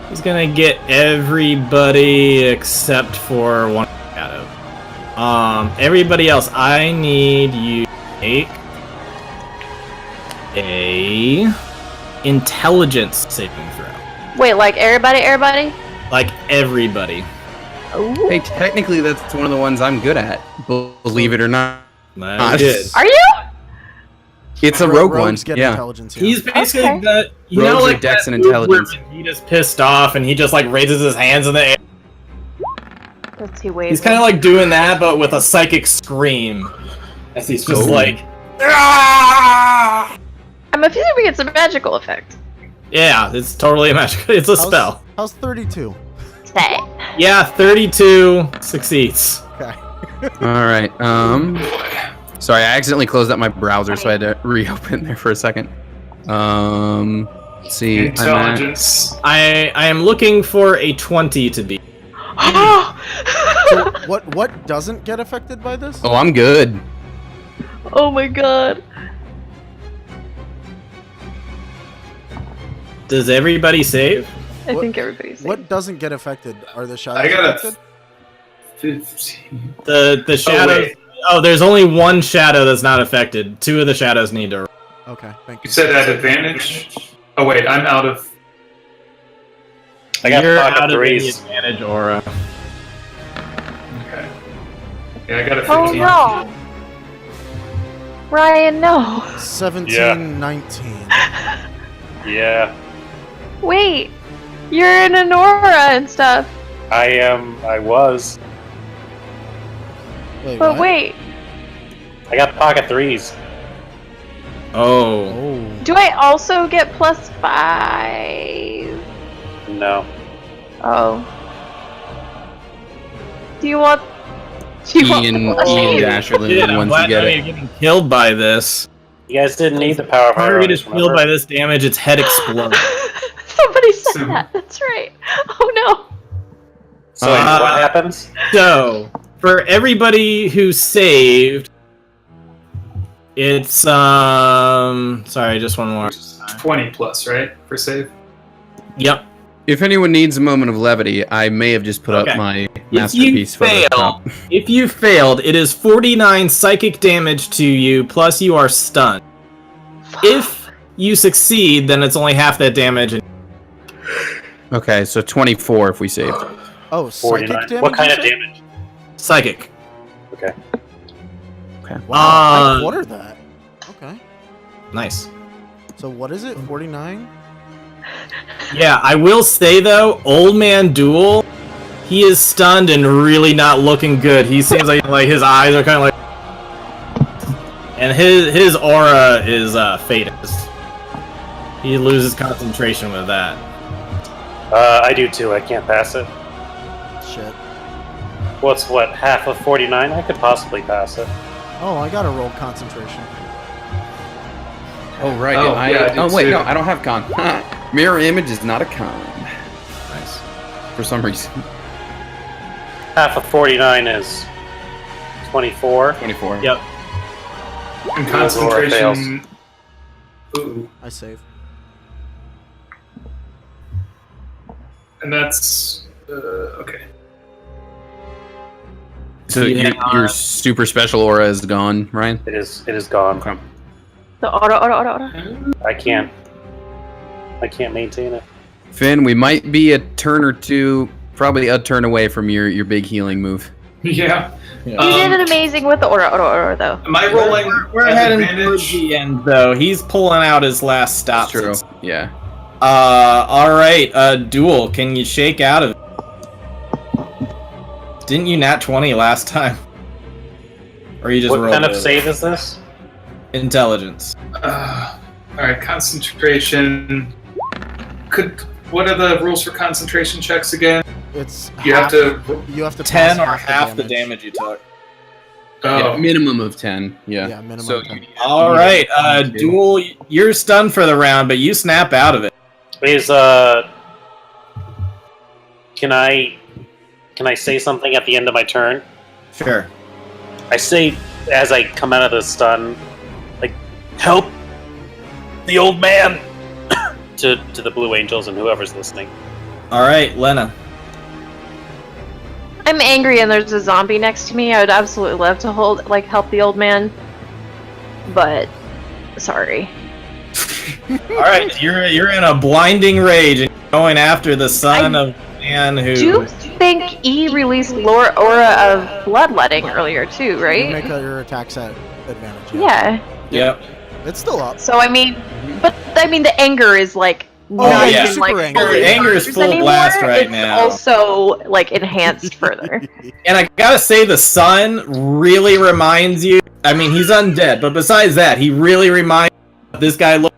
He's gonna get everybody except for one out of. Everybody else, I need you to make a intelligence saving throw. Wait, like everybody? Like everybody. Ooh. Hey, technically, that's one of the ones I'm good at. Believe it or not. I did. Are you? It's a rogue one. Rogues get Yeah. intelligence. Yeah. He's basically Okay. the you Rogues know are like dex that and move where intelligence. Vegeta's pissed off and he just like raises his hands in the air. Let's see, wait. He's kind of like doing that, but with a psychic scream. As he's just like... "Ah!" I'm assuming it's a magical effect. Yeah, it's totally a magic. It's a spell. How's 32? Say. Yeah, 32 succeeds. Okay. All right. Sorry, I accidentally closed up my browser, so I had to reopen there for a second. Let's see. Intelligence. I am looking for a 20 to beat. So what doesn't get affected by this? Oh, I'm good. Oh my god. Does everybody save? I What- think everybody's safe. What doesn't get affected? Are the shadows I got a affected? 15. The shadows. Oh, there's only one shadow that's not affected. 2 of the shadows need to. Okay, thank You you. said at advantage? Oh wait, I'm out of... I got You're pocket out of any threes. advantage aura. Okay. Yeah, I got a 15. Oh no! Ryan, no! 17, Yeah. 19. Yeah, Wait! You're in an aura and stuff. I am. I was. Wait, But what? wait, I got pocket threes. Oh. Oh. do I also get +5? No. Oh. Do you want... Do you Ian want Dasherlin Yeah, would I'm once glad you get now it. you're getting killed by this. You guys didn't need the power of Target is ironies, killed by remember? this damage, its head explodes. Somebody said So- that. That's right. Oh no. So what Uh, happens? So, for everybody who saved, it's sorry, just one more. 20 plus, right? For save? Yep. If anyone needs a moment of levity, I may have just put Okay. up my If you masterpiece photo fail, prop. if you failed, it is 49 psychic damage to you, plus you are stunned. If you succeed, then it's only half that damage. Okay, so 24 if we saved. Oh, psychic 49. damage? What kind you of said? damage? Psychic. Okay. Wow, I Uh, quartered that. Okay. Nice. So what is it? 49? Yeah, I will say though, Old Man Duel, he is stunned and really not looking good. He seems like his eyes are kind of like, and his aura is faded. He loses concentration with that. I do too. I can't pass it. Shit. What's what? Half of 49? I could possibly pass it. Oh, I gotta roll concentration. Oh, right. Oh, yeah, I do wait, too. no, I don't have con. Mirror image is not a con. Nice. For some reason. Half of 49 is 24. 24. Yep. And Aura concentration... Ooh. I save. And that's... okay. So Yeah. your super special aura is gone, Ryan? It is gone. Okay. The aura. I can't maintain it. Finn, we might be a turn or two, probably a turn away from your big healing move. Yeah. You did an amazing with the aura though. Am I rolling We're at heading towards advantage? the end though. He's pulling out his last stop. True. Yeah. All right. Duel. Can you shake out of it? Didn't you nat 20 last time? Or you just What rolled kind of it? save is this? All Intelligence. right, concentration. What are the rules for concentration checks again? It's You have to. you have to 10 pass or half the damage you took. Yeah, Oh, minimum of 10. Yeah. Yeah, minimum So 10. All right. Duel. You're stunned for the round, but you snap out of it. Is can I say something at the end of my turn? Sure. I say as I come out of the stun, like, help the old man to the Blue Angels and whoever's listening. All right, Lena. I'm angry and there's a zombie next to me. I would absolutely love to help the old man, but sorry. All right, you're in a blinding rage and you're going after the son of the man who. Do you think E released aura of bloodletting earlier too, You right? make your attacks at advantage. Yeah. Yep. It's still up. So I mean, but I mean the anger is like not yeah. even like Super angry. fully Anger is bonkers full anymore. blast right it's now. also like enhanced further. And I gotta say, the sun really reminds you. I mean, he's undead, but besides that, he really reminds this guy. Look,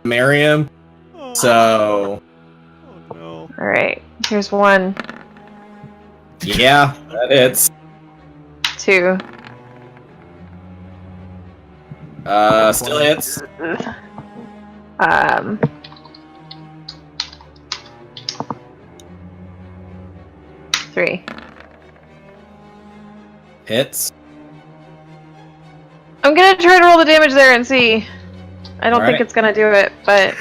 marry him. So Oh, no. All right, here's 1, yeah, that hits. 2. Still hits. Um. Three. Hits. I'm gonna try to roll the damage there and see. I don't think Alright. it's gonna do it, but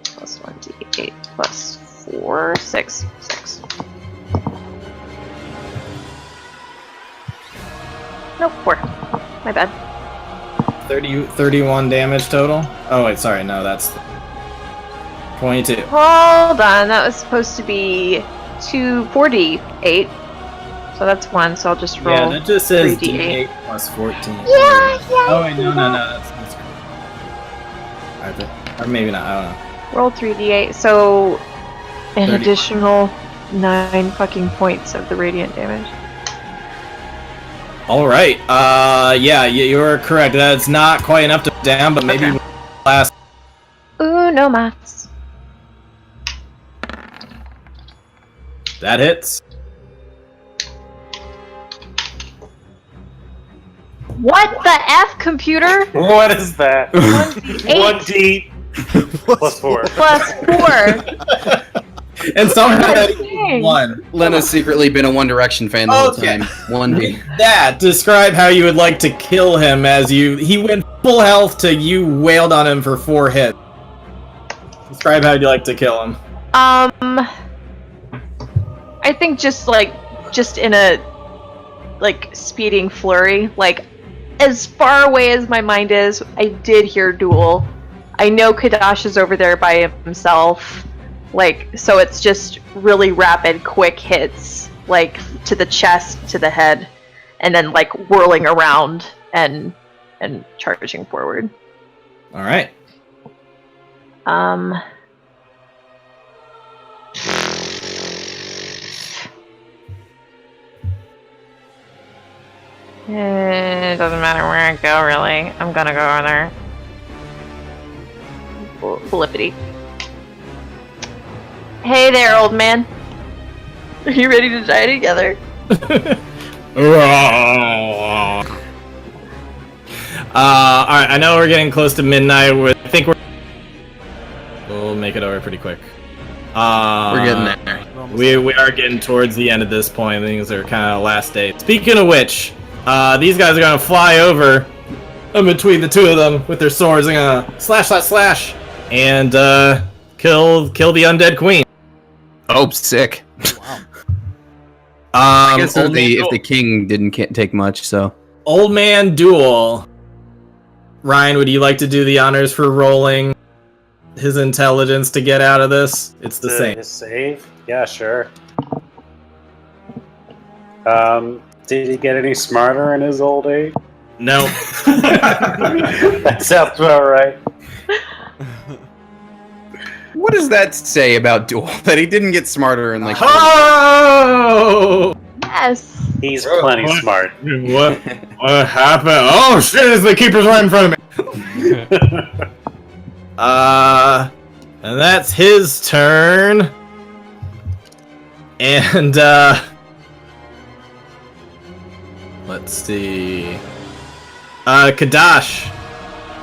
plus 1d8 plus 4, 6. Nope, 4. My bad. 31 damage total. Oh wait, sorry, no, that's 22. Hold on, that was supposed to be 4d8. So that's 1, so I'll just roll. Yeah, that just says 3d8. D8 plus 14. Yeah. Oh wait, no, that's right there. Or maybe not. I don't know. Roll 3d8, so an 30. additional 9 fucking points of the radiant damage. All right. Yeah, you're correct. That's not quite enough to down, but maybe Okay. last. Ooh, no maths. That hits. What the F, computer? What is that? 1d8 1d plus 4. plus 4. And somehow Dang. one. Lena's secretly been a One Direction fan the whole Okay. time. 1D. That describe how you would like to kill him as he went full health to you wailed on him for 4 hits. Describe how you'd like to kill him. I think just in a speeding flurry, as far away as my mind is, I did hear duel. I know Kadash is over there by himself. So it's just really rapid, quick hits, to the chest, to the head, and then whirling around and charging forward. All right. It doesn't matter where I go, really. I'm gonna go over there. Flippity. Hey there, old man. Are you ready to die together? Alright, I know we're getting close to midnight. I think we'll make it over pretty quick. We're getting there. We are getting towards the end of this point. Things are kind of last day. Speaking of which, these guys are gonna fly over in between the two of them with their swords. They're gonna slash, and kill the undead queen. Oh, sick. Wow. I guess Old man if the king didn't take much, so. Old man duel. Ryan, would you like to do the honors for rolling his intelligence to get out of this? It's the same. His save? Yeah, sure. Did he get any smarter in his old age? No. That sounds about right. What does that say about Duel? That he didn't get smarter and Oh! Yes. He's plenty smart. What happened? Oh shit! The keeper's right in front of me. And that's his turn. And let's see. Kadash,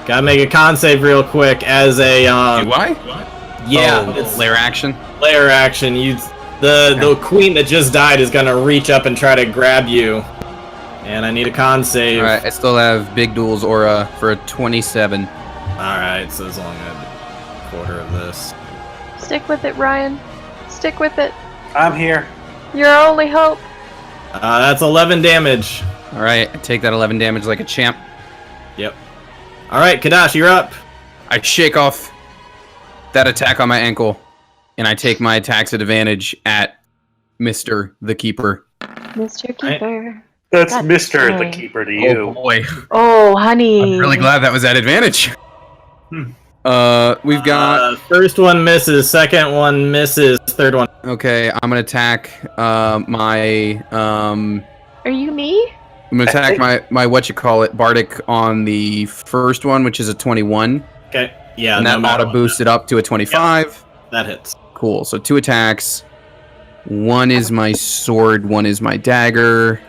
gotta make a con save real quick as a Do I? yeah, Oh, it's lair action. player action. The queen that just died is gonna reach up and try to grab you, and I need a con save. All right, I still have Big Duel's aura for a 27. All right, so it's only a quarter of this. Stick with it, Ryan. Stick with it. I'm here. You're our only hope. That's 11 damage. All right, I take that 11 damage like a champ. Yep. All right, Kadash, you're up. I shake off that attack on my ankle, and I take my attacks at advantage at Mr. the Keeper. Mr. Keeper. That's God Mr. the dang. Keeper to Oh you. boy, Oh, honey. I'm really glad that was at advantage. We've got. First one misses, second one misses, third one. Okay, I'm gonna attack my. Are you me? I'm gonna attack my Bardic on the first one, which is a 21. Okay. Yeah. And that auto boosted up to a 25. Yep, that hits. Cool. So 2 attacks. One is my sword. One is my dagger.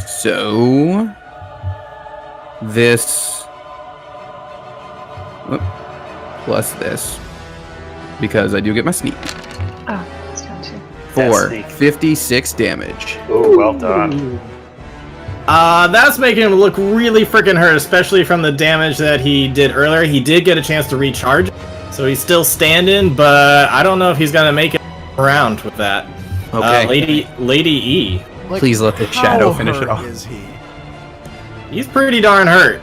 So this plus this, because I do get my sneak. Oh, that's down too. For sneak. 56 damage. Ooh, well done. That's making him look really freaking hurt, especially from the damage that he did earlier. He did get a chance to recharge, so he's still standing, but I don't know if he's gonna make it around with that. Okay. Lady E. Like, Please let the shadow how finish it hurt off. Is he? He's pretty darn hurt.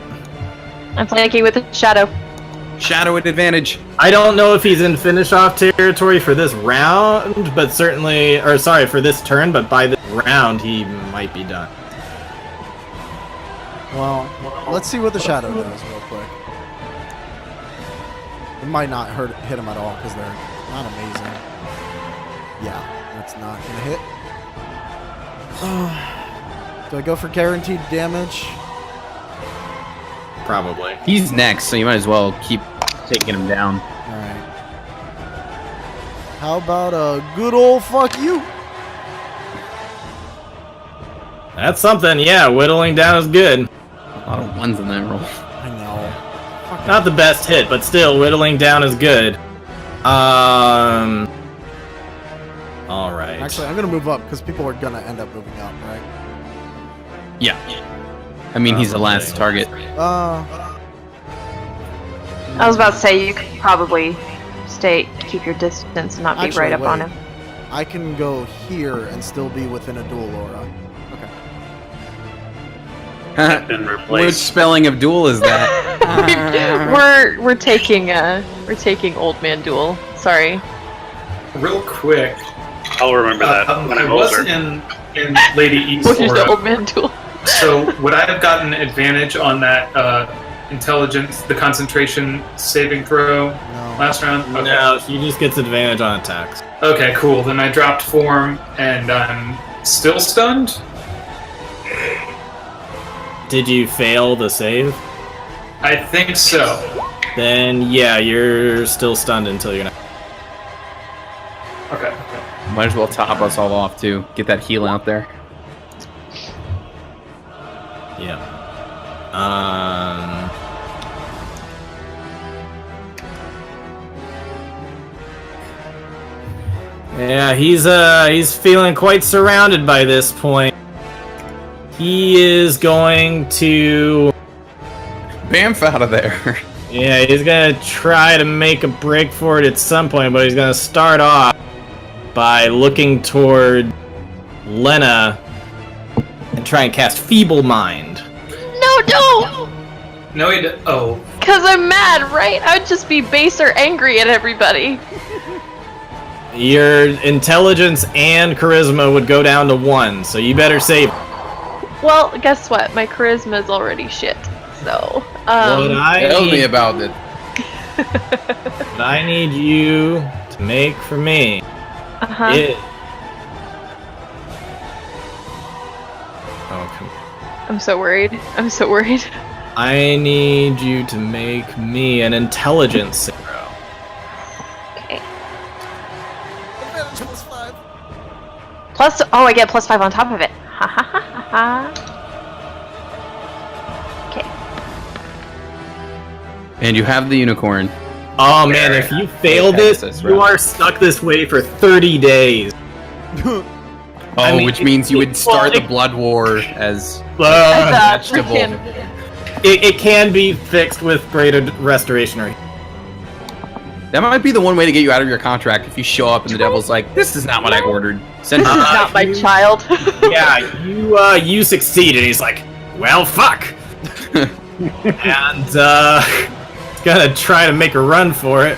I'm flanking with a shadow. Shadow at advantage. I don't know if he's in finish-off territory for this round, but certainly, or sorry, for this turn, but by this round, he might be done. Well, let's see what the shadow does real quick. It might not hit him at all because they're not amazing. Yeah, that's not gonna hit. Do I go for guaranteed damage? Probably. He's next, so you might as well keep taking him down. Alright. How about a good old fuck you? That's something, yeah, whittling down is good. A lot of ones in that roll. I know. Not the best hit, but still, whittling down is good. Alright. Actually, I'm gonna move up because people are gonna end up moving up, right? Yeah. I mean, he's the last target. I was about to say you could probably keep your distance and not be right up on him. I can go here and still be within a dual aura. Okay. Been Which replaced. spelling of duel is that? we're taking old man duel. Sorry. Real quick, I'll remember that when I I'm was older. in Lady E's Which is the aura, old man duel. so would I have gotten advantage on that intelligence, the concentration saving throw No. last round? Okay. No, he just gets advantage on attacks. Okay, cool. Then I dropped form, and I'm still stunned? Did you fail the save? I think so. Then, yeah, you're still stunned until you're not. Okay. Might as well top us all off, too. Get that heal out there. Yeah. Yeah, he's feeling quite surrounded by this point. He is going to... Bamf out of there. Yeah, he's gonna try to make a break for it at some point, but he's gonna start off by looking toward Lena and try and cast Feeble Mind. No, don't! No, oh. Because I'm mad, right? I would just be base or angry at everybody. Your intelligence and charisma would go down to 1, so you better save. Well, guess what? My charisma is already shit. So, What Tell me about it. what I need you to make for me uh-huh. is... Oh, come on. I'm so worried. I'm so worried. I need you to make me an intelligence saving throw. Okay. Oh, I get +5 on top of it. Ha ha ha ha ha. Okay. And you have the unicorn. Oh man, if you fail this, you are stuck this way for 30 days. Oh, I mean, which means you would start the like- blood war as That's a vegetable. freaking- It can be fixed with greater restoration rate. That might be the one way to get you out of your contract if you show up and the devil's like, this is not what I ordered. Send This her is back. not my child. Yeah, you succeeded. He's like, well, fuck. And he's gonna try to make a run for it.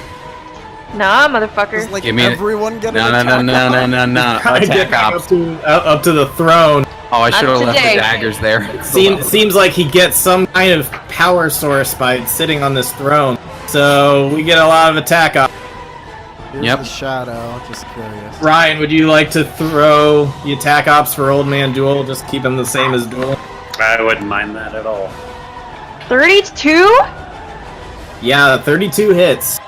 Nah, motherfucker. Does like Give me a- everyone get No, an no, attack? no. Trying to get Attack back ops. up to the throne. Oh, I should have left the today. daggers there. Seems like he gets some kind of power source by sitting on this throne. So we get a lot of attack up. Here's Yep. the shadow. Just curious. Ryan, would you like to throw the attack ops for Old Man Duel? Just keep them the same as Duel. I wouldn't mind that at all. 32? Yeah, 32 hits.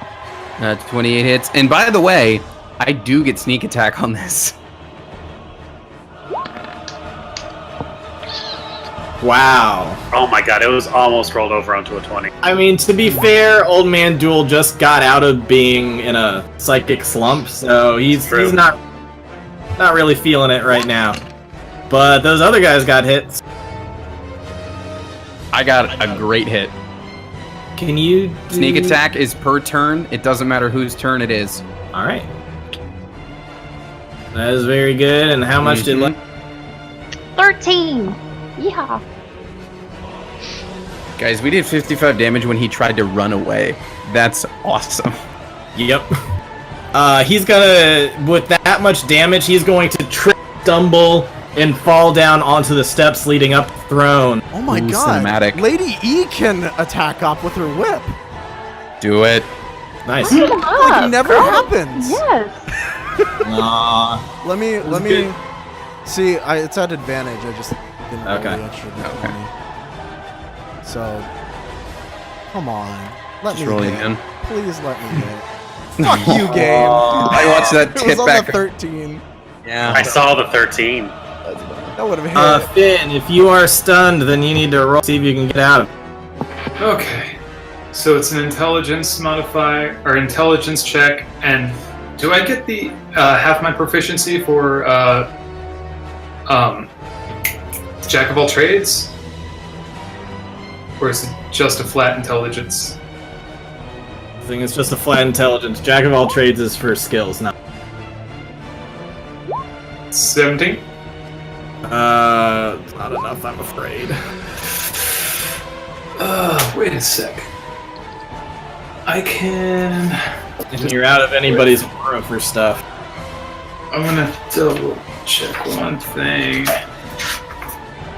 28 hits. And by the way, I do get sneak attack on this. Wow. Oh my god, it was almost rolled over onto a 20. I mean, to be fair, Old Man Duel just got out of being in a psychic slump, so he's not really feeling it right now. But those other guys got hits. I got a great hit. Can you Sneak attack is per turn. It doesn't matter whose turn it is. All right. That is very good. And how much did? 13! Yeah. Guys, we did 55 damage when he tried to run away. That's awesome. Yep. He's gonna, with that much damage, he's going to trip, stumble, and fall down onto the steps leading up the throne. Oh my Ooh, god. cinematic. Lady E can attack up with her whip. Do it. Nice. Bring him up, Like never girl. happens. Yes. Let me good. see. It's at advantage. I just didn't roll Okay. the extra D20. Okay. So, come on, let Just me roll it hit. again. Please let me hit. Fuck you, game. I watched that It was tip on back. the 13. Yeah. I saw the 13. That would have hit. Finn, if you are stunned, then you need to roll, see if you can get out of it. Okay. So it's an intelligence modifier or intelligence check, and do I get the half my proficiency for Jack of all trades? Or is it just a flat intelligence? I think it's just a flat intelligence. Jack of all trades is for skills, not. 17? Not enough, I'm afraid. Wait a sec. I can. And you're out of anybody's aura for stuff. I'm gonna double check one thing.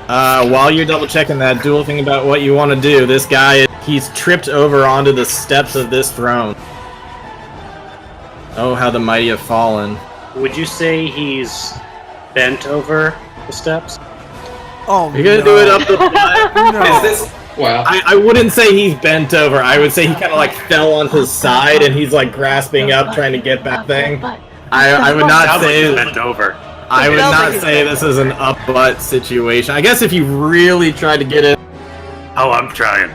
While you're double checking that, Duel, think about what you want to do. This guy, he's tripped over onto the steps of this throne. Oh, how the mighty have fallen. Would you say he's bent over the steps? Oh, You're gonna do it up the butt? No. Is this? Wow. I wouldn't say he's bent over. I would say he kind of like fell on his side and he's like grasping up, trying to get that thing. I would not Sounds like he's say. bent over. I would Sounds not like he's say this is an up butt situation. I guess if you really tried to get it. Oh, I'm trying.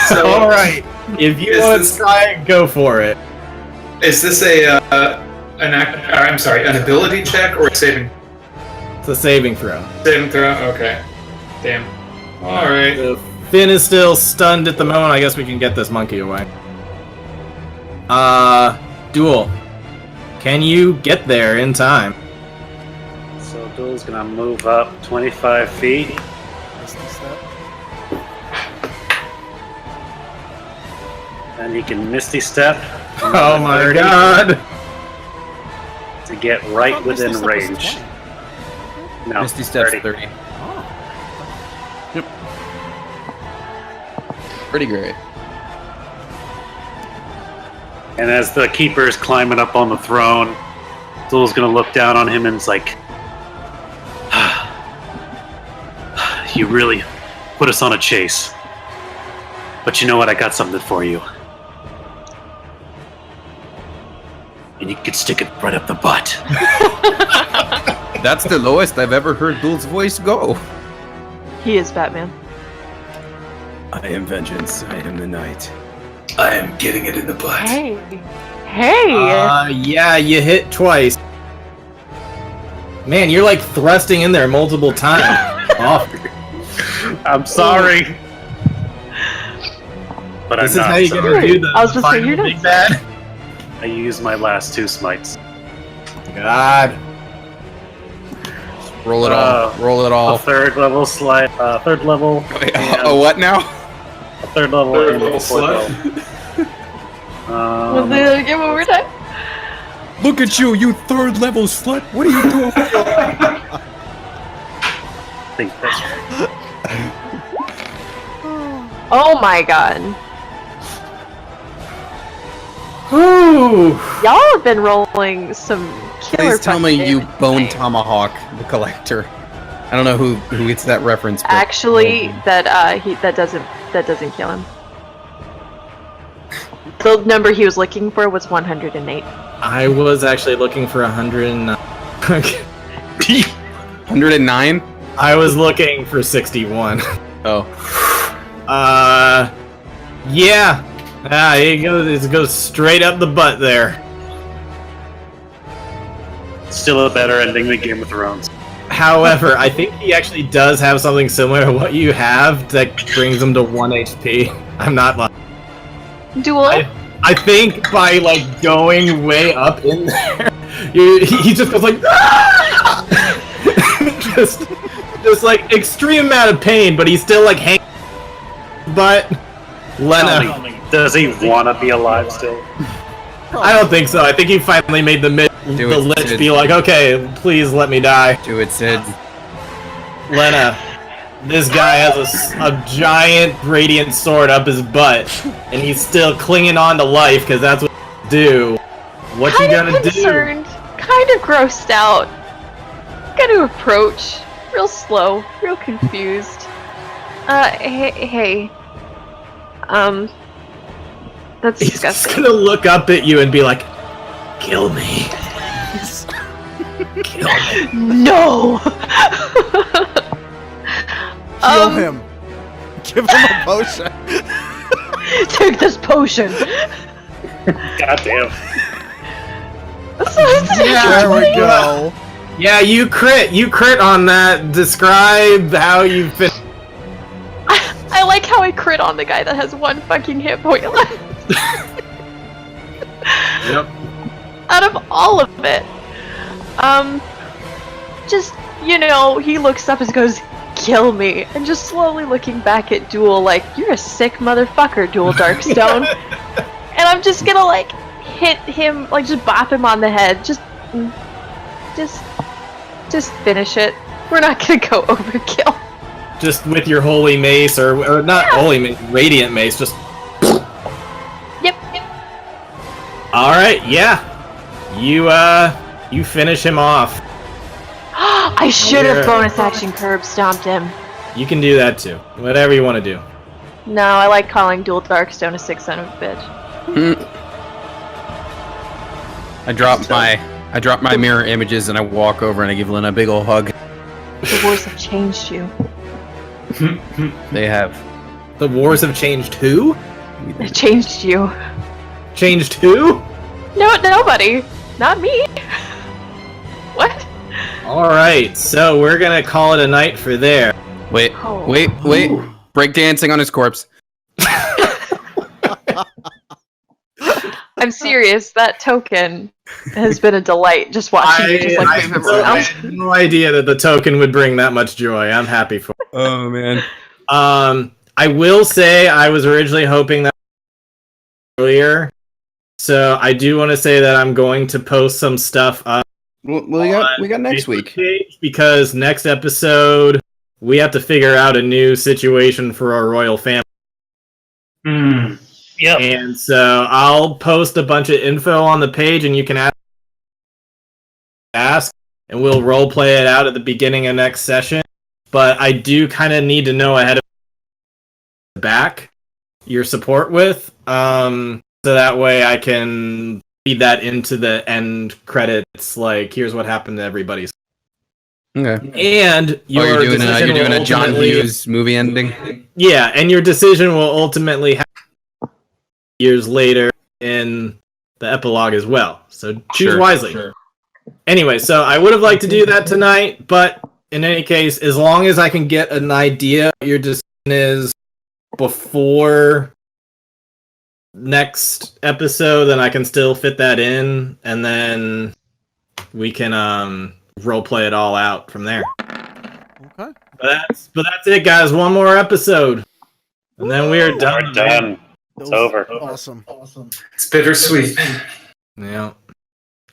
So, All right. If you Is want this- to try it, go for it. is this an ability check or a saving It's a saving throw. throw? Okay. Damn. All right. Finn is still stunned at the moment. I guess we can get this monkey away. Duel. Can you get there in time? So Duel's gonna move up 25 feet. Misty step. And he can Misty Step. Oh my 30 god! To get I right thought Misty within step was range. 20. No, Misty Steps 30. 30. Oh. Pretty great. And as the keeper's climbing up on the throne, Duel's gonna look down on him and it's like, you really put us on a chase. But you know what? I got something for you. And you could stick it right up the butt. That's the lowest I've ever heard Duel's voice go. He is Batman. I am vengeance. I am the night. I am getting it in the butt. Hey. Hey! Yeah, you hit twice. Man, you're like thrusting in there multiple times. I'm sorry. But This is I'm not how you sorry. gonna do the I was just saying, final you're big not bad? I used my last 2 smites. God. Roll it all. Roll it A all. third level slide. Third level. Wait, and a what now? a third level. Third and level a fourth slut. level. Give one more time. Look at you, you third level slut. What are you doing? think that's Oh my god. Whew. Y'all have been rolling some killer Please tell me fucking you damage bone tonight. Tomahawk the Collector. I don't know who gets that reference. But Actually, that doesn't kill him. The number he was looking for was 108. I was actually looking for 109. 109. I was looking for 61. Oh, Yeah. It goes straight up the butt there. still a better ending than Game of Thrones. However, I think he actually does have something similar to what you have that brings him to 1 HP. I'm not lying. Duel? I think by like going way up in there, he just goes like just like extreme amount of pain, but he's still like hanging. But Lena, Does he want to be alive still? I don't think so. I think he finally made the lich Sid. be like, okay, please let me die. do it, Sid. Lena, this guy has a giant radiant sword up his butt, and he's still clinging on to life because that's what you do. What you Kind gonna of concerned, kind of grossed out. Gonna approach, real slow, real confused. Hey. That's He's disgusting. just gonna look up at you and be like, kill me. Kill me. No! Heal him. Give him a potion. Take this potion! Goddamn. There we go. Yeah, you crit on that. Describe how you fin- I like how I crit on the guy that has one fucking hit point left. Yep. Out of all of it. Just, he looks up and goes, kill me. And just slowly looking back at Duel like, you're a sick motherfucker, Duel Darkstone. And I'm just gonna, like, hit him, like, just bop him on the head. Just finish it. We're not gonna go overkill. Just with your holy mace, or not holy mace, radiant mace, just... Yep. Alright, yeah. You finish him off. I should have Yeah. bonus action curb stomped him. You can do that too. Whatever you want to do. No, I like calling Dual Darkstone a sick son of a bitch. I drop my mirror images and I walk over and I give Lena a big ol' hug. The wars have changed you. They have. The wars have changed who? They changed you. Changed who? No, nobody. Not me. What? Alright, so we're gonna call it a night for there. Wait. Ooh. Break dancing on his corpse. I'm serious. That token has been a delight. Just watching you just like move I around. had no idea that the token would bring that much joy. I'm happy for it. Oh man. I will say I was originally hoping that earlier. So I do want to say that I'm going to post some stuff up. Well, we got next week. Page, because next episode we have to figure out a new situation for our royal family. Yep. And so I'll post a bunch of info on the page, and you can ask, and we'll role play it out at the beginning of next session. But I do kind of need to know ahead of back your support with, so that way I can feed that into the end credits. Like, here's what happened to everybody. Okay. And You're doing a John ultimately- Hughes movie ending. Yeah, and your decision will ultimately happen years later in the epilogue as well. So choose Sure, wisely. sure. Anyway, so I would have liked to do that tonight, but in any case, as long as I can get an idea what your decision is before next episode, then I can still fit that in, and then we can role play it all out from there. Okay. But that's it, guys. One more episode, and then we are done. We're done. It's over. Awesome. It's bittersweet. Yeah.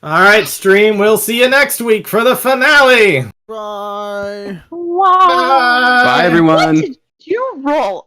All right, stream. We'll see you next week for the finale. Bye. What? Bye, everyone. What did you roll?